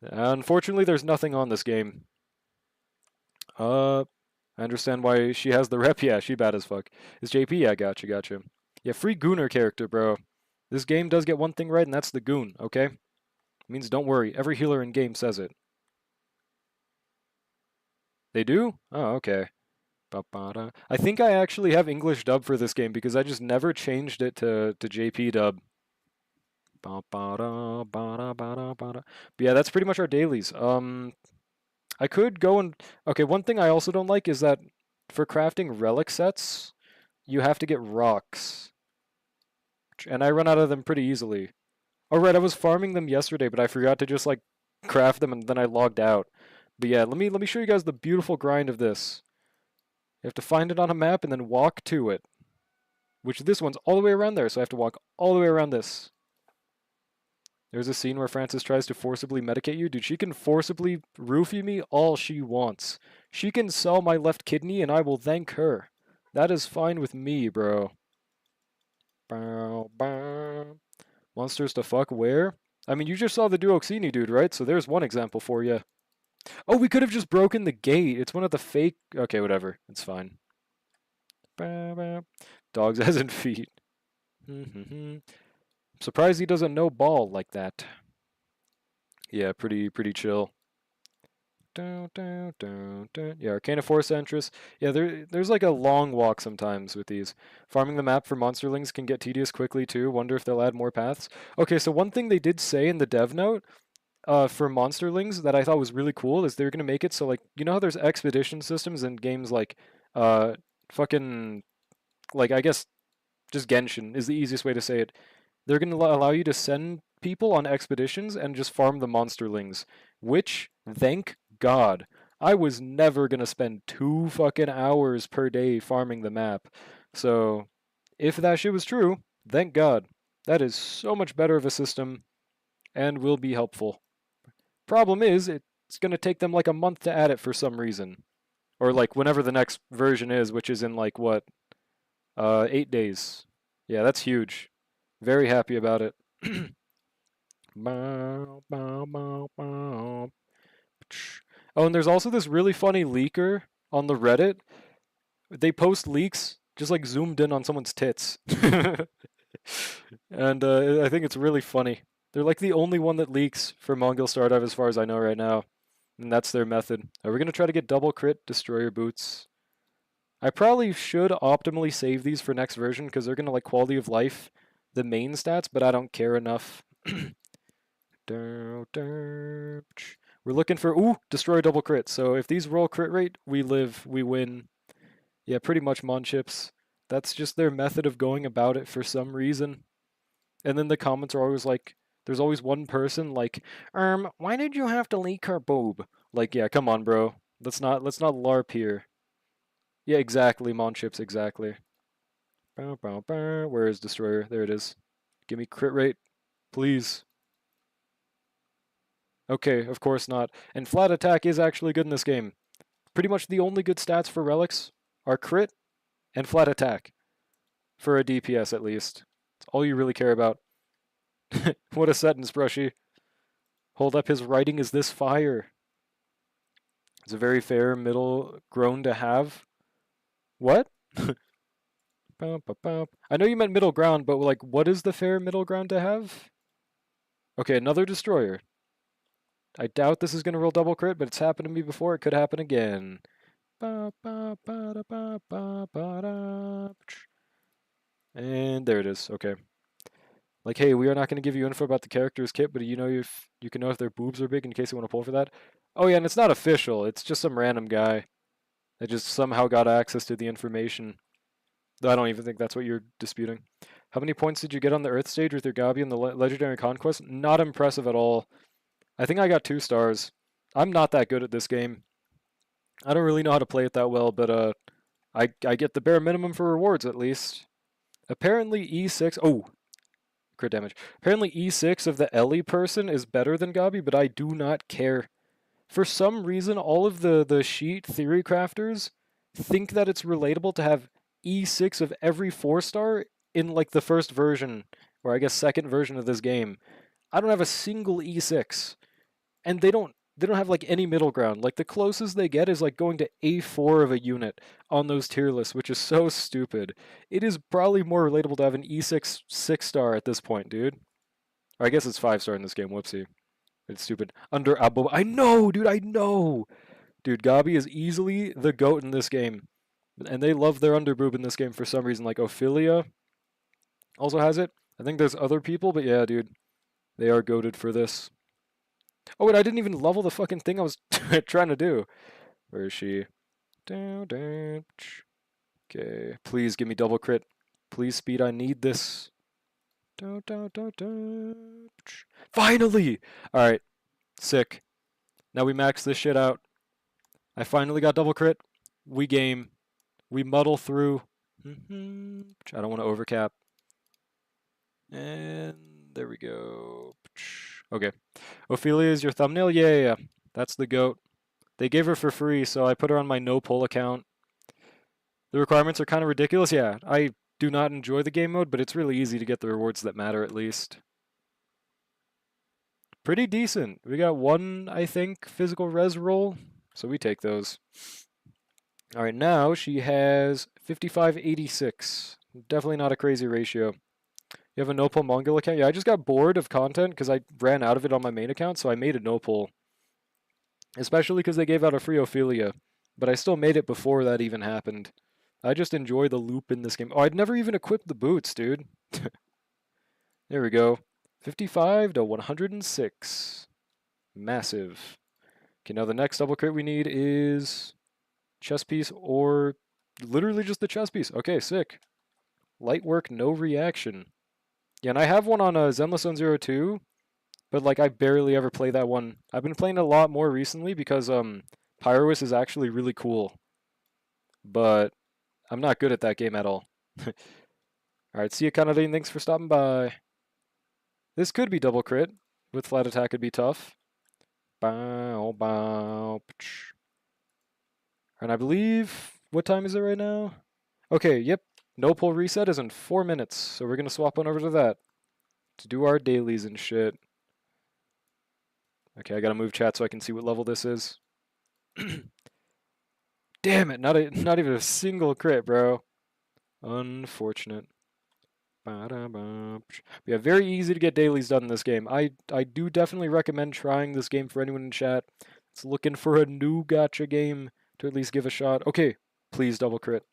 Unfortunately, there's nothing on this game. I understand why she has the rep. Yeah, she bad as fuck. Is JP? Yeah, gotcha. Yeah, free Gooner character, bro. This game does get one thing right, and that's the Goon, okay? It means don't worry. Every healer in game says it. They do? Oh, okay. Ba-ba-da. I think I actually have English dub for this game because I just never changed it to JP dub. Ba-ba-da, ba-da, ba-da, ba-da. But yeah, that's pretty much our dailies. I could go and... Okay, one thing I also don't like is that for crafting relic sets, you have to get rocks. And I run out of them pretty easily. Oh, right, I was farming them yesterday, but I forgot to just, like, craft them, and then I logged out. But yeah, let me show you guys the beautiful grind of this. You have to find it on a map and then walk to it. Which this one's all the way around there, so I have to walk all the way around this. There's a scene where Francis tries to forcibly medicate you. Dude, she can forcibly roofie me all she wants. She can sell my left kidney and I will thank her. That is fine with me, bro. Bow, bow. Monsters to fuck where? I mean, you just saw the Duoxini dude, right? So there's one example for you. Oh, we could have just broken the gate. It's one of the fake... Okay, whatever. It's fine. Bow, bow. Dogs as in feet. Surprised he doesn't know ball like that. Yeah, pretty chill. Yeah, Arcana Force Entrance. Yeah, there's like a long walk sometimes with these. Farming the map for monsterlings can get tedious quickly too. Wonder if they'll add more paths. Okay, so one thing they did say in the dev note for monsterlings that I thought was really cool is they're gonna make it so like you know how there's expedition systems in games like fucking like I guess just Genshin is the easiest way to say it. They're gonna allow you to send people on expeditions and just farm the monsterlings, which thank God. I was never gonna spend 2 fucking hours per day farming the map. So, if that shit was true, thank God. That is so much better of a system and will be helpful. Problem is, it's gonna take them like a month to add it for some reason. Or like whenever the next version is, which is in like what? 8 days. Yeah, that's huge. Very happy about it. Bow, bow, bow, bow. Oh, and there's also this really funny leaker on the Reddit. They post leaks just like zoomed in on someone's tits. And I think it's really funny. They're like the only one that leaks for Mongol Stardive as far as I know right now. And that's their method. We're going to try to get double crit Destroyer Boots. I probably should optimally save these for next version because they're going to like quality of life the main stats, but I don't care enough. We're looking for, ooh, destroy double crit. So if these roll crit rate, we live, we win. Yeah, pretty much Mon chips. That's just their method of going about it for some reason. And then the comments are always like, there's always one person like, why did you have to leak her boob? Like, yeah, come on, bro. Let's not LARP here. Yeah, exactly, Mon chips, exactly. Bow, bow, bow. Where is Destroyer? There it is. Give me crit rate, please. Okay, of course not. And flat attack is actually good in this game. Pretty much the only good stats for relics are crit and flat attack. For a DPS at least. It's all you really care about. What a sentence, Brushy. Hold up, his writing is this fire. It's a very fair middle grown to have. What? I know you meant middle ground, but like, what is the fair middle ground to have? Okay, another destroyer. I doubt this is going to roll double crit, but it's happened to me before. It could happen again. And there it is. Okay. Like, hey, we are not going to give you info about the character's kit, but you know if you can know if their boobs are big in case you want to pull for that. Oh yeah, and it's not official. It's just some random guy that just somehow got access to the information. Though I don't even think that's what you're disputing. How many points did you get on the Earth stage with your Gabi in the Legendary Conquest? Not impressive at all. I think I got 2 stars. I'm not that good at this game. I don't really know how to play it that well, but I get the bare minimum for rewards at least. Apparently E6. Oh, crit damage. Apparently E6 of the Ellie person is better than Gabi, but I do not care. For some reason, all of the sheet theory crafters think that it's relatable to have E6 of every 4-star in like the first version, or I guess second version of this game. I don't have a single E6, and they don't have like any middle ground. Like the closest they get is like going to A4 of a unit on those tier lists, which is so stupid. It is probably more relatable to have an E6 6-star at this point, dude. Or I guess it's 5-star in this game. Whoopsie. It's stupid. Under Abo. I know, dude. I know. Dude, Gabi is easily the GOAT in this game. And they love their underboob in this game for some reason. Like Ophelia also has it. I think there's other people, but yeah, dude. They are goated for this. Oh, and I didn't even level the fucking thing I was trying to do. Where is she? Okay. Please give me double crit. Please speed. I need this. Finally! Alright. Sick. Now we max this shit out. I finally got double crit. We game. We muddle through. I don't want to overcap. And there we go. Okay. Ophelia is your thumbnail? Yeah. That's the GOAT. They gave her for free, so I put her on my no pull account. The requirements are kind of ridiculous. Yeah, I do not enjoy the game mode, but it's really easy to get the rewards that matter at least. Pretty decent. We got one, I think, physical res roll, so we take those. Alright, now she has 5586. Definitely not a crazy ratio. You have a no pull Mongol account? Yeah, I just got bored of content because I ran out of it on my main account, so I made a no pull. Especially because they gave out a free Ophelia. But I still made it before that even happened. I just enjoy the loop in this game. Oh, I'd never even equipped the boots, dude. There we go. 55 to 106. Massive. Okay, now the next double crit we need is chest piece or literally just the chest piece. Okay, sick. Light work, no reaction. Yeah, and I have one on Zenless Zone 02, but like I barely ever play that one. I've been playing a lot more recently because Pyrois is actually really cool. But I'm not good at that game at all. Alright, see you, Kanadine. Thanks for stopping by. This could be double crit. With flat attack, it'd be tough. Bow, bow. And I believe... What time is it right now? Okay, yep. No pull reset is in 4 minutes, so we're going to swap on over to that. To do our dailies and shit. Okay, I gotta move chat so I can see what level this is. Damn it, not even a single crit, bro. Unfortunate. Yeah, very easy to get dailies done in this game. I do definitely recommend trying this game for anyone in chat that's looking for a new gacha game to at least give a shot. Okay, please double crit.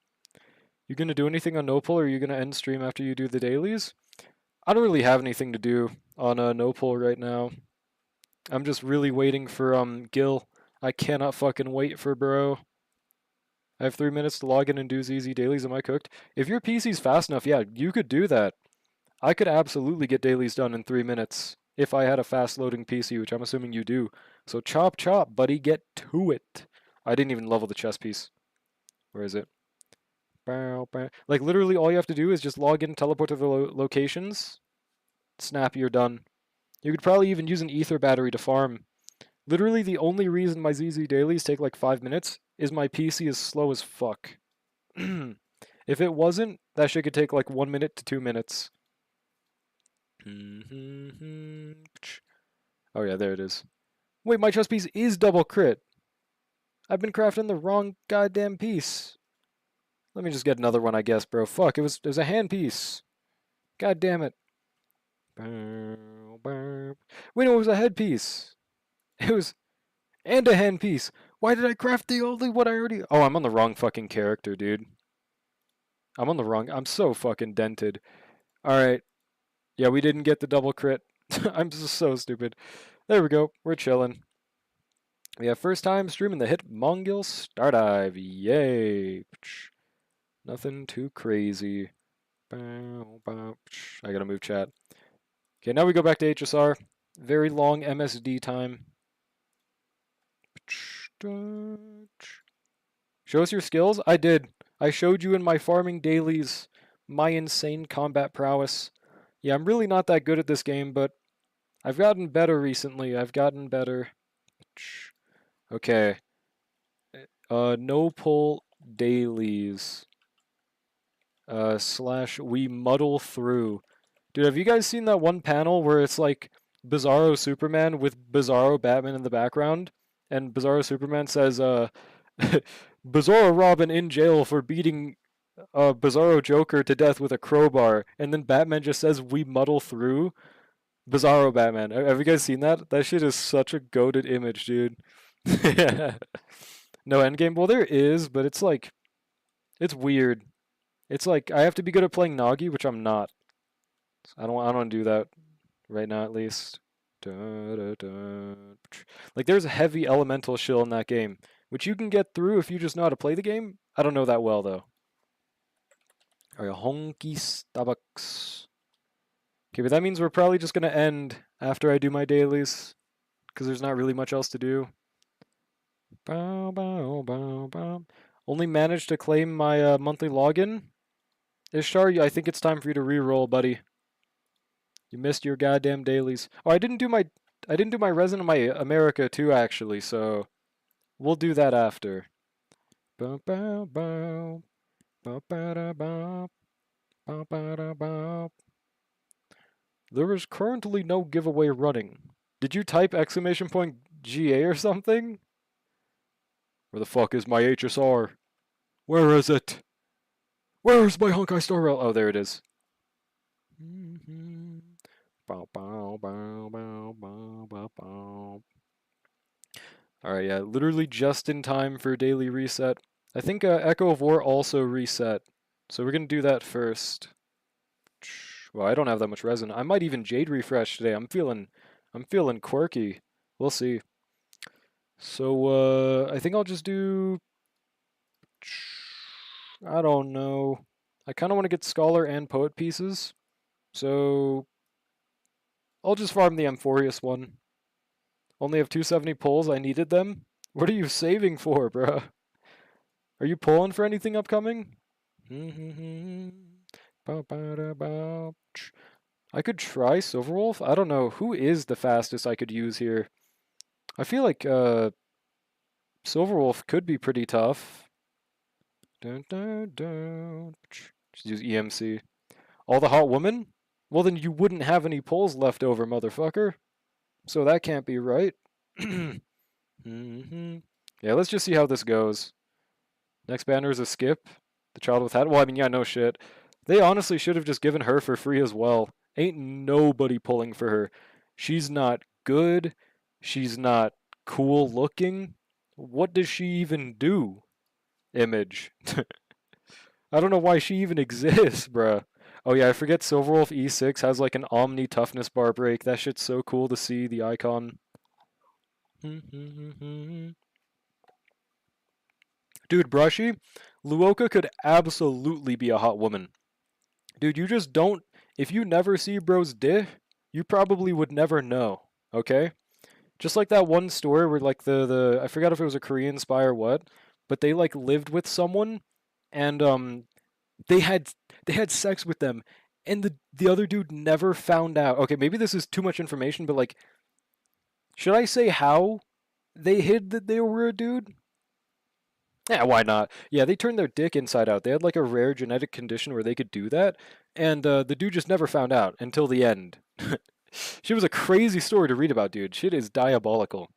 You gonna do anything on no pull, or are you gonna end stream after you do the dailies? I don't really have anything to do on no pull right now. I'm just really waiting for Gil. I cannot fucking wait for bro. I have 3 minutes to log in and do ZZ dailies. Am I cooked? If your PC's fast enough, yeah, you could do that. I could absolutely get dailies done in 3 minutes if I had a fast loading PC, which I'm assuming you do. So chop chop, buddy, get to it. I didn't even level the chess piece. Where is it? Bow, bow. Like literally all you have to do is just log in, teleport to the locations. Snap, you're done. You could probably even use an ether battery to farm. Literally the only reason my ZZ dailies take like 5 minutes is my PC is slow as fuck. If it wasn't, that shit could take like 1 minute to 2 minutes. Oh yeah, there it is. Wait, my chest piece is double crit. I've been crafting the wrong goddamn piece. Let me just get another one, I guess, bro. Fuck, it was a hand piece. God damn it. Wait, no, it was a head piece. It was... And a hand piece. Why did I craft the only one I already... Oh, I'm on the wrong fucking character, dude. I'm on the wrong... I'm so fucking dented. Alright. Yeah, we didn't get the double crit. I'm just so stupid. There we go. We're chilling. Yeah, first time streaming the hit Mongil Stardive. Yay. Nothing too crazy. I gotta move chat. Okay, now we go back to HSR. Very long MSD time. Show us your skills? I did. I showed you in my farming dailies my insane combat prowess. Yeah, I'm really not that good at this game, but I've gotten better recently. I've gotten better. Okay. No pull dailies. Slash we muddle through. Dude, have you guys seen that one panel where it's like Bizarro Superman with Bizarro Batman in the background? And Bizarro Superman says, Bizarro Robin in jail for beating Bizarro Joker to death with a crowbar. And then Batman just says, we muddle through. Bizarro Batman. Have you guys seen that? That shit is such a goated image, dude. No endgame. Well, there is, but it's like, it's weird. It's like I have to be good at playing Nagi, which I'm not. I don't want to do that right now, at least. Like there's a heavy elemental shill in that game, which you can get through if you just know how to play the game. I don't know that well though. Alright, honky Starbucks. Okay, but that means we're probably just gonna end after I do my dailies, because there's not really much else to do. Bow, bow, bow, bow. Only managed to claim my monthly login. Ishtar, I think it's time for you to re-roll, buddy. You missed your goddamn dailies. Oh, I didn't do my resin in my America too, actually. So we'll do that after. Bow, bow, bow. Bow, bow, da, bow. Bow, bow, da, bow. There is currently no giveaway running. Did you type exclamation point GA or something? Where the fuck is my HSR? Where is it? Where is my Honkai Star Rail? Oh, there it is. Bow, bow, bow, bow, bow, bow, bow. Alright, yeah, literally just in time for daily reset. I think Echo of War also reset, so we're gonna do that first. Well, I don't have that much resin. I might even Jade refresh today. I'm feeling quirky. We'll see. So I think I'll just do. I don't know. I kind of want to get Scholar and Poet pieces, so I'll just farm the Amphorius one. Only have 270 pulls. I needed them. What are you saving for, bruh? Are you pulling for anything upcoming? I could try Silverwolf. I don't know. Who is the fastest I could use here? I feel like Silverwolf could be pretty tough. Just use EMC. All the hot women? Well, then you wouldn't have any pulls left over, motherfucker. So that can't be right. Yeah, let's just see how this goes. Next banner is a skip. The child with hat. Well, I mean, yeah, no shit. They honestly should have just given her for free as well. Ain't nobody pulling for her. She's not good. She's not cool looking. What does she even do? Image. I don't know why she even exists, bruh. Oh yeah, I forget Silverwolf E6 has like an Omni toughness bar break. That shit's so cool to see, the icon. Dude, Brushy, Luoka could absolutely be a hot woman. Dude, you just don't... If you never see bro's dick, you probably would never know, okay? Just like that one story where like the I forgot if it was a Korean spy or what, but they like lived with someone and they had sex with them and the other dude never found out. Okay, maybe this is too much information, but like should I say how they hid that they were a dude? Yeah, why not? Yeah, they turned their dick inside out. They had like a rare genetic condition where they could do that, and the dude just never found out until the end. She was a crazy story to read about, dude. Shit is diabolical.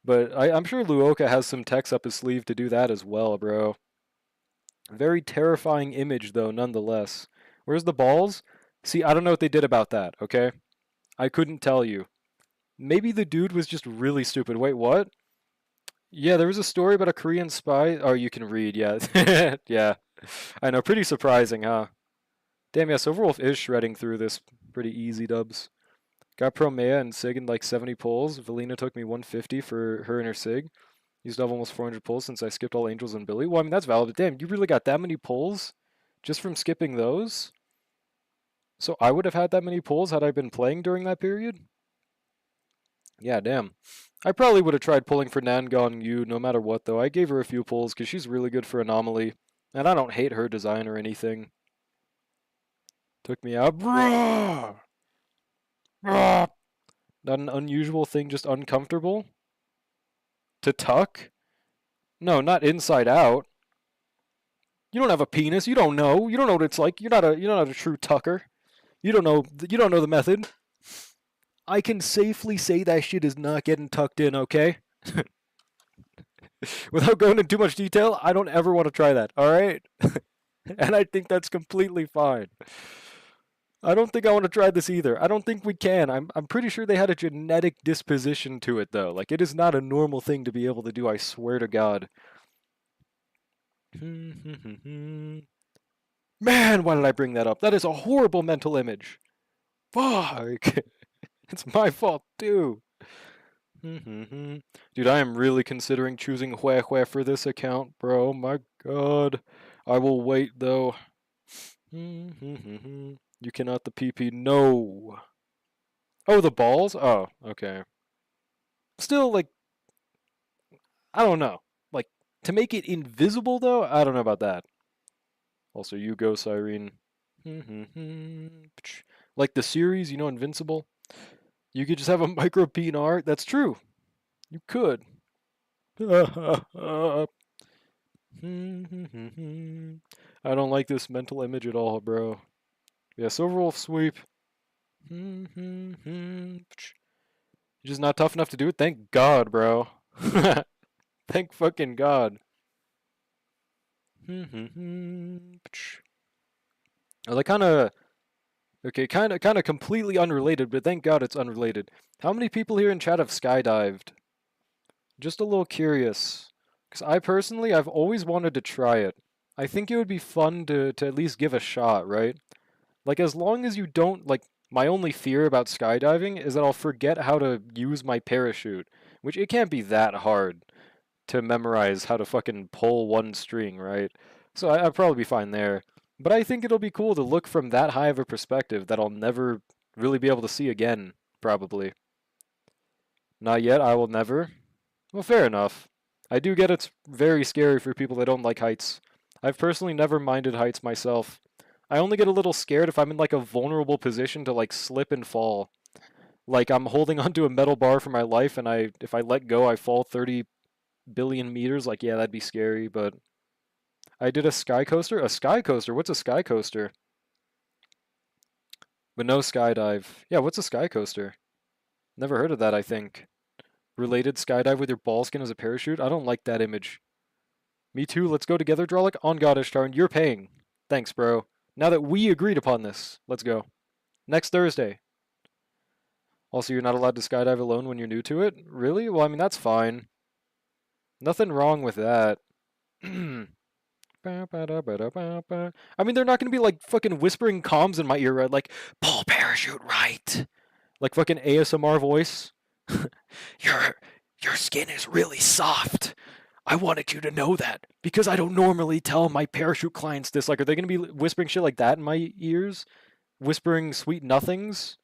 But I'm sure Luoka has some techs up his sleeve to do that as well, bro. Very terrifying image, though, nonetheless. Where's the balls? See, I don't know what they did about that, okay? I couldn't tell you. Maybe the dude was just really stupid. Wait, what? Yeah, there was a story about a Korean spy. Oh, you can read, yeah. Yeah. I know, pretty surprising, huh? Damn, yeah, Silverwolf is shredding through this pretty easy dubs. Got Promea and Sig in like 70 pulls. Valina took me 150 for her and her Sig. Used up almost 400 pulls since I skipped all Angels and Billy. Well, I mean, that's valid, but damn, you really got that many pulls just from skipping those? So I would have had that many pulls had I been playing during that period? Yeah, damn. I probably would have tried pulling for Nangong Yu no matter what, though. I gave her a few pulls because she's really good for Anomaly, and I don't hate her design or anything. Took me out. Bruh! Bruh! Not an unusual thing, just uncomfortable? To tuck? No, not inside out. You don't have a penis. You don't know. You don't know what it's like. You're not a true tucker. You don't know the method. I can safely say that shit is not getting tucked in, okay? Without going into too much detail, I don't ever want to try that, alright? And I think that's completely fine. I don't think I want to try this either. I don't think we can. I'm pretty sure they had a genetic disposition to it though. Like it is not a normal thing to be able to do, I swear to God. Man, why did I bring that up? That is a horrible mental image. Fuck. It's my fault too. Dude, I am really considering choosing Hue Hue for this account, bro. My God. I will wait though. You cannot the PP. No. Oh, the balls? Oh, okay. Still, like, I don't know. Like, to make it invisible, though, I don't know about that. Also, you go, Cyrene. Like the series, you know, Invincible? You could just have a micro PNR. That's true. You could. I don't like this mental image at all, bro. Yeah, Silverwolf sweep. Just not tough enough to do it? Thank God, bro. Thank fucking God. Like kind of completely unrelated, but thank God it's unrelated. How many people here in chat have skydived? Just a little curious. Because I personally, I've always wanted to try it. I think it would be fun to at least give a shot, right? Like, as long as you don't, like, my only fear about skydiving is that I'll forget how to use my parachute, which it can't be that hard to memorize how to fucking pull one string, right? So I'd probably be fine there. But I think it'll be cool to look from that high of a perspective that I'll never really be able to see again, probably. Not yet, I will never. Well, fair enough. I do get it's very scary for people that don't like heights. I've personally never minded heights myself. I only get a little scared if I'm in like a vulnerable position to like slip and fall. Like I'm holding onto a metal bar for my life and if I let go I fall 30 billion meters. Like yeah, that'd be scary, but I did a sky coaster? A sky coaster? What's a sky coaster? But no skydive. Yeah, what's a sky coaster? Never heard of that, I think. Related skydive with your ball skin as a parachute? I don't like that image. Me too, let's go together, Drolic. On God, Ishtar, and you're paying. Thanks, bro. Now that we agreed upon this, let's go. Next Thursday. Also, you're not allowed to skydive alone when you're new to it? Really? Well, I mean, that's fine. Nothing wrong with that. I mean, they're not gonna be like fucking whispering comms in my ear, right? Like, pull parachute right. Like fucking ASMR voice. Your your skin is really soft. I wanted you to know that because I don't normally tell my parachute clients this. Like, are they gonna be whispering shit like that in my ears? Whispering sweet nothings?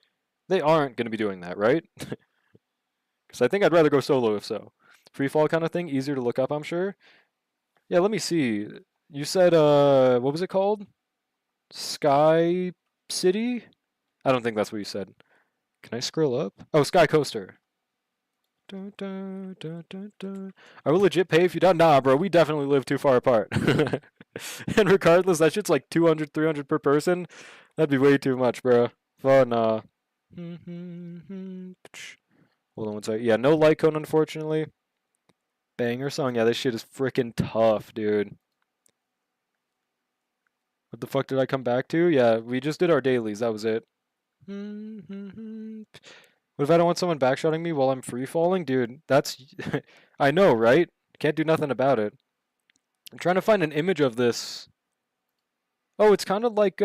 They aren't gonna be doing that, right? Because I think I'd rather go solo if so. Free fall kind of thing, easier to look up, I'm sure. Yeah, let me see. You said, what was it called? Sky City? I don't think that's what you said. Can I scroll up? Oh, Sky Coaster. Dun, dun, dun, dun, dun. I will legit pay if you don't. Nah, bro, we definitely live too far apart. And regardless, that shit's like 200, 300 per person. That'd be way too much, bro. Oh, nah. Hold on one second. Yeah, no light cone, unfortunately. Banger song. Yeah, this shit is freaking tough, dude. What the fuck did I come back to? Yeah, we just did our dailies. That was it. What if I don't want someone backshotting me while I'm free falling? Dude, that's... I know, right? Can't do nothing about it. I'm trying to find an image of this. Oh, it's kind of like,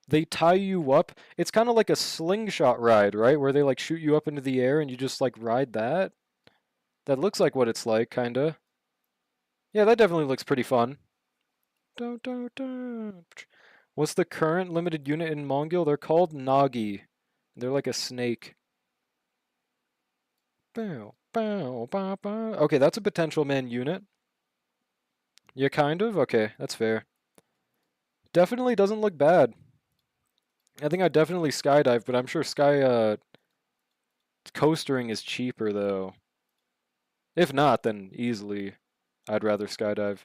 they tie you up. It's kind of like a slingshot ride, right? Where they, like, shoot you up into the air and you just, like, ride that. That looks like what it's like, kinda. Yeah, that definitely looks pretty fun. What's the current limited unit in Mongol? They're called Nagi. They're like a snake. Bow, bow, bow, bow. Okay, that's a potential man unit. Yeah, kind of? Okay, that's fair. Definitely doesn't look bad. I think I'd definitely skydive, but I'm sure coastering is cheaper though. If not, then easily I'd rather skydive.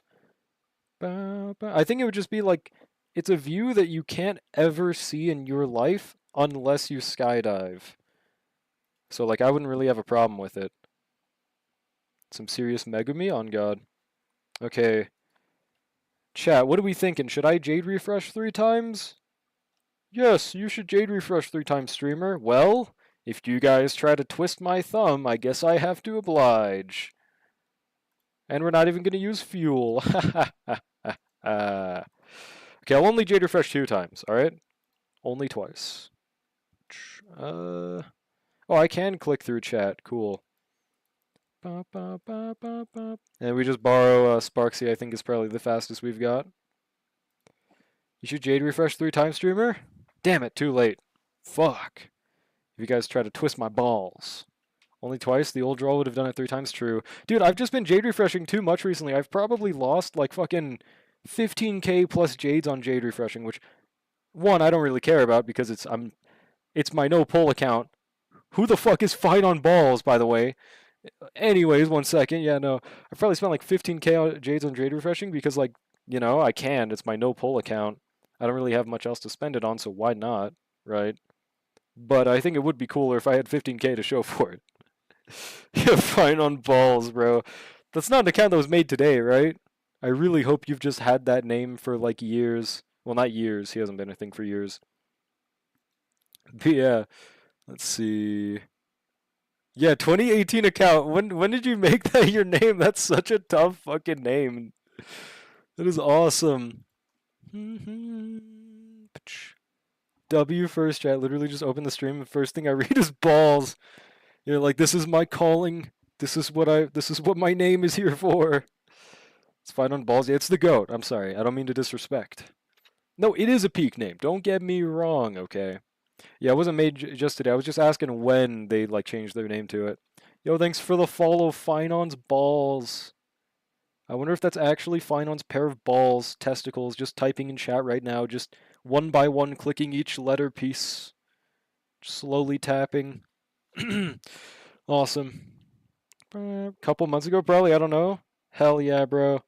I think it would just be like it's a view that you can't ever see in your life unless you skydive. So like I wouldn't really have a problem with it. Some serious Megumi on God. Okay. Chat, what are we thinking? Should I Jade refresh 3 times? Yes, you should Jade refresh 3 times, streamer. Well, if you guys try to twist my thumb, I guess I have to oblige. And we're not even going to use fuel. Okay, I'll only Jade refresh 2 times, alright? Only twice. Oh, I can click through chat. Cool. And we just borrow Sparksy, I think is probably the fastest we've got. You should Jade refresh 3 times, streamer? Damn it, too late. Fuck. If you guys try to twist my balls. Only twice? The old draw would have done it 3 times? True. Dude, I've just been Jade refreshing too much recently. I've probably lost like fucking 15k plus Jades on Jade refreshing, which, one, I don't really care about because it's my no pull account. Who the fuck is Fight on Balls, by the way? Anyways, 1 second. Yeah, no. I've probably spent like 15k on Jades on Jade refreshing because, like, you know, I can. It's my no pull account. I don't really have much else to spend it on, so why not, right? But I think it would be cooler if I had 15k to show for it. Yeah, Fine on Balls, bro. That's not an account that was made today, right? I really hope you've just had that name for like years. Well, not years. He hasn't been a thing for years. But yeah, let's see. Yeah, 2018 account. When did you make that your name? That's such a tough fucking name. That is awesome. W first chat. Literally just open the stream. The first thing I read is balls. You're like, this is my calling. This is what my name is here for. It's Fight on Balls. Yeah, it's the GOAT. I'm sorry. I don't mean to disrespect. No, it is a peak name. Don't get me wrong, okay? Yeah, it wasn't made just today. I was just asking when they like changed their name to it. Yo, thanks for the follow, Finon's balls. I wonder if that's actually Finon's pair of balls, testicles, just typing in chat right now, just one by one clicking each letter piece. Slowly tapping. Awesome. Couple months ago, probably, I don't know. Hell yeah, bro.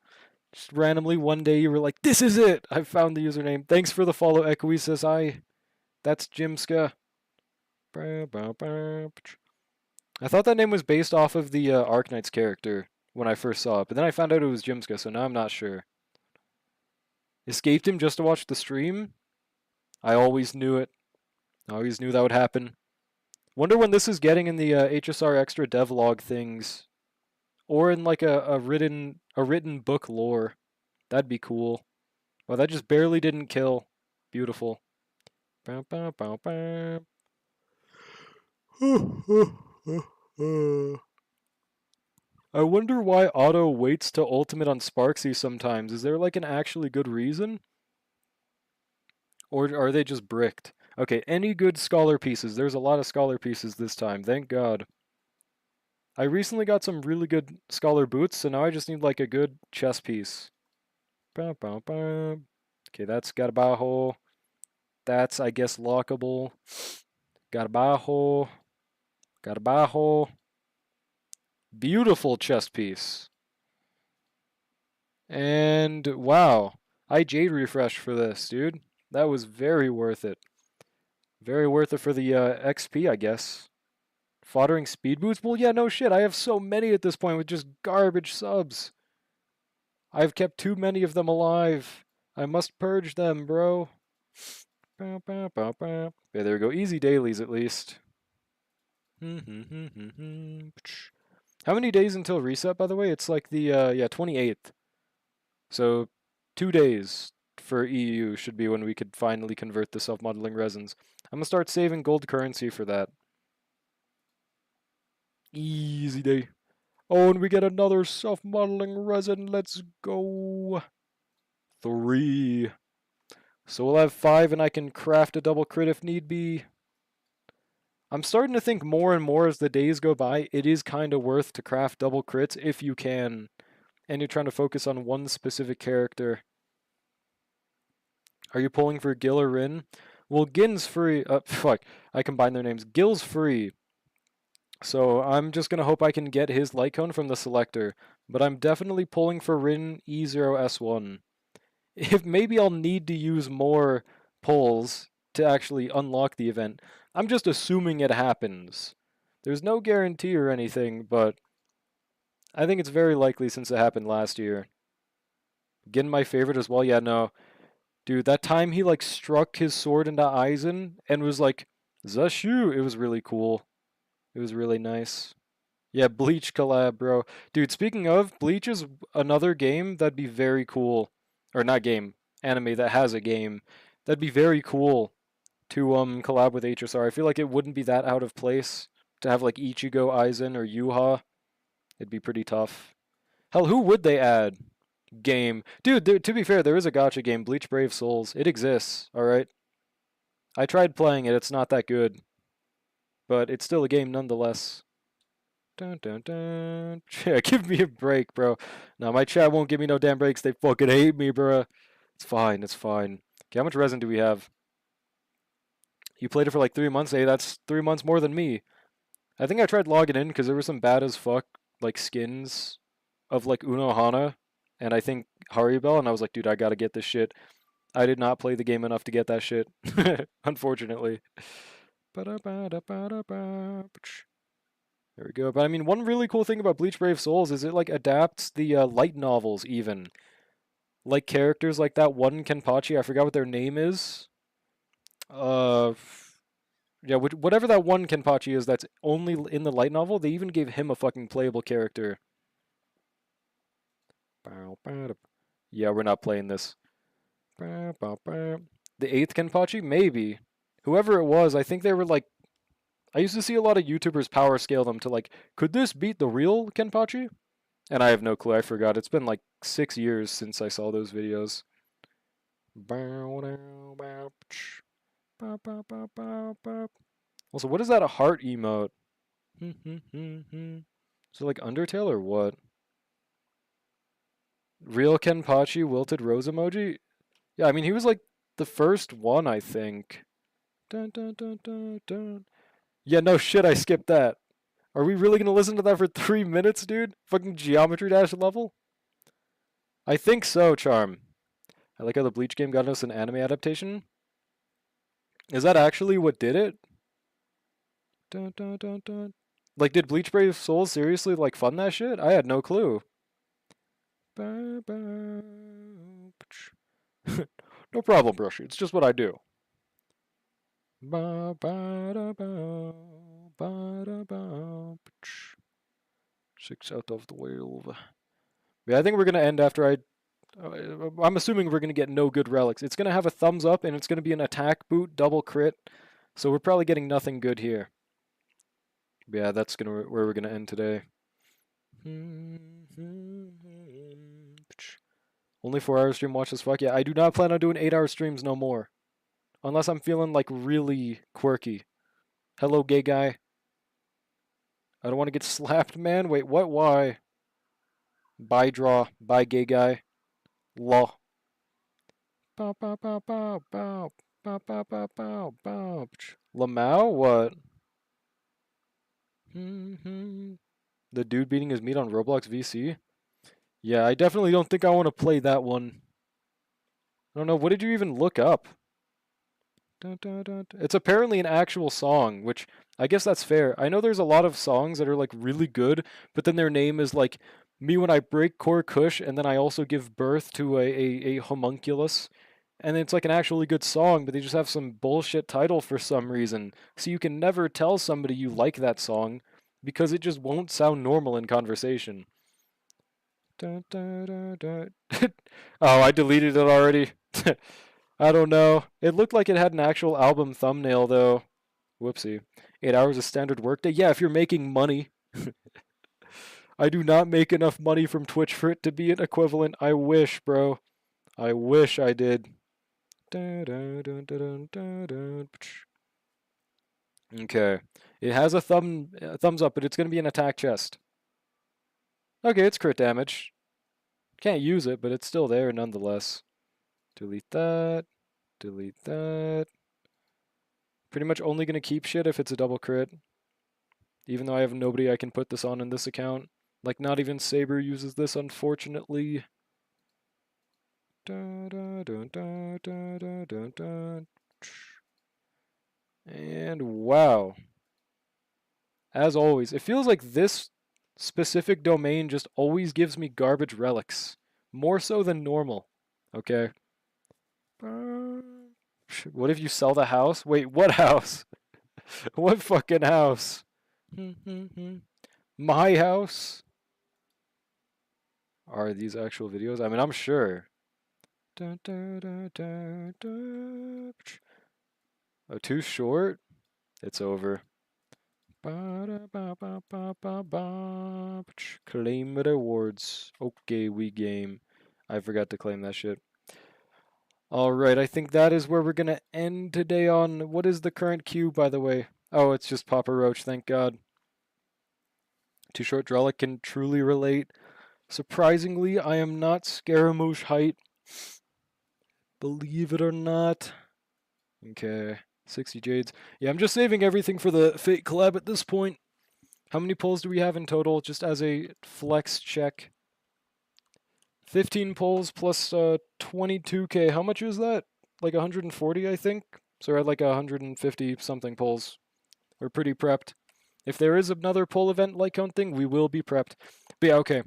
Just randomly one day you were like, this is it! I found the username. Thanks for the follow, Echoey says I. That's Jimska. I thought that name was based off of the Arknights character when I first saw it, but then I found out it was Jimska, so now I'm not sure. Escaped him just to watch the stream? I always knew it. I always knew that would happen. Wonder when this is getting in the HSR extra devlog things, or in like a written book lore. That'd be cool. Well, that just barely didn't kill. Beautiful. Bow, bow, bow, bow. I wonder why Otto waits to ultimate on Sparksy sometimes. Is there like an actually good reason? Or are they just bricked? Okay, any good scholar pieces? There's a lot of scholar pieces this time, thank God. I recently got some really good scholar boots, so now I just need like a good chess piece. Okay, that's Garabajo. That's, I guess, lockable. Garabajo. Garabajo. Beautiful chest piece. And wow, I Jade refreshed for this, dude. That was very worth it. Very worth it for the XP, I guess. Foddering speed boots? Well, yeah, no shit. I have so many at this point with just garbage subs. I've kept too many of them alive. I must purge them, bro. Yeah, there we go. Easy dailies, at least. How many days until reset, by the way? It's like the, 28th. So, 2 days for EU should be when we could finally convert the self-modeling resins. I'm gonna start saving gold currency for that. Easy day. Oh, and we get another self-modeling resin. Let's go. 3. So we'll have 5 and I can craft a double crit if need be. I'm starting to think more and more as the days go by, it is kind of worth to craft double crits if you can, and you're trying to focus on one specific character. Are you pulling for Gil or Rin? Well, Gin's free. Fuck. I combined their names. Gil's free. So I'm just going to hope I can get his light cone from the selector. But I'm definitely pulling for Rin E0S1. If maybe I'll need to use more pulls to actually unlock the event. I'm just assuming it happens. There's no guarantee or anything, but I think it's very likely since it happened last year. Gin my favorite as well. Yeah, no. Dude, that time he like struck his sword into Aizen and was like, Zashu, it was really cool. It was really nice. Yeah, Bleach collab, bro. Dude, speaking of, Bleach is another game that'd be very cool. Or not game, anime that has a game. That'd be very cool to collab with HSR. I feel like it wouldn't be that out of place to have like Ichigo, Aizen, or Yuha. It'd be pretty tough. Hell, who would they add? Game. Dude, to be fair, there is a gacha game, Bleach Brave Souls. It exists, alright? I tried playing it, it's not that good. But it's still a game nonetheless. Dun dun dun. Yeah, give me a break, bro. No, my chat won't give me no damn breaks. They fucking hate me, bro. It's fine, it's fine. Okay, how much resin do we have? You played it for like 3 months? Hey, that's 3 months more than me. I think I tried logging in because there were some bad as fuck, like, skins of, like, Unohana and I think Haribel, and I was like, dude, I gotta get this shit. I did not play the game enough to get that shit, unfortunately. There we go. But I mean, one really cool thing about Bleach Brave Souls is it like adapts the light novels even. Like characters like that one Kenpachi, I forgot what their name is. Yeah, whatever that one Kenpachi is that's only in the light novel, they even gave him a fucking playable character. Yeah, we're not playing this. The 8th Kenpachi? Maybe. Whoever it was, I think they were like... I used to see a lot of YouTubers power scale them to like, could this beat the real Kenpachi? And I have no clue, I forgot. It's been like 6 years since I saw those videos. Also, what is that a heart emote? So like Undertale or what? Real Kenpachi wilted rose emoji? Yeah, I mean he was like the first one, I think. Dun, dun, dun, dun, dun. Yeah, no shit, I skipped that. Are we really gonna listen to that for 3 minutes, dude? Fucking Geometry Dash level? I think so, Charm. I like how the Bleach game got us an anime adaptation. Is that actually what did it? Dun, dun, dun, dun. Like, did Bleach Brave Souls seriously, like, fund that shit? I had no clue. No problem, Brushy. It's just what I do. 6 out of 12. Yeah, I think we're going to end after I'm assuming we're going to get no good relics. It's going to have a thumbs up, and it's going to be an attack boot, double crit. So we're probably getting nothing good here. Yeah, that's where we're going to end today. Only 4-hour stream watch as fuck. Yeah, I do not plan on doing 8-hour streams no more. Unless I'm feeling like really quirky. Hello, gay guy. I don't want to get slapped, man. Wait, what? Why? Bye, draw. Bye, gay guy. Law. Bow, bow, bow, bow, bow. Bow, bow, bow, bow, bow. Lamau? What? The dude beating his meat on Roblox VC? Yeah, I definitely don't think I want to play that one. I don't know, what did you even look up? Dun, dun, dun, dun. It's apparently an actual song, which I guess that's fair. I know there's a lot of songs that are like really good, but then their name is like Me When I Break Core Kush, and then I also give birth to a homunculus. And it's like an actually good song, but they just have some bullshit title for some reason. So you can never tell somebody you like that song because it just won't sound normal in conversation. Dun, dun, dun, dun. Oh, I deleted it already. I don't know. It looked like it had an actual album thumbnail, though. Whoopsie. 8 hours of standard workday? Yeah, if you're making money. I do not make enough money from Twitch for it to be an equivalent. I wish, bro. I wish I did. Okay. It has a thumbs up, but it's going to be an attack chest. Okay, it's crit damage. Can't use it, but it's still there nonetheless. Delete that. Delete that. Pretty much only going to keep shit if it's a double crit. Even though I have nobody I can put this on in this account. Like, not even Saber uses this, unfortunately. Da, da, da, da, da, da, da, da. And wow. As always, it feels like this specific domain just always gives me garbage relics. More so than normal. Okay. What if you sell the house? Wait, what house? What fucking house? My house? Are these actual videos? I mean, I'm sure. Oh, too short? It's over. Claim the rewards. Okay, we game. I forgot to claim that shit. Alright, I think that is where we're gonna end today on... What is the current queue, by the way? Oh, it's just Papa Roach, thank God. Too Short Drellic can truly relate. Surprisingly, I am not Scaramouche height. Believe it or not. Okay, 60 Jades. Yeah, I'm just saving everything for the Fate collab at this point. How many pulls do we have in total, just as a flex check? 15 pulls plus 22k. How much is that? Like 140, I think? So we're at like 150 something pulls. We're pretty prepped. If there is another pull event like thing, we will be prepped. But yeah, okay.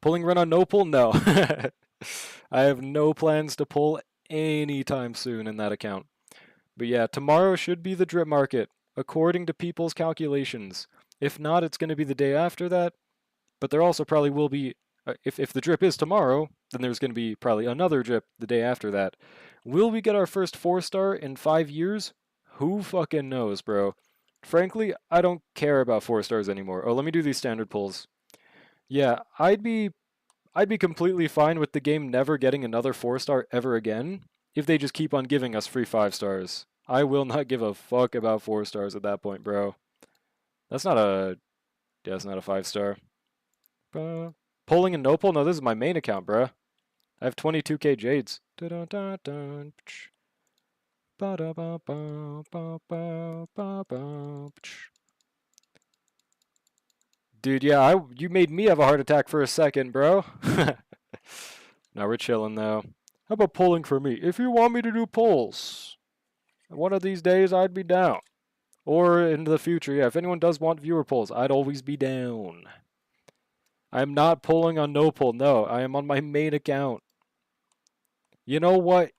Pulling run on no pull? No. I have no plans to pull anytime soon in that account. But yeah, tomorrow should be the drip market, according to people's calculations. If not, it's going to be the day after that. But there also probably will be, if the drip is tomorrow, then there's going to be probably another drip the day after that. Will we get our first 4-star in 5 years? Who fucking knows, bro? Frankly, I don't care about 4 stars anymore. Oh, let me do these standard pulls. Yeah, I'd be completely fine with the game never getting another 4-star ever again if they just keep on giving us free 5 stars. I will not give a fuck about 4 stars at that point, bro. That's not a... Yeah, it's not a 5-star. Pulling and no pull? No, this is my main account, bruh. I have 22k Jades. Dude, yeah, you made me have a heart attack for a second, bro. Now we're chilling, though. How about pulling for me? If you want me to do pulls, one of these days I'd be down. Or in the future, yeah, if anyone does want viewer pulls, I'd always be down. I'm not pulling on no pull, no. I am on my main account. You know what?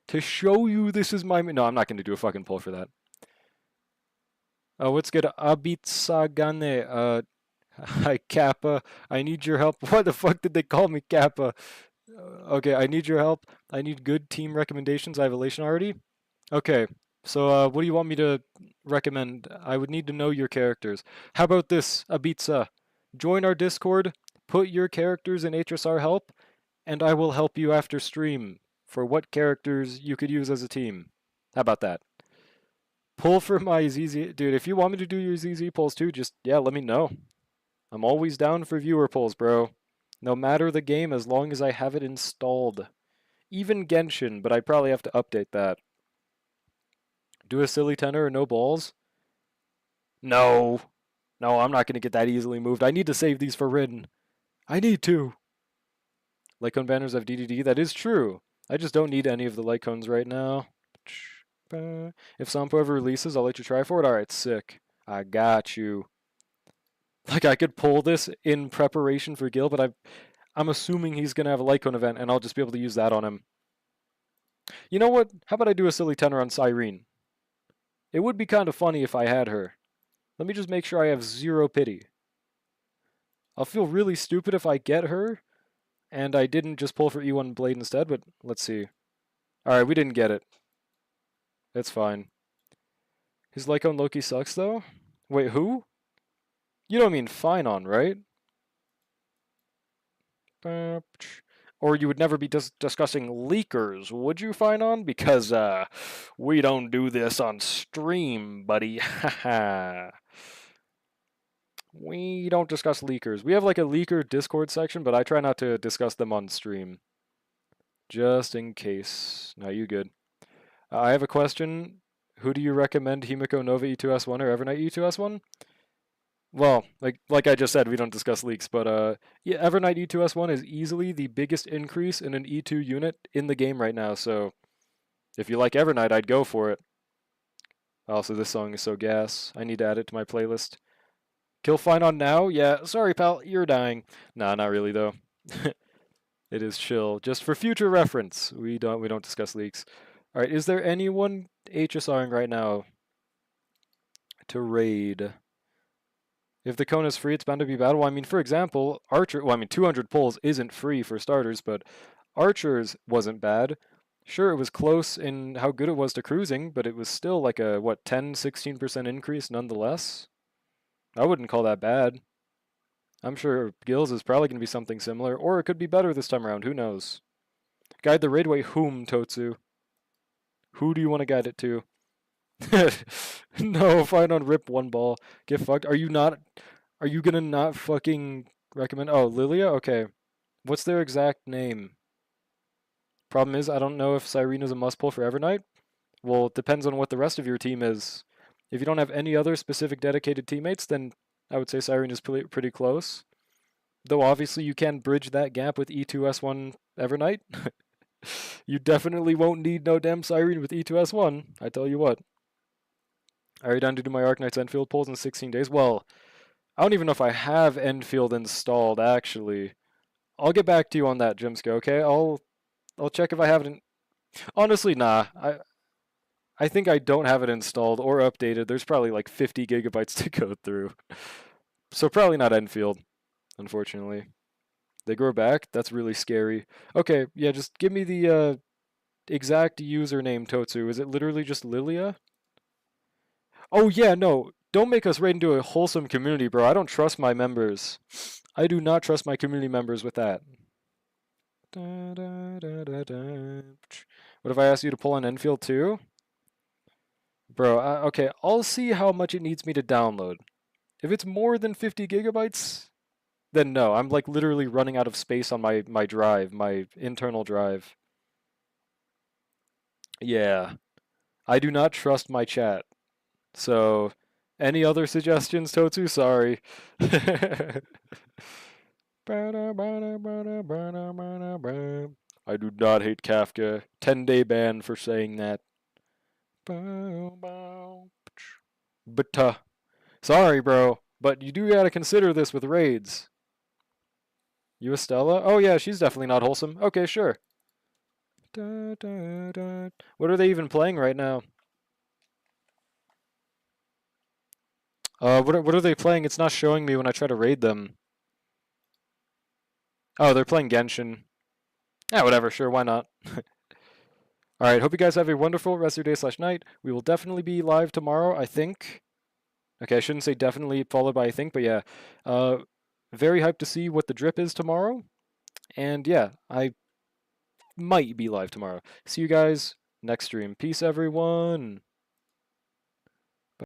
To show you this is my... No, I'm not going to do a fucking pull for that. What's good? Abitsagane. Hi, Kappa. I need your help. What the fuck did they call me, Kappa? Okay, I need your help. I need good team recommendations. I have Elation already. Okay, so what do you want me to recommend? I would need to know your characters. How about this, Abitsa? Join our Discord, put your characters in HSR help, and I will help you after stream for what characters you could use as a team. How about that? Pull for my ZZ... Dude, if you want me to do your ZZ pulls too, just, yeah, let me know. I'm always down for viewer pulls, bro. No matter the game, as long as I have it installed. Even Genshin, but I probably have to update that. Do a silly tenor or no balls? No. No, I'm not going to get that easily moved. I need to save these for Ridden. I need to. Lycone banners have DDD? That is true. I just don't need any of the Lycones right now. If Sampo ever releases, I'll let you try for it. Alright, sick. I got you. Like, I could pull this in preparation for Gil, but I'm assuming he's going to have a Lycone event, and I'll just be able to use that on him. You know what? How about I do a silly tenor on Cyrene? It would be kind of funny if I had her. Let me just make sure I have zero pity. I'll feel really stupid if I get her, and I didn't just pull for E1 Blade instead, but let's see. Alright, we didn't get it. It's fine. His Lycone Loki sucks, though? Wait, who? You don't mean Finon, right? Or you would never be discussing leakers, would you, Finon? Because, we don't do this on stream, buddy. Haha. We don't discuss leakers. We have like a leaker Discord section, but I try not to discuss them on stream. Just in case. No, you good. I have a question. Who do you recommend, Himiko Nova E2S1 or Evernight E2S1? Well, like I just said, we don't discuss leaks, but yeah, Evernight E2S1 is easily the biggest increase in an E2 unit in the game right now, so if you like Evernight, I'd go for it. Also, this song is so gas. I need to add it to my playlist. Kill Finon now? Yeah, sorry pal, you're dying. Nah, not really though. It is chill. Just for future reference. We don't discuss leaks. Alright, is there anyone HSRing right now to raid? If the cone is free, it's bound to be battle. Well, I mean, for example, Archer, well, I mean, 200 pulls isn't free for starters, but Archer's wasn't bad. Sure, it was close in how good it was to cruising, but it was still like a, what, 10, 16% increase nonetheless? I wouldn't call that bad. I'm sure Gills is probably going to be something similar, or it could be better this time around, who knows? Guide the raidway whom, Totsu? Who do you want to guide it to? No, fine on rip one ball. Get fucked. Are you gonna not fucking recommend? Oh, Lilia? Okay. What's their exact name? Problem is, I don't know if Cyrene is a must pull for Evernight. Well, it depends on what the rest of your team is. If you don't have any other specific dedicated teammates, then I would say Cyrene is pretty close. Though obviously you can bridge that gap with E2S1 Evernight. You definitely won't need no damn Cyrene with E2S1, I tell you what. I already done to do my Arknights Enfield pulls in 16 days. Well, I don't even know if I have Enfield installed, actually. I'll get back to you on that, Jimsko, okay? I'll check if I have it in... Honestly, nah. I think I don't have it installed or updated. There's probably like 50 gigabytes to go through. So probably not Enfield, unfortunately. They grow back? That's really scary. Okay, yeah, just give me the exact username, Totsu. Is it literally just Lilia? Oh yeah, no. Don't make us raid into a wholesome community, bro. I don't trust my members. I do not trust my community members with that. What if I ask you to pull an Enfield too? Bro, okay, I'll see how much it needs me to download. If it's more than 50 gigabytes, then no. I'm like literally running out of space on my drive, my internal drive. Yeah. I do not trust my chat. So, any other suggestions, Totsu? Sorry. I do not hate Kafka. 10-day ban for saying that. But, sorry, bro. But you do gotta consider this with raids. You Estella? Oh yeah, she's definitely not wholesome. Okay, sure. What are they even playing right now? What are they playing? It's not showing me when I try to raid them. Oh, they're playing Genshin. Yeah, whatever, sure, why not? Alright, hope you guys have a wonderful rest of your day / night. We will definitely be live tomorrow, I think. Okay, I shouldn't say definitely followed by I think, but yeah. Very hyped to see what the drip is tomorrow. And yeah, I might be live tomorrow. See you guys next stream. Peace, everyone.